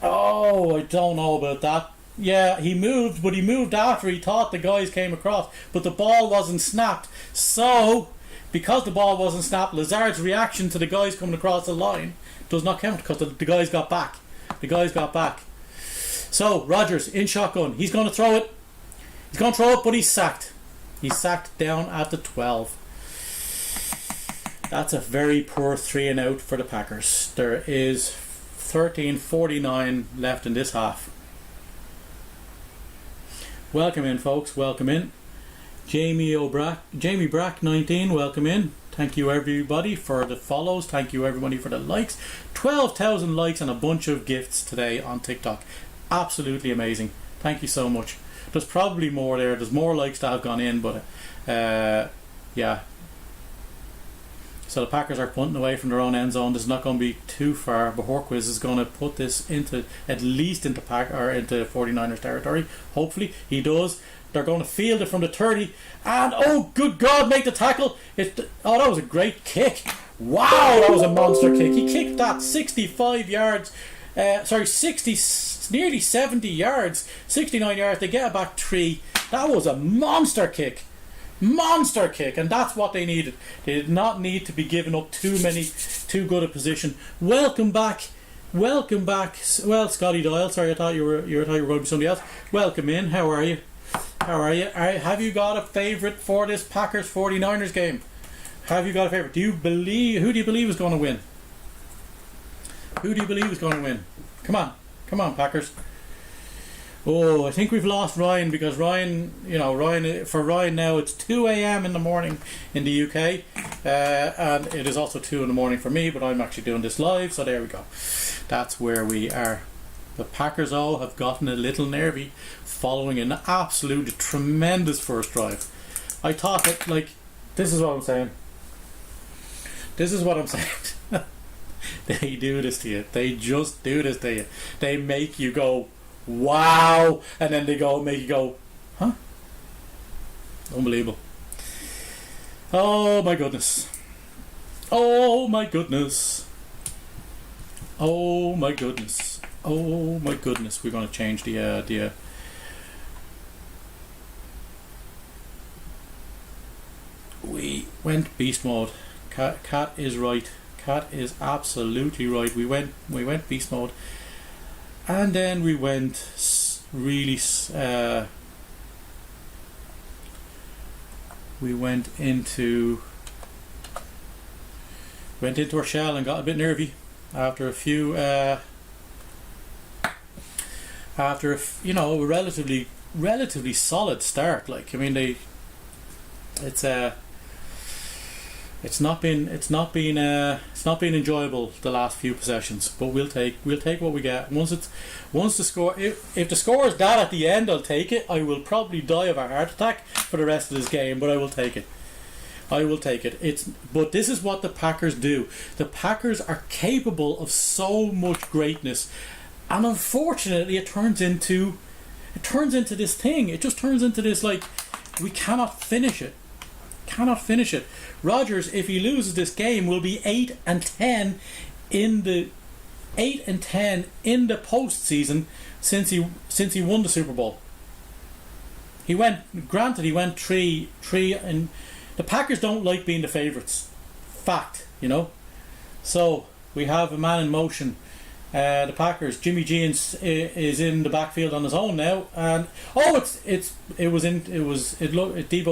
Oh, I don't know about that. Yeah, he moved, but he moved after he thought the guys came across, but the ball wasn't snapped. So, because the ball wasn't snapped, Lazard's reaction to the guys coming across the line does not count because the guys got back. So, Rodgers in shotgun. He's going to throw it. But he's sacked. He's sacked down at the 12. That's a very poor 3 and out for the Packers. There is 13:49 left in this half. Welcome in, folks. Welcome in. Jamie Brack 19, welcome in. Thank you everybody for the follows. Thank you everybody for the likes. 12,000 likes and a bunch of gifts today on TikTok. Absolutely amazing. Thank you so much. There's probably more there. There's more likes that have gone in, but yeah. So the Packers are punting away from their own end zone. This is not going to be too far, but Horquiz is going to put this into 49ers territory. Hopefully he does. They're going to field it from the 30, and oh good God, make the tackle. That was a great kick. Wow, that was a monster kick. He kicked that 65 yards, nearly 70 yards, 69 yards. They get it back 3. That was a monster kick, and that's what they needed. They did not need to be giving up too good a position. Welcome back. Well, Scotty Doyle. Sorry, I thought you were going to be somebody else. Welcome in. How are you? Have you got a favourite for this Packers 49ers game? Have you got a favourite? Who do you believe is going to win? Come on, Packers. Oh, I think we've lost Ryan because Ryan now it's 2 a.m. in the morning in the UK, and it is also 2 in the morning for me, but I'm actually doing this live, so there we go. That's where we are. The Packers all have gotten a little nervy following an absolute tremendous first drive. I thought that, this is what I'm saying. They do this to you. They just do this to you. They make you go, wow, and then they make you go, huh? Unbelievable. Oh my goodness. Oh my goodness. Oh my goodness. Oh my goodness. We're going to change the we went beast mode. Cat is right. Cat is absolutely right. We went beast mode, and then we went really. We went into our shell and got a bit nervy after a few. After a relatively solid start. Like, I mean, it's not been enjoyable the last few possessions, but we'll take what we get. Once the score, if the score is that at the end, I'll take it. I will probably die of a heart attack for the rest of this game, but I will take it. But this is what the Packers do. The Packers are capable of so much greatness, and unfortunately it turns into this thing. It just turns into this, like, we cannot finish it. Rodgers, if he loses this game, will be 8-10 in the postseason since he won the Super Bowl. He went three, and the Packers don't like being the favourites. Fact, So we have a man in motion. The Packers, Jimmy G is in the backfield on his own now, and Deebo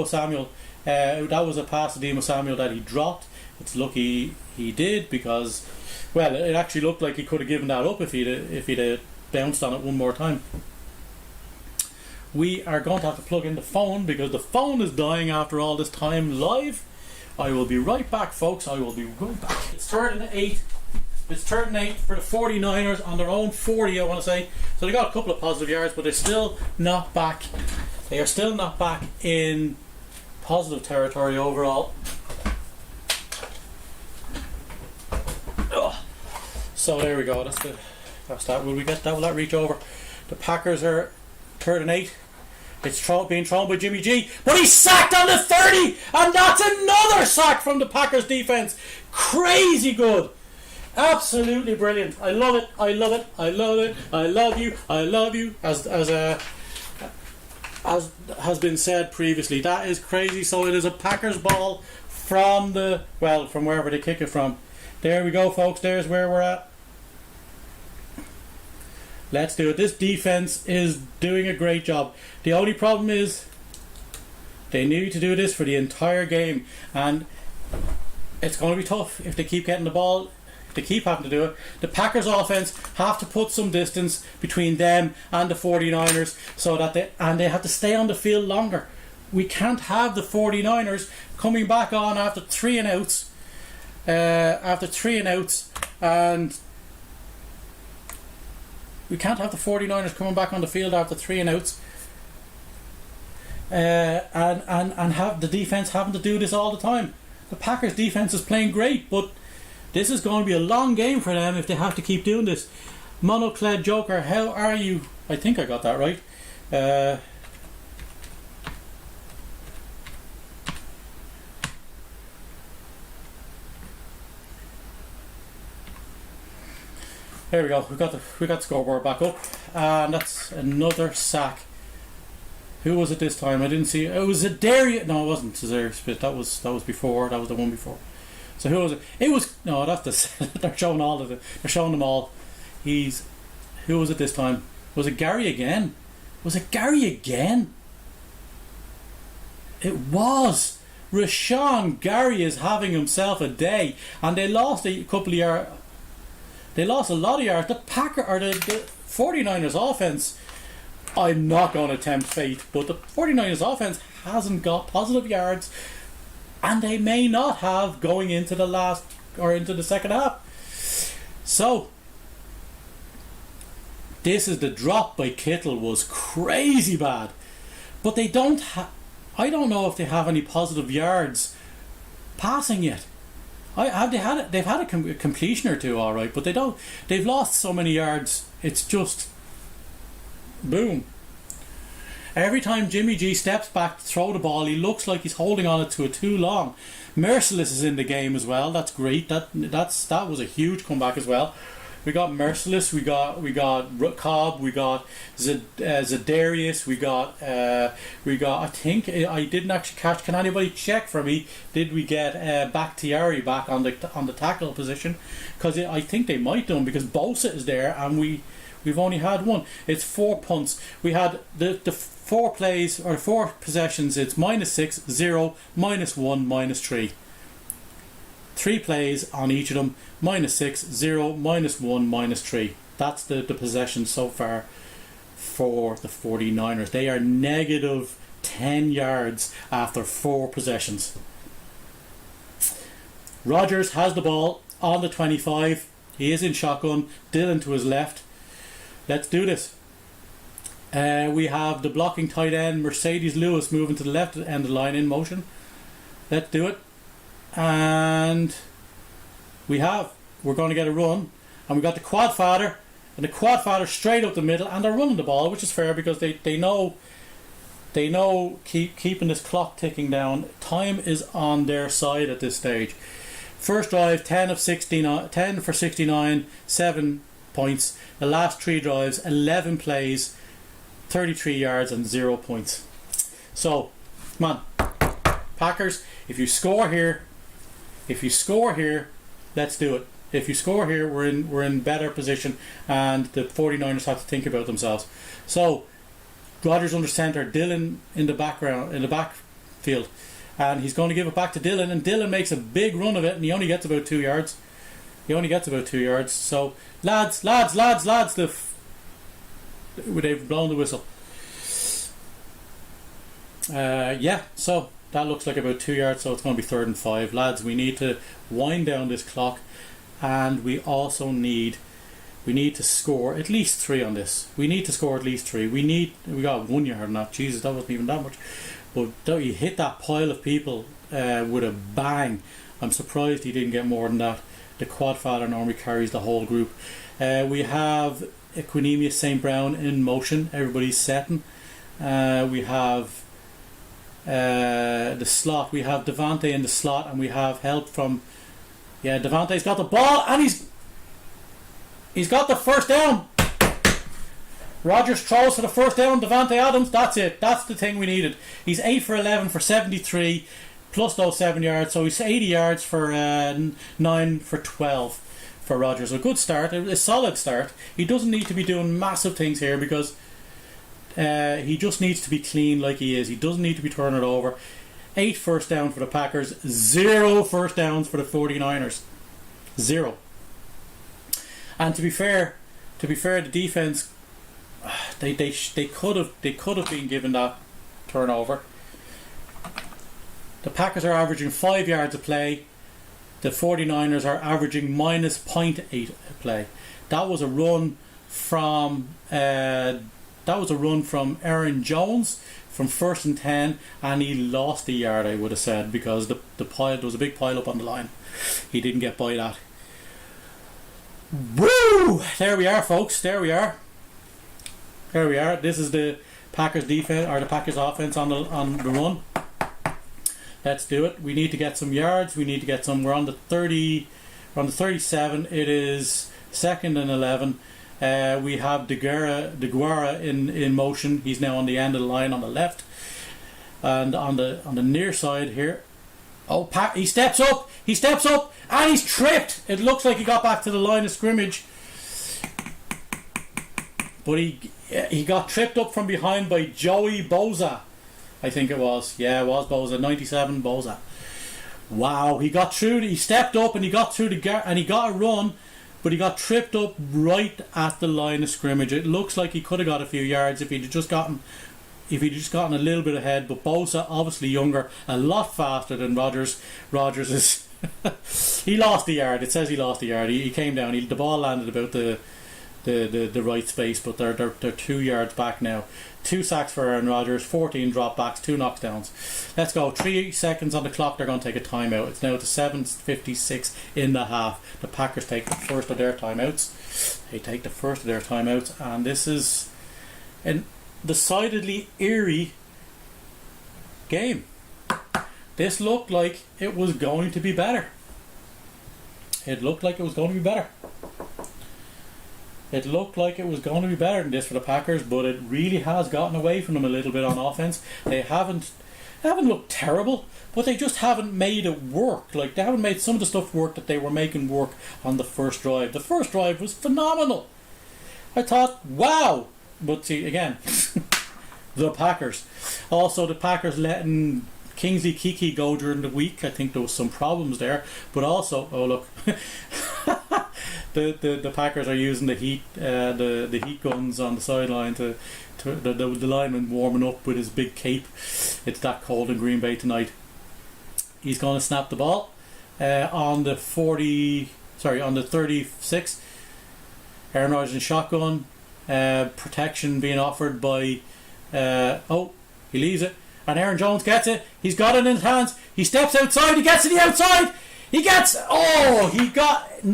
Samuel. That was a pass to Deebo Samuel that he dropped. It's lucky he did, because, well, it actually looked like he could have given that up if he'd bounced on it one more time. We are going to have to plug in the phone because the phone is dying after all this time live. I will be right back, folks. I will be right back. It's 3rd and 8. It's 3rd and 8 for the 49ers on their own 40, I want to say. So they got a couple of positive yards, but they're still not back. They are still not back in positive territory overall. So there we go. That's that. Will we get that? Will that reach over? The Packers are 3rd and 8. It's being thrown by Jimmy G, but he's sacked on the 30, and that's another sack from the Packers defense. Crazy good. Absolutely brilliant. I love it. I love it. I love it. I love you. I love you. As has been said previously, that is crazy. So it is a Packers ball from wherever they kick it from. There we go, folks. There's where we're at. Let's do it. This defense is doing a great job. The only problem is they need to do this for the entire game, and it's going to be tough if they keep getting the ball. They keep having to do it. The Packers offense have to put some distance between them and the 49ers so that they have to stay on the field longer. We can't have the 49ers coming back on after 3 and outs. And we can't have the 49ers coming back on the field after 3 and outs. And have the defense having to do this all the time. The Packers defense is playing great, but this is going to be a long game for them if they have to keep doing this. Monocled Joker, how are you? I think I got that right. There we go. We got the scoreboard back up, and that's another sack. Who was it this time? I didn't see. It was Darius. No, it wasn't Cesare Smith. That was before. That was the one before. So who was it? It was that's the. They're showing all of it. They're showing them all. Who was it this time? Was it Gary again? It was. Rashawn Gary is having himself a day, and they lost a couple of yards. They lost a lot of yards. The 49ers offense, I'm not going to tempt fate, but the 49ers offense hasn't got positive yards, and they may not have going into the last or into the second half. So this is the drop by Kittle was crazy bad, but they don't I don't know if they have any positive yards passing yet. They've had a completion or two, all right, but they don't. They've lost so many yards. It's just boom. Every time Jimmy G steps back to throw the ball, he looks like he's holding on it to it too long. Merciless is in the game as well. That's great. That was a huge comeback as well. We got Merciless, we got Cobb, we got Zadarius, we got I think I didn't actually catch. Can anybody check for me? Did we get Bakhtiari back on the tackle position? Because I think they might do him, because Bosa is there and we've only had one. It's 4 punts. We had the 4 plays or 4 possessions. It's -6, 0, -1, -3. 3 plays on each of them, -6, 0, -1, -3. That's the possession so far for the 49ers. They are negative 10 yards after 4 possessions. Rodgers has the ball on the 25. He is in shotgun. Dillon to his left. Let's do this. We have the blocking tight end Mercedes Lewis moving to the left end of the line in motion. Let's do it. And we're going to get a run, and we got the quad father, and the quad father straight up the middle, and they're running the ball, which is fair because they know keeping this clock ticking down. Time is on their side at this stage. First drive, 10 for 69, 7 points. The last 3 drives, 11 plays, 33 yards and 0 points. So, come on, Packers, if you score here, let's do it. If you score here, we're in better position, and the 49ers have to think about themselves. So, Rodgers under centre, Dillon in the backfield, and he's going to give it back to Dillon, and Dillon makes a big run of it, and he only gets about 2 yards. So, lads, they've blown the whistle. So that looks like about 2 yards, so it's going to be 3rd and 5. Lads, we need to wind down this clock, and we also need to score at least 3 on this. We need to score at least 3. We got 1 yard on that. Jesus, that wasn't even that much. But don't you hit that pile of people with a bang. I'm surprised he didn't get more than that. The quad father normally carries the whole group. We have Equinemius St. Brown in motion. Everybody's setting. We have the slot. We have Devante in the slot, and we have help from Devante's got the ball, and he's got the first down. Rodgers throws for the first down. Devante Adams, that's it. That's the thing we needed. He's 8 for 11 for 73 plus those 7 yards, so he's 80 yards for 9 for 12 for Rodgers. A good start, a solid start. He doesn't need to be doing massive things here, because he just needs to be clean like he is. He doesn't need to be turning it over. 8 first down for the Packers, 0 first downs for the 49ers. 0. And to be fair, the defense, they could have been given that turnover. The Packers are averaging 5 yards a play. The 49ers are averaging minus 0.8 a play. That was a run from Aaron Jones from 1st and 10, and he lost a yard, I would have said, because there was a big pile up on the line. He didn't get by that. Woo! There we are, folks. There we are. This is the Packers defense, or the Packers offense on the run. Let's do it. We need to get some yards. We're on the 30. We're on the 37. It is 2nd and 11. We have DeGuara in motion. He's now on the end of the line on the left, and on the near side here. Oh, he steps up, and he's tripped. It looks like he got back to the line of scrimmage, but he got tripped up from behind by Joey Bosa, I think it was. Yeah, it was Bosa, 97 Bosa. Wow, he got through. He stepped up and he got through and he got a run, but he got tripped up right at the line of scrimmage. It looks like he could have got a few yards if he'd just gotten a little bit ahead. But Bosa, obviously younger, a lot faster than Rodgers. Rodgers is he lost the yard. It says he lost the yard. He came down. The ball landed about the the right space, but they're 2 yards back now. 2 sacks for Aaron Rodgers, 14 dropbacks, 2 knockdowns. Let's go. 3 seconds on the clock. They're going to take a timeout. It's now to 7:56 in the half. The Packers take the first of their timeouts. They take the first of their timeouts, and this is an decidedly eerie game. This looked like it was going to be better. It looked like it was going to be better. It looked like it was going to be better than this for the Packers, but it really has gotten away from them a little bit on offense. They haven't looked terrible, but they just haven't made it work. Like, they haven't made some of the stuff work that they were making work on the first drive. The first drive was phenomenal. I thought, wow. But see, again, the Packers. Also, the Packers letting Kingsley Kiki go during the week. I think there was some problems there. But also, oh look, the Packers are using the heat guns on the sideline to the lineman warming up with his big cape. It's that cold in Green Bay tonight. He's going to snap the ball on the 36. Aaron Rodgers in shotgun. Protection being offered by he leaves it, and Aaron Jones gets it. He's got it in his hands. He steps outside. He gets to the outside. He got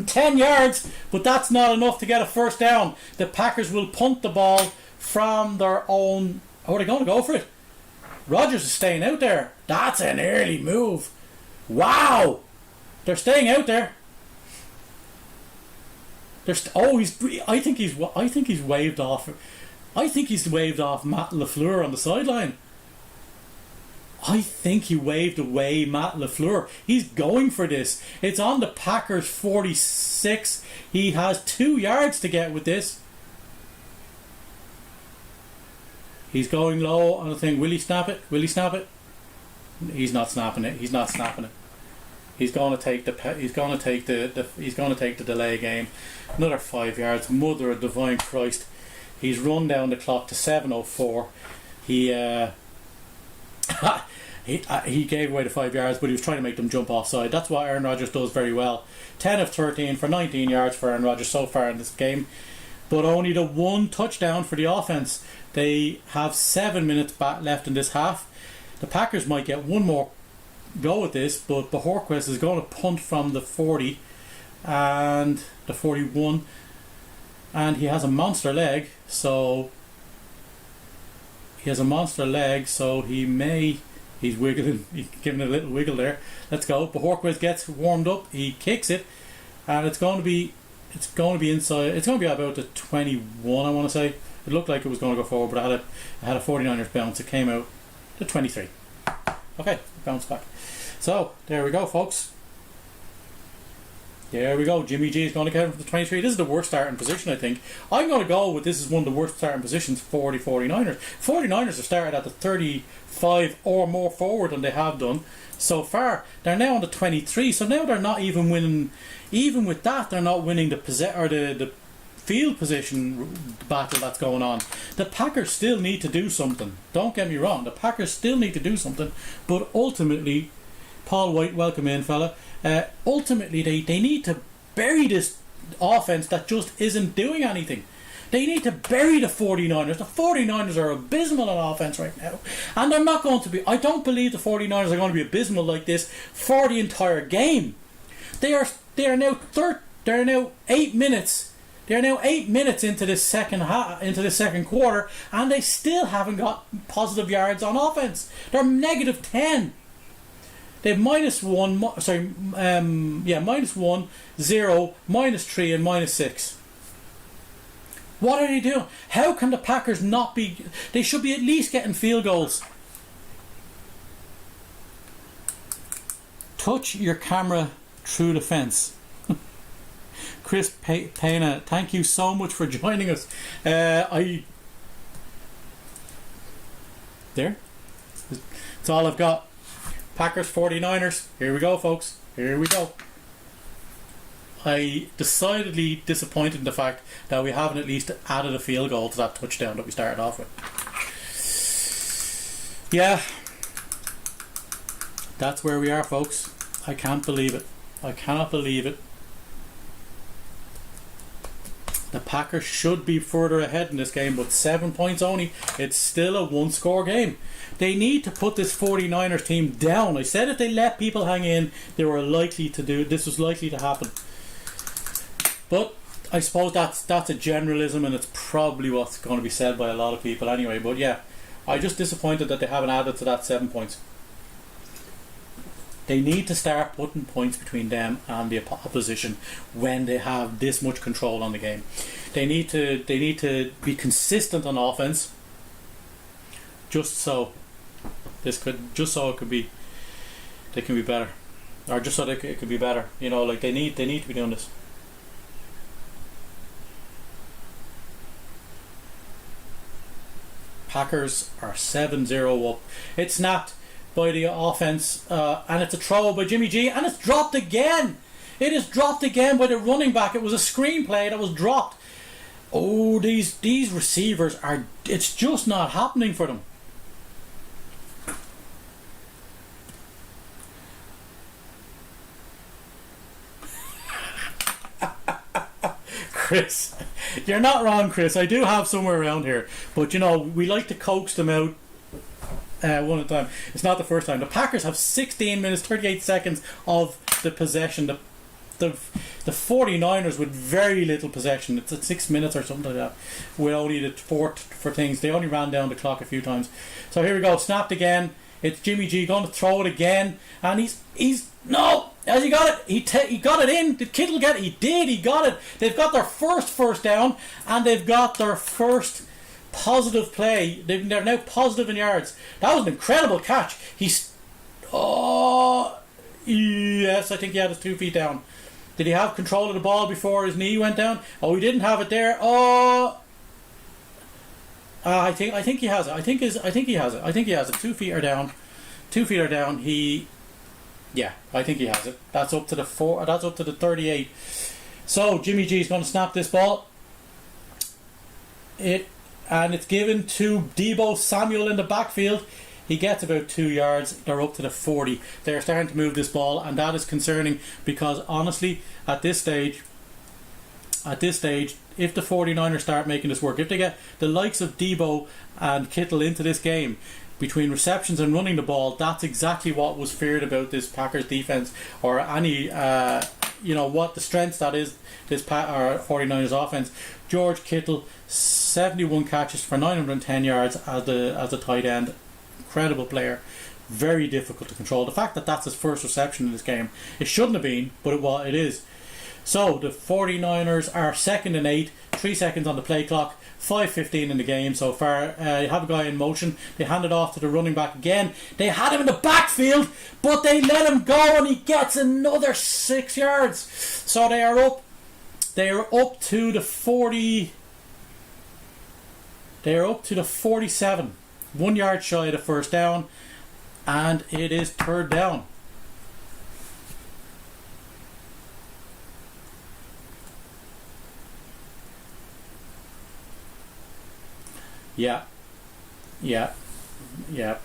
10 yards, but that's not enough to get a first down. The Packers will punt the ball from their own. Oh, are they going to go for it? Rodgers is staying out there. That's an early move. Wow, they're staying out there. I think he's waved off. I think he's waved off Matt LaFleur on the sideline. I think he waved away Matt LaFleur. He's going for this. It's on the Packers 46. He has 2 yards to get with this. He's going low on the thing. Will he snap it? Will he snap it? He's not snapping it. He's not snapping it. He's going to take the delay game. Another 5 yards. Mother of divine Christ. He's run down the clock to 7:04. He gave away the 5 yards, but he was trying to make them jump offside. That's what Aaron Rodgers does very well. 10 of 13 for 19 yards for Aaron Rodgers so far in this game, but only the 1 touchdown for the offense. They have 7 minutes left in this half. The Packers might get one more go at this, but Bojorquez is going to punt from the 40 and the 41, and he has a monster leg, so he's wiggling, he's giving it a little wiggle there. Let's go. Bojorquez gets warmed up, he kicks it, and it's going to be inside. It's going to be about the 21, I want to say. It looked like it was going to go forward, but I had a 49ers bounce. It came out to 23. Okay, bounce back. So there we go, folks. There we go. Jimmy G is going to get him for the 23. This is the worst starting position, I think. I'm going to go with this is one of the worst starting positions for the 49ers. 49ers have started at the 35 or more forward than they have done so far. They're now on the 23, so now they're not even winning. Even with that, they're not winning the field position battle that's going on. The Packers still need to do something. Don't get me wrong. The Packers still need to do something, but ultimately, Paul White, welcome in, fella. Ultimately, they need to bury this offense that just isn't doing anything. They need to bury the 49ers. The 49ers are abysmal on offense right now, and they're not going to be. I don't believe the 49ers are going to be abysmal like this for the entire game. They are now 8 minutes. They are now 8 minutes into this second quarter, and they still haven't got positive yards on offense. They're negative 10. They have -1, -1, 0, -3, and -6. What are they doing? How can the Packers not be? They should be at least getting field goals. Touch your camera through the fence. Chris Pena, thank you so much for joining us. There. That's all I've got. Packers 49ers. Here we go, folks. Here we go. I decidedly disappointed in the fact that we haven't at least added a field goal to that touchdown that we started off with. Yeah. That's where we are, folks. I can't believe it. I cannot believe it. The Packers should be further ahead in this game, but 7 points only. It's still a one-score game. They need to put this 49ers team down. I said if they let people hang in, they were likely to do. This was likely to happen. But I suppose that's a generalism, and it's probably what's going to be said by a lot of people anyway. But yeah, I'm just disappointed that they haven't added to that 7 points. They need to start putting points between them and the opposition when they have this much control on the game. They need to be consistent on offense. Just so they can be better, or just so it could be better. You know, like they need to be doing this. Packers are 7-0 up. It's snapped by the offense, and it's a throw by Jimmy G, and it's dropped again. It is dropped again by the running back. It was a screenplay that was dropped. Oh, these receivers are. It's just not happening for them. Chris, you're not wrong, Chris. I do have somewhere around here, but you know we like to coax them out one at a time. It's not the first time. The Packers have 16 minutes 38 seconds of the possession. The 49ers with very little possession. It's at 6 minutes or something like that. We only did for things. They only ran down the clock a few times. So here we go. Snapped again. It's Jimmy G going to throw it again, and he's no. Has he got it? He got it in. Did Kittle get it? He did. He got it. They've got their first down, and they've got their first positive play. They're now positive in yards. That was an incredible catch. Yes, I think he had his 2 feet down. Did he have control of the ball before his knee went down? Oh, he didn't have it there. I think he has it. I think he has it. 2 feet are down. 2 feet are down. I think he has it. That's up to the 4. That's up to the 38. So Jimmy G is going to snap this ball. It's given to Deebo Samuel in the backfield. He gets about 2 yards. They're up to the 40. They're starting to move this ball, and that is concerning because honestly, at this stage, if the 49ers start making this work, if they get the likes of Deebo and Kittle into this game, between receptions and running the ball, that's exactly what was feared about this Packers defense, or any what the strengths that is this 49ers offense. George Kittle, 71 catches for 910 yards as a tight end. Incredible player, very difficult to control. The fact that that's his first reception in this game, it shouldn't have been, but it is. So the 49ers are 2nd and 8, 3 seconds on the play clock, 5:15 in the game so far. They have a guy in motion. They hand it off to the running back again. They had him in the backfield, but they let him go, and he gets another 6 yards. So they are up. They are up to the 40. They are up to the 47. 1 yard shy of the first down, and it is 3rd down. Yeah.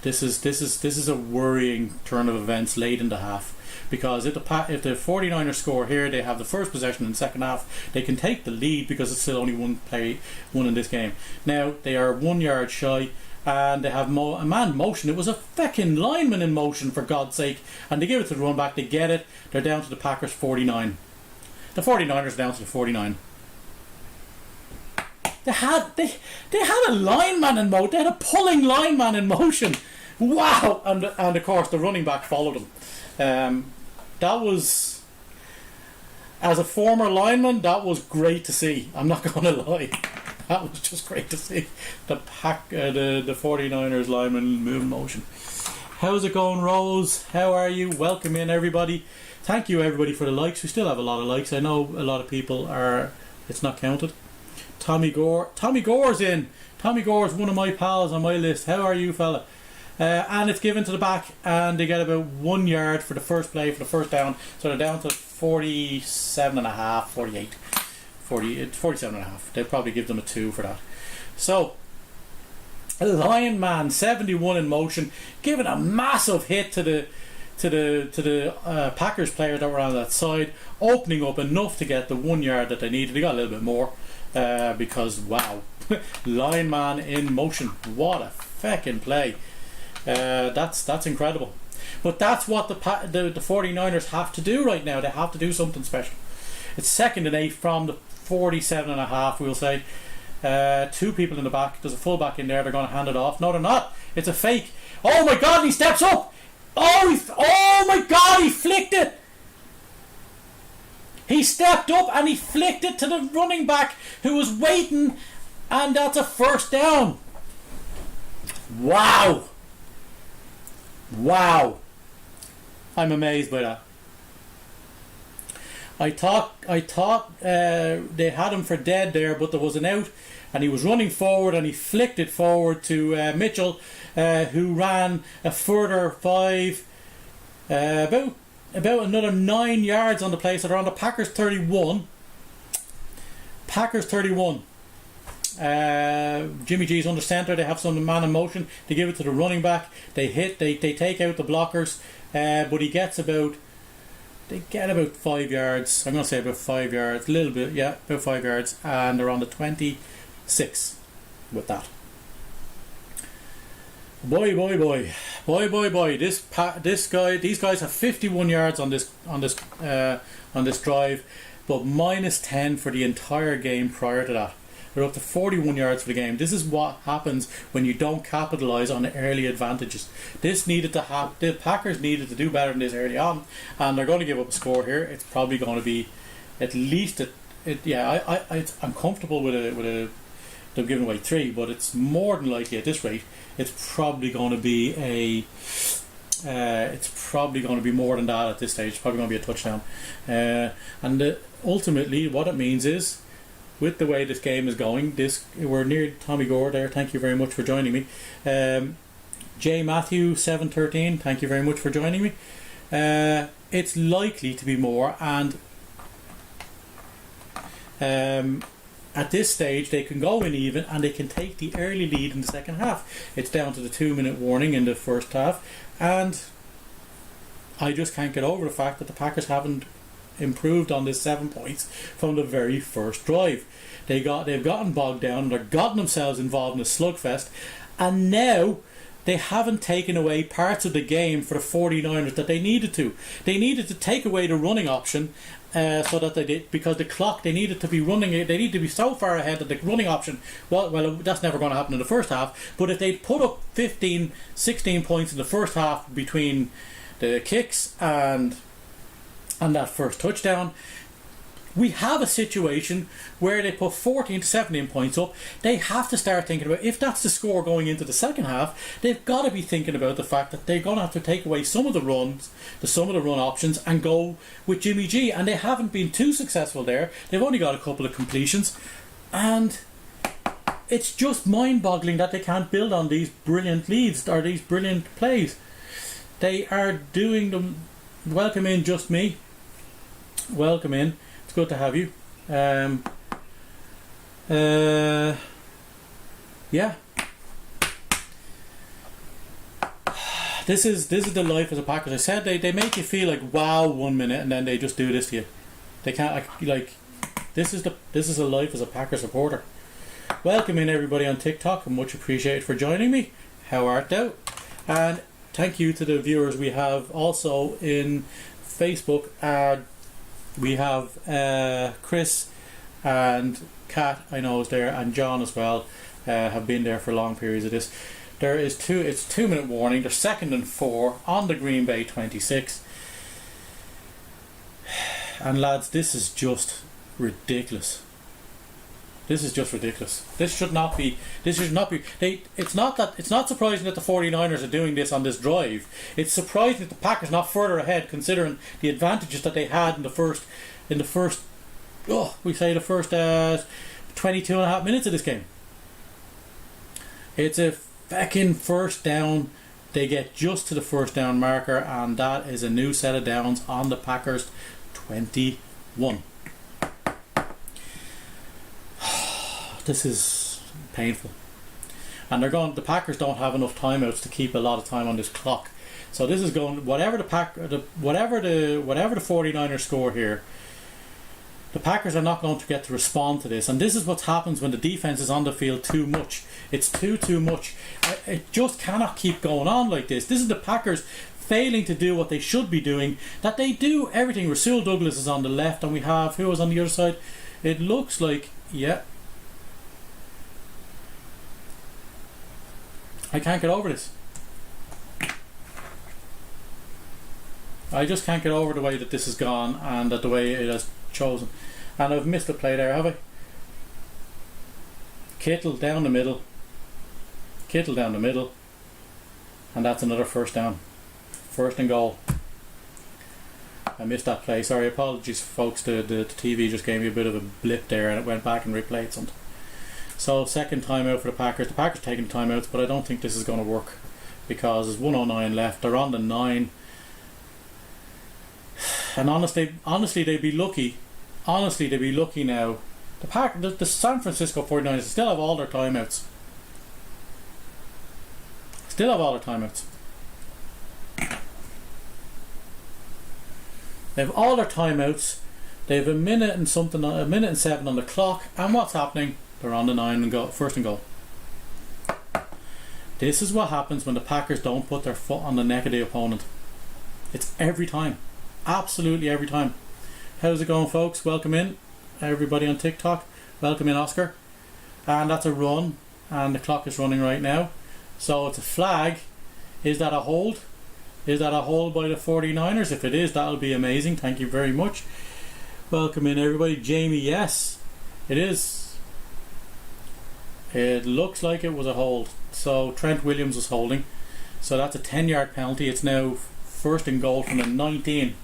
This is a worrying turn of events late in the half, because if the 49ers score here, they have the first possession in the second half. They can take the lead because it's still only one in this game. Now they are 1 yard shy, and they have a man motion. It was a feckin' lineman in motion, for God's sake, and they give it to the run back. They get it. They're down to the Packers 49. The 49ers down to the 49. They had a lineman in motion. They had a pulling lineman in motion. Wow! And of course the running back followed him. That was, as a former lineman, that was great to see. I'm not going to lie. That was just great to see. The 49ers lineman move in motion. How's it going, Rose? How are you? Welcome in, everybody. Thank you, everybody, for the likes. We still have a lot of likes. I know a lot of people are. It's not counted. Tommy Gore's in. Tommy Gore's one of my pals on my list. How are you, fella? And it's given to the back, and they get about 1 yard for the first play, for the first down. So they're down to 47 and a half, 48. 47 and a half. They'll probably give them a 2 for that. So Lion Man 71 in motion, giving a massive hit to the Packers players that were on that side, opening up enough to get the 1 yard that they needed. They got a little bit more. because wow, lineman in motion, what a feckin' play. That's incredible. But that's what the 49ers have to do right now. They have to do something special. It's 2nd and 8 from the 47.5, we'll say. 2 people in the back. There's a fullback in there. They're going to hand it off. No, they're not. It's a fake. Oh my God! He steps up. Oh my God! He flicked it. He stepped up and he flicked it to the running back who was waiting, and that's a first down. Wow. Wow. I'm amazed by that. I thought they had him for dead there, but there was an out, and he was running forward, and he flicked it forward to Mitchell, who ran a further 5, about another 9 yards on the play. So they're on the Packers 31. Packers 31. Jimmy G's under centre. They have some man in motion. They give it to the running back. They take out the blockers, but he gets about. They get about 5 yards. I'm going to say about 5 yards. A little bit, yeah, about 5 yards, and they're on the 26 with that. Boy. These guys have 51 yards on this drive, but minus 10 for the entire game prior to that. They're up to 41 yards for the game. This is what happens when you don't capitalise on the early advantages. This needed to happen. The Packers needed to do better than this early on, and they're going to give up a score here. It's probably going to be at least I'm comfortable with a them giving away 3, but it's more than likely at this rate it's probably going to be more than that at this stage. It's probably going to be a touchdown, and ultimately what it means is, with the way this game is going, we're near Tommy Gore there. Thank you very much for joining me. J Matthew 713. Thank you very much for joining me. It's likely to be more, and at this stage they can go in even, and they can take the early lead in the second half. It's down to the 2-minute warning in the first half, and I just can't get over the fact that the Packers haven't improved on this 7 points from the very first drive. They've gotten bogged down, they've gotten themselves involved in a slugfest, and now they haven't taken away parts of the game for the 49ers that they needed to. They needed to take away the running option, so that they did, because the clock, they needed to be running, they need to be so far ahead that the running option, well that's never going to happen in the first half, but if they put up 15, 16 points in the first half between the kicks and that first touchdown, we have a situation where they put 14 to 17 points up. They have to start thinking about, if that's the score going into the second half, they've got to be thinking about the fact that they're going to have to take away some of the run options and go with Jimmy G, and they haven't been too successful there. They've only got a couple of completions, and it's just mind-boggling that they can't build on these brilliant leads or these brilliant plays. They are doing them. Welcome in, Just Me. Welcome in. It's good to have you. Yeah. This is the life as a Packers. I said they make you feel like wow 1 minute, and then they just do this to you. They can't this is a life as a Packers supporter. Welcome in everybody on TikTok, and much appreciated for joining me. How art thou? And thank you to the viewers we have also in Facebook. We have Chris and Kat, I know, is there, and John as well, have been there for long periods of this. It's 2-minute warning. They're 2nd and 4 on the Green Bay 26. And lads, this is just ridiculous. This is just ridiculous. This should not be. It's not surprising that the 49ers are doing this on this drive. It's surprising that the Packers not further ahead, considering the advantages that they had in the first 22 and a half minutes of this game. It's a fucking first down. They get just to the first down marker, and that is a new set of downs on the Packers 21. This is painful, and the Packers don't have enough timeouts to keep a lot of time on this clock. So this is going, whatever the 49ers score here, The Packers are not going to get to respond to this, and this is what happens when the defense is on the field too much. It's too much. It just cannot keep going on like this. This is the Packers failing to do what they should be doing. That they do everything. Rasul Douglas is on the left, and we have, who was on the other side? It looks like, yeah. I can't get over this. I just can't get over the way that this has gone and that the way it has chosen. And I've missed a play there, have I? Kittle down the middle. Kittle down the middle. And that's another first down. First and goal. I missed that play. Sorry, apologies folks. The TV just gave me a bit of a blip there and it went back and replayed something. So second timeout for the Packers. The Packers taking timeouts, but I don't think this is going to work because there's 1:09 left. They're on the 9. And honestly, they'd be lucky. Honestly, they'd be lucky now. The San Francisco 49ers still have all their timeouts. Still have all their timeouts. They have all their timeouts. They have a minute and 7 on the clock. And what's happening? They're on the 9 and go first and goal. This is what happens when the Packers don't put their foot on the neck of the opponent. It's every time. Absolutely every time. How's it going, folks? Welcome in, everybody on TikTok. Welcome in, Oscar. And that's a run, and the clock is running right now. So it's a flag. Is that a hold? Is that a hold by the 49ers? If it is, that'll be amazing. Thank you very much. Welcome in, everybody. Jamie, yes, it is. It looks like it was a hold. So Trent Williams was holding. So that's a 10-yard penalty. It's now first and goal from the 19.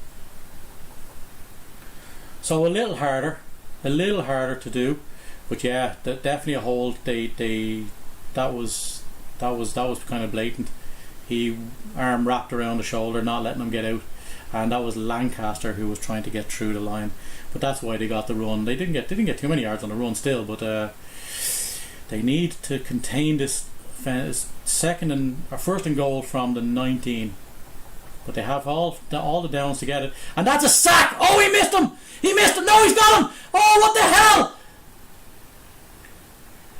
So a little harder to do, but yeah, definitely a hold. That was kind of blatant. He arm wrapped around the shoulder, not letting him get out, and that was Lancaster who was trying to get through the line. But that's why they got the run. They didn't get too many yards on the run still, but they need to contain this first and goal from the 19. But they have all the downs to get it. And that's a sack! Oh, he missed him! He missed him! No, he's got him! Oh, what the hell!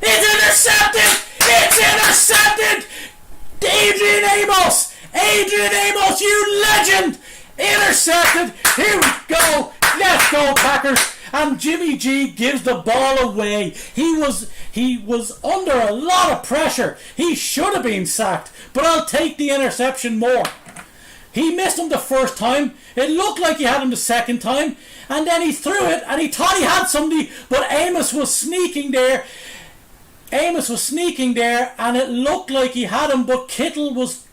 It's intercepted! It's intercepted! Adrian Amos! Adrian Amos, you legend! Intercepted! Here we go! Let's go, Packers! And Jimmy G gives the ball away. He was under a lot of pressure. He should have been sacked. But I'll take the interception more. He missed him the first time. It looked like he had him the second time. And then he threw it and he thought he had somebody. But Amos was sneaking there. And it looked like he had him. But Kittle was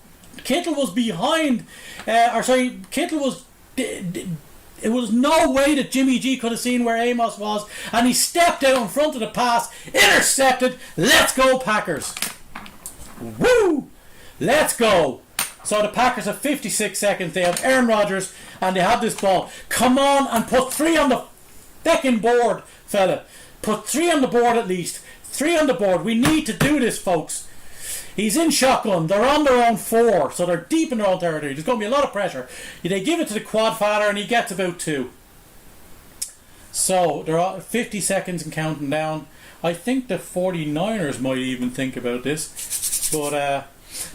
behind. Kittle was... It was no way that Jimmy G could have seen where Amos was. And he stepped out in front of the pass. Intercepted. Let's go, Packers. Woo! Let's go. So the Packers have 56 seconds. They have Aaron Rodgers and they have this ball. Come on and put 3 on the fucking board, fella. Put 3 on the board at least. 3 on the board. We need to do this, folks. He's in shotgun. They're on their own 4. So they're deep in their own territory. There's going to be a lot of pressure. They give it to the quad father and he gets about 2. So there are 50 seconds and counting down. I think the 49ers might even think about this. But...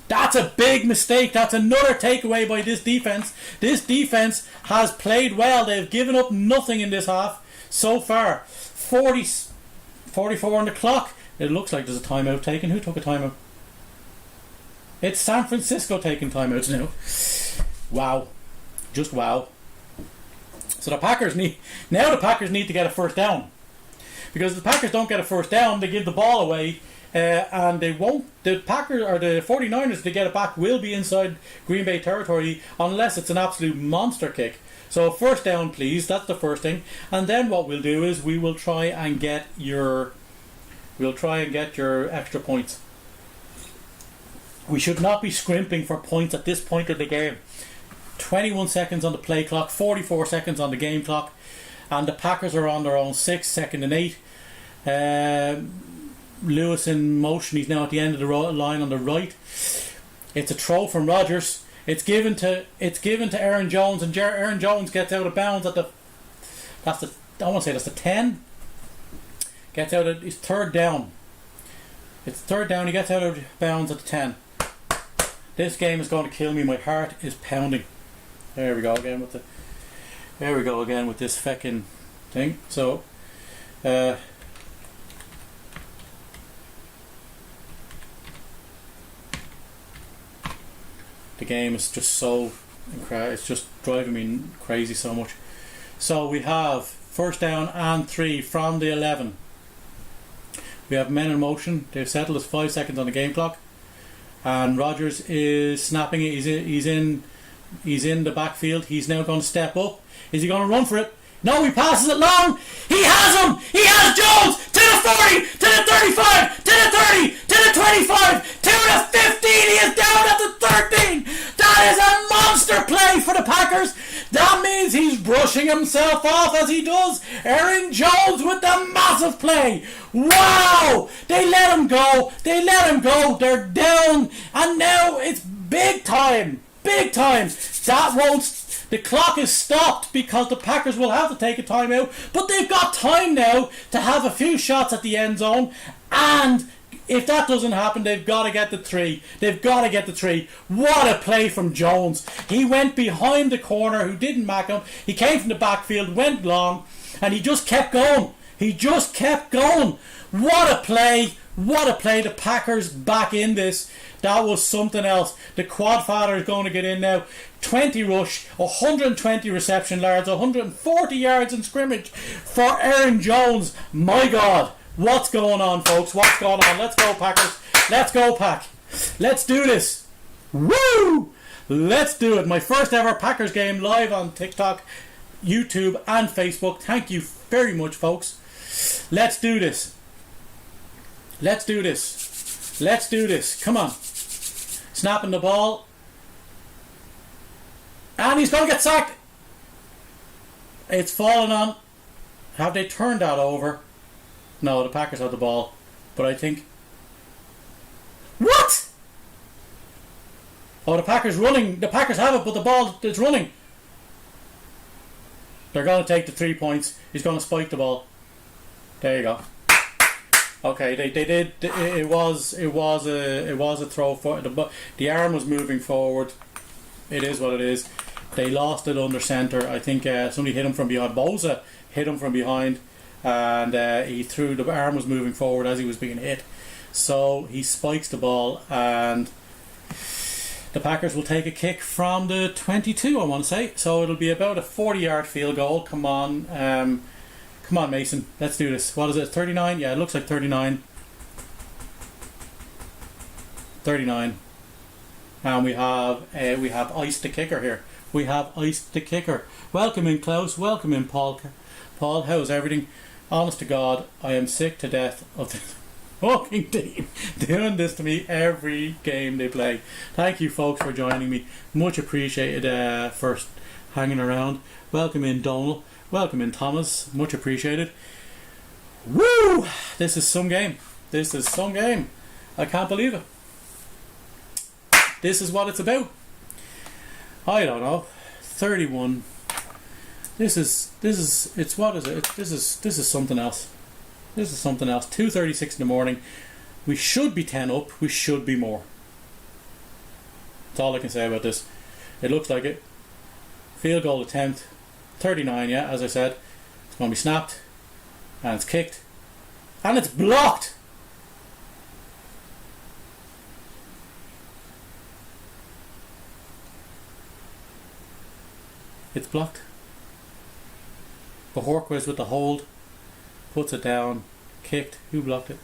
that's a big mistake. That's another takeaway by this defense. This defense has played well. They've given up nothing in this half so far. 44 on the clock. It looks like there's a timeout taken. Who took a timeout? It's San Francisco taking timeouts now. Wow. Just wow. So the Packers need to get a first down. Because if the Packers don't get a first down, they give the ball away. And they won't. The Packers or the 49ers to get it back will be inside Green Bay territory unless it's an absolute monster kick. So first down, please. That's the first thing. And then what we'll do is we will try and get your extra points. We should not be scrimping for points at this point of the game. 21 seconds on the play clock, 44 seconds on the game clock, and the Packers are on their own 6, 2nd and 8. Lewis in motion. He's now at the end of the line on the right. It's a throw from Rodgers. It's given to Aaron Jones, and Aaron Jones gets out of bounds at the I want to say that's the 10. Gets out of, it's third down. It's third down, he gets out of bounds at the 10. This game is going to kill me, my heart is pounding. There we go again with the, there we go again with this feckin' thing. So, the game is just so, it's just driving me crazy so much. So we have first down and 3 from the 11. We have men in motion. They've settled us 5 seconds on the game clock, and Rodgers is snapping it. He's in the backfield. He's now going to step up. Is he going to run for it? No, he passes it long. He has him. He has Jones to the 40, to the 35, to the 30, to the 25, to the 15. He is down at the 13. That is a monster play for the Packers. That means he's brushing himself off as he does. Aaron Jones with the massive play. Wow! They let him go. They let him go. They're down. And now it's big time. Big time. That won't... The clock is stopped because the Packers will have to take a timeout. But they've got time now to have a few shots at the end zone. And if that doesn't happen, they've got to get the 3. They've got to get the 3. What a play from Jones. He went behind the corner who didn't mark him. He came from the backfield, went long, and he just kept going. He just kept going. What a play. What a play. The Packers back in this. That was something else. The quad father is going to get in now. 20 rush, 120 reception yards, 140 yards in scrimmage for Aaron Jones. My God. What's going on, folks? What's going on? Let's go, Packers. Let's go, Pack. Let's do this. Woo! Let's do it. My first ever Packers game live on TikTok, YouTube and Facebook. Thank you very much, folks. Let's do this. Let's do this. Let's do this. Come on. Snapping the ball. And he's going to get sacked. It's fallen on. Have they turned that over? No, the Packers have the ball. But I think... What? Oh, the Packers running. The Packers have it, but the ball is running. They're going to take the 3 points. He's going to spike the ball. There you go. Okay, they did. It was a throw for the arm was moving forward. It is what it is. They lost it under centre. I think somebody hit him from behind. Bosa hit him from behind, and he threw. The arm was moving forward as he was being hit. So he spikes the ball, and the Packers will take a kick from the 22. I want to say. So it'll be about a 40-yard field goal. Come on. Come on, Mason. Let's do this. What is it? 39? Yeah, it looks like 39. 39. And we have Ice the kicker here. We have Ice the kicker. Welcome in, Klaus. Welcome in, Paul. Paul, how's everything? Honest to God, I am sick to death of this fucking team doing this to me every game they play. Thank you, folks, for joining me. Much appreciated for hanging around. Welcome in, Donald. Welcome in, Thomas. Much appreciated. Woo! This is some game. This is some game. I can't believe it. This is what it's about. I don't know. 31. This is it's what is it? This is something else. This is something else. 2:36 in the morning. We should be 10 up. We should be more. That's all I can say about this. It looks like it. Field goal attempt. 39, yeah, as I said. It's going to be snapped. And it's kicked. And it's blocked! It's blocked. Bajorquez with the hold. Puts it down. Kicked. Who blocked it?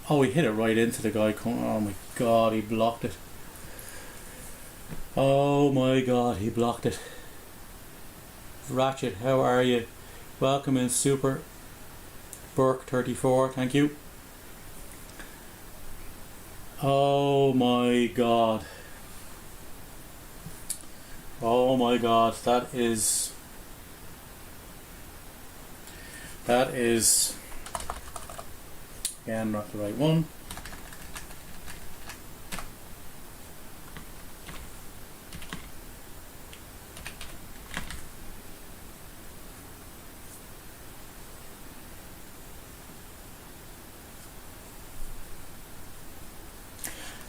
Oh, he hit it right into the guy. Oh my God, he blocked it. Oh my God, he blocked it. Ratchet, how are you? Welcome in, Super Burke 34, thank you. Oh my God. Oh my God, that is again not the right one.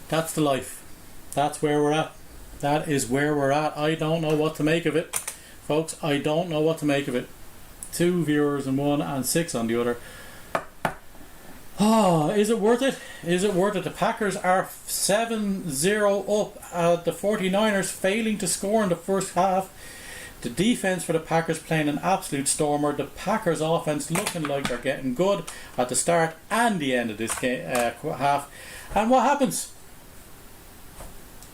That's the life. That's where we're at. That is where we're at. I don't know what to make of it, folks. I don't know what to make of it. 2 viewers on one and 6 on the other. Oh, is it worth it? Is it worth it? The Packers are 7-0 up at the 49ers, failing to score in the first half. The defense for the Packers playing an absolute stormer. The Packers offense looking like they're getting good at the start and the end of this game, half. And what happens?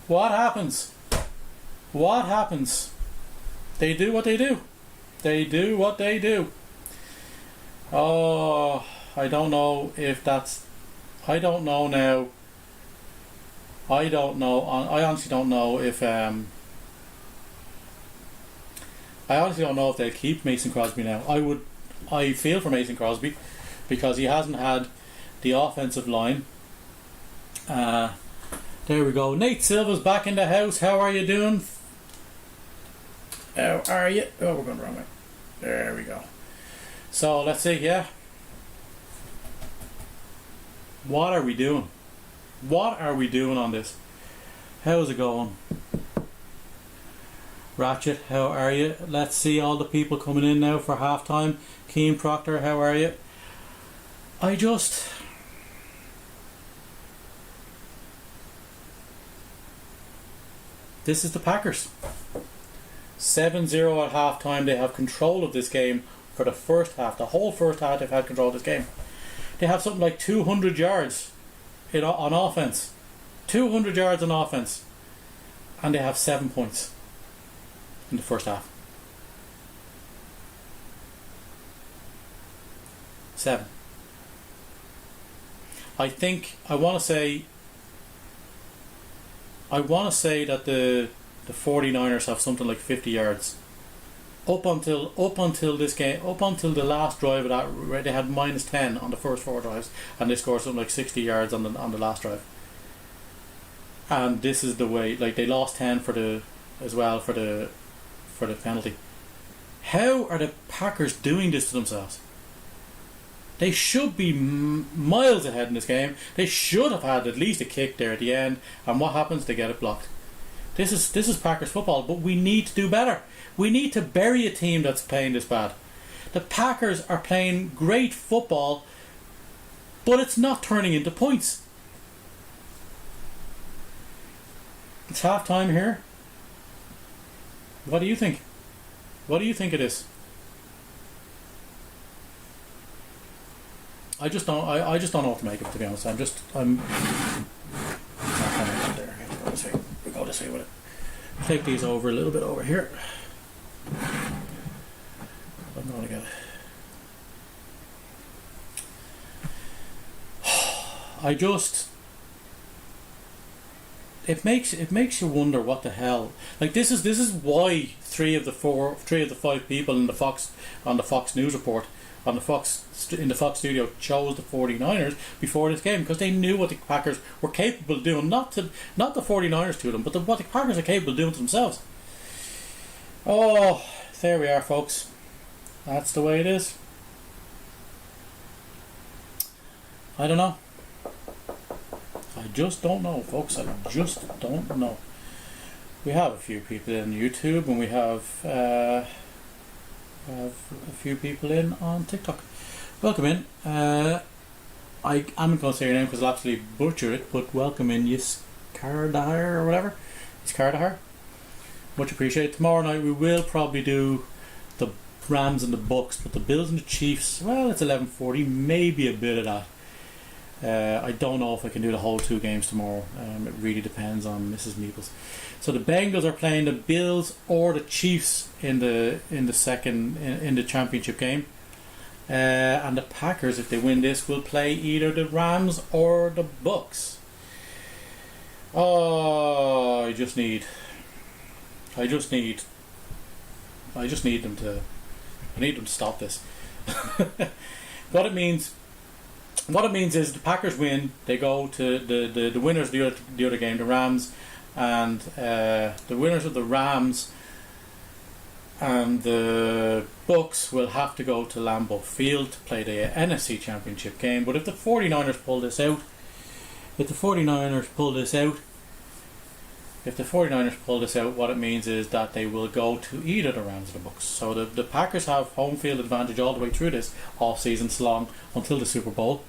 What happens? What happens? They do what they do. They do what they do. Oh, I don't know if that's... I don't know now. I don't know. I honestly don't know if... I honestly don't know if they'll keep Mason Crosby now. I feel for Mason Crosby because he hasn't had the offensive line. There we go. Nate Silva's back in the house. How are you doing? How are you? Oh, we're going the wrong way. There we go. So let's see. Yeah. What are we doing? What are we doing on this? How's it going? Ratchet, how are you? Let's see all the people coming in now for halftime. Keane Proctor, how are you? This is the Packers. 7-0 at halftime. They have control of this game for the first half. The whole first half they've had control of this game. They have something like 200 yards on offense. 200 yards on offense. And they have 7 points in the first half. 7. I want to say that the 49ers have something like 50 yards. Up until this game, up until the last drive of that, where they had minus 10 on the first 4 drives, and they scored something like 60 yards on the last drive. And this is the way, like they lost 10 for the penalty. How are the Packers doing this to themselves? They should be miles ahead in this game. They should have had at least a kick there at the end, and what happens? They get it blocked. This is Packers football, but we need to do better. We need to bury a team that's playing this bad. The Packers are playing great football, but it's not turning into points. It's half time here. What do you think? What do you think it is? I just don't know what to make of it, to be honest. I'm there. We go this way with it. Take these over a little bit over here. I'm going to get it. It makes you wonder what the hell. Like this is why three of the 5 people in the Fox News report in the Fox studio chose the 49ers before this game, because they knew what the Packers were capable of doing, not the 49ers to them, but what the Packers are capable of doing to themselves. Oh, there we are, folks. That's the way it is. I don't know. I just don't know, folks. I just don't know. We have a few people in YouTube, and we have a few people in on TikTok. Welcome in. I'm not going to say your name because I'll absolutely butcher it, but welcome in, Yes Cardahar or whatever. It's Cardahar. Much appreciated. Tomorrow night we will probably do the Rams and the Bucks, but the Bills and the Chiefs, well, it's 11:40, maybe a bit of that. I don't know if I can do the whole 2 games tomorrow. It really depends on Mrs. Meeples. So the Bengals are playing the Bills or the Chiefs in the championship game, and the Packers, if they win this, will play either the Rams or the Bucks. Oh, I just need them to stop this. What it means is the Packers win. They go to the winners of the other game, the Rams, and the winners of the Rams and the Bucks will have to go to Lambeau Field to play the NFC Championship game. But if the 49ers pull this out, if the 49ers pull this out, what it means is that they will go to either the Rams or the Bucks. So the Packers have home field advantage all the way through this off season long until the Super Bowl.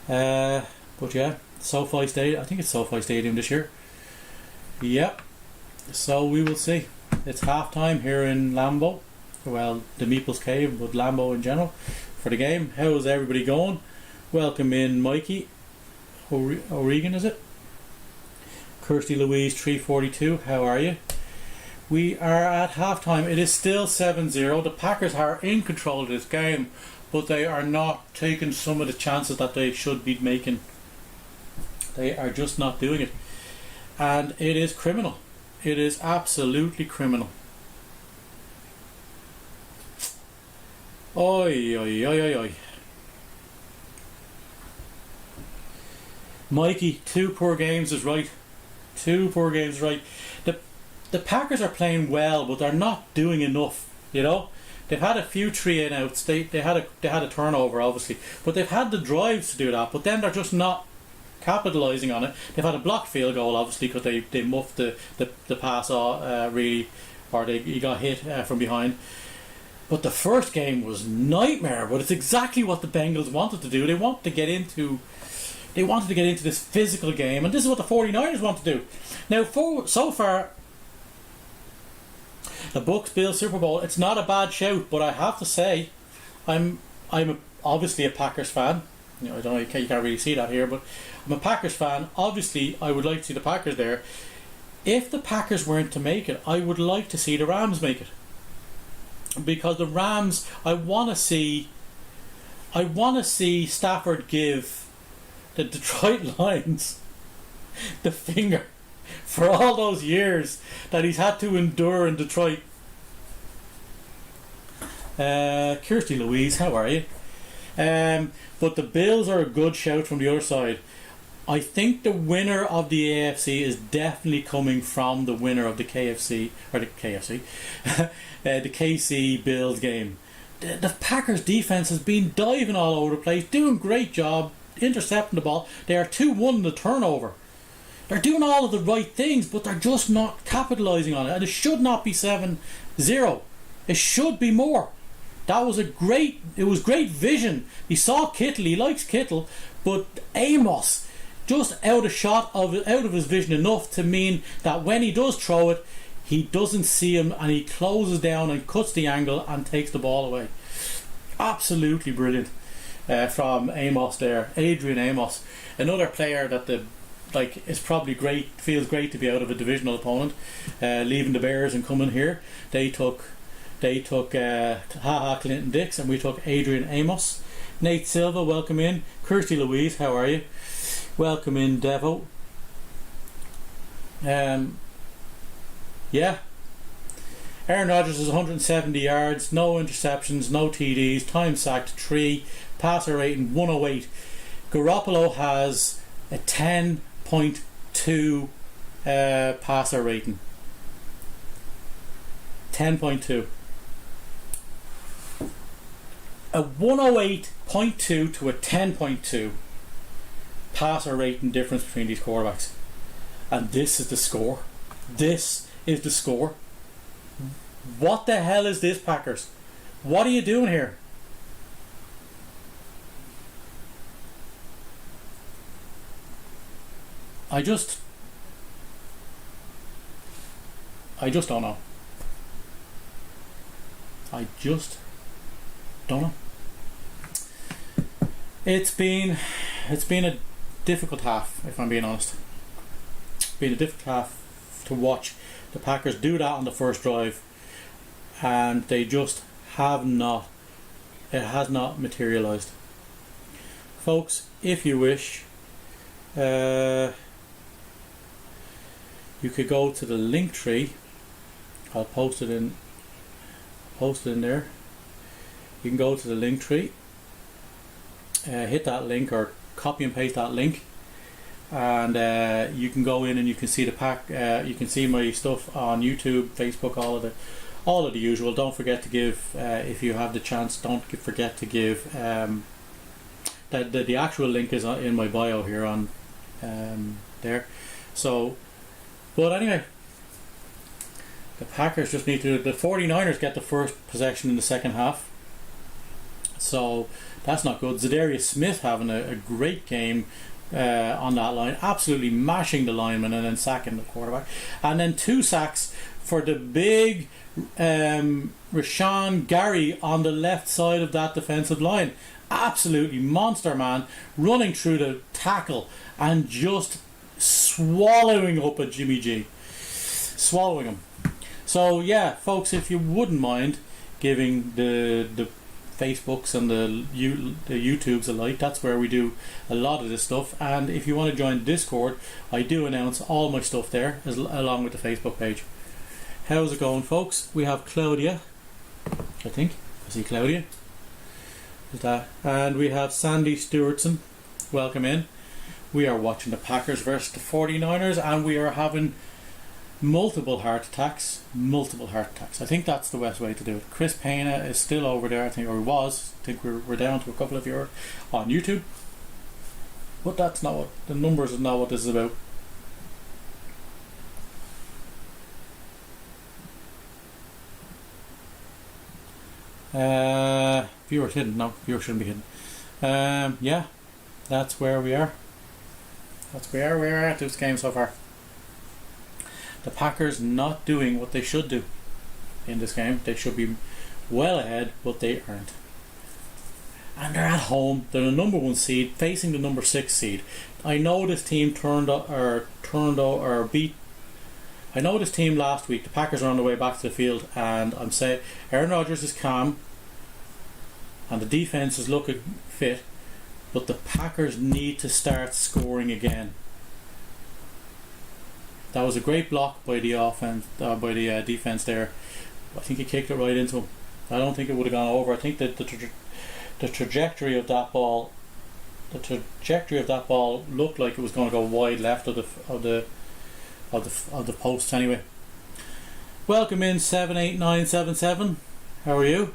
But yeah, SoFi Stadium. I think it's SoFi Stadium this year. Yep. So we will see. It's halftime here in Lambeau. Well, the Meeples Cave, but Lambeau in general for the game. How's everybody going? Welcome in, Mikey. O'Regan, is it? Kirsty Louise 342, how are you? We are at halftime. It is still 7-0. The Packers are in control of this game, but they are not taking some of the chances that they should be making. They are just not doing it. And it is criminal. It is absolutely criminal. Oi, oi, oi, oi, oi. Mikey, 2 poor games is right. 2 poor games is right. The Packers are playing well, but they're not doing enough. You know, they've had a few 3-and-outs. They had a turnover, obviously, but they've had the drives to do that. But then they're just not capitalising on it. They've had a blocked field goal, obviously, because they muffed the pass really, or he got hit from behind. But the first game was nightmare. But it's exactly what the Bengals wanted to do. They wanted to get into this physical game, and this is what the 49ers want to do. Now, so far, the Bucks Bills Super Bowl, it's not a bad shout, but I have to say, I'm obviously a Packers fan. You know, I don't know, you can't really see that here, but I'm a Packers fan. Obviously, I would like to see the Packers there. If the Packers weren't to make it, I would like to see the Rams make it, because the Rams, I want to see Stafford give the Detroit Lions the finger for all those years that he's had to endure in Detroit. Kirsty Louise, how are you? But the Bills are a good shout from the other side. I think the winner of the AFC is definitely coming from the winner of the KFC, or the KC Bills game. The Packers defense has been diving all over the place, doing a great job intercepting the ball. They are 2-1 in the turnover. They're doing all of the right things, but they're just not capitalising on it. And it should not be 7-0. It should be more. It was great vision. He saw Kittle, he likes Kittle, but Amos just out of his vision enough to mean that when he does throw it, he doesn't see him, and he closes down and cuts the angle and takes the ball away. Absolutely brilliant from Amos there, Adrian Amos, another player that is probably great. Feels great to be out of a divisional opponent, leaving the Bears and coming here. They took Clinton Dix, and we took Adrian Amos. Nate Silva, welcome in. Kirsty Louise, how are you? Welcome in, Devo. Yeah. Aaron Rodgers is 170 yards, no interceptions, no TDs, time sacked 3, passer rating 108. Garoppolo has a 10.2 passer rating. 10.2. A 108.2 to a 10.2 passer rating difference between these quarterbacks. And this is the score. This is the score. What the hell is this, Packers? What are you doing here? I just don't know. I just don't know. It's been a difficult half, if I'm being honest. It's been a difficult half to watch the Packers do that on the first drive, and they just have not. It has not materialised. Folks, if you wish, you could go to the link tree. I'll post it in there. You can go to the link tree, hit that link or copy and paste that link, and you can go in and you can see the pack. You can see my stuff on YouTube, Facebook, all of the usual. Don't forget to give, if you have the chance, don't forget to give. The actual link is in my bio here on there. So, but anyway, the Packers just need to. The 49ers get the first possession in the second half. So that's not good. Zadarius Smith having a great game on that line, absolutely mashing the lineman and then sacking the quarterback, and then 2 sacks for the big Rashawn Gary on the left side of that defensive line. Absolutely monster, man, running through the tackle and just swallowing up a Jimmy G, swallowing him. So yeah, folks, if you wouldn't mind giving the Facebooks and the YouTubes a like, that's where we do a lot of this stuff. And if you want to join Discord, I do announce all my stuff there along with the Facebook page. How's it going, folks? We have Claudia, I think. I see Claudia. Is that? And we have Sandy Stewartson. Welcome in. We are watching the Packers versus the 49ers, and we are having multiple heart attacks. I think that's the best way to do it. Chris Pena is still over there, I think, or was. I think we're down to a couple of you on YouTube. But that's not what the numbers is not what this is about. Viewers hidden. No, viewers shouldn't be hidden. Yeah, that's where we are. That's where we are at this game so far. The Packers not doing what they should do in this game. They should be well ahead, but they aren't. And they're at home. They're the number 1 seed facing the number 6 seed. I know this team beat. I know this team last week. The Packers are on the way back to the field, and I'm saying Aaron Rodgers is calm, and the defense is looking fit, but the Packers need to start scoring again. That was a great block by the offense, by the defense there. I think he kicked it right into him. I don't think it would have gone over. I think that the trajectory of that ball, looked like it was going to go wide left of the posts anyway. Welcome in 78977. How are you?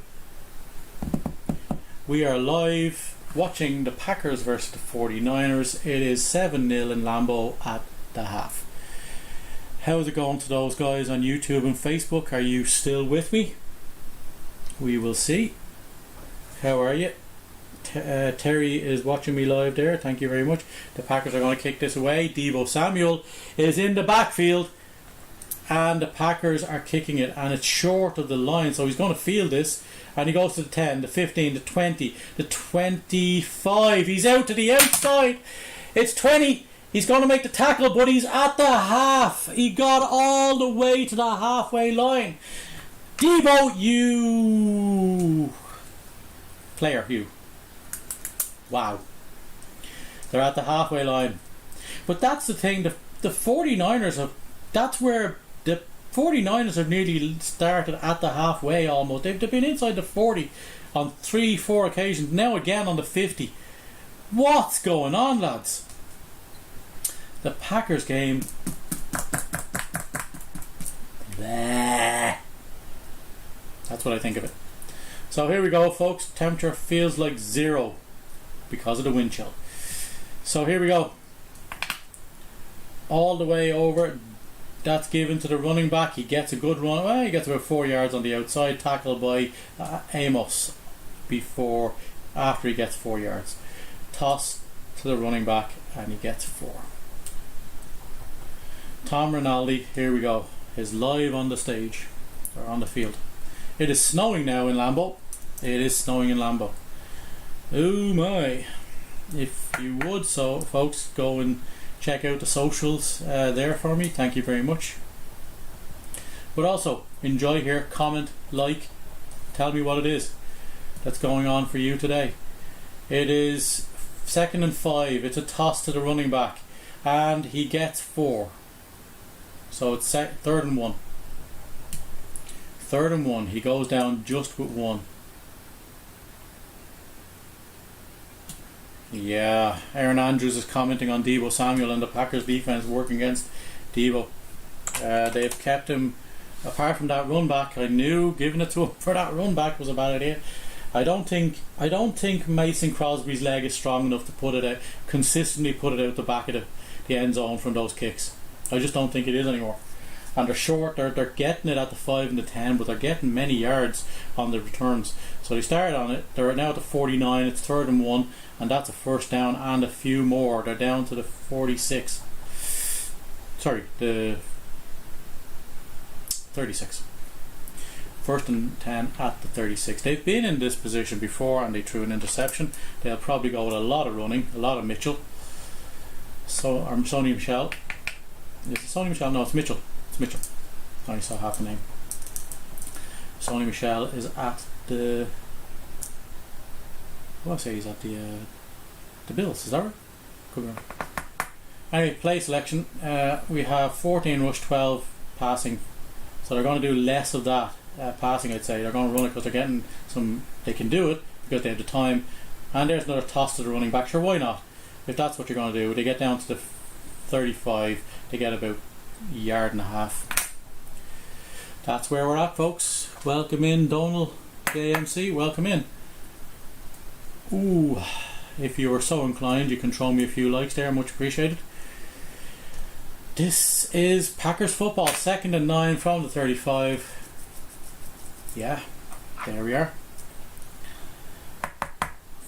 We are live watching the Packers versus the 49ers. It is 7-0 in Lambeau at the half. How's it going to those guys on YouTube and Facebook? Are you still with me? We will see. How are you? Terry is watching me live there. Thank you very much. The Packers are going to kick this away. Deebo Samuel is in the backfield, and the Packers are kicking it, and it's short of the line, so he's going to field this, and he goes to the 10, the 15, the 20, the 25. He's out to the outside. It's 20. He's going to make the tackle, but he's at the half. He got all the way to the halfway line. Deebo, you player, you. Wow. They're at the halfway line. But that's the thing, the 49ers have, that's where the 49ers have nearly started at the halfway almost. They've been inside the 40 on 3-4 occasions, now again on the 50. What's going on, lads? The Packers game. Bleh. That's what I think of it. So here we go, folks. Temperature feels like 0 because of the wind chill. So here we go. All the way over. That's given to the running back. He gets a good run. Well, he gets about 4 yards on the outside. Tackled by Amos after he gets 4 yards. Toss to the running back and he gets 4. Tom Rinaldi, here we go, is live on the stage, or on the field. It is snowing now in Lambeau. It is snowing in Lambeau. Oh my. If you would, so folks, go and check out the socials there for me. Thank you very much. But also, enjoy here, comment, like, tell me what it is that's going on for you today. It is 2nd and 5. It's a toss to the running back, and he gets 4. So it's 3rd and 1. 3rd and 1. He goes down just with 1. Yeah, Aaron Andrews is commenting on Deebo Samuel and the Packers defense working against Deebo. They've kept him, apart from that run back. I knew giving it to him for that run back was a bad idea. I don't think Mason Crosby's leg is strong enough to consistently put it out the back of the the end zone from those kicks. I just don't think it is anymore. And they're short, they're getting it at the 5 and the 10, but they're getting many yards on the returns. So they started on it, they're now at the 49, it's 3rd and 1, and that's a first down and a few more. They're down to the 46. Sorry, the 36. 1st and 10 at the 36. They've been in this position before and they threw an interception. They'll probably go with a lot of running, a lot of Mitchell. So, Sony Michel. Is it Sony Michel? No, it's Mitchell. It's Mitchell. I only saw half the name. Sony Michel is at the... What did I say? He's at the Bills. Is that right? Could be wrong. Anyway, play selection. We have 14 rush, 12 passing. So they're going to do less of that passing, I'd say. They're going to run it because they're getting some... They can do it because they have the time. And there's another toss to the running back. Sure, why not? If that's what you're going to do. They get down to the 35. They get about a yard and a half. That's where we're at, folks. Welcome in, Donald JMC. Welcome in. Ooh, if you are so inclined, you can throw me a few likes there. Much appreciated. This is Packers football. 2nd and 9 from the 35. Yeah, there we are.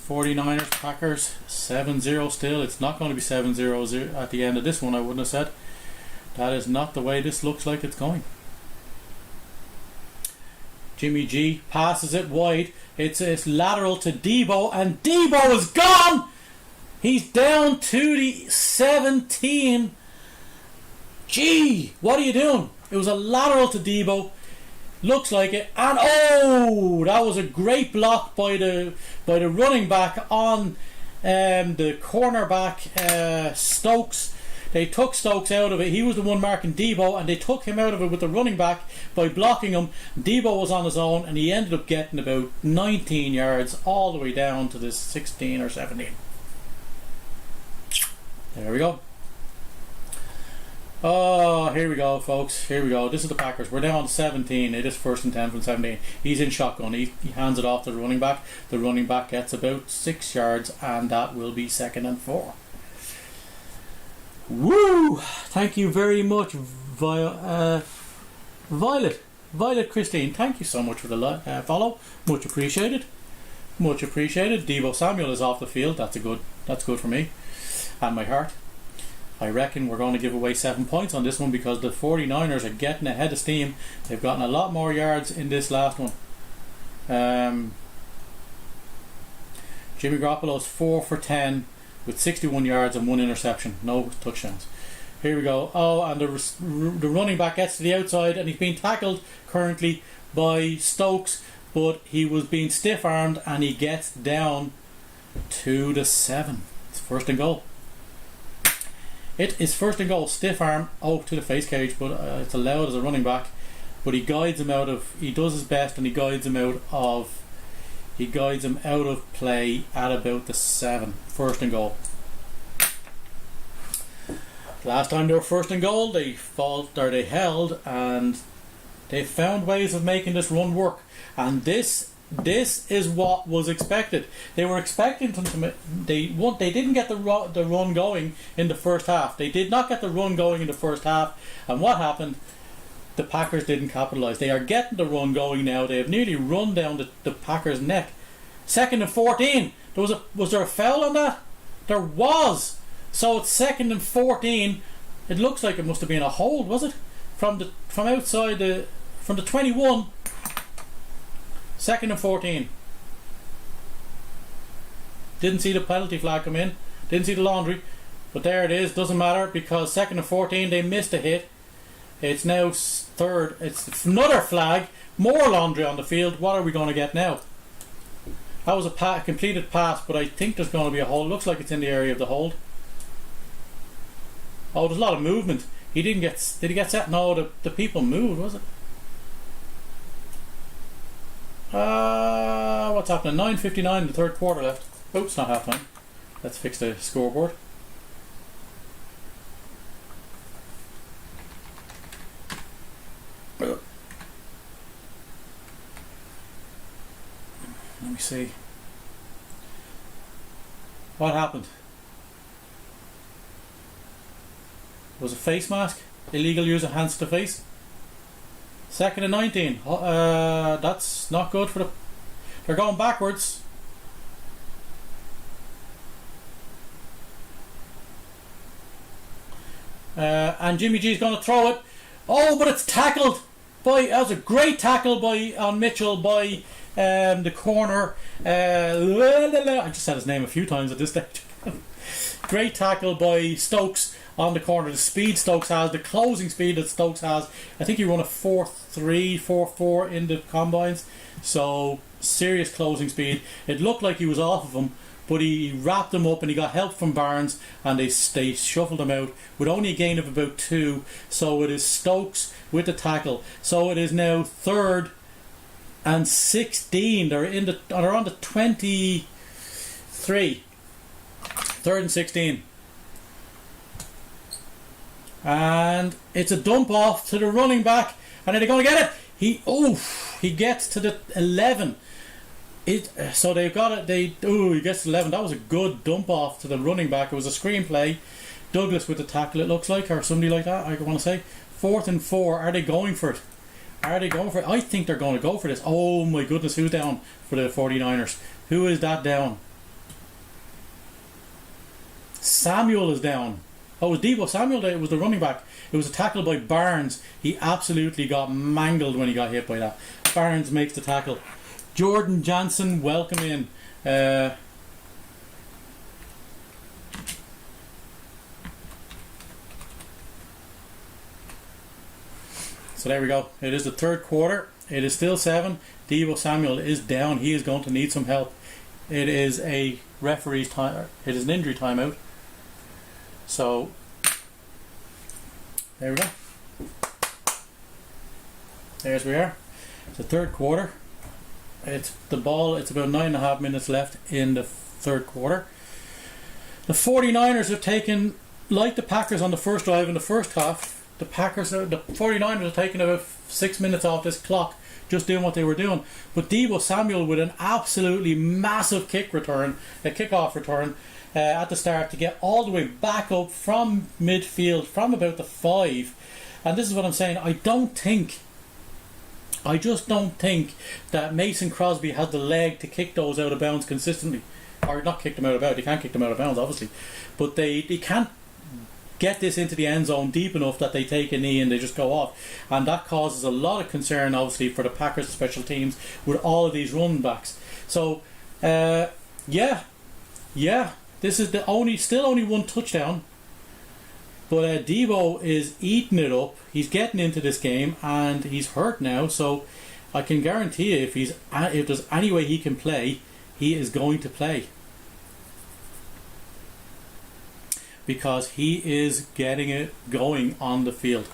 49ers, Packers, 7-0 still. It's not going to be 7-0 at the end of this one, I wouldn't have said. That is not the way this looks like it's going. Jimmy G passes it wide. It's lateral to Debo, and Debo is gone! He's down to the 17. Gee, what are you doing? It was a lateral to Debo. Looks like it, and oh, that was a great block by the running back on the cornerback Stokes. They took Stokes out of it. He was the one marking Debo, and they took him out of it with the running back by blocking him. Debo was on his own, and he ended up getting about 19 yards all the way down to the 16 or 17. There we go. Oh, here we go, folks. Here we go. This is the Packers. We're down 17. It is 1st and 10 from 17. He's in shotgun. He hands it off to the running back. The running back gets about 6 yards, and that will be 2nd and 4. Woo! Thank you very much, Violet. Violet Christine. Thank you so much for the follow. Much appreciated. Much appreciated. Deebo Samuel is off the field. That's good for me and my heart. I reckon we're going to give away 7 points on this one because the 49ers are getting ahead of steam. They've gotten a lot more yards in this last one. Jimmy Garoppolo's 4 for 10 with 61 yards and 1 interception. No touchdowns. Here we go. Oh, and the running back gets to the outside and he's being tackled currently by Stokes, but he was being stiff-armed and he gets down to the 7. It's 1st and goal. It is 1st and goal. Stiff arm out to the face cage, but it's allowed as a running back. But he guides him out of. He does his best, and he guides him out of. He guides him out of play at about the 7. 1st and goal. Last time they were 1st and goal, they held, and they found ways of making this run work. And this is what was expected. They were expecting them to. They didn't get the run going in the first half. They did not get the run going in the first half. And what happened? The Packers didn't capitalise. They are getting the run going now. They have nearly run down the Packers' neck. 2nd and 14. Was there a foul on that? There was. So it's 2nd and 14. It looks like it must have been a hold, was it? From outside from the 21. 2nd and 14. Didn't see the penalty flag come in. Didn't see the laundry. But there it is. Doesn't matter because 2nd and 14 they missed a hit. It's now 3rd. It's another flag. More laundry on the field. What are we going to get now? That was a completed pass, but I think there's going to be a hold. Looks like it's in the area of the hold. Oh, there's a lot of movement. He didn't get. Did he get set? No, the people moved, was it? What's happening? 9:59, the 3rd quarter left. Oops, not half time. Let's fix the scoreboard. Let me see. What happened? was a face mask. Illegal use of hands to face. 2nd and 19. That's not good for the... They're going backwards. And Jimmy G's going to throw it. Oh, but it's tackled by... That was a great tackle on Mitchell by the corner. I just said his name a few times at this stage. Great tackle by Stokes on the corner. The speed Stokes has, the closing speed that Stokes has. I think he won a 4.3, 4.4 in the combines. So serious closing speed. It looked like he was off of him, but he wrapped him up and he got help from Barnes, and they shuffled him out with only a gain of about 2. So it is Stokes with the tackle. So it is now 3rd and 16. They're on the 23. 3rd and 16. And it's a dump off to the running back, and are they going to get it? He gets to the 11. So they've got it. He gets to 11. That was a good dump off to the running back. It was a screenplay. Douglas with the tackle, it looks like, or somebody like that, I want to say. 4th and 4. Are they going for it? I think they're going to go for this. Oh my goodness, who's down for the 49ers? Who is that down? Samuel is down. Oh, it was Deebo Samuel. It was the running back. It was a tackle by Barnes. He absolutely got mangled when he got hit by that. Barnes makes the tackle. Jordan Johnson, welcome in. So there we go. It is the 3rd quarter. It is still 7. Deebo Samuel is down. He is going to need some help. It is a referee's time. It is an injury timeout. So there we go. There's we are. It's the 3rd quarter. It's about 9.5 minutes left in the 3rd quarter. The 49ers have taken, like the Packers on the first drive in the first half, the 49ers have taken about 6 minutes off this clock just doing what they were doing. But Deebo Samuel with an absolutely massive kickoff return at the start to get all the way back up from midfield, from about the 5. And this is what I'm saying. I just don't think that Mason Crosby has the leg to kick those out of bounds consistently. Or not kick them out of bounds. They can't kick them out of bounds, obviously. But they can't get this into the end zone deep enough that they take a knee and they just go off. And that causes a lot of concern, obviously, for the Packers special teams with all of these running backs. So, this is still only 1 touchdown. But Deebo is eating it up. He's getting into this game and he's hurt now. So I can guarantee you, if there's any way he can play, he is going to play. Because he is getting it going on the field.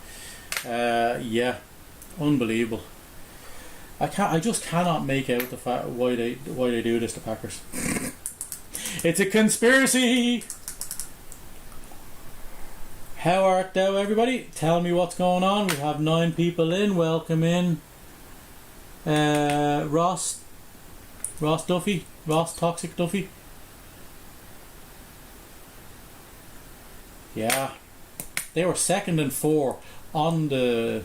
Unbelievable. I just cannot make out the fact why they do this to Packers. It's a conspiracy. How art thou, everybody? Tell me what's going on. We have 9 people in. Welcome in. Ross Duffy. Ross Toxic Duffy. Yeah. They were 2nd and 4 on the...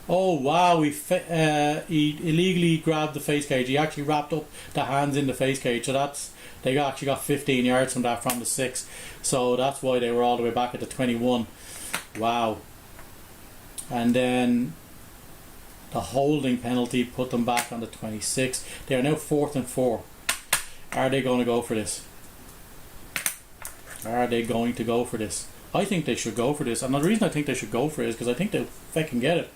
Oh, wow. He illegally grabbed the face cage. He actually wrapped up the hands in the face cage. So they actually got 15 yards from that, from the 6. So that's why they were all the way back at the 21. Wow. And then the holding penalty put them back on the 26. They are now 4th and 4. Are they going to go for this? Are they going to go for this? I think they should go for this. And the reason I think they should go for it is because I think they'll fucking get it.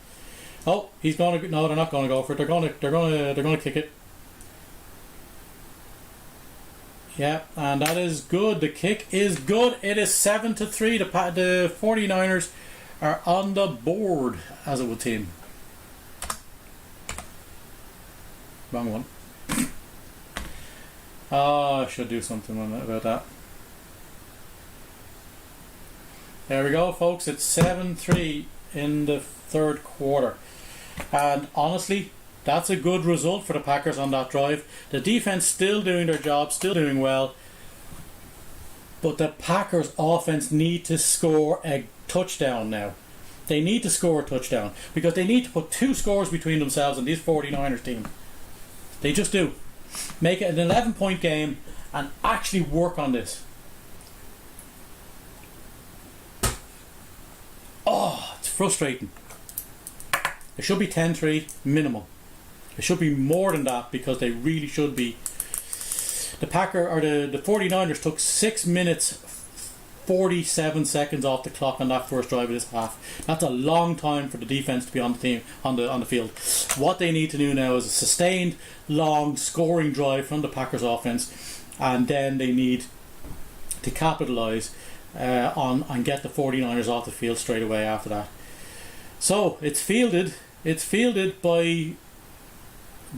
Oh, he's going to... No, they're not going to go for it. They're going to kick it. Yeah, and that is good. The kick is good. It is 7-3. The 49ers are on the board, as it would seem. Wrong one. Oh, I should do something about that. There we go, folks. It's 7-3 in the 3rd quarter. And honestly, that's a good result for the Packers on that drive. The defense still doing their job, still doing well. But the Packers offense need to score a touchdown now. They need to score a touchdown because they need to put 2 scores between themselves and this 49ers team. They just do. Make it an 11-point game and actually work on this. Oh, it's frustrating. It should be 10-3 minimum. It should be more than that because they really should be. The 49ers took 6 minutes 47 seconds off the clock on that first drive of this half. That's a long time for the defense to be on the field. What they need to do now is a sustained, long scoring drive from the Packers offense, and then they need to capitalise on and get the 49ers off the field straight away after that. So it's fielded by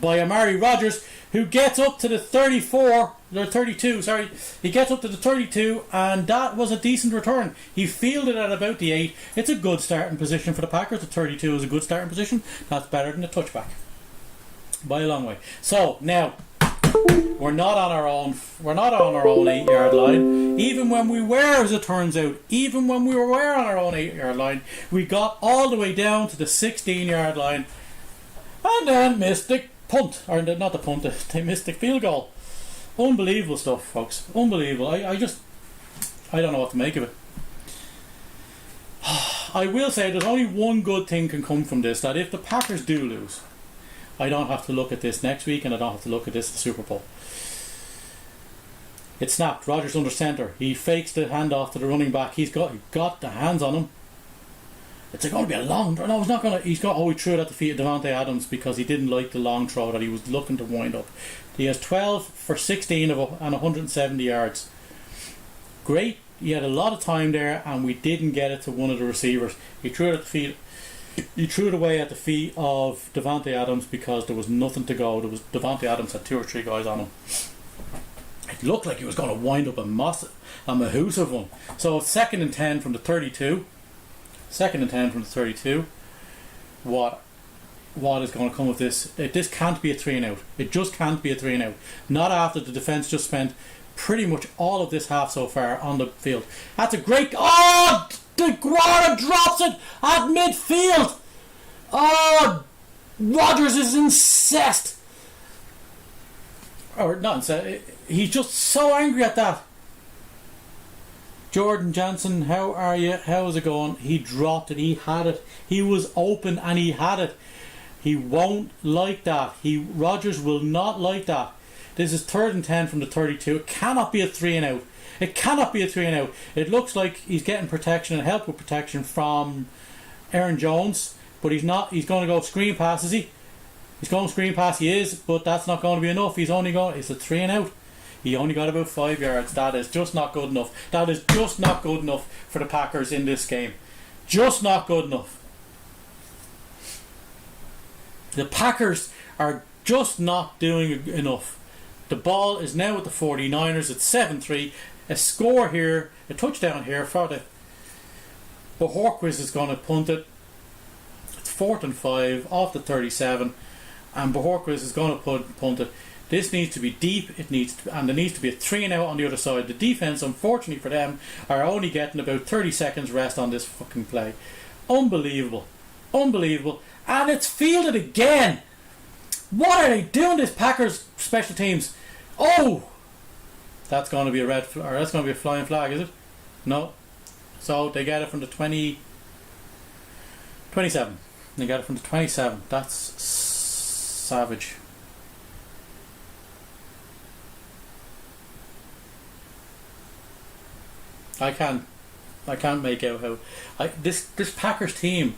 Amari Rodgers, who gets up to the 32, sorry. He gets up to the 32, and that was a decent return. He fielded at about the 8. It's a good starting position for the Packers. The 32 is a good starting position. That's better than the touchback by a long way. So now we're not on our own 8-yard line. Even when we were, as it turns out, even when we were on our own 8-yard line, we got all the way down to the 16-yard line, and then missed the punt, or not the punt, they missed the field goal. Unbelievable stuff, folks. Unbelievable. I don't know what to make of it. I will say there's only one good thing can come from this, that if the Packers do lose, I don't have to look at this next week and I don't have to look at this at the Super Bowl. It snapped. Rodgers under centre. He fakes the handoff to the running back. He got the hands on him. It's going to be a long... No, it's not going to... He threw it at the feet of Davante Adams because he didn't like the long throw that he was looking to wind up. He has 12 for 16 and 170 yards. Great. He had a lot of time there and we didn't get it to one of the receivers. He threw it at the feet... He threw it away at the feet of Davante Adams because there was nothing to go. Davante Adams had 2 or 3 guys on him. It looked like he was going to wind up a massive one. So 2nd and 10 from the 32. 2nd and 10 from the 32. What is going to come of this? This can't be a 3-and-out. It just can't be a 3-and-out. Not after the defence just spent pretty much all of this half so far on the field. That's a great... Oh! DeGuara drops it at midfield. Oh! Rodgers is incensed. Or not incensed. He's just so angry at that. Jordan Johnson, how are you? How's it going? He dropped it. He had it. He was open and he had it. He won't like that. Rodgers will not like that. This is 3rd and 10 from the 32. It cannot be a 3-and-out. It cannot be a 3-and-out. It looks like he's getting protection and help with protection from Aaron Jones, but he's not. He's going to go screen pass, is he? He's going screen pass, he is, but that's not going to be enough. It's a 3-and-out. He only got about 5 yards. That is just not good enough. That is just not good enough for the Packers in this game. Just not good enough. The Packers are just not doing enough. The ball is now with the 49ers. It's 7-3. A score here, a touchdown here for the... But Horquist is going to punt it. It's 4th and 5 off the 37. And Bojorquez is going to punt it. This needs to be deep. And there needs to be a 3-and-out on the other side. The defense, unfortunately for them, are only getting about 30 seconds rest on this fucking play. Unbelievable. Unbelievable. And it's fielded again. What are they doing, this Packers special teams? Oh! That's going to be that's going to be a flying flag, is it? No. So they get it from the 27. They get it from the 27. That's savage. I can't make out how this Packers team,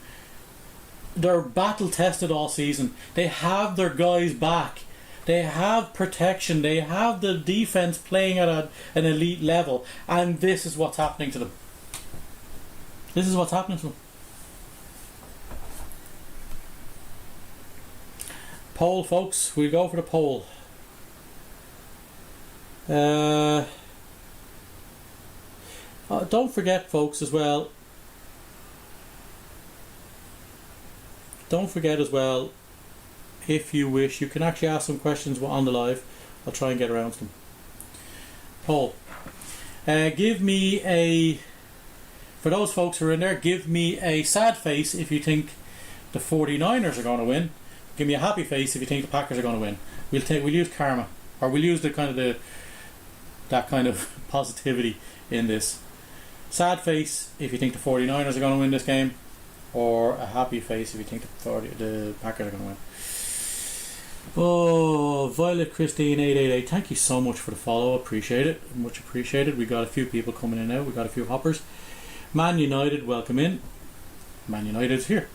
they're battle tested all season. They have their guys back. They have protection. They have the defense playing at an elite level, and this is what's happening to them. This is what's happening to them. Poll, folks. We go for the poll. Don't forget, folks, as well. Don't forget as well, if you wish, you can actually ask some questions on the live. I'll try and get around to them. Paul, give me a For those folks who are in there, give me a sad face if you think the 49ers are going to win. Give me a happy face if you think the Packers are going to win. We'll use karma, or we'll use that kind of positivity in this. Sad face if you think the 49ers are going to win this game, or a happy face if you think the Packers are going to win. Oh, Violet Christine 888, thank you so much for the follow. Appreciate it, much appreciated. We got a few people coming in now. We got a few hoppers. Man United, welcome in. Man United's here.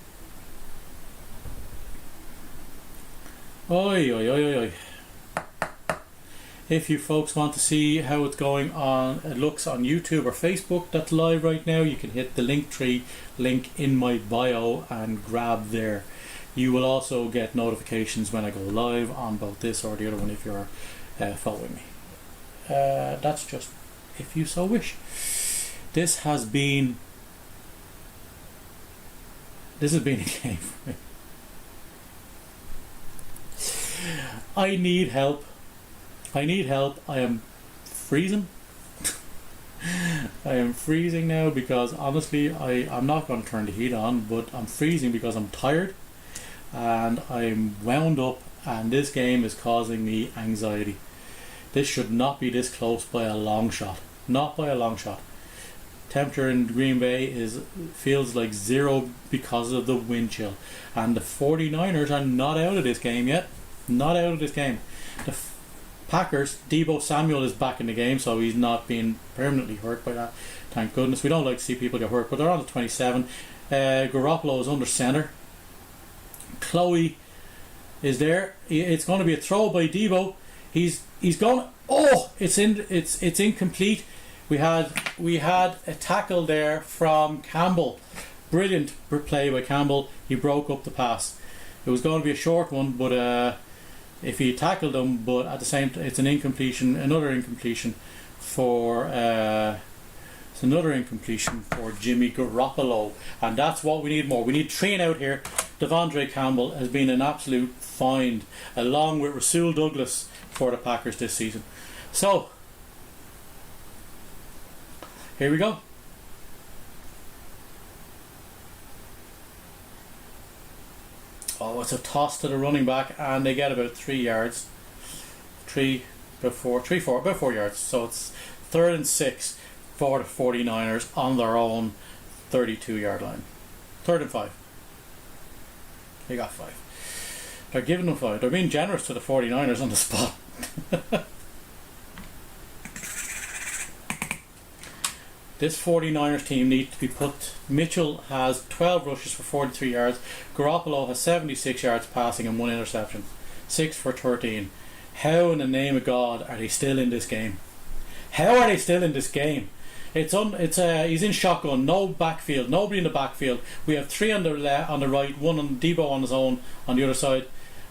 Oi, oi, oi, oi, oi. If you folks want to see how it's going on, it looks on YouTube or Facebook that's live right now, you can hit the Linktree link in my bio and grab there. You will also get notifications when I go live on both this or the other one if you're following me. That's just if you so wish. This has been a game for me. I need help. I am freezing. I am freezing now because honestly I'm not going to turn the heat on, but I'm freezing because I'm tired and I'm wound up, and this game is causing me anxiety. This should not be this close by a long shot. Not by a long shot. Temperature in Green Bay feels like 0 because of the wind chill, and the 49ers are not out of this game yet. Not out of this game. The Packers, Deebo Samuel is back in the game, so he's not being permanently hurt by that. Thank goodness. We don't like to see people get hurt, but they're on the 27. Garoppolo is under center. Chloe is there. It's going to be a throw by Deebo. He's going. Oh, it's incomplete. We had a tackle there from Campbell. Brilliant play by Campbell. He broke up the pass. It was going to be a short one, but if he tackled him, but at the same time, it's an incompletion. Another incompletion for Jimmy Garoppolo, and that's what we need more. We need 3 and out here. Devondre Campbell has been an absolute find, along with Rasul Douglas for the Packers this season. So here we go. Oh, it's a toss to the running back, and they get about 3 yards. About 4 yards. So it's 3rd and 6 for the 49ers on their own 32-yard line. 3rd and 5. They got 5. They're giving them 5. They're being generous to the 49ers on the spot. This 49ers team needs to be put. Mitchell has 12 rushes for 43 yards. Garoppolo has 76 yards passing and 1 interception. 6 for 13. How in the name of God are they still in this game? How are they still in this game? He's in shotgun, no backfield, nobody in the backfield. We have 3 on the right, 1 on Deebo on his own on the other side.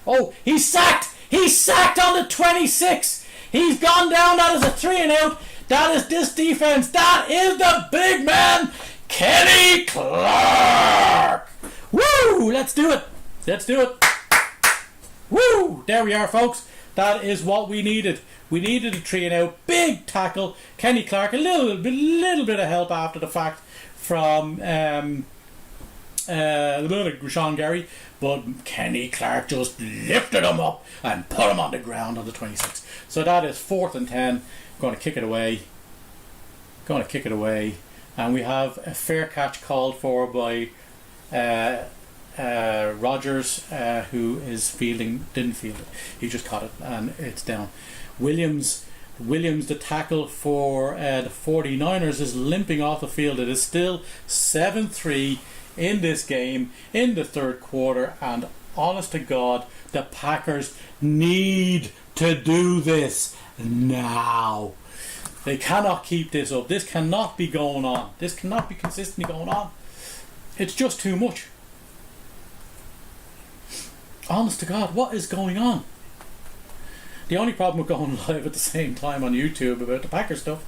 Oh, he's sacked! He's sacked on the 26! He's gone down. That is a 3 and out. That is this defense. That is the big man, Kenny Clark. Woo! Let's do it. Let's do it. Woo! There we are, folks. That is what we needed. We needed a 3 and out. Big tackle. Kenny Clark. A little bit of help after the fact from Rashawn Gary, but Kenny Clark just lifted him up and put him on the ground on the 26. So that is 4th and 10. Going to kick it away. And we have a fair catch called for by Rogers, who didn't field it. He just caught it and it's down. Williams, the tackle for the 49ers, is limping off the field. It is still 7-3 in this game in the 3rd quarter, and honest to God, the Packers need to do this now. They cannot keep this up. This cannot be going on. This cannot be consistently going on. It's just too much. Honest to God, what is going on? The only problem with going live at the same time on YouTube about the Packers stuff,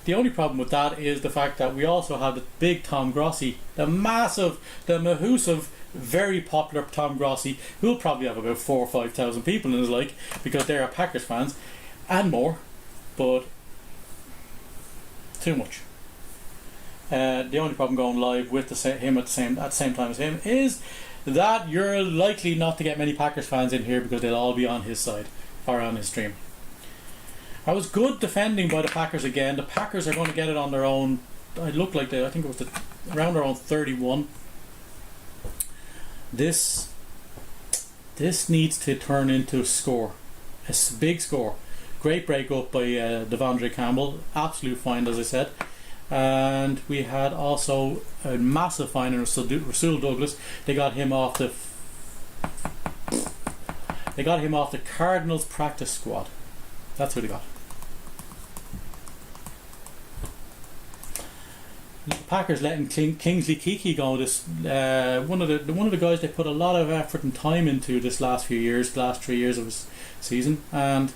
the only problem with that is the fact that we also have the big Tom Grossi, the mahoosive, very popular Tom Grossi, who'll probably have about 4,000 or 5,000 people in his like, because they are Packers fans and more, but too much. The only problem going live with him at the same time as him is that you're likely not to get many Packers fans in here because they'll all be on his side or on his stream. I was good defending by the Packers again. The Packers are going to get it on their own. I think it was around their own 31. This needs to turn into a score, a big score. Great break up by Devondre Campbell, absolute find, as I said. And we had also a massive find in Rasul Douglas. They got him off the Cardinals practice squad. That's who they got. The Packers letting Kingsley Keke go. This one of the guys they put a lot of effort and time into this last 3 years of his season, and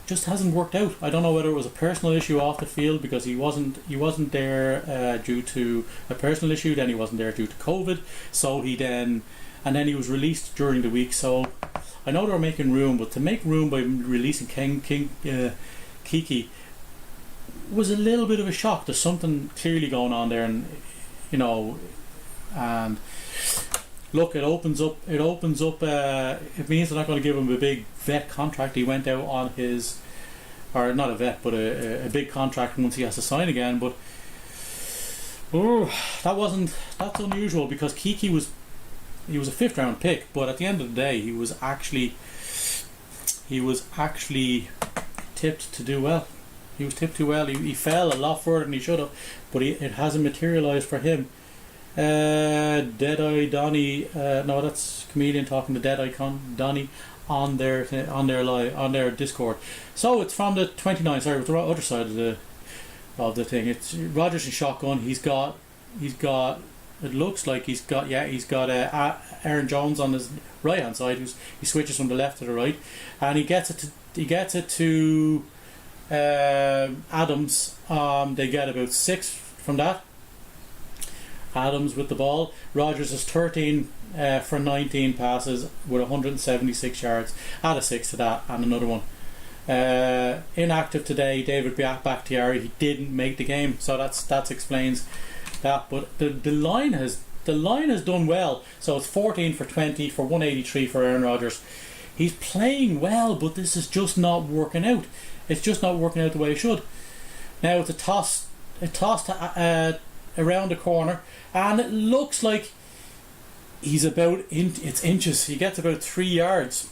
just hasn't worked out. I don't know whether it was a personal issue off the field because he wasn't there due to a personal issue. Then he wasn't there due to COVID. So then he was released during the week. So I know they were making room, but to make room by releasing Keke was a little bit of a shock. There's something clearly going on there, and and look, it opens up. It means they're not going to give him a big vet contract. He went out on his, or not a vet, but a big contract once he has to sign again. But that's unusual because Keke was a 5th round pick, but at the end of the day, he was actually tipped to do well. He was tipped too well. He fell a lot further than he should have, but it hasn't materialised for him. Deadeye Donny, no, that's comedian talking to Deadeye Donny on their Discord. So it's from the 29. Sorry, it was the other side of the thing. It's Rodgers in shotgun. He's got. It looks like he's got Aaron Jones on his right hand side. He switches from the left to the right, and he gets it to Adams. They get about 6 from that. Adams with the ball. Rodgers is 13 for 19 passes with 176 yards. Add a 6 to that and another one. Inactive today, David Bakhtiari. He didn't make the game, so that explains that. But the line has done well. So it's 14 for 20 for 183 for Aaron Rodgers. He's playing well, but this is just not working out. It's just not working out the way it should. Now it's a toss around the corner, and it looks like he's about it's inches. He gets about 3 yards.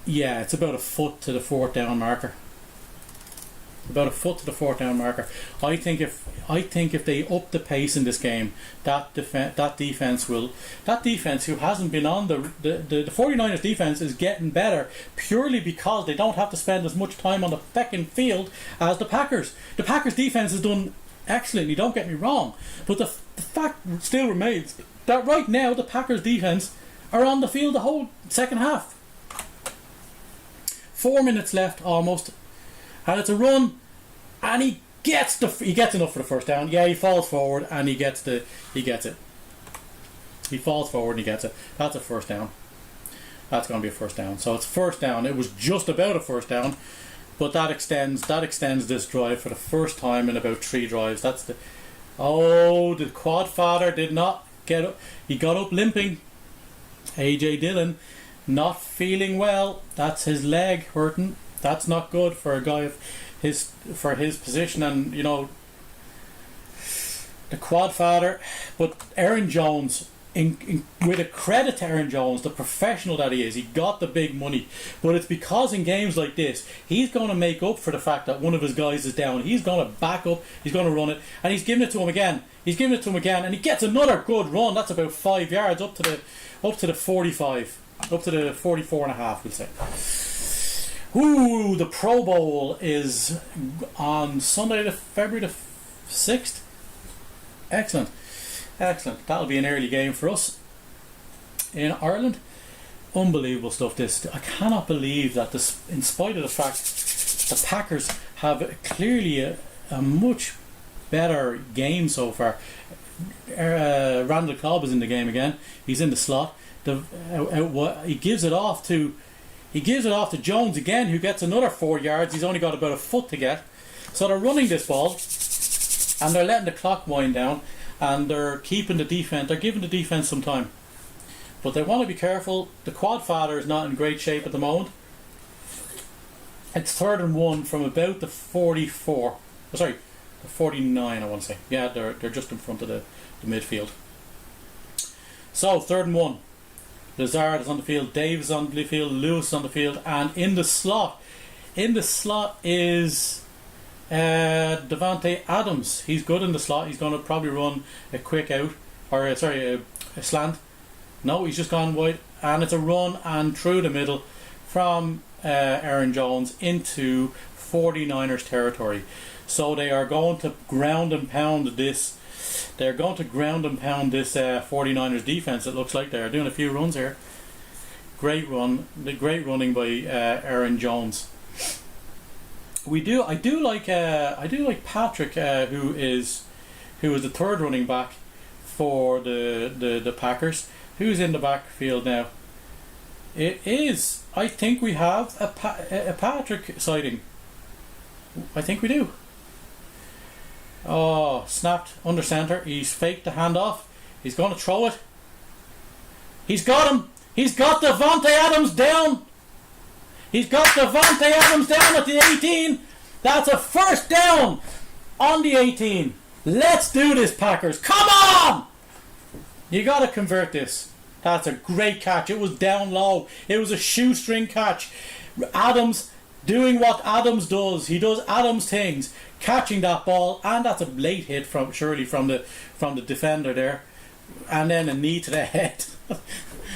Yeah, it's about a foot to the 4th down marker. About a foot to the 4th down marker. I think if they up the pace in this game, that defense who hasn't been on the 49ers defense is getting better purely because they don't have to spend as much time on the feckin' field as the Packers. The Packers defense has done excellently, don't get me wrong, but the fact still remains that right now the Packers defense are on the field the whole second half. 4 minutes left almost, and it's a run, and he gets enough for the first down. Yeah, he falls forward and he gets it. He falls forward and he gets it. That's a first down. That's going to be a first down. So it's first down. It was just about a first down, but that extends this drive for the first time in about 3 drives. The quad father did not get up. He got up limping. AJ Dillon not feeling well. That's his leg hurting. That's not good for a guy of his position, and the quad father. But Aaron Jones, with a credit to Aaron Jones, the professional that he is, he got the big money. But it's because in games like this, he's going to make up for the fact that one of his guys is down. He's going to back up, he's going to run it, and he's giving it to him again. And he gets another good run. That's about 5 yards up to the 45, up to the 44 and a half, we'll say. Ooh, the Pro Bowl is on Sunday, February the 6th. Excellent. That'll be an early game for us in Ireland. Unbelievable stuff. I cannot believe that in spite of the fact the Packers have clearly a much better game so far. Randall Cobb is in the game again. He's in the slot. He gives it off to Jones again, who gets another 4 yards. He's only got about a foot to get. So they're running this ball. and they're letting the clock wind down, and they're keeping the defense. They're giving the defense some time, but they want to be careful. The quad father is not in great shape at the moment. It's 3rd and 1 from about the 44. Oh, sorry, the 49. I want to say. Yeah, they're just in front of the midfield. So 3rd and 1. Lazard is on the field. Davis on the field. Lewis on the field, and in the slot is Davante Adams. He's good in the slot. He's going to probably run a quick out, or a slant. No, he's just gone wide, and it's a run and through the middle from Aaron Jones into 49ers territory. So they are going to ground and pound this. They're going to ground and pound this 49ers defense. It looks like they're doing a few runs here. Great run, the great running by Aaron Jones. I do like Patrick, who is the 3rd running back for the Packers. Who's in the backfield now? It is. I think we have a Patrick sighting. I think we do. Oh, snapped under center. He's faked the handoff. He's going to throw it. He's got him. He's got Davante Adams down. He's got Davante Adams down at the 18. That's a first down on the 18. Let's do this, Packers. Come on! You got to convert this. That's a great catch. It was down low. It was a shoestring catch. Adams doing what Adams does. He does Adams things. Catching that ball, and that's a late hit from the defender there, and then a knee to the head.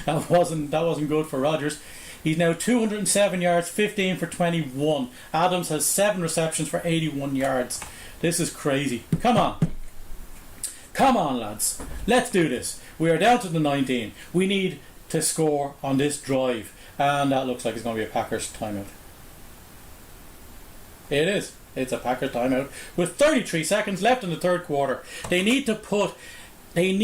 that wasn't good for Rodgers. He's now 207 yards, 15 for 21. Adams has 7 receptions for 81 yards. This is crazy. Come on, lads. Let's do this. We are down to the 19. We need to score on this drive, and that looks like it's going to be a Packers timeout. It is. It's a Packers timeout with 33 seconds left in the 3rd quarter. They need to put a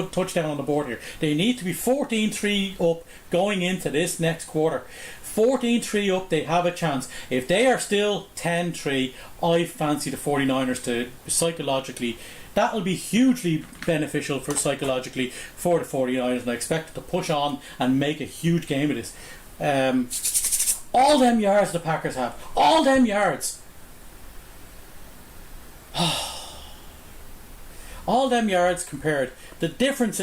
touchdown on the board here. They need to be 14-3 up going into this next quarter. 14-3 up, they have a chance. If they are still 10-3, I fancy the 49ers to psychologically. That'll be hugely beneficial psychologically for the 49ers, and I expect it to push on and make a huge game of this. All them yards the Packers have. All them yards. All them yards compared. The difference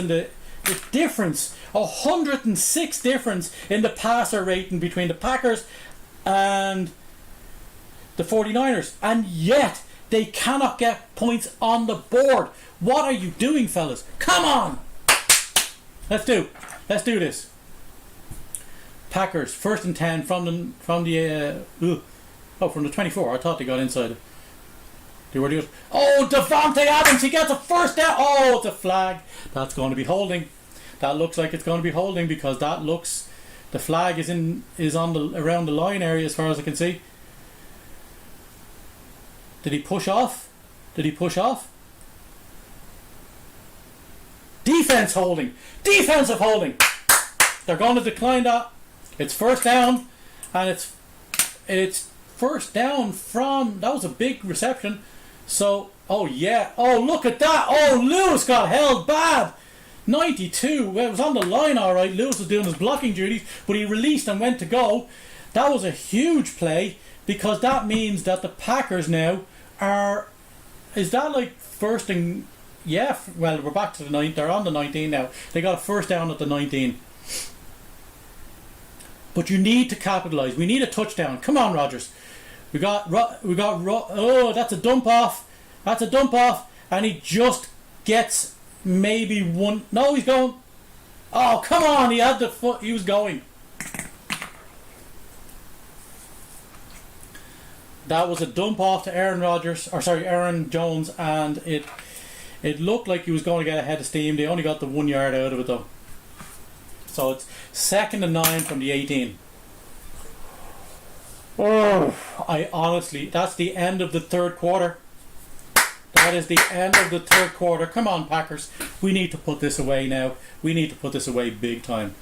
106 difference in the passer rating between the Packers and the 49ers. And yet, they cannot get points on the board. What are you doing, fellas? Come on! Let's do this. Packers 1st and 10 from the 24. I thought they got inside. Oh, Davante Adams, he gets a first down. Oh, it's a flag. That's going to be holding. That looks like it's going to be holding because the flag is on around the line area as far as I can see. Did he push off? Defensive holding. They're going to decline that. It's first down, and it's first down from, that was a big reception. So, oh yeah, oh look at that. Oh, Lewis got held bad. 92. Well, it was on the line, all right. Lewis was doing his blocking duties, but he released and went to go. That was a huge play because that means that the Packers now are. Is that like first and? Yeah. Well, we're back to the 9. They're on the 19 now. They got a first down at the 19. But you need to capitalise. We need a touchdown. Come on, Rodgers. Oh, that's a dump off. And he just gets maybe one. No, he's going. Oh, come on. He had the foot. He was going. That was a dump off to Aaron Jones, and it looked like he was going to get ahead of steam. They only got the 1 yard out of it though. So it's 2nd and 9 from the 18. Oh, that's the end of the 3rd quarter. That is the end of the 3rd quarter. Come on, Packers. We need to put this away now. We need to put this away big time.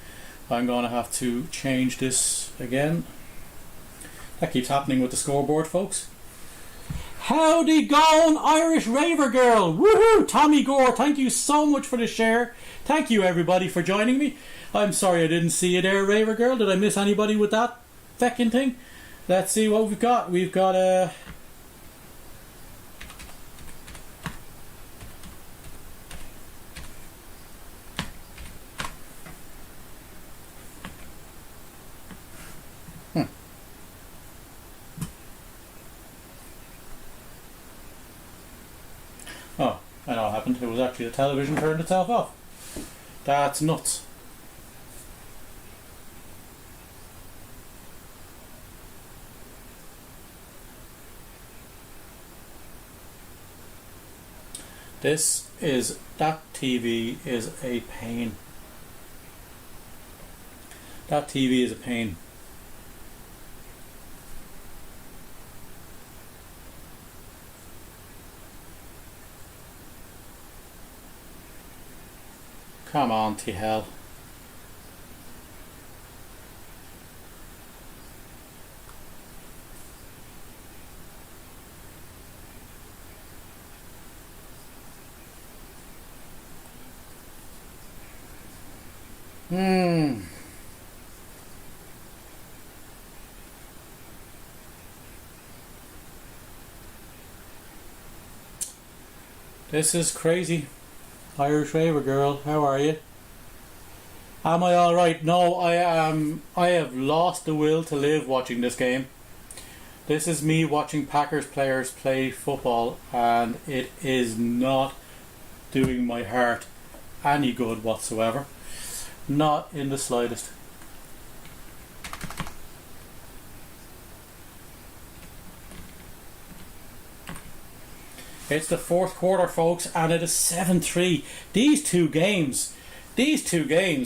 I'm going to have to change this again. That keeps happening with the scoreboard, folks. Howdy gone, Irish Raver Girl! Woohoo! Tommy Gore, thank you so much for the share. Thank you everybody for joining me. I'm sorry I didn't see you there, Raver Girl. Did I miss anybody with that feckin' thing? Let's see what we've got. We've got a... Oh, I know what happened. It was actually the television turned itself off. That's nuts. That TV is a pain. That TV is a pain. Come on, to hell. This is crazy. Irish Raver Girl, how are you? Am I alright? No, I am. I have lost the will to live watching this game. This is me watching Packers players play football, and it is not doing my heart any good whatsoever. Not in the slightest. It's the fourth quarter, folks, and it is 7-3. These two games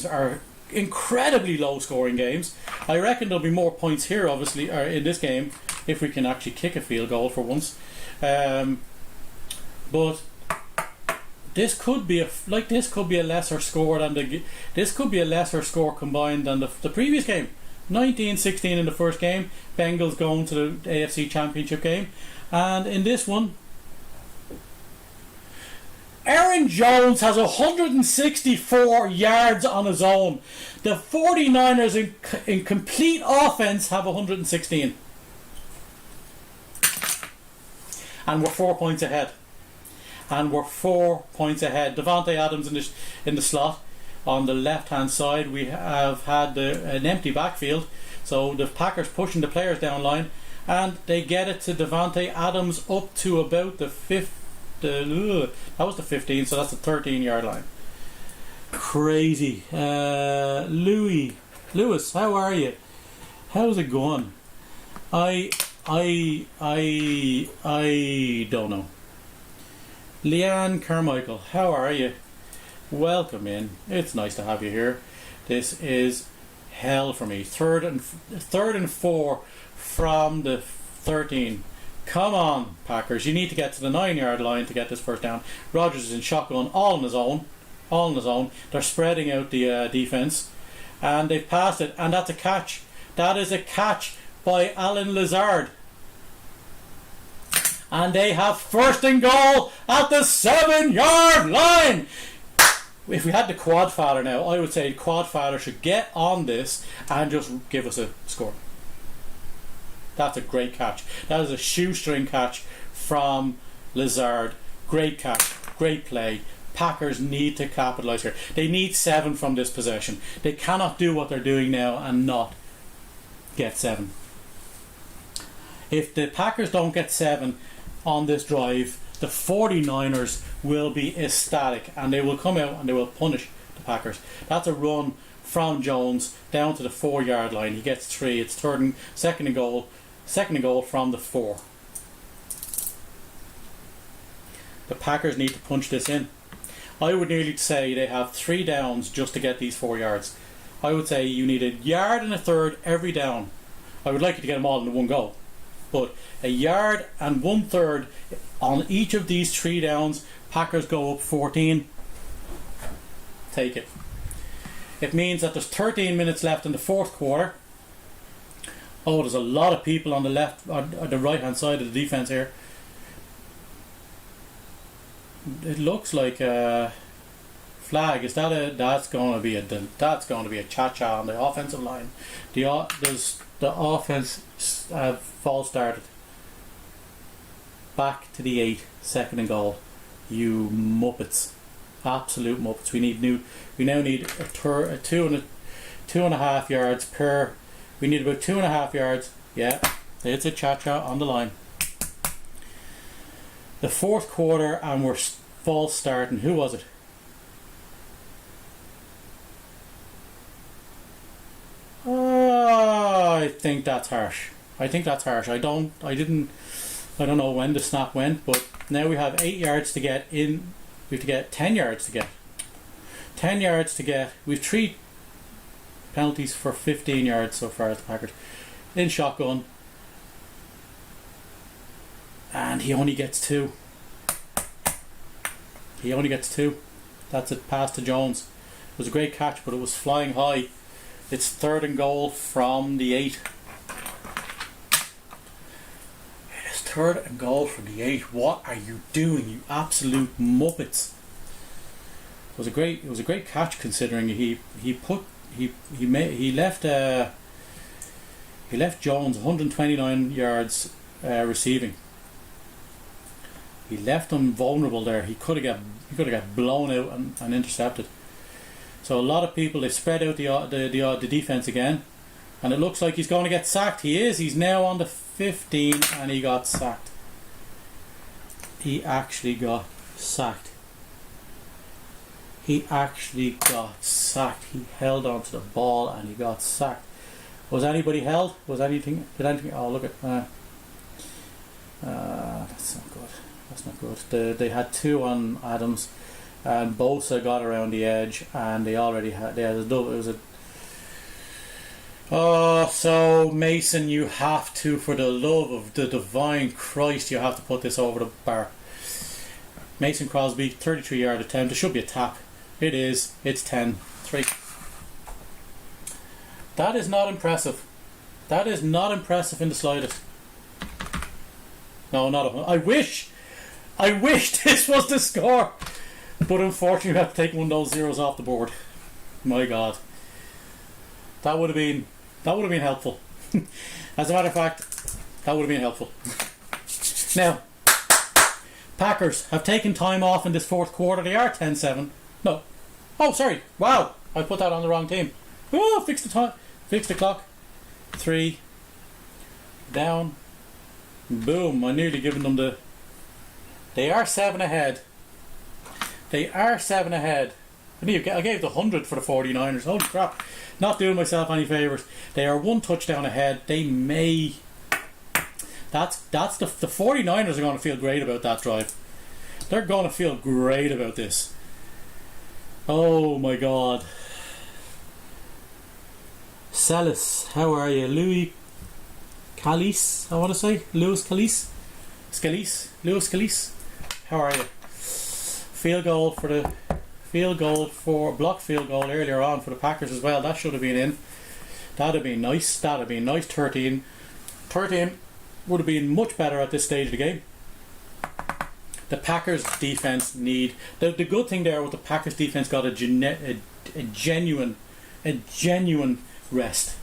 are incredibly low-scoring games. I reckon there'll be more points here, obviously, in this game, if we can actually kick a field goal for once. But this could be a lesser score than this could be a lesser score combined than the previous game. 19-16 in the first game. Bengals going to the AFC Championship game, and in this one, Aaron Jones has 164 yards on his own. The 49ers in complete offense have 116. And we're 4 points ahead. Davante Adams in the slot. On the left hand side, we have had an empty backfield. So the Packers pushing the players down line. And they get it to Davante Adams up to about the 5th. That was the 15, so that's the 13-yard line. Crazy. Lewis, how are you? How's it going? I don't know. Leanne Carmichael, how are you? Welcome in. It's nice to have you here. This is hell for me. Third and 4 from the 13. Come on, Packers. You need to get to the 9-yard line to get this first down. Rodgers is in shotgun, all on his own. They're spreading out the defense, and they've passed it, and that's a catch. That is a catch by Alan Lazard. And they have first and goal at the 7-yard line. If we had the Quadfather now, I would say Quadfather should get on this and just give us a score. That's a great catch. That is a shoestring catch from Lazard. Great catch. Great play. Packers need to capitalise here. They need 7 from this possession. They cannot do what they're doing now and not get 7. If the Packers don't get 7 on this drive, the 49ers will be ecstatic and they will come out and they will punish the Packers. That's a run from Jones down to the 4-yard line. He gets 3. It's second and goal from the 4. The Packers need to punch this in. I would nearly say they have 3 downs just to get these 4 yards. I would say you need 1.33 yards every down. I would like you to get them all in one go, but 1.33 yards on each of these 3 downs. Packers go up 14. Take it. It means that there's 13 minutes left in the fourth quarter. Oh, there's a lot of people on the left, or the right hand side of the defense here. it looks like a flag. Is that a? That's going to be a cha-cha on the offensive line. There's the offense false started. Back to the 8, 2nd and goal. You muppets, absolute muppets. We now need a 2.5 yards per. We need about 2.5 yards. Yeah, it's a cha-cha on the line. The 4th quarter, and we're false starting. Who was it? I think that's harsh. I don't know when the snap went, but now we have 8 yards to get in. We have to get 10 yards to get. 10 yards to get. We've 3 penalties for 15 yards so far as the Packers. In shotgun. And he only gets 2. That's it, pass to Jones. It was a great catch, but it was flying high. It's 3rd and goal from the 8. It is 3rd and goal from the 8. What are you doing, you absolute muppets? It was a great catch, considering he left Jones 129 yards receiving. He left him vulnerable there. He could have got blown out and intercepted. So a lot of people, they spread out the defense again, and it looks like he's going to get sacked. He is. He's now on the 15, and he got sacked. He actually got sacked. He held onto the ball and he got sacked. Was anybody held? Did anything? Oh, look at. That's not good. That's not good. They had 2 on Adams, and Bosa got around the edge, and they already had. They had a double. It was a. Oh, so Mason, you have to, for the love of the divine Christ, you have to put this over the bar. Mason Crosby, 33-yard attempt. It should be a tap. It is. It's 10-3. That is not impressive. That is not impressive in the slightest. No, not I wish this was the score, but unfortunately we have to take one of those zeros off the board. My God, that would have been helpful. As a matter of fact, that would have been helpful. Now, Packers have taken time off in this 4th quarter. They are 10-7. No, oh sorry. Wow, I put that on the wrong team. Oh, fix the time, fix the clock. 3 down. Boom, I nearly given them the... They are 7 ahead. I gave the 100 for the 49ers. Holy crap. Not doing myself any favours. They are 1 touchdown ahead. They may... That's the 49ers are going to feel great about that drive. They're going to feel great about this. Oh my God. Celis, how are you? Louis Calise, I want to say. Louis Calise. Louis Calise. How are you? Blocked field goal earlier on for the Packers as well. That should have been in. That'd have been nice. 13 would have been much better at this stage of the game. The Packers defense need... The good thing there was the Packers defense got a genuine rest.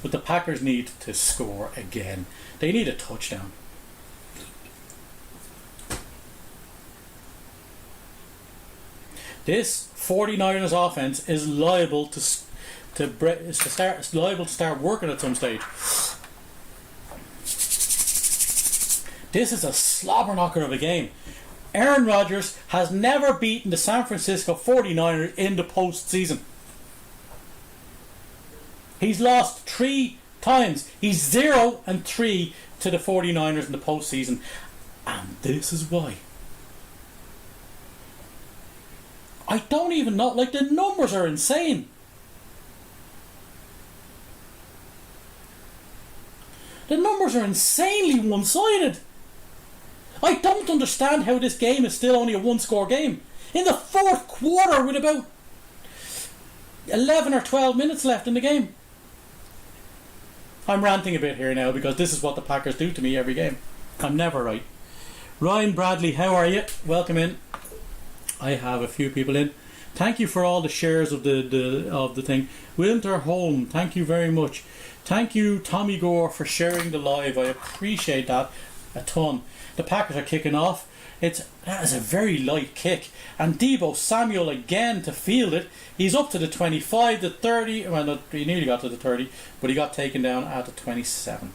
But the Packers need to score again. They need a touchdown. This 49ers offense is liable to start working at some stage. This is a slobber knocker of a game. Aaron Rodgers has never beaten the San Francisco 49ers in the postseason. He's lost 3 times. He's 0-3 to the 49ers in the postseason. And this is why. I don't even know. Like, the numbers are insane. The numbers are insanely one-sided. I don't understand how this game is still only a 1-score game. In the 4th quarter with about 11 or 12 minutes left in the game. I'm ranting a bit here now because this is what the Packers do to me every game. I'm never right. Ryan Bradley, how are you? Welcome in. I have a few people in. Thank you for all the shares of the thing. Winter Home, thank you very much. Thank you, Tommy Gore, for sharing the live. I appreciate that a ton. The Packers are kicking off. That is a very light kick. And Deebo Samuel again to field it. He's up to the 25, the 30. Well, no, he nearly got to the 30, but he got taken down at the 27.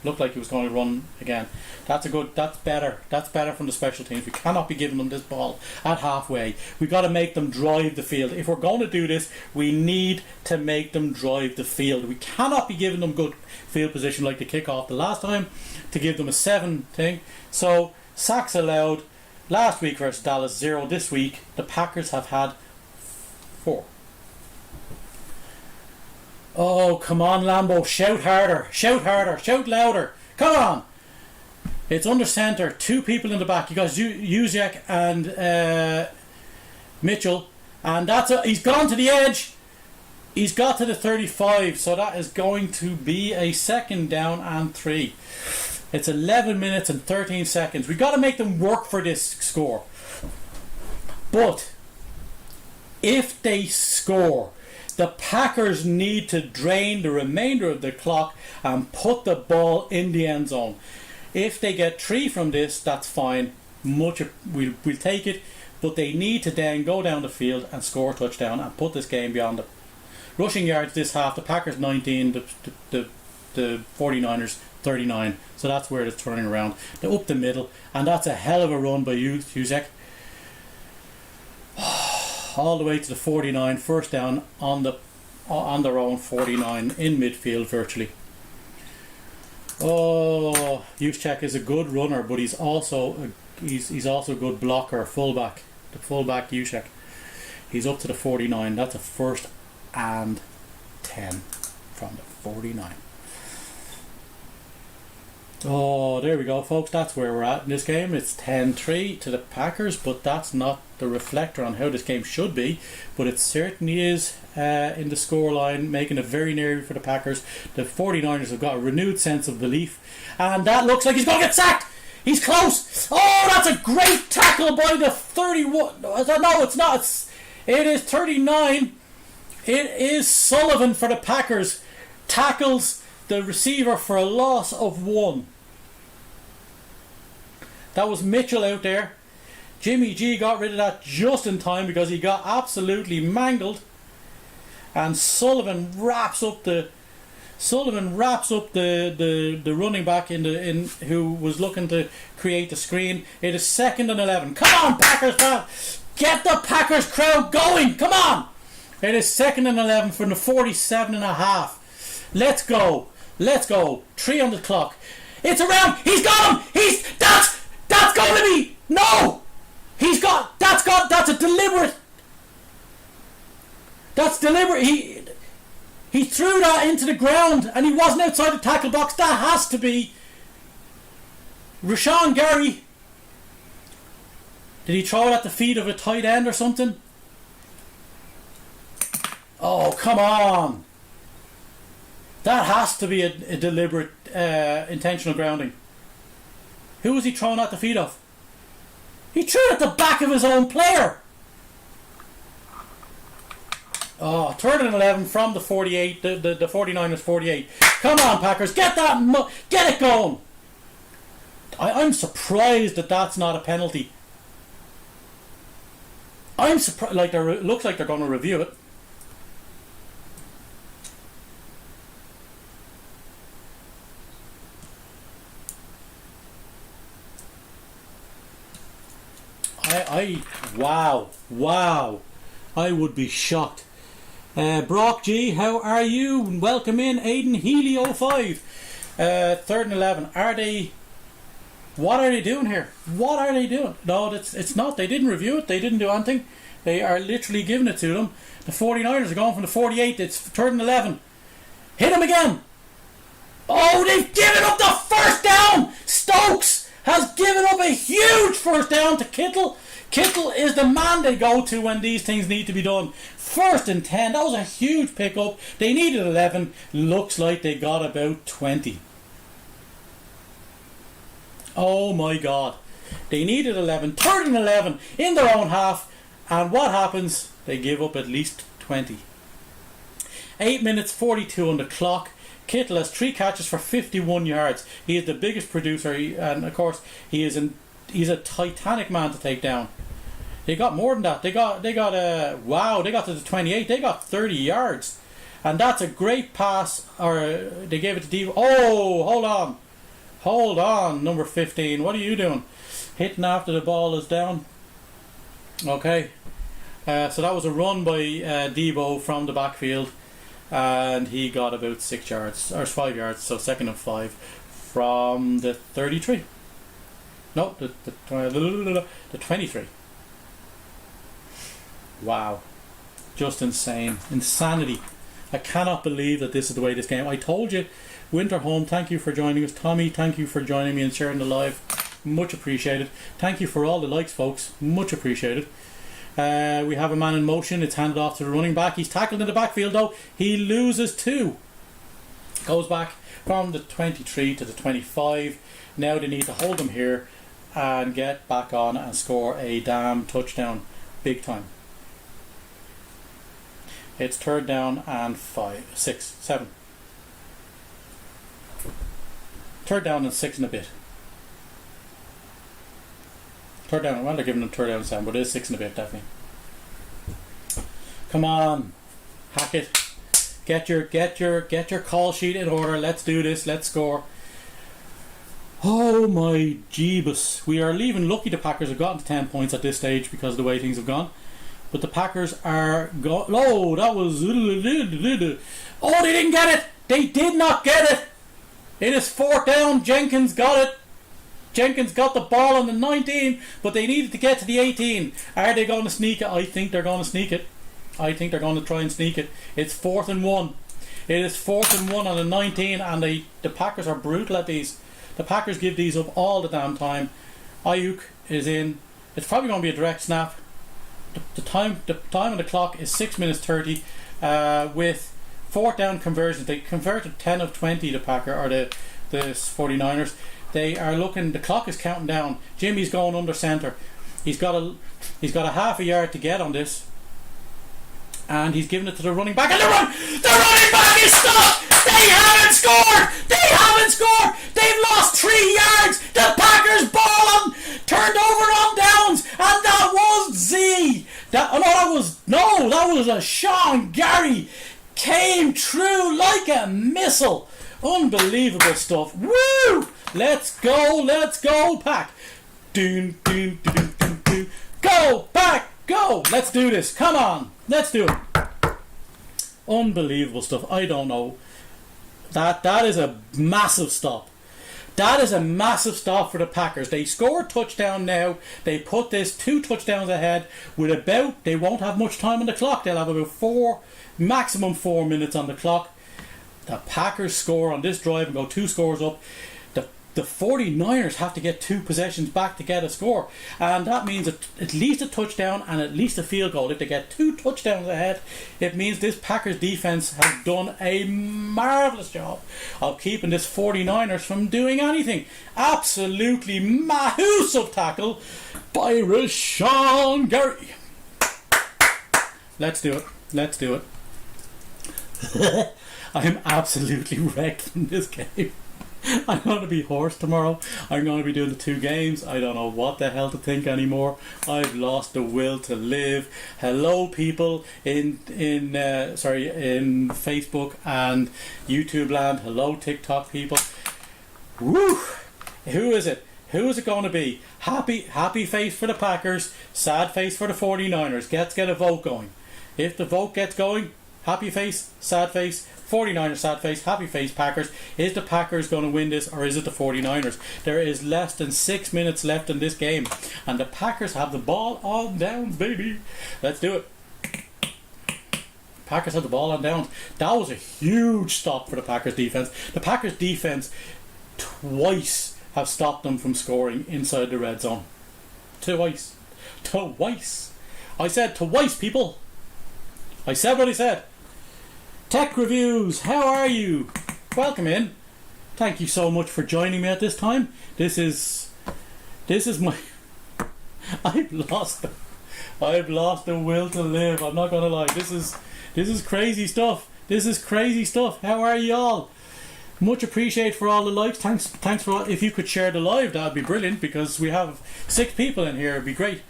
Looked like he was going to run again. That's better. That's better from the special teams. We cannot be giving them this ball at halfway. We've got to make them drive the field. If we're going to do this, we need to make them drive the field. We cannot be giving them good field position like the kickoff the last time to give them a 7 thing. So sacks allowed. Last week versus Dallas, 0. This week the Packers have had 4. Oh, come on, Lambo. Shout harder. Shout harder. Shout louder. Come on. It's under centre. 2 people in the back. You got Juszczyk and Mitchell. And he's gone to the edge. He's got to the 35. So that is going to be a 2nd down and 3. It's 11 minutes and 13 seconds. We've got to make them work for this score. But if they score, the Packers need to drain the remainder of the clock and put the ball in the end zone. If they get 3 from this, that's fine. We'll take it. But they need to then go down the field and score a touchdown and put this game beyond the rushing yards this half. The Packers 19, the 49ers 39. So that's where it's turning around. They're up the middle, and that's a hell of a run by Juszczyk. All the way to the 49, first down on their own 49 in midfield virtually. Oh, Juszczyk is a good runner, but he's also a good blocker, fullback. The fullback Juszczyk. He's up to the 49. That's a 1st and 10 from the 49. Oh, there we go, folks. That's where we're at in this game. It's 10-3 to the Packers, but that's not the reflector on how this game should be. But it certainly is in the scoreline, making it very near for the Packers. The 49ers have got a renewed sense of belief. And that looks like he's going to get sacked. He's close. Oh, that's a great tackle by the 31. No, it's not. It is 39. It is Sullivan for the Packers. Tackles the receiver for a loss of 1. That was Mitchell out there. Jimmy G got rid of that just in time because he got absolutely mangled. And Sullivan wraps up the running back in who was looking to create the screen. It is 2nd and 11. Come on, Packers fan! Get the Packers crowd going! Come on! It is 2nd and 11 from the 47.5. Let's go. Let's go. 3 on the clock. It's around. He's got him. That's going to be. No. That's a deliberate. That's deliberate. He threw that into the ground and he wasn't outside the tackle box. That has to be Rashawn Gary. Did he throw it at the feet of a tight end or something? Oh, come on. That has to be a deliberate, intentional grounding. Who was he throwing at the feet of? He threw it at the back of his own player. Oh, 3rd and 11 from the 48, the 49ers 48. Come on, Packers, get it going. I'm surprised that that's not a penalty. I'm surprised. Looks like they're going to review it. Wow. I would be shocked. Brock G, how are you? Welcome in. Aiden Healy 05. 3rd and 11. What are they doing here? What are they doing? No, it's not. They didn't review it. They didn't do anything. They are literally giving it to them. The 49ers are going from the 48. It's 3rd and 11. Hit him again. Oh, they've given up the first down. Stokes has given up a huge first down to Kittle. Kittle is the man they go to when these things need to be done. 1st and 10. That was a huge pickup. They needed 11. Looks like they got about 20. Oh my God. They needed 11, 3rd and 11 in their own half, and what happens? They give up at least 20. 8 minutes 42 on the clock. Kittle has 3 catches for 51 yards. He is the biggest producer, and of course he's a titanic man to take down. They got more than that. They got they got to the 28. They got 30 yards, and that's a great pass. Or they gave it to Devo. Oh, hold on, number 15. What are you doing? Hitting after the ball is down. Okay, so that was a run by Debo from the backfield, and he got about 6 yards or 5 yards. So 2nd and 5 from the 33. No, the 23. Wow. Just insane. Insanity. I cannot believe that this is the way this game. I told you, Winterholm, thank you for joining us. Tommy, thank you for joining me and sharing the live. Much appreciated. Thank you for all the likes, folks. Much appreciated. We have a man in motion. It's handed off to the running back. He's tackled in the backfield though. He loses 2. Goes back from the 23 to the 25. Now they need to hold him here and get back on and score a damn touchdown. Big time. It's 3rd down and 5, 6, 7. 3rd down and 6 and a bit. 3rd down, well, they're giving them 3rd down and 7, but it is 6 and a bit, definitely. Come on, hack it. Get your call sheet in order. Let's do this. Let's score. Oh my jeebus. We are leaving lucky the Packers have gotten to 10 points at this stage because of the way things have gone. But the Packers are oh, that was oh, they didn't get it. They did not get it. It is 4th down. Jenkins got it. Jenkins got the ball on the 19, but they needed to get to the 18. Are they going to sneak it? I think they're going to sneak it. I think they're going to try and sneak it. It's 4th and 1. It is 4th and 1 on the 19, and the Packers are brutal at these. The Packers give these up all the damn time. Ayuk is in. It's probably going to be a direct snap. The time on the clock is 6 minutes 30. With 4th down conversions, they converted 10 of 20. The Packer or the 49ers. They are looking. The clock is counting down. Jimmy's going under center. He's got a half a yard to get on this, and he's giving it to the running back. And the running back is stopped. They haven't scored. They've lost 3 yards. The Packers ball turned over on downs, and that was Z. That was a Sean Gary. Came true like a missile. Unbelievable stuff. Woo! Let's go, Pack. Doon, doon, doon, doon, doon, doon. Go, Pack, go. Let's do this. Come on. Let's do it. Unbelievable stuff. I don't know. That is a massive stop. That is a massive stop for the Packers. They score a touchdown now. They put this 2 touchdowns ahead with they won't have much time on the clock. They'll have about maximum 4 minutes on the clock. The Packers score on this drive and go 2 scores up. The 49ers have to get 2 possessions back to get a score, and that means at least a touchdown and at least a field goal. If they get 2 touchdowns ahead, it means this Packers defense has done a marvellous job of keeping this 49ers from doing anything. Absolutely massive tackle by Rashawn Gary. Let's do it. I am absolutely wrecked in this game. I'm going to be hoarse tomorrow. I'm going to be doing the 2 games. I don't know what the hell to think anymore. I've lost the will to live. Hello, people in Facebook and YouTube land. Hello, TikTok people. Woo! Who is it? Who is it going to be? Happy face for the Packers. Sad face for the 49ers. Let's get a vote going. If the vote gets going, happy face, sad face. 49ers sad face, happy face Packers. Is the Packers going to win this, or is it the 49ers? There is less than 6 minutes left in this game, and the Packers have the ball on downs, baby. Let's do it. Packers have the ball on downs. That was a huge stop for the Packers defense. The Packers defense twice have stopped them from scoring inside the red zone. Twice. I said twice, people. I said what I said. Tech Reviews, how are you? Welcome in. Thank you so much for joining me at this time. This is This is my. I've lost the will to live. I'm not gonna lie. This is crazy stuff. This is crazy stuff. How are y'all? Much appreciate for all the likes. Thanks for all. If you could share the live, that'd be brilliant, because we have 6 people in here. It'd be great.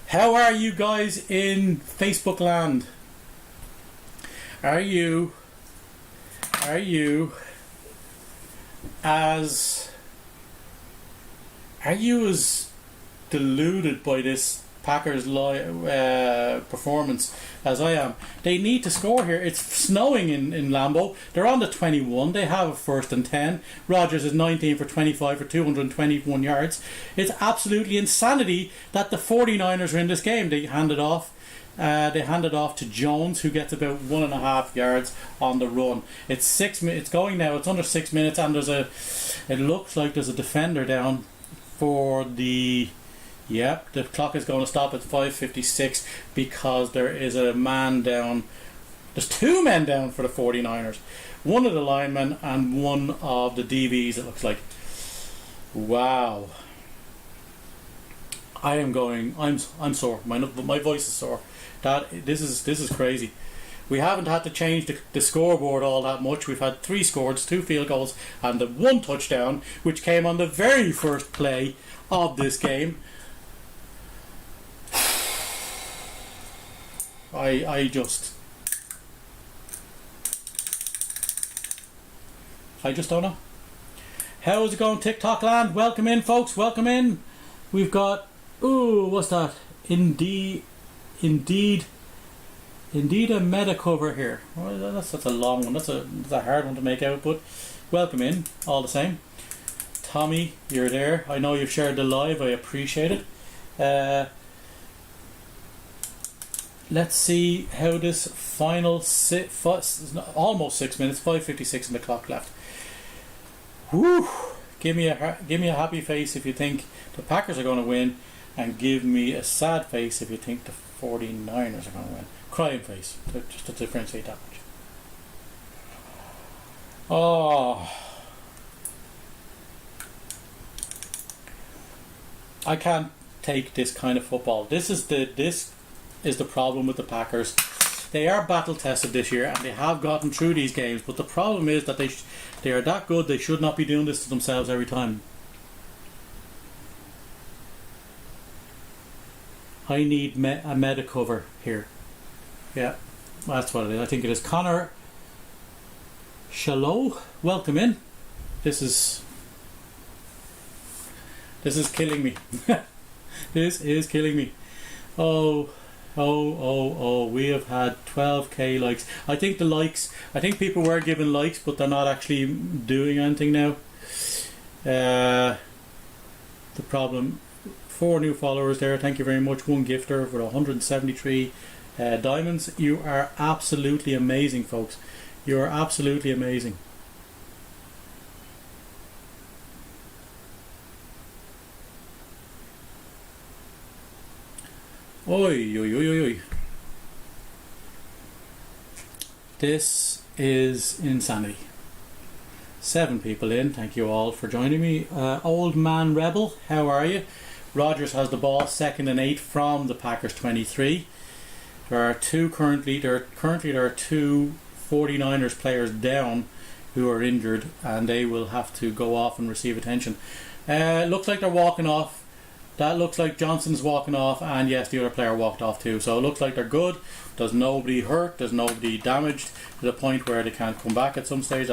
How are you guys in Facebook land? Are you as deluded by this Packers performance as I am? They need to score here. It's snowing in Lambeau. They're on the 21. They have a 1st and 10. Rodgers is 19 for 25 for 221 yards. It's absolutely insanity that the 49ers are in this game. They hand it off. They hand it off to Jones, who gets about 1.5 yards on the run. It's 6 minutes. It's going now. It's under 6 minutes, and it looks like there's a defender down for the. Yep, the clock is going to stop at 5:56 because there is a man down. There's 2 men down for the 49ers. One of the linemen and one of the DBs, it looks like. Wow. I'm sore. My voice is sore. This is crazy. We haven't had to change the scoreboard all that much. We've had 3 scores, 2 field goals, and the 1 touchdown, which came on the very first play of this game. I just don't know. How is it going, TikTok land? Welcome in, folks. Welcome in. We've got what's that? Indeed a meta cover here. Well, that's a long one. That's a hard one to make out, but welcome in all the same. Tommy, you're there. I know you've shared the live. I appreciate it. Let's see how this final almost 6 minutes, 5:56 in the clock left. Whew. Give me a happy face if you think the Packers are going to win, and give me a sad face if you think the 49ers are going to win. Crying face, just to differentiate that much. Oh, I can't take this kind of football. This is the problem with the Packers. They are battle tested this year, and they have gotten through these games, but the problem is that they are that good. They should not be doing this to themselves every time. I need a meta cover here. Yeah, that's what it is. I think it is. Connor Shallow, welcome in. This is killing me. This is killing me. Oh, we have had 12k likes. I think people were giving likes, but they're not actually doing anything now. The problem, 4 new followers there. Thank you very much. 1 gifter for 173 diamonds. You are absolutely amazing, folks. You are absolutely amazing. Oi. This is insanity. 7 people in. Thank you all for joining me. Old Man Rebel, how are you? Rodgers has the ball, 2nd and 8 from the Packers 23. There are 2 currently. There are 2 49ers players down who are injured, and they will have to go off and receive attention. Looks like they're walking off. That looks like Johnson's walking off, and yes, the other player walked off too. So it looks like they're good. There's nobody hurt. There's nobody damaged to the point where they can't come back at some stage.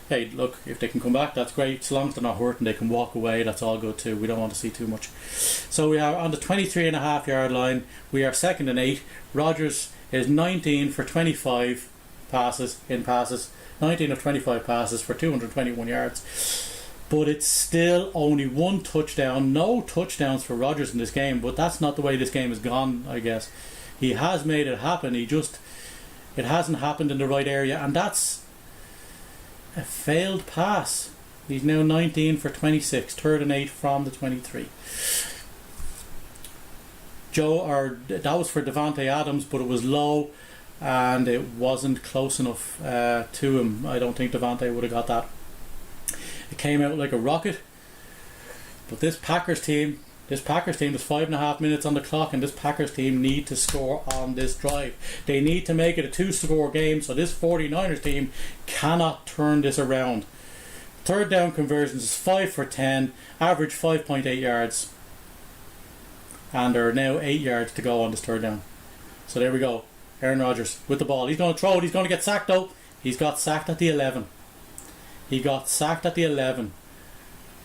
Hey, look, if they can come back, that's great. So long as they're not hurt and they can walk away, that's all good too. We don't want to see too much. So we are on the 23.5 yard line. We are 2nd and 8. Rodgers is 19 for 25 passes. 19 of 25 passes for 221 yards. But it's still only 1 touchdown. No touchdowns for Rodgers in this game, but that's not the way this game has gone, I guess. He has made it happen. It hasn't happened in the right area, and that's a failed pass. He's now 19 for 26, 3rd and 8 from the 23. That was for Davante Adams, but it was low, and it wasn't close enough to him. I don't think Davante would have got that. It came out like a rocket. But this Packers team, there's 5.5 minutes on the clock, and this Packers team need to score on this drive. They need to make it a 2-score game, so this 49ers team cannot turn this around. Third down conversions is 5 for 10, average 5.8 yards. And there are now 8 yards to go on this third down. So there we go. Aaron Rodgers with the ball. He's going to throw it. He's going to get sacked though. He's got sacked at the 11.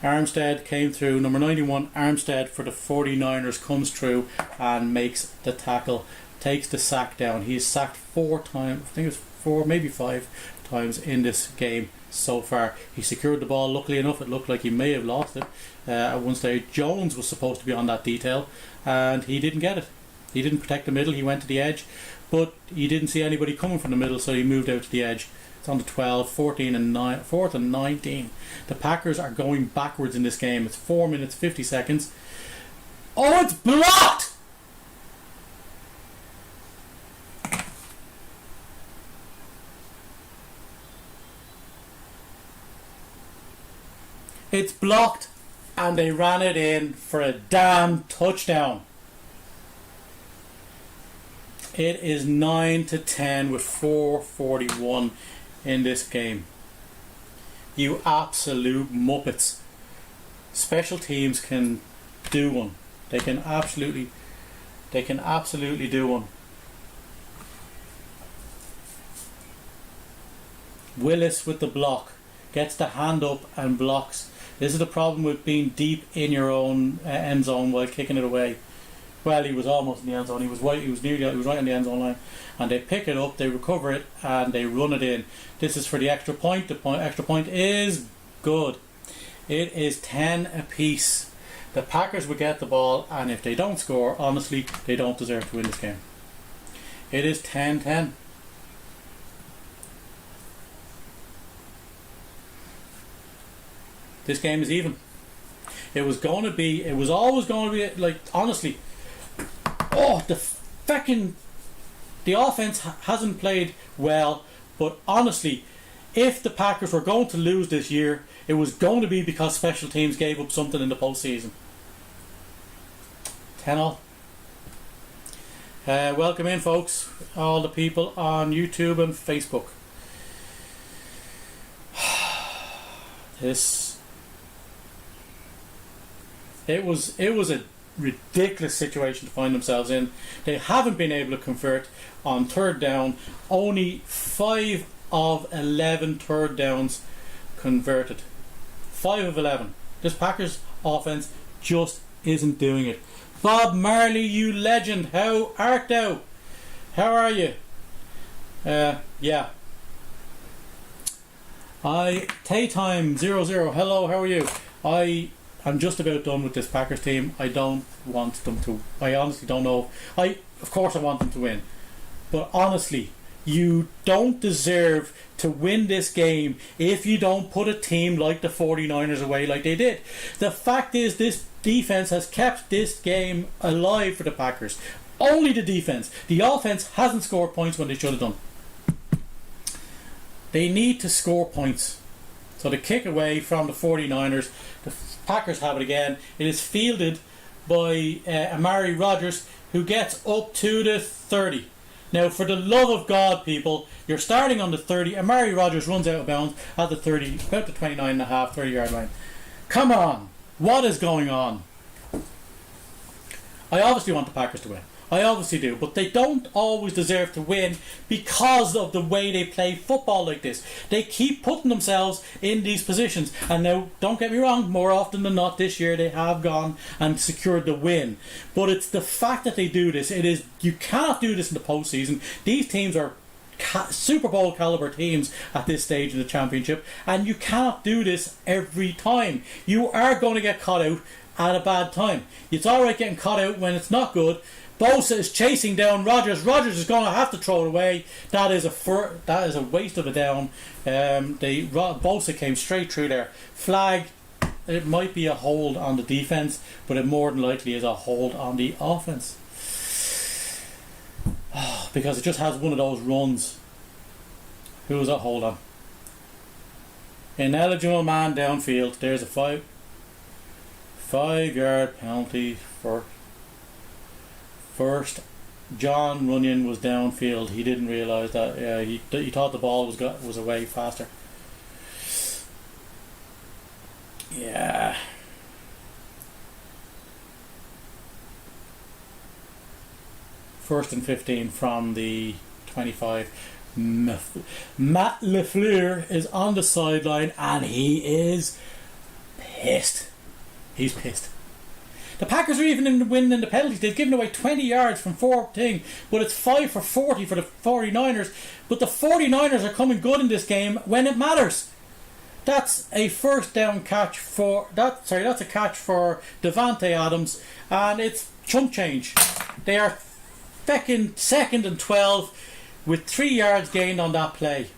Armstead came through. Number 91, Armstead for the 49ers comes through and makes the tackle. Takes the sack down. He's sacked 4 times. I think it was 4, maybe 5 times in this game so far. He secured the ball. Luckily enough, it looked like he may have lost it at one stage. Jones was supposed to be on that detail and he didn't get it. He didn't protect the middle. He went to the edge, but he didn't see anybody coming from the middle, so he moved out to the edge. It's on the 12, 14 and 9, 4th and 19. The Packers are going backwards in this game. It's 4 minutes 50 seconds. Oh, it's blocked! It's blocked, and they ran it in for a damn touchdown. It is 9-10 with 4:41 in this game. You absolute muppets. Special teams can do one. They can absolutely do one. Willis with the block. Gets the hand up and blocks. This is the problem with being deep in your own end zone while kicking it away. Well, he was almost in the end zone. He was right on the end zone line, and they pick it up, they recover it, and they run it in. This is for the extra point. The extra point is good. It is 10 apiece. The Packers would get the ball, and if they don't score, honestly, they don't deserve to win this game. It is 10-10. This game is even. It was always going to be, like, honestly, the offense hasn't played well, but honestly, if the Packers were going to lose this year, it was going to be because special teams gave up something in the postseason. 10-all. Welcome in, folks, all the people on YouTube and Facebook. It was a ridiculous situation to find themselves in. They haven't been able to convert on third down. Only 5 of 11 third downs converted. 5 of 11. This Packers offense just isn't doing it. Bob Marley, you legend, how art thou? How are you? Yeah. Taytime 00. Hello, how are you? I'm just about done with this Packers team. I don't want them to. I honestly don't know. Of course I want them to win. But honestly, you don't deserve to win this game if you don't put a team like the 49ers away like they did. The fact is, this defense has kept this game alive for the Packers. Only the defense. The offense hasn't scored points when they should have done. They need to score points. So the kick away from the 49ers, the Packers have it again. It is fielded by Amari Rodgers, who gets up to the 30. Now, for the love of God, people, you're starting on the 30. Amari Rodgers runs out of bounds at the 30, about the 29.5, 30-yard line. Come on. What is going on? I obviously want the Packers to win. I obviously do. But they don't always deserve to win because of the way they play football like this. They keep putting themselves in these positions. And now, don't get me wrong, more often than not this year they have gone and secured the win. But it's the fact that they do this. You cannot do this in the postseason. These teams are Super Bowl caliber teams at this stage in the championship. And you cannot do this every time. You are going to get caught out at a bad time. It's alright getting caught out when it's not good. Bosa is chasing down Rodgers. Rodgers is going to have to throw it away. That is a waste of a down. Bosa came straight through there. Flag. It might be a hold on the defense, but it more than likely is a hold on the offense. Because it just has one of those runs. Who was that hold on? Ineligible man downfield. There's a 5-yard penalty for first. John Runyon was downfield. He didn't realise that. Yeah, he thought the ball was away faster. Yeah. First and 15 from the 25. Matt LaFleur is on the sideline and he is pissed. He's pissed. The Packers are even winning the penalties. They've given away 20 yards from 14, but it's 5 for 40 for the 49ers. But the 49ers are coming good in this game when it matters. That's a first down catch for that's a catch for Davante Adams, and it's chump change. They are fecking 2nd and 12 with 3 yards gained on that play.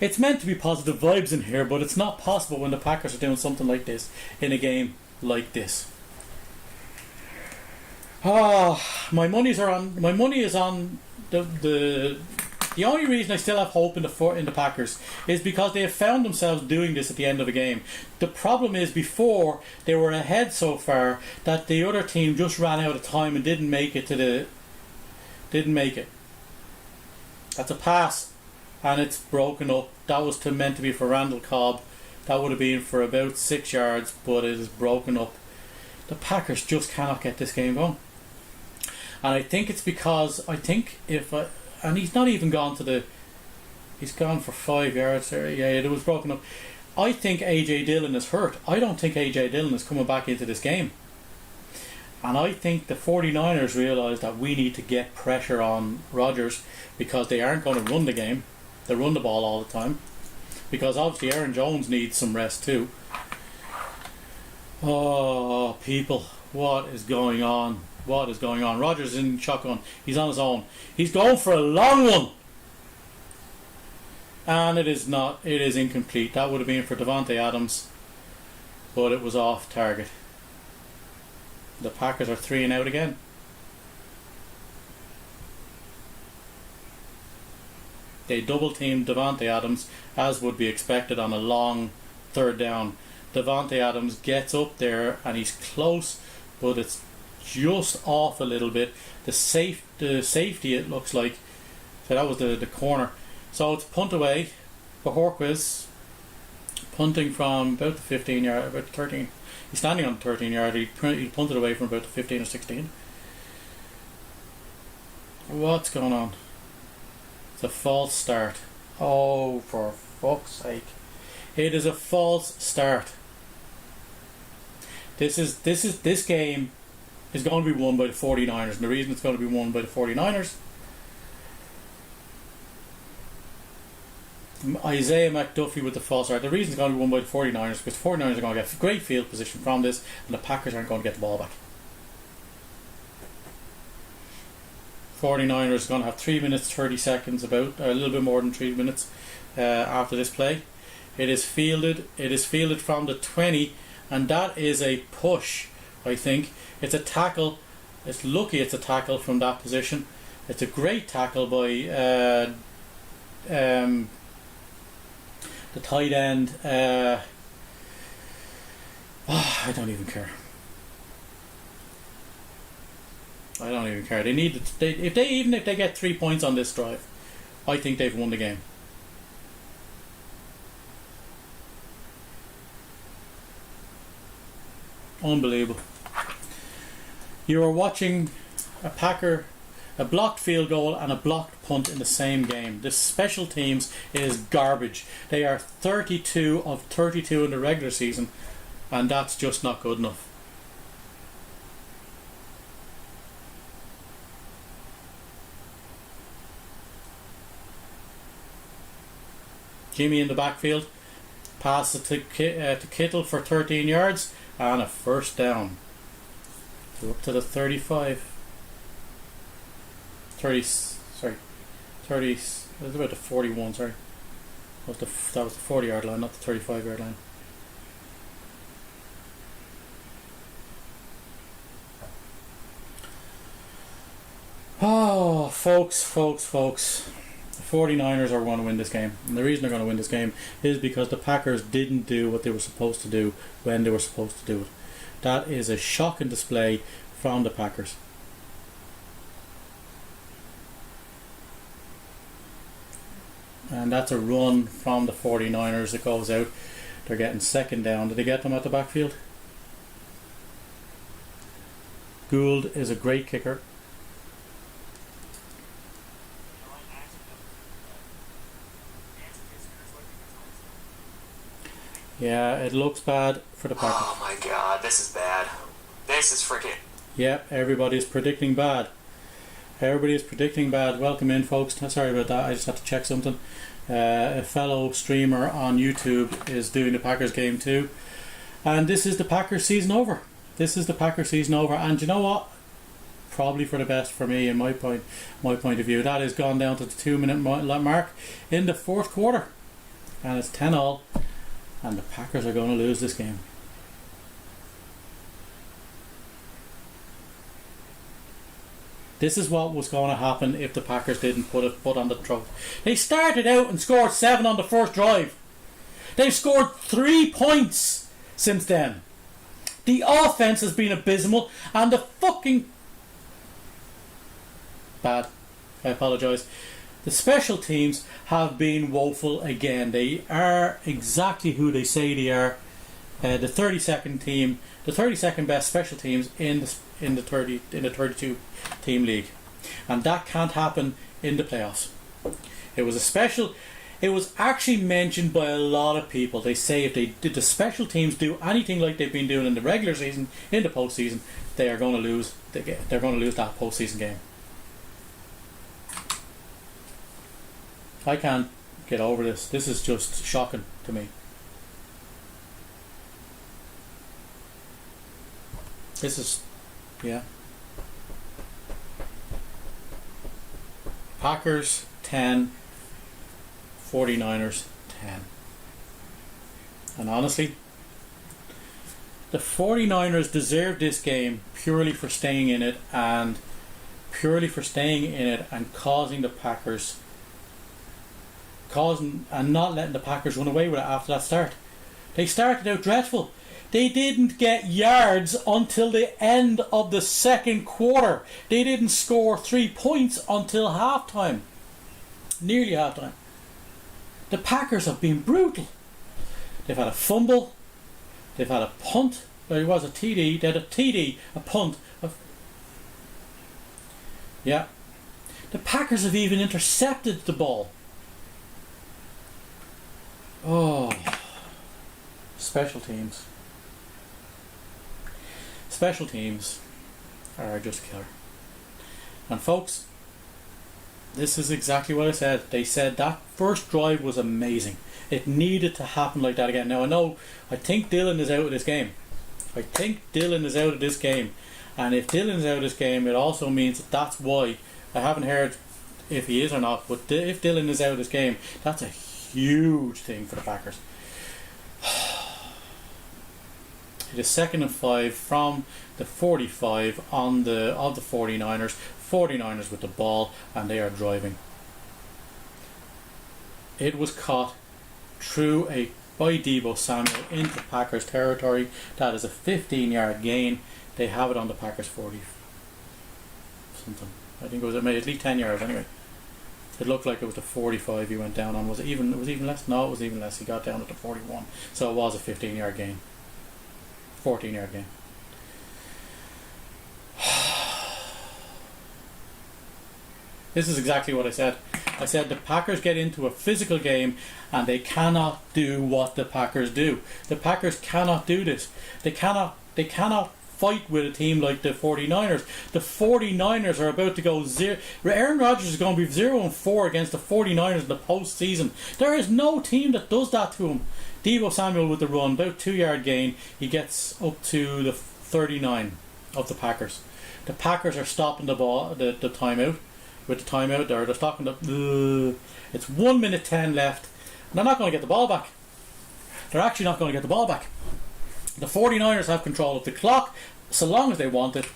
It's meant to be positive vibes in here, but it's not possible when the Packers are doing something like this in a game like this. My money is on the only reason I still have hope in the Packers is because they have found themselves doing this at the end of the game. The problem is before they were ahead so far that the other team just ran out of time and didn't make it. That's a pass and it's broken up. That was meant to be for Randall Cobb. That would have been for about 6 yards, but it is broken up. The Packers just cannot get this game going. And I think it's because and he's not even gone he's gone for 5 yards there. Yeah, it was broken up. I think AJ Dillon is hurt. I don't think AJ Dillon is coming back into this game. And I think the 49ers realise that we need to get pressure on Rodgers because they aren't going to run the game. They run the ball all the time. Because obviously Aaron Jones needs some rest too. Oh, people, what is going on? What is going on? Rodgers is in shotgun. He's on his own. He's going for a long one. And it is incomplete. That would have been for Davante Adams. But it was off target. The Packers are 3 and out again. They double teamed Davante Adams as would be expected on a long 3rd down. Davante Adams gets up there and he's close, but it's just off a little bit. The safety it looks like. So that was the corner. So it's punt away. Bajorquez punting from about the 15 yard, about 13. He's standing on the 13 yard. He punted away from about the 15 or 16. What's going on? It's a false start. Oh, for fuck's sake! It is a false start. This game is going to be won by the 49ers, and the reason it's going to be won by the 49ers, Isaiah McDuffie with the false start. The reason it's going to be won by the 49ers is because the 49ers are going to get great field position from this, and the Packers aren't going to get the ball back. 49ers are going to have 3 minutes 30 seconds, about a little bit more than 3 minutes after this play. It is fielded from the 20, and that is a push. I think it's a tackle. It's lucky it's a tackle from that position. It's a great tackle by the tight end. I don't even care. They need if they get 3 points on this drive, I think they've won the game. Unbelievable. You are watching a blocked field goal and a blocked punt in the same game. This special teams is garbage. They are 32 of 32 in the regular season, and that's just not good enough. Jimmy in the backfield, pass it to Kittle for 13 yards and a first down. So up to the 35. 30, it was about the 41, sorry. That was the 40 yard line, not the 35 yard line. Oh, folks. The 49ers are going to win this game. And the reason they're going to win this game is because the Packers didn't do what they were supposed to do when they were supposed to do it. That is a shocking display from the Packers. And that's a run from the 49ers that goes out. They're getting second down. Did they get them at the backfield? Gould is a great kicker. Yeah, it looks bad for the Packers. Oh my god, this is bad. This is freaking... Yep, everybody's predicting bad. Everybody is predicting bad. Welcome in, folks. Sorry about that. I just had to check something. A fellow streamer on YouTube is doing the Packers game too. And this is the Packers season over. This is the Packers season over. And you know what? Probably for the best for me in my point of view. That has gone down to the 2-minute mark in the fourth quarter. And it's 10-all. And the Packers are going to lose this game. This is what was going to happen if the Packers didn't put a foot on the throat. They started out and scored 7 on the first drive. They've scored 3 points since then. The offense has been abysmal and the fucking... bad. I apologise. The special teams have been woeful again. They are exactly who they say they are. The 32nd team, the 32nd best special teams in the 32 team league, and that can't happen in the playoffs. It was actually mentioned by a lot of people. They say if they did the special teams do anything like they've been doing in the regular season, in the postseason, they are going to lose. They're going to lose that postseason game. I can't get over this. This is just shocking to me. This is, yeah. Packers 10, 49ers 10. And honestly, the 49ers deserve this game purely for staying in it and causing the Packers, and not letting the Packers run away with it after that start. They started out dreadful. They didn't get yards until the end of the second quarter. They didn't score 3 points until halftime. Nearly halftime. The Packers have been brutal. They've had a fumble. They've had a punt. There was a TD. They had a TD, a punt. Yeah. The Packers have even intercepted the ball. Oh. Special teams. Special teams are just killer. And folks, this is exactly what I said. They said that first drive was amazing. It needed to happen like that again. Now I think Dylan is out of this game. And if Dylan is out of this game, it also means that's why. I haven't heard if he is or not, but if Dylan is out of this game, that's a huge thing for the Packers. It is 2nd and 5 from the 45 of the 49ers. 49ers with the ball, and they are driving. It was caught by Deebo Samuel into Packers territory. That is a 15-yard gain. They have it on the Packers 40 something. I think it was at least 10 yards anyway. It looked like it was the 45 he went down on. Was it even less? No, it was even less. He got down at the 41. So it was a 15-yard gain. 14-yard gain. This is exactly what I said. I said the Packers get into a physical game and they cannot do what the Packers do. The Packers cannot do this. They cannot fight with a team like the 49ers. The 49ers are about to go 0. Aaron Rodgers is going to be 0-4 against the 49ers in the postseason. There is no team that does that to him. Deebo Samuel with the run, about 2-yard gain. He gets up to the 39 of the Packers. The Packers are stopping the ball, the timeout. With the timeout there, they're stopping it's 1 minute 10 left. And they're not going to get the ball back. They're actually not going to get the ball back. The 49ers have control of the clock so long as they want it.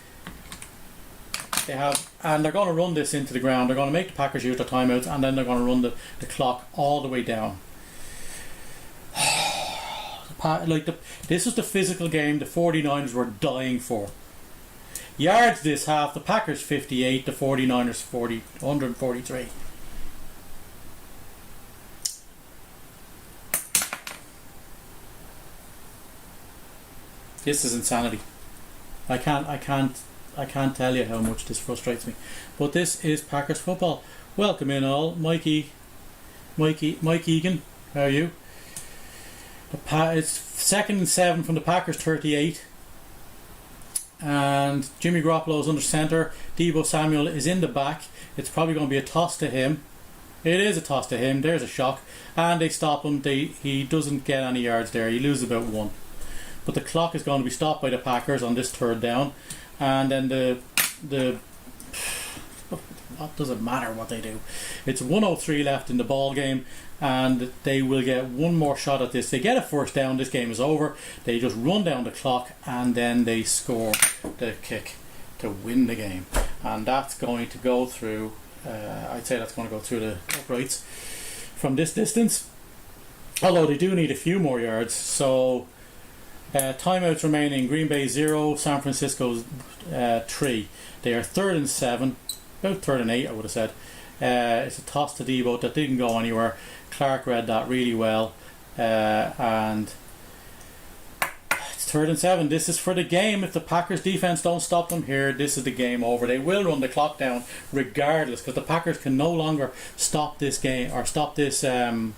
and they're going to run this into the ground. They're going to make the Packers use their timeouts, and then they're going to run the clock all the way down. This is the physical game the 49ers were dying for. Yards this half, the Packers 58, the 49ers 143. This is insanity. I can't tell you how much this frustrates me. But this is Packers football. Welcome in all. Mike Egan, how are you? It's 2nd and 7 from the Packers 38. And Jimmy Garoppolo is under centre. Deebo Samuel is in the back. It's probably going to be a toss to him. It is a toss to him. There's a shock. And they stop him. He doesn't get any yards there. He loses about 1. But the clock is going to be stopped by the Packers on this 3rd down. And then the what does it matter what they do? It's 1:03 left in the ball game, and they will get one more shot at this. They get a 1st down. This game is over. They just run down the clock, and then they score the kick to win the game. And that's going to go through. I'd say that's going to go through the uprights from this distance. Although they do need a few more yards, so. Timeouts remaining: Green Bay 0, San Francisco 3. They are 3rd and 7, about 3rd and 8 I would have said. It's a toss to Deebo that didn't go anywhere. Clark read that really well, and it's 3rd and 7. This is for the game. If the Packers defense don't stop them here, this is the game over. They will run the clock down regardless, because the Packers can no longer stop this game, or stop this. The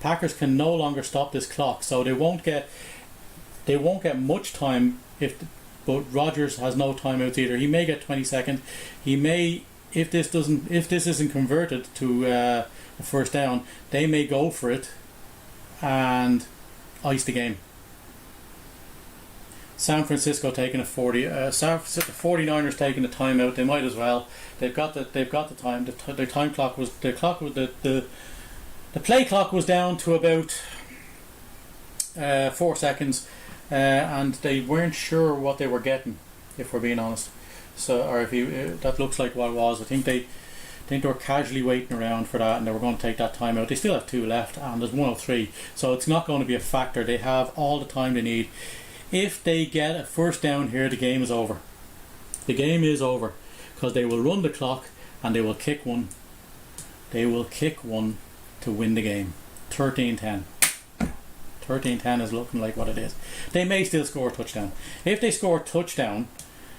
Packers can no longer stop this clock, so they won't get much time but Rodgers has no timeouts either. He may get 20 seconds. He may, if this isn't converted to a 1st down, they may go for it and ice the game. San Francisco taking a 40. The 49ers taking a timeout. They might as well. They've got the time. The time clock was the play clock was down to about 4 seconds. And they weren't sure what they were getting, if we're being honest. So, or that looks like what it was. I think they were casually waiting around for that, and they were going to take that time out. They still have 2 left, and there's 1:03, so it's not going to be a factor. They have all the time they need. If they get a 1st down here, the game is over. The game is over, because they will run the clock and they will kick one. They will kick one to win the game. 13-10. 13-10 is looking like what it is. They may still score a touchdown. If they score a touchdown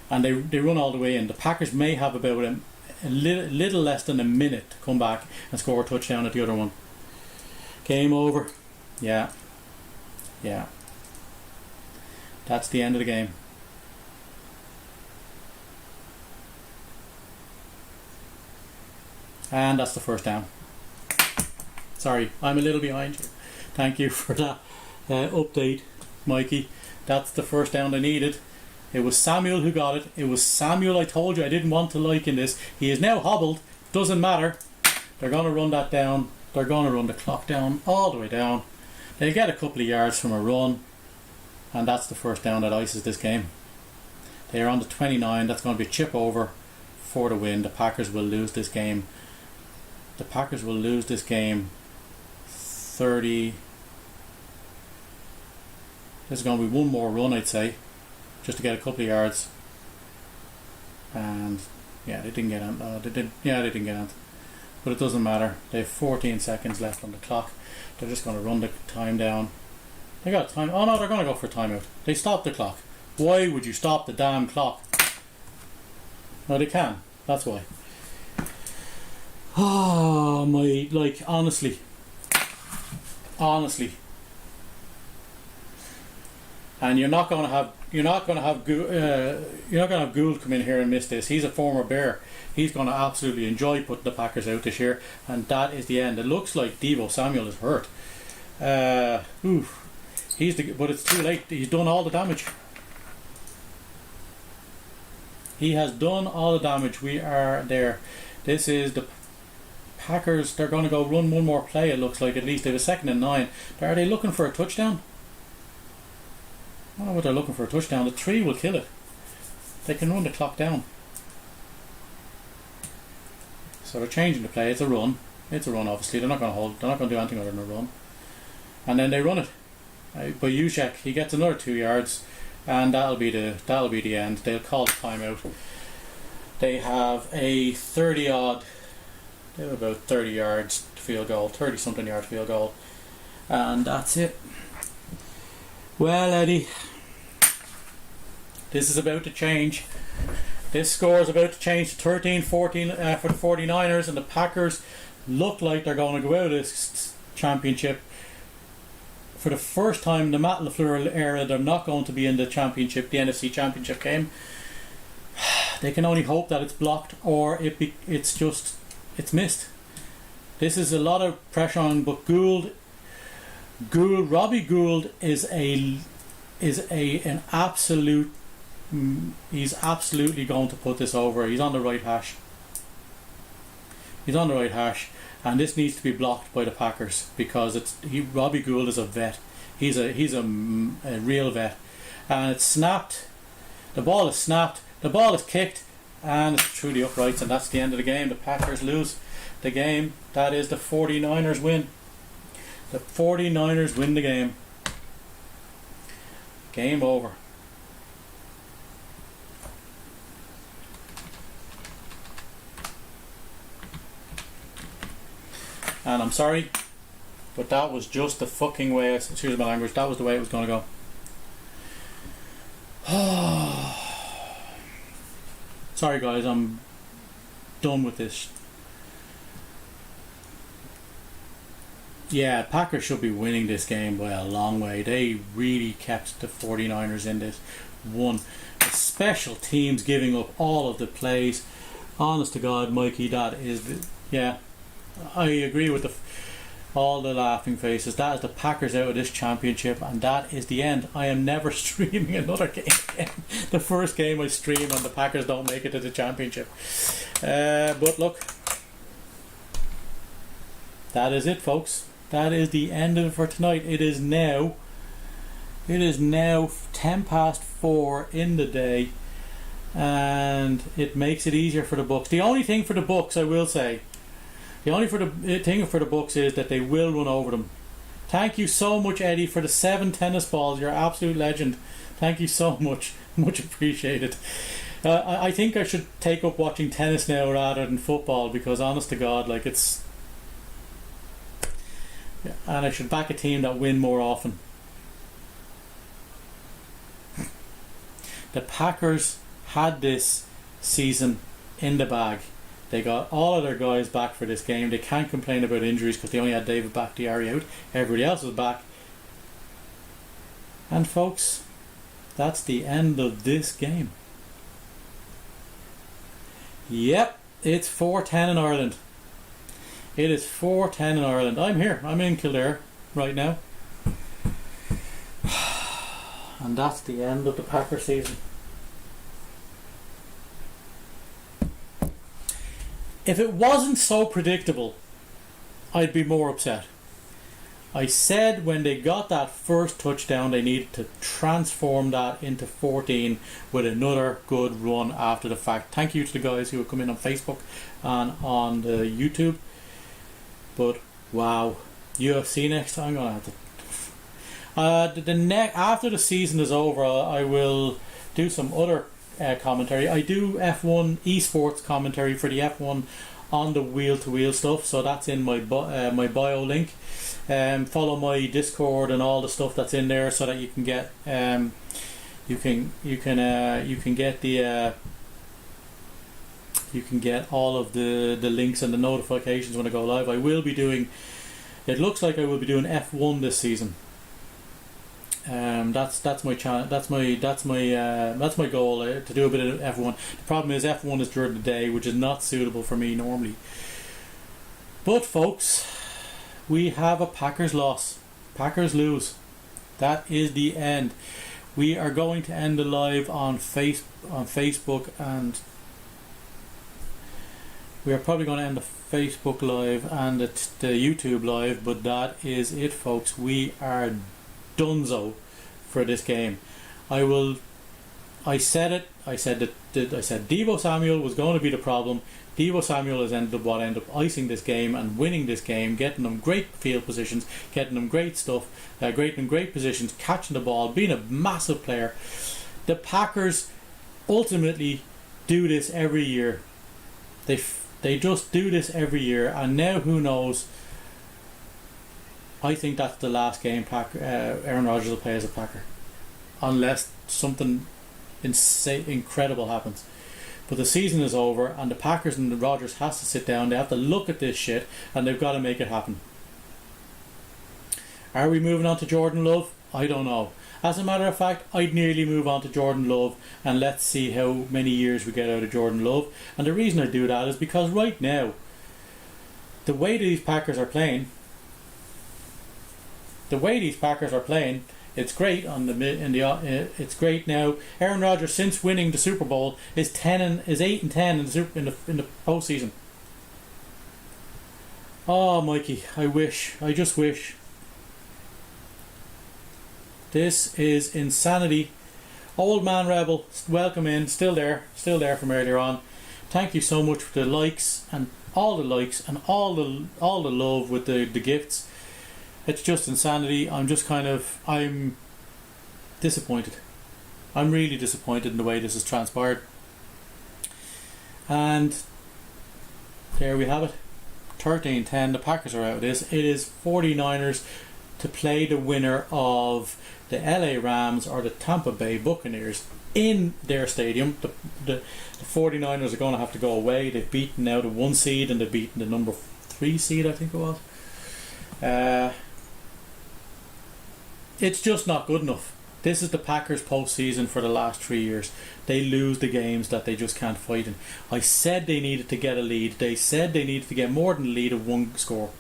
and they run all the way in, the Packers may have about a little less than a minute to come back and score a touchdown at the other one. Game over. Yeah. That's the end of the game. And that's the 1st down. Sorry, I'm a little behind you. Thank you for that update, Mikey. That's the 1st down they needed. It was Samuel who got it. It was Samuel I told you I didn't want to like in this. He is now hobbled. Doesn't matter. They're going to run that down. They're going to run the clock down all the way down. They get a couple of yards from a run, and that's the 1st down that ices this game. They are on the 29. That's going to be a chip over for the win. The Packers will lose this game. The Packers will lose this game 30. There's going to be one more run, I'd say, just to get a couple of yards. And yeah, they didn't get on. They didn't get on. But it doesn't matter. They have 14 seconds left on the clock. They're just going to run the time down. They got time. Oh no, they're going to go for timeout. They stopped the clock. Why would you stop the damn clock? No, they can. That's why. Oh my! Like honestly. And you're not going to have Gould come in here and miss this. He's a former Bear. He's going to absolutely enjoy putting the Packers out this year, and that is the end. It looks like Deebo Samuel is hurt. But it's too late. He's done all the damage. He has done all the damage. We are there. This is the Packers. They're going to go run one more play. It looks like at least they have a 2nd and 9. Are they looking for a touchdown? I don't know what they're looking for a touchdown. The 3 will kill it. They can run the clock down. So they're changing the play. It's a run. It's a run. Obviously, they're not going to hold. They're not going to do anything other than a run. And then they run it. But Juszczyk, he gets another 2 yards, and that'll be the end. They'll call the timeout. They have a 30-odd. They have about 30 yards field goal, 30-something yard field goal, and that's it. Well, Eddie, this is about to change. This score is about to change to 13-14 for the 49ers, and the Packers look like they're going to go out of this championship. For the first time in the Matt LaFleur era, they're not going to be in the championship, the NFC championship game. They can only hope that it's blocked or it's missed. This is a lot of pressure on, but Robbie Gould is an absolute. He's absolutely going to put this over. He's on the right hash. And this needs to be blocked by the Packers because Robbie Gould is a vet. He's a real vet, and it's snapped. The ball is snapped. The ball is kicked, and it's through the uprights, and that's the end of the game. The Packers lose the game. That is the 49ers win. The 49ers win the game. Game over. And I'm sorry, but that was just the fucking way, excuse my language, that was the way it was going to go. Sorry guys, I'm done with this. Yeah, Packers should be winning this game by a long way. They really kept the 49ers in this one. The special teams giving up all of the plays. Honest to God, Mikey, that is yeah. I agree with all the laughing faces. That is the Packers out of this championship, and that is the end. I am never streaming another game again. The first game I stream and the Packers don't make it to the championship. But look, that is it, folks. That is the end of it for tonight. It is now 4:10 in the day, and it makes it easier for the Bucks. The only thing for the Bucks, I will say, thing for the Bucks is that they will run over them. Thank you so much, Eddie, for the 7 tennis balls. You're an absolute legend. Thank you so much. Much appreciated. I think I should take up watching tennis now rather than football because, honest to God, like it's... Yeah, and I should back a team that win more often. The Packers had this season in the bag. They got all of their guys back for this game. They can't complain about injuries because they only had David Bakhtiari out. Everybody else was back. And folks, that's the end of this game. Yep, it's 4:10 in Ireland. It is 4:10 in Ireland. I'm here. I'm in Kildare right now. And that's the end of the Packer season. If it wasn't so predictable, I'd be more upset. I said when they got that first touchdown, they needed to transform that into 14 with another good run after the fact. Thank you to the guys who have come in on Facebook and on the YouTube. But wow, UFC next time, I'm gonna have to. After the season is over, I will do some other commentary. I do F1 esports commentary for the F1 on the wheel-to-wheel stuff, so that's in my my bio link. Follow my Discord and all the stuff that's in there, so that you can get you can get all of the links and the notifications when I go live. I will be doing. It looks like I will be doing F1 this season. That's my channel. That's my goal to do a bit of F1. The problem is F1 is during the day, which is not suitable for me normally. But folks, we have a Packers loss. Packers lose. That is the end. We are going to end the live on Facebook, and we are probably going to end the Facebook live and the YouTube live. But that is it, folks. We are donezo for this game. I said it I said Deebo Samuel was going to be the problem. Deebo Samuel has ended up icing this game and winning this game, getting them great field positions, getting them great stuff, great positions, catching the ball, being a massive player. The Packers ultimately do this every year. They just do this every year, and now who knows? I think that's the last game Aaron Rodgers will play as a Packer, unless something incredible happens. But the season is over, and the Packers and the Rodgers has to sit down. They have to look at this shit, and they've got to make it happen. Are we moving on to Jordan Love? I don't know. As a matter of fact, I'd nearly move on to Jordan Love, and let's see how many years we get out of Jordan Love. And the reason I do that is because right now, the way these Packers are playing, it's great it's great now. Aaron Rodgers, since winning the Super Bowl, is 8-10 in the postseason. Oh, Mikey, I just wish. This is insanity. Old Man Rebel, welcome in. Still there from earlier on. Thank you so much for the likes and all the love with the gifts. It's just insanity. I'm disappointed. I'm really disappointed in the way this has transpired. And there we have it. 13-10. The Packers are out of this. It is 49ers to play the winner of the LA Rams or the Tampa Bay Buccaneers in their stadium. The 49ers are going to have to go away. They've beaten now the 1 seed and they've beaten the number 3 seed, I think it was. It's just not good enough. This is the Packers postseason for the last 3 years. They lose the games that they just can't fight in. I said they needed to get a lead. They said they needed to get more than a lead of 1 score.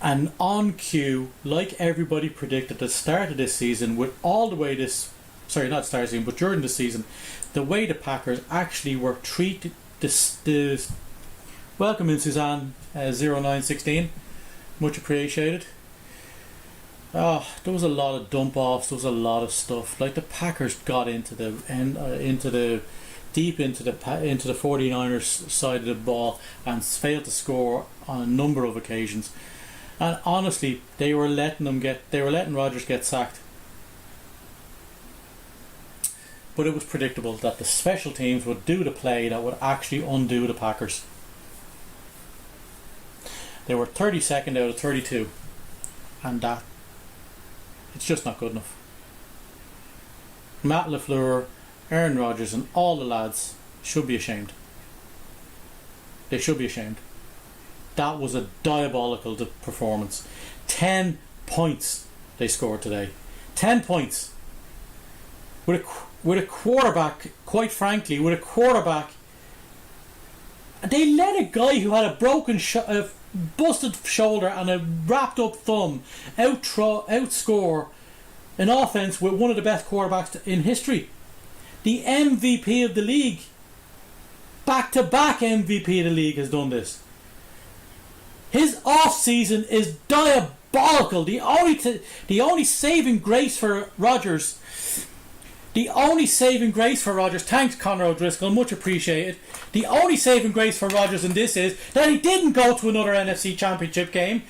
And on cue, like everybody predicted at the start of this season, with all the way not start season, but during the season, the way the Packers actually were treated. Welcome in, Suzanne 0916. Much appreciated. There was a lot of dump offs. There was a lot of stuff. Like the Packers got into the 49ers side of the ball and failed to score on a number of occasions. And honestly, they were letting Rodgers get sacked. But it was predictable that the special teams would do the play that would actually undo the Packers. They were 32nd out of 32, and it's just not good enough. Matt LaFleur, Aaron Rodgers, and all the lads should be ashamed. They should be ashamed. That was a diabolical performance. 10 points they scored today. 10 points. With a quarterback, quite frankly, they let a guy who had a broken busted shoulder and a wrapped up thumb outscore an offense with one of the best quarterbacks in history. The MVP of the league. Back-to-back MVP of the league has done this. His off-season is diabolical. The only saving grace for Rodgers. Thanks, Conor O'Driscoll, much appreciated. The only saving grace for Rodgers in this is that he didn't go to another NFC Championship game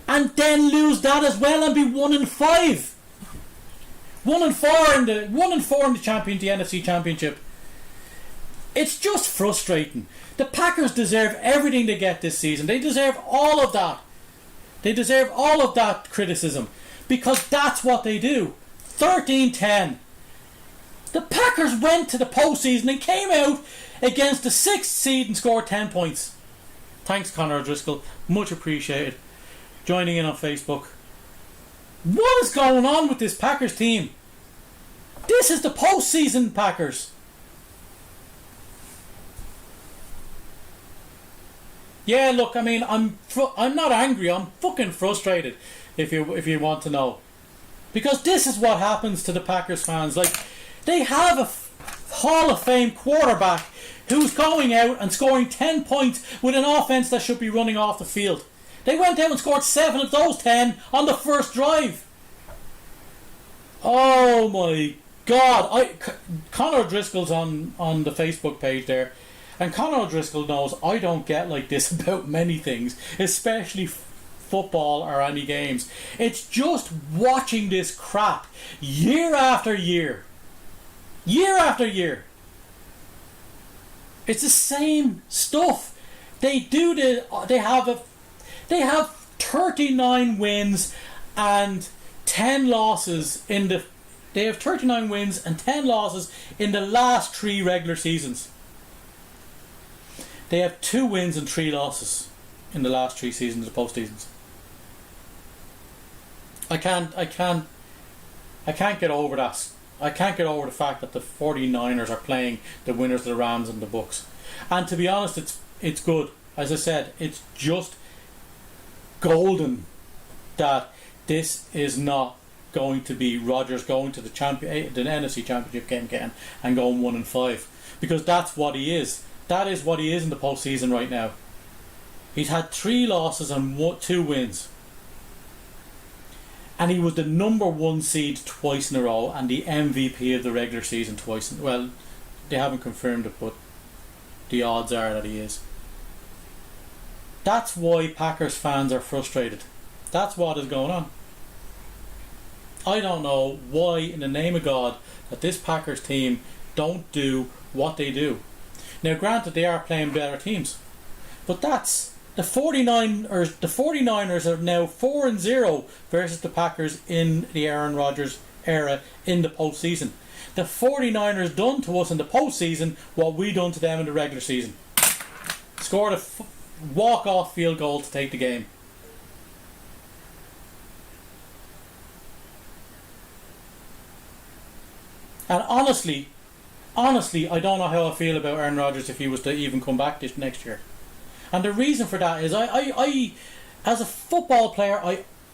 and then lose that as well and be 1-5. 1-4 in the the NFC Championship. It's just frustrating. The Packers deserve everything they get this season. They deserve all of that. They deserve all of that criticism because that's what they do. 13-10. The Packers went to the postseason and came out against the 6th seed and scored 10 points. Thanks, Conor O'Driscoll. Much appreciated. Joining in on Facebook. What is going on with this Packers team? This is the postseason Packers. Yeah, look, I mean, I'm not angry. I'm fucking frustrated. If you want to know, because this is what happens to the Packers fans. Like, they have a Hall of Fame quarterback who's going out and scoring 10 points with an offense that should be running off the field. They went out and scored 7 of those 10 on the first drive. Oh my God, Conor O'Driscoll's on the Facebook page there, and Conor O'Driscoll knows I don't get like this about many things, especially football or any games. It's just watching this crap year after year. Year after year. It's the same stuff. They have 39 wins and 10 losses in the They have 39 wins and 10 losses in the last 3 regular seasons. They have 2 wins and 3 losses in the last 3 seasons of the postseasons. I can't get over that. I can't get over the fact that the 49ers are playing the winners of the Rams and the Bucks. And to be honest, it's good. As I said, it's just golden that this is not going to be Rodgers going to the NFC Championship game again and going 1-5, because that's what he is. That is what he is in the postseason right now. He's had 3 losses and 2 wins. And he was the number 1 seed twice in a row and the MVP of the regular season twice. Well, they haven't confirmed it, but the odds are that he is. That's why Packers fans are frustrated. That's what is going on. I don't know why, in the name of God, that this Packers team don't do what they do. Now, granted, they are playing better teams, but that's the 49ers. The 49ers are now 4-0 versus the Packers in the Aaron Rodgers era in the postseason. The 49ers done to us in the postseason what we done to them in the regular season. Scored a walk-off field goal to take the game. And honestly, I don't know how I feel about Aaron Rodgers if he was to even come back this next year. And the reason for that is I as a football player,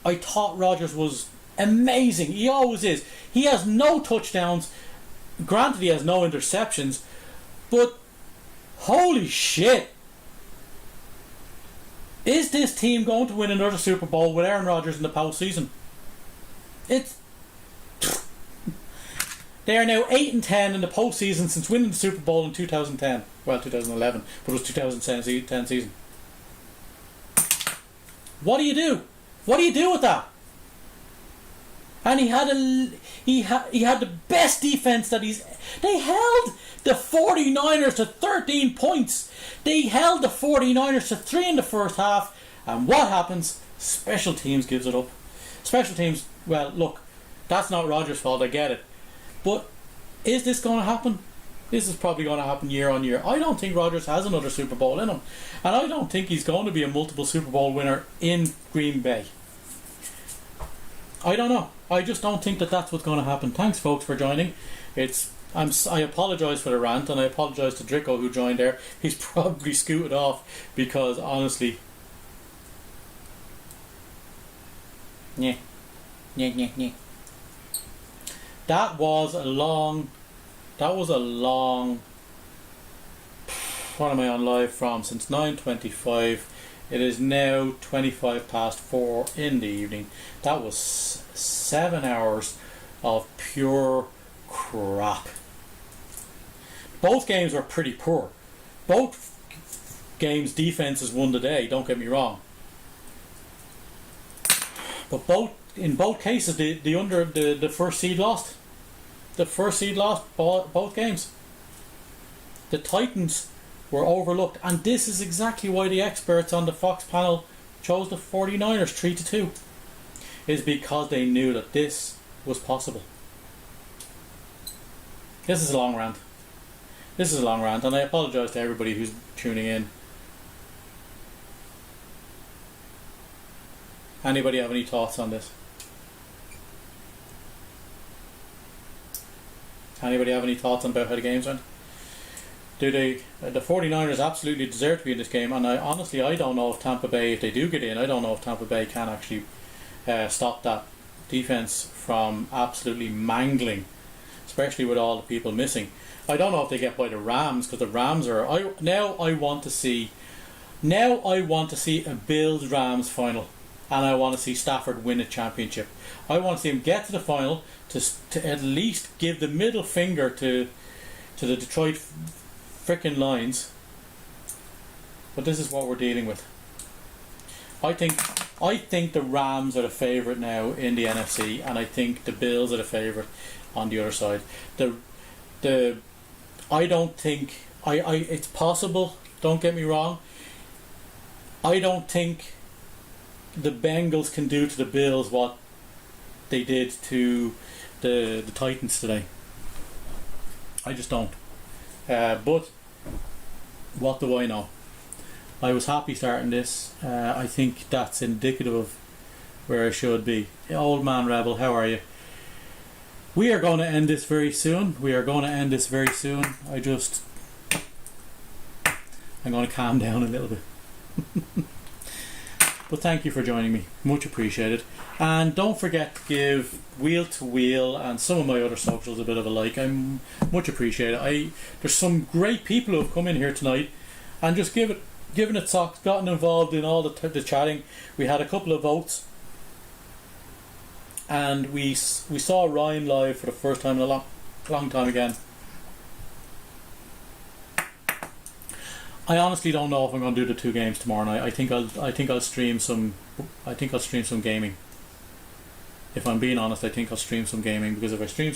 I thought Rodgers was amazing. He always is. He has no touchdowns. Granted, he has no interceptions. But holy shit. Is this team going to win another Super Bowl with Aaron Rodgers in the postseason? They are now 8-10 in the postseason since winning the Super Bowl in 2010. Well, 2011, but it was 2010 season. What do you do? What do you do with that? And he had the best defense that they held the 49ers to 13 points. They held the 49ers to 3 in the first half. And what happens? Special teams gives it up. Special teams, well, look, that's not Rodgers' fault, I get it. But is this going to happen? This is probably going to happen year on year. I don't think Rodgers has another Super Bowl in him. And I don't think he's going to be a multiple Super Bowl winner in Green Bay. I don't know. I just don't think that that's what's going to happen. Thanks, folks, for joining. I apologise for the rant, and I apologise to Drico who joined there. He's probably scooted off because, honestly... Yeah. That was a long... What am I on live from? Since 9:25. It is now 25 past 4 in the evening. That was 7 hours of pure crap. Both games were pretty poor. Both games' defenses won the day, don't get me wrong. But in both cases, the first seed lost. The first seed lost both games. The Titans were overlooked, and this is exactly why the experts on the Fox panel chose the 49ers 3-2. Is because they knew that this was possible. This is a long rant. And I apologise to everybody who's tuning in. Anybody have any thoughts on this? Anybody have any thoughts about how the games went? Do the 49ers absolutely deserve to be in this game? And I don't know if Tampa Bay, if they do get in, I don't know if Tampa Bay can actually stop that defense from absolutely mangling, especially with all the people missing. I don't know if they get by the Rams, because the Rams are... I want to see a Bills-Rams final. and I want to see Stafford win a championship. I want to see him get to the final to at least give the middle finger to the Detroit frickin' Lions. But this is what we're dealing with. I think the Rams are the favourite now in the NFC, and I think the Bills are the favourite on the other side. I don't think it's possible. Don't get me wrong. I don't think the Bengals can do to the Bills what they did to the Titans today. I just don't. But what do I know? I was happy starting this. I think that's indicative of where I should be. Old man Rebel, how are you? We are going to end this very soon. I'm going to calm down a little bit. But thank you for joining me. Much appreciated. And don't forget to give Wheel to Wheel and some of my other socials a bit of a like. I'm much appreciated. There's some great people who have come in here tonight and just given it socks, gotten involved in all the chatting. We had a couple of votes, and we saw Ryan live for the first time in a long time again. I honestly don't know if I'm going to do the 2 games tomorrow night. I think I'll stream some gaming. If I'm being honest, I think I'll stream some gaming, because if I stream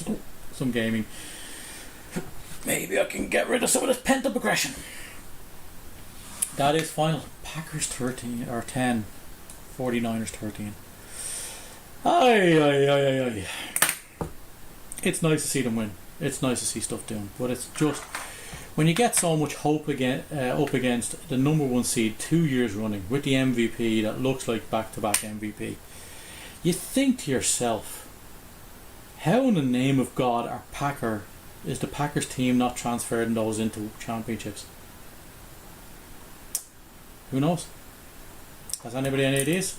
some gaming, maybe I can get rid of some of this pent up aggression. That is final. Packers 13 or 10, 49ers 13. Aye. It's nice to see them win. It's nice to see stuff doing, but it's just when you get so much hope up against the number 1 seed 2 years running with the MVP that looks like back-to-back MVP, you think to yourself, how in the name of God is the Packers team not transferring those into championships? Who knows? Has anybody any ideas?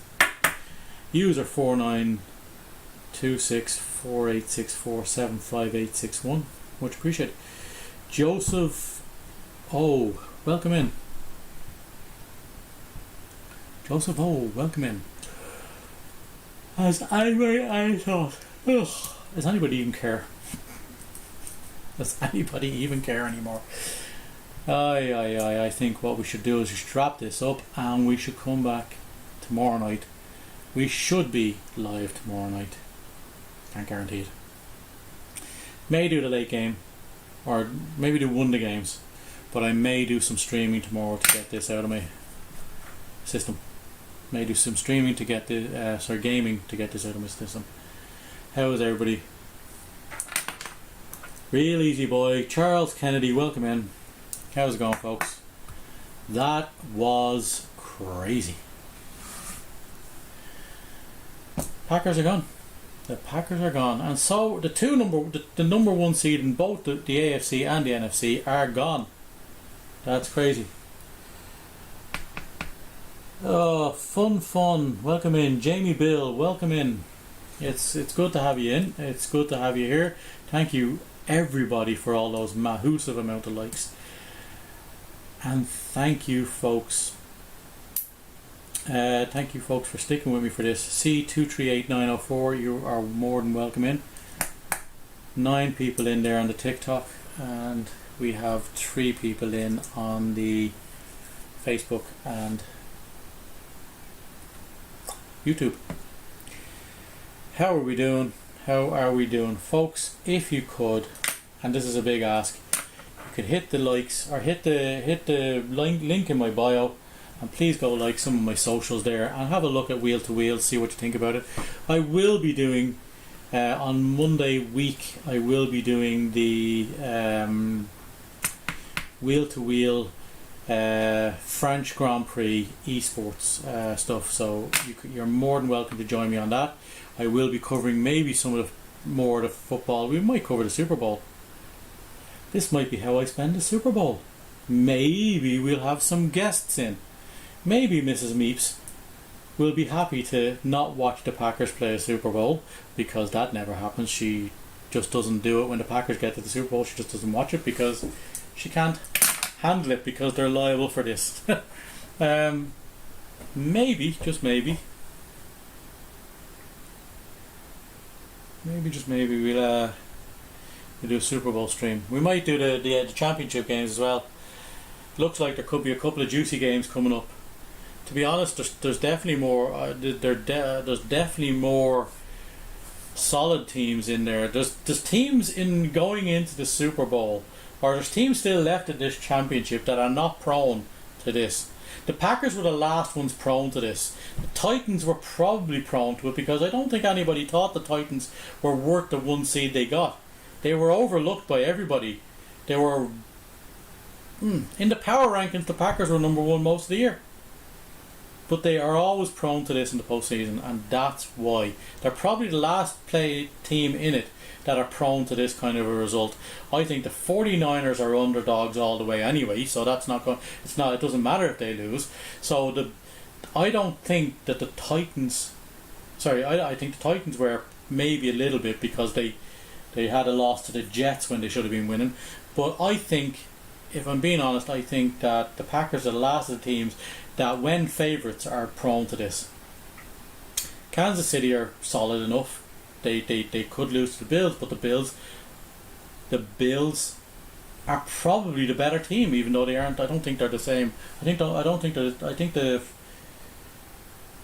User 49264864758861. Much appreciated. Joseph, welcome in. Welcome in. Has anybody does anybody even care? Does anybody even care anymore? I think what we should do is just wrap this up, and we should come back tomorrow night. We should be live tomorrow night. Can't guarantee it. May do the late game, or maybe do one of the games, but I may do some streaming tomorrow to get this out of my system. May do some streaming to get the gaming to get this out of my system. How is everybody? Real easy boy. Charles Kennedy, welcome in. How's it going, folks? That was crazy. Packers are gone. The Packers are gone, and so the number 1 seed in both the AFC and the NFC are gone. That's crazy. Oh, fun. Welcome in, Jamie Bill. Welcome in. It's good to have you in. It's good to have you here. Thank you everybody for all those massive amount of likes. And thank you folks for sticking with me for this. C238904, you are more than welcome in. 9 people in there on the TikTok, and we have 3 people in on the Facebook and YouTube. How are we doing? Folks, if you could, and this is a big ask, you could hit the likes, or hit the link in my bio, and please go like some of my socials there and have a look at Wheel to Wheel, see what you think about it. I will be doing on Monday week, I will be doing the Wheel to Wheel French Grand Prix esports stuff, so you're more than welcome to join me on that. I will be covering maybe some of more of the football. We might cover the Super Bowl. This might be how I spend the Super Bowl. Maybe we'll have some guests in. Maybe Mrs. Meeps will be happy to not watch the Packers play a Super Bowl, because that never happens. She just doesn't do it when the Packers get to the Super Bowl. She just doesn't watch it because she can't handle it, because they're liable for this. Maybe, just maybe, maybe we'll do a Super Bowl stream. We might do the championship games as well. Looks like there could be a couple of juicy games coming up. To be honest, there's definitely more. There's definitely more solid teams in there. There's teams in going into the Super Bowl, or there's teams still left in this championship that are not prone to this. The Packers were the last ones prone to this. The Titans were probably prone to it because I don't think anybody thought the Titans were worth the 1 seed they got. They were overlooked by everybody. They were in the power rankings. The Packers were number 1 most of the year. But they are always prone to this in the postseason, and that's why. They're probably the last play team in it that are prone to this kind of a result. I think the 49ers are underdogs all the way anyway, so that's not going. It doesn't matter if they lose. So I don't think that the Titans. Sorry, I think the Titans were maybe a little bit because they had a loss to the Jets when they should have been winning. But I think, if I'm being honest, I think that the Packers are the last of the teams that, when favourites, are prone to this. Kansas City are solid enough. They could lose to the Bills, but the Bills are probably the better team, even though they aren't. I don't think they're the same.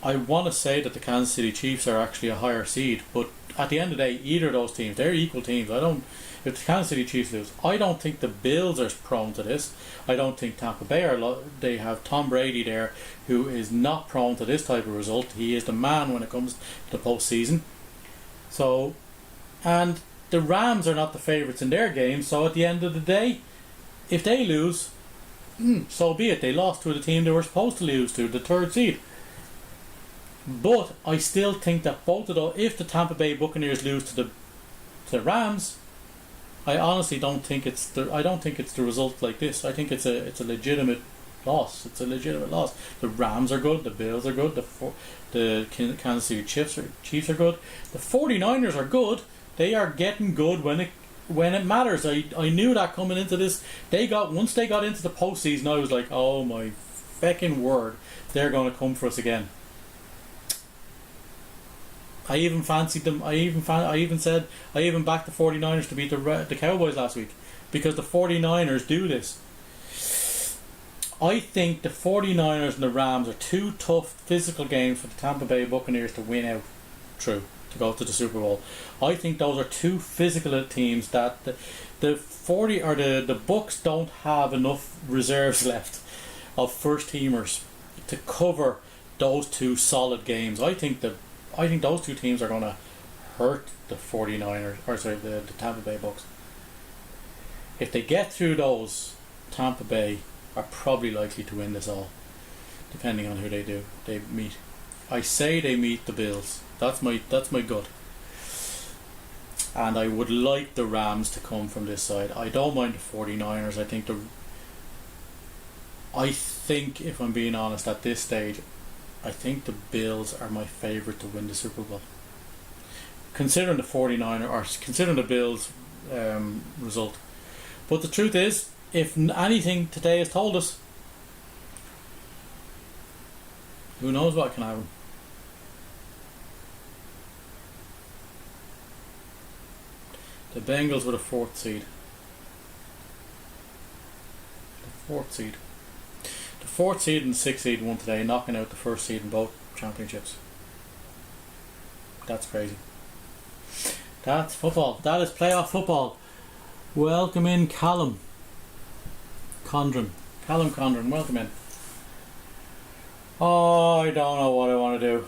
I want to say that the Kansas City Chiefs are actually a higher seed, but at the end of the day, either of those teams, they're equal teams. If the Kansas City Chiefs lose, I don't think the Bills are prone to this. I don't think Tampa Bay are. They have Tom Brady there, who is not prone to this type of result. He is the man when it comes to the postseason. So, and the Rams are not the favourites in their game. So at the end of the day, if they lose, so be it. They lost to the team they were supposed to lose to, the 3rd seed. But I still think that both of those, if the Tampa Bay Buccaneers lose to the Rams, I honestly don't think it's the result like this. I think it's a legitimate loss. It's a legitimate loss. The Rams are good. The Bills are good. The Kansas City Chiefs are good. The 49ers are good. They are getting good when it matters. I knew that coming into this. Once they got into the postseason, I was like, oh my feckin' word, they're going to come for us again. I even fancied them. I even backed the 49ers to beat the Cowboys last week because the 49ers do this. I think the 49ers and the Rams are 2 tough physical games for the Tampa Bay Buccaneers to win out through to go to the Super Bowl. I think those are 2 physical teams that the Bucks don't have enough reserves left of first teamers to cover those 2 solid games. I think those 2 teams are going to hurt the 49ers, the Tampa Bay Bucks. If they get through those, Tampa Bay are probably likely to win this all, depending on who they meet. I say they meet the Bills. That's my gut. And I would like the Rams to come from this side. I don't mind the 49ers. I think, if I'm being honest, at this stage, I think the Bills are my favourite to win the Super Bowl. Considering the Bills result. But the truth is, if anything today has told us, who knows what can happen. The Bengals were the 4th seed. The 4th seed. The 4th seed and the 6th seed won today, knocking out the 1st seed in both championships. That's crazy. That's football. That is playoff football. Welcome in Callum Condren. Welcome in. Oh, I don't know what I want to do.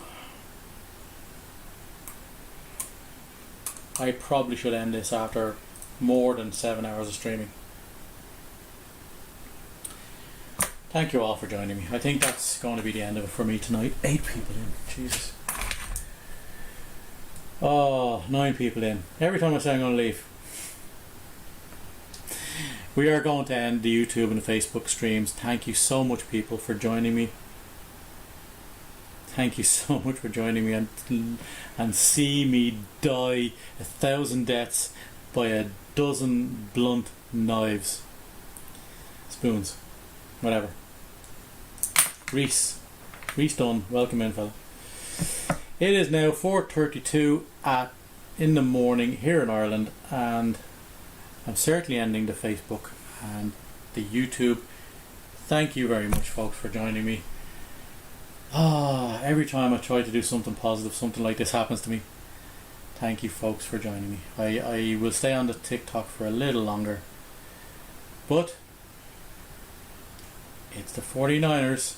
I probably should end this after more than 7 hours of streaming. Thank you all for joining me. I think that's going to be the end of it for me tonight. 8 people in. Jesus. Oh, 9 people in. Every time I say I'm going to leave. We are going to end the YouTube and the Facebook streams. Thank you so much, people, for joining me. Thank you so much for joining me and see me die 1,000 deaths by a dozen blunt knives. Spoons. Whatever. Reese Dunn, welcome in, fella. It is now 4:32 at in the morning here in Ireland, and I'm certainly ending the Facebook and the YouTube. Thank you very much, folks, for joining me. Every time I try to do something positive, something like this happens to me. Thank you, folks, for joining me. I will stay on the TikTok for a little longer, but it's the 49ers.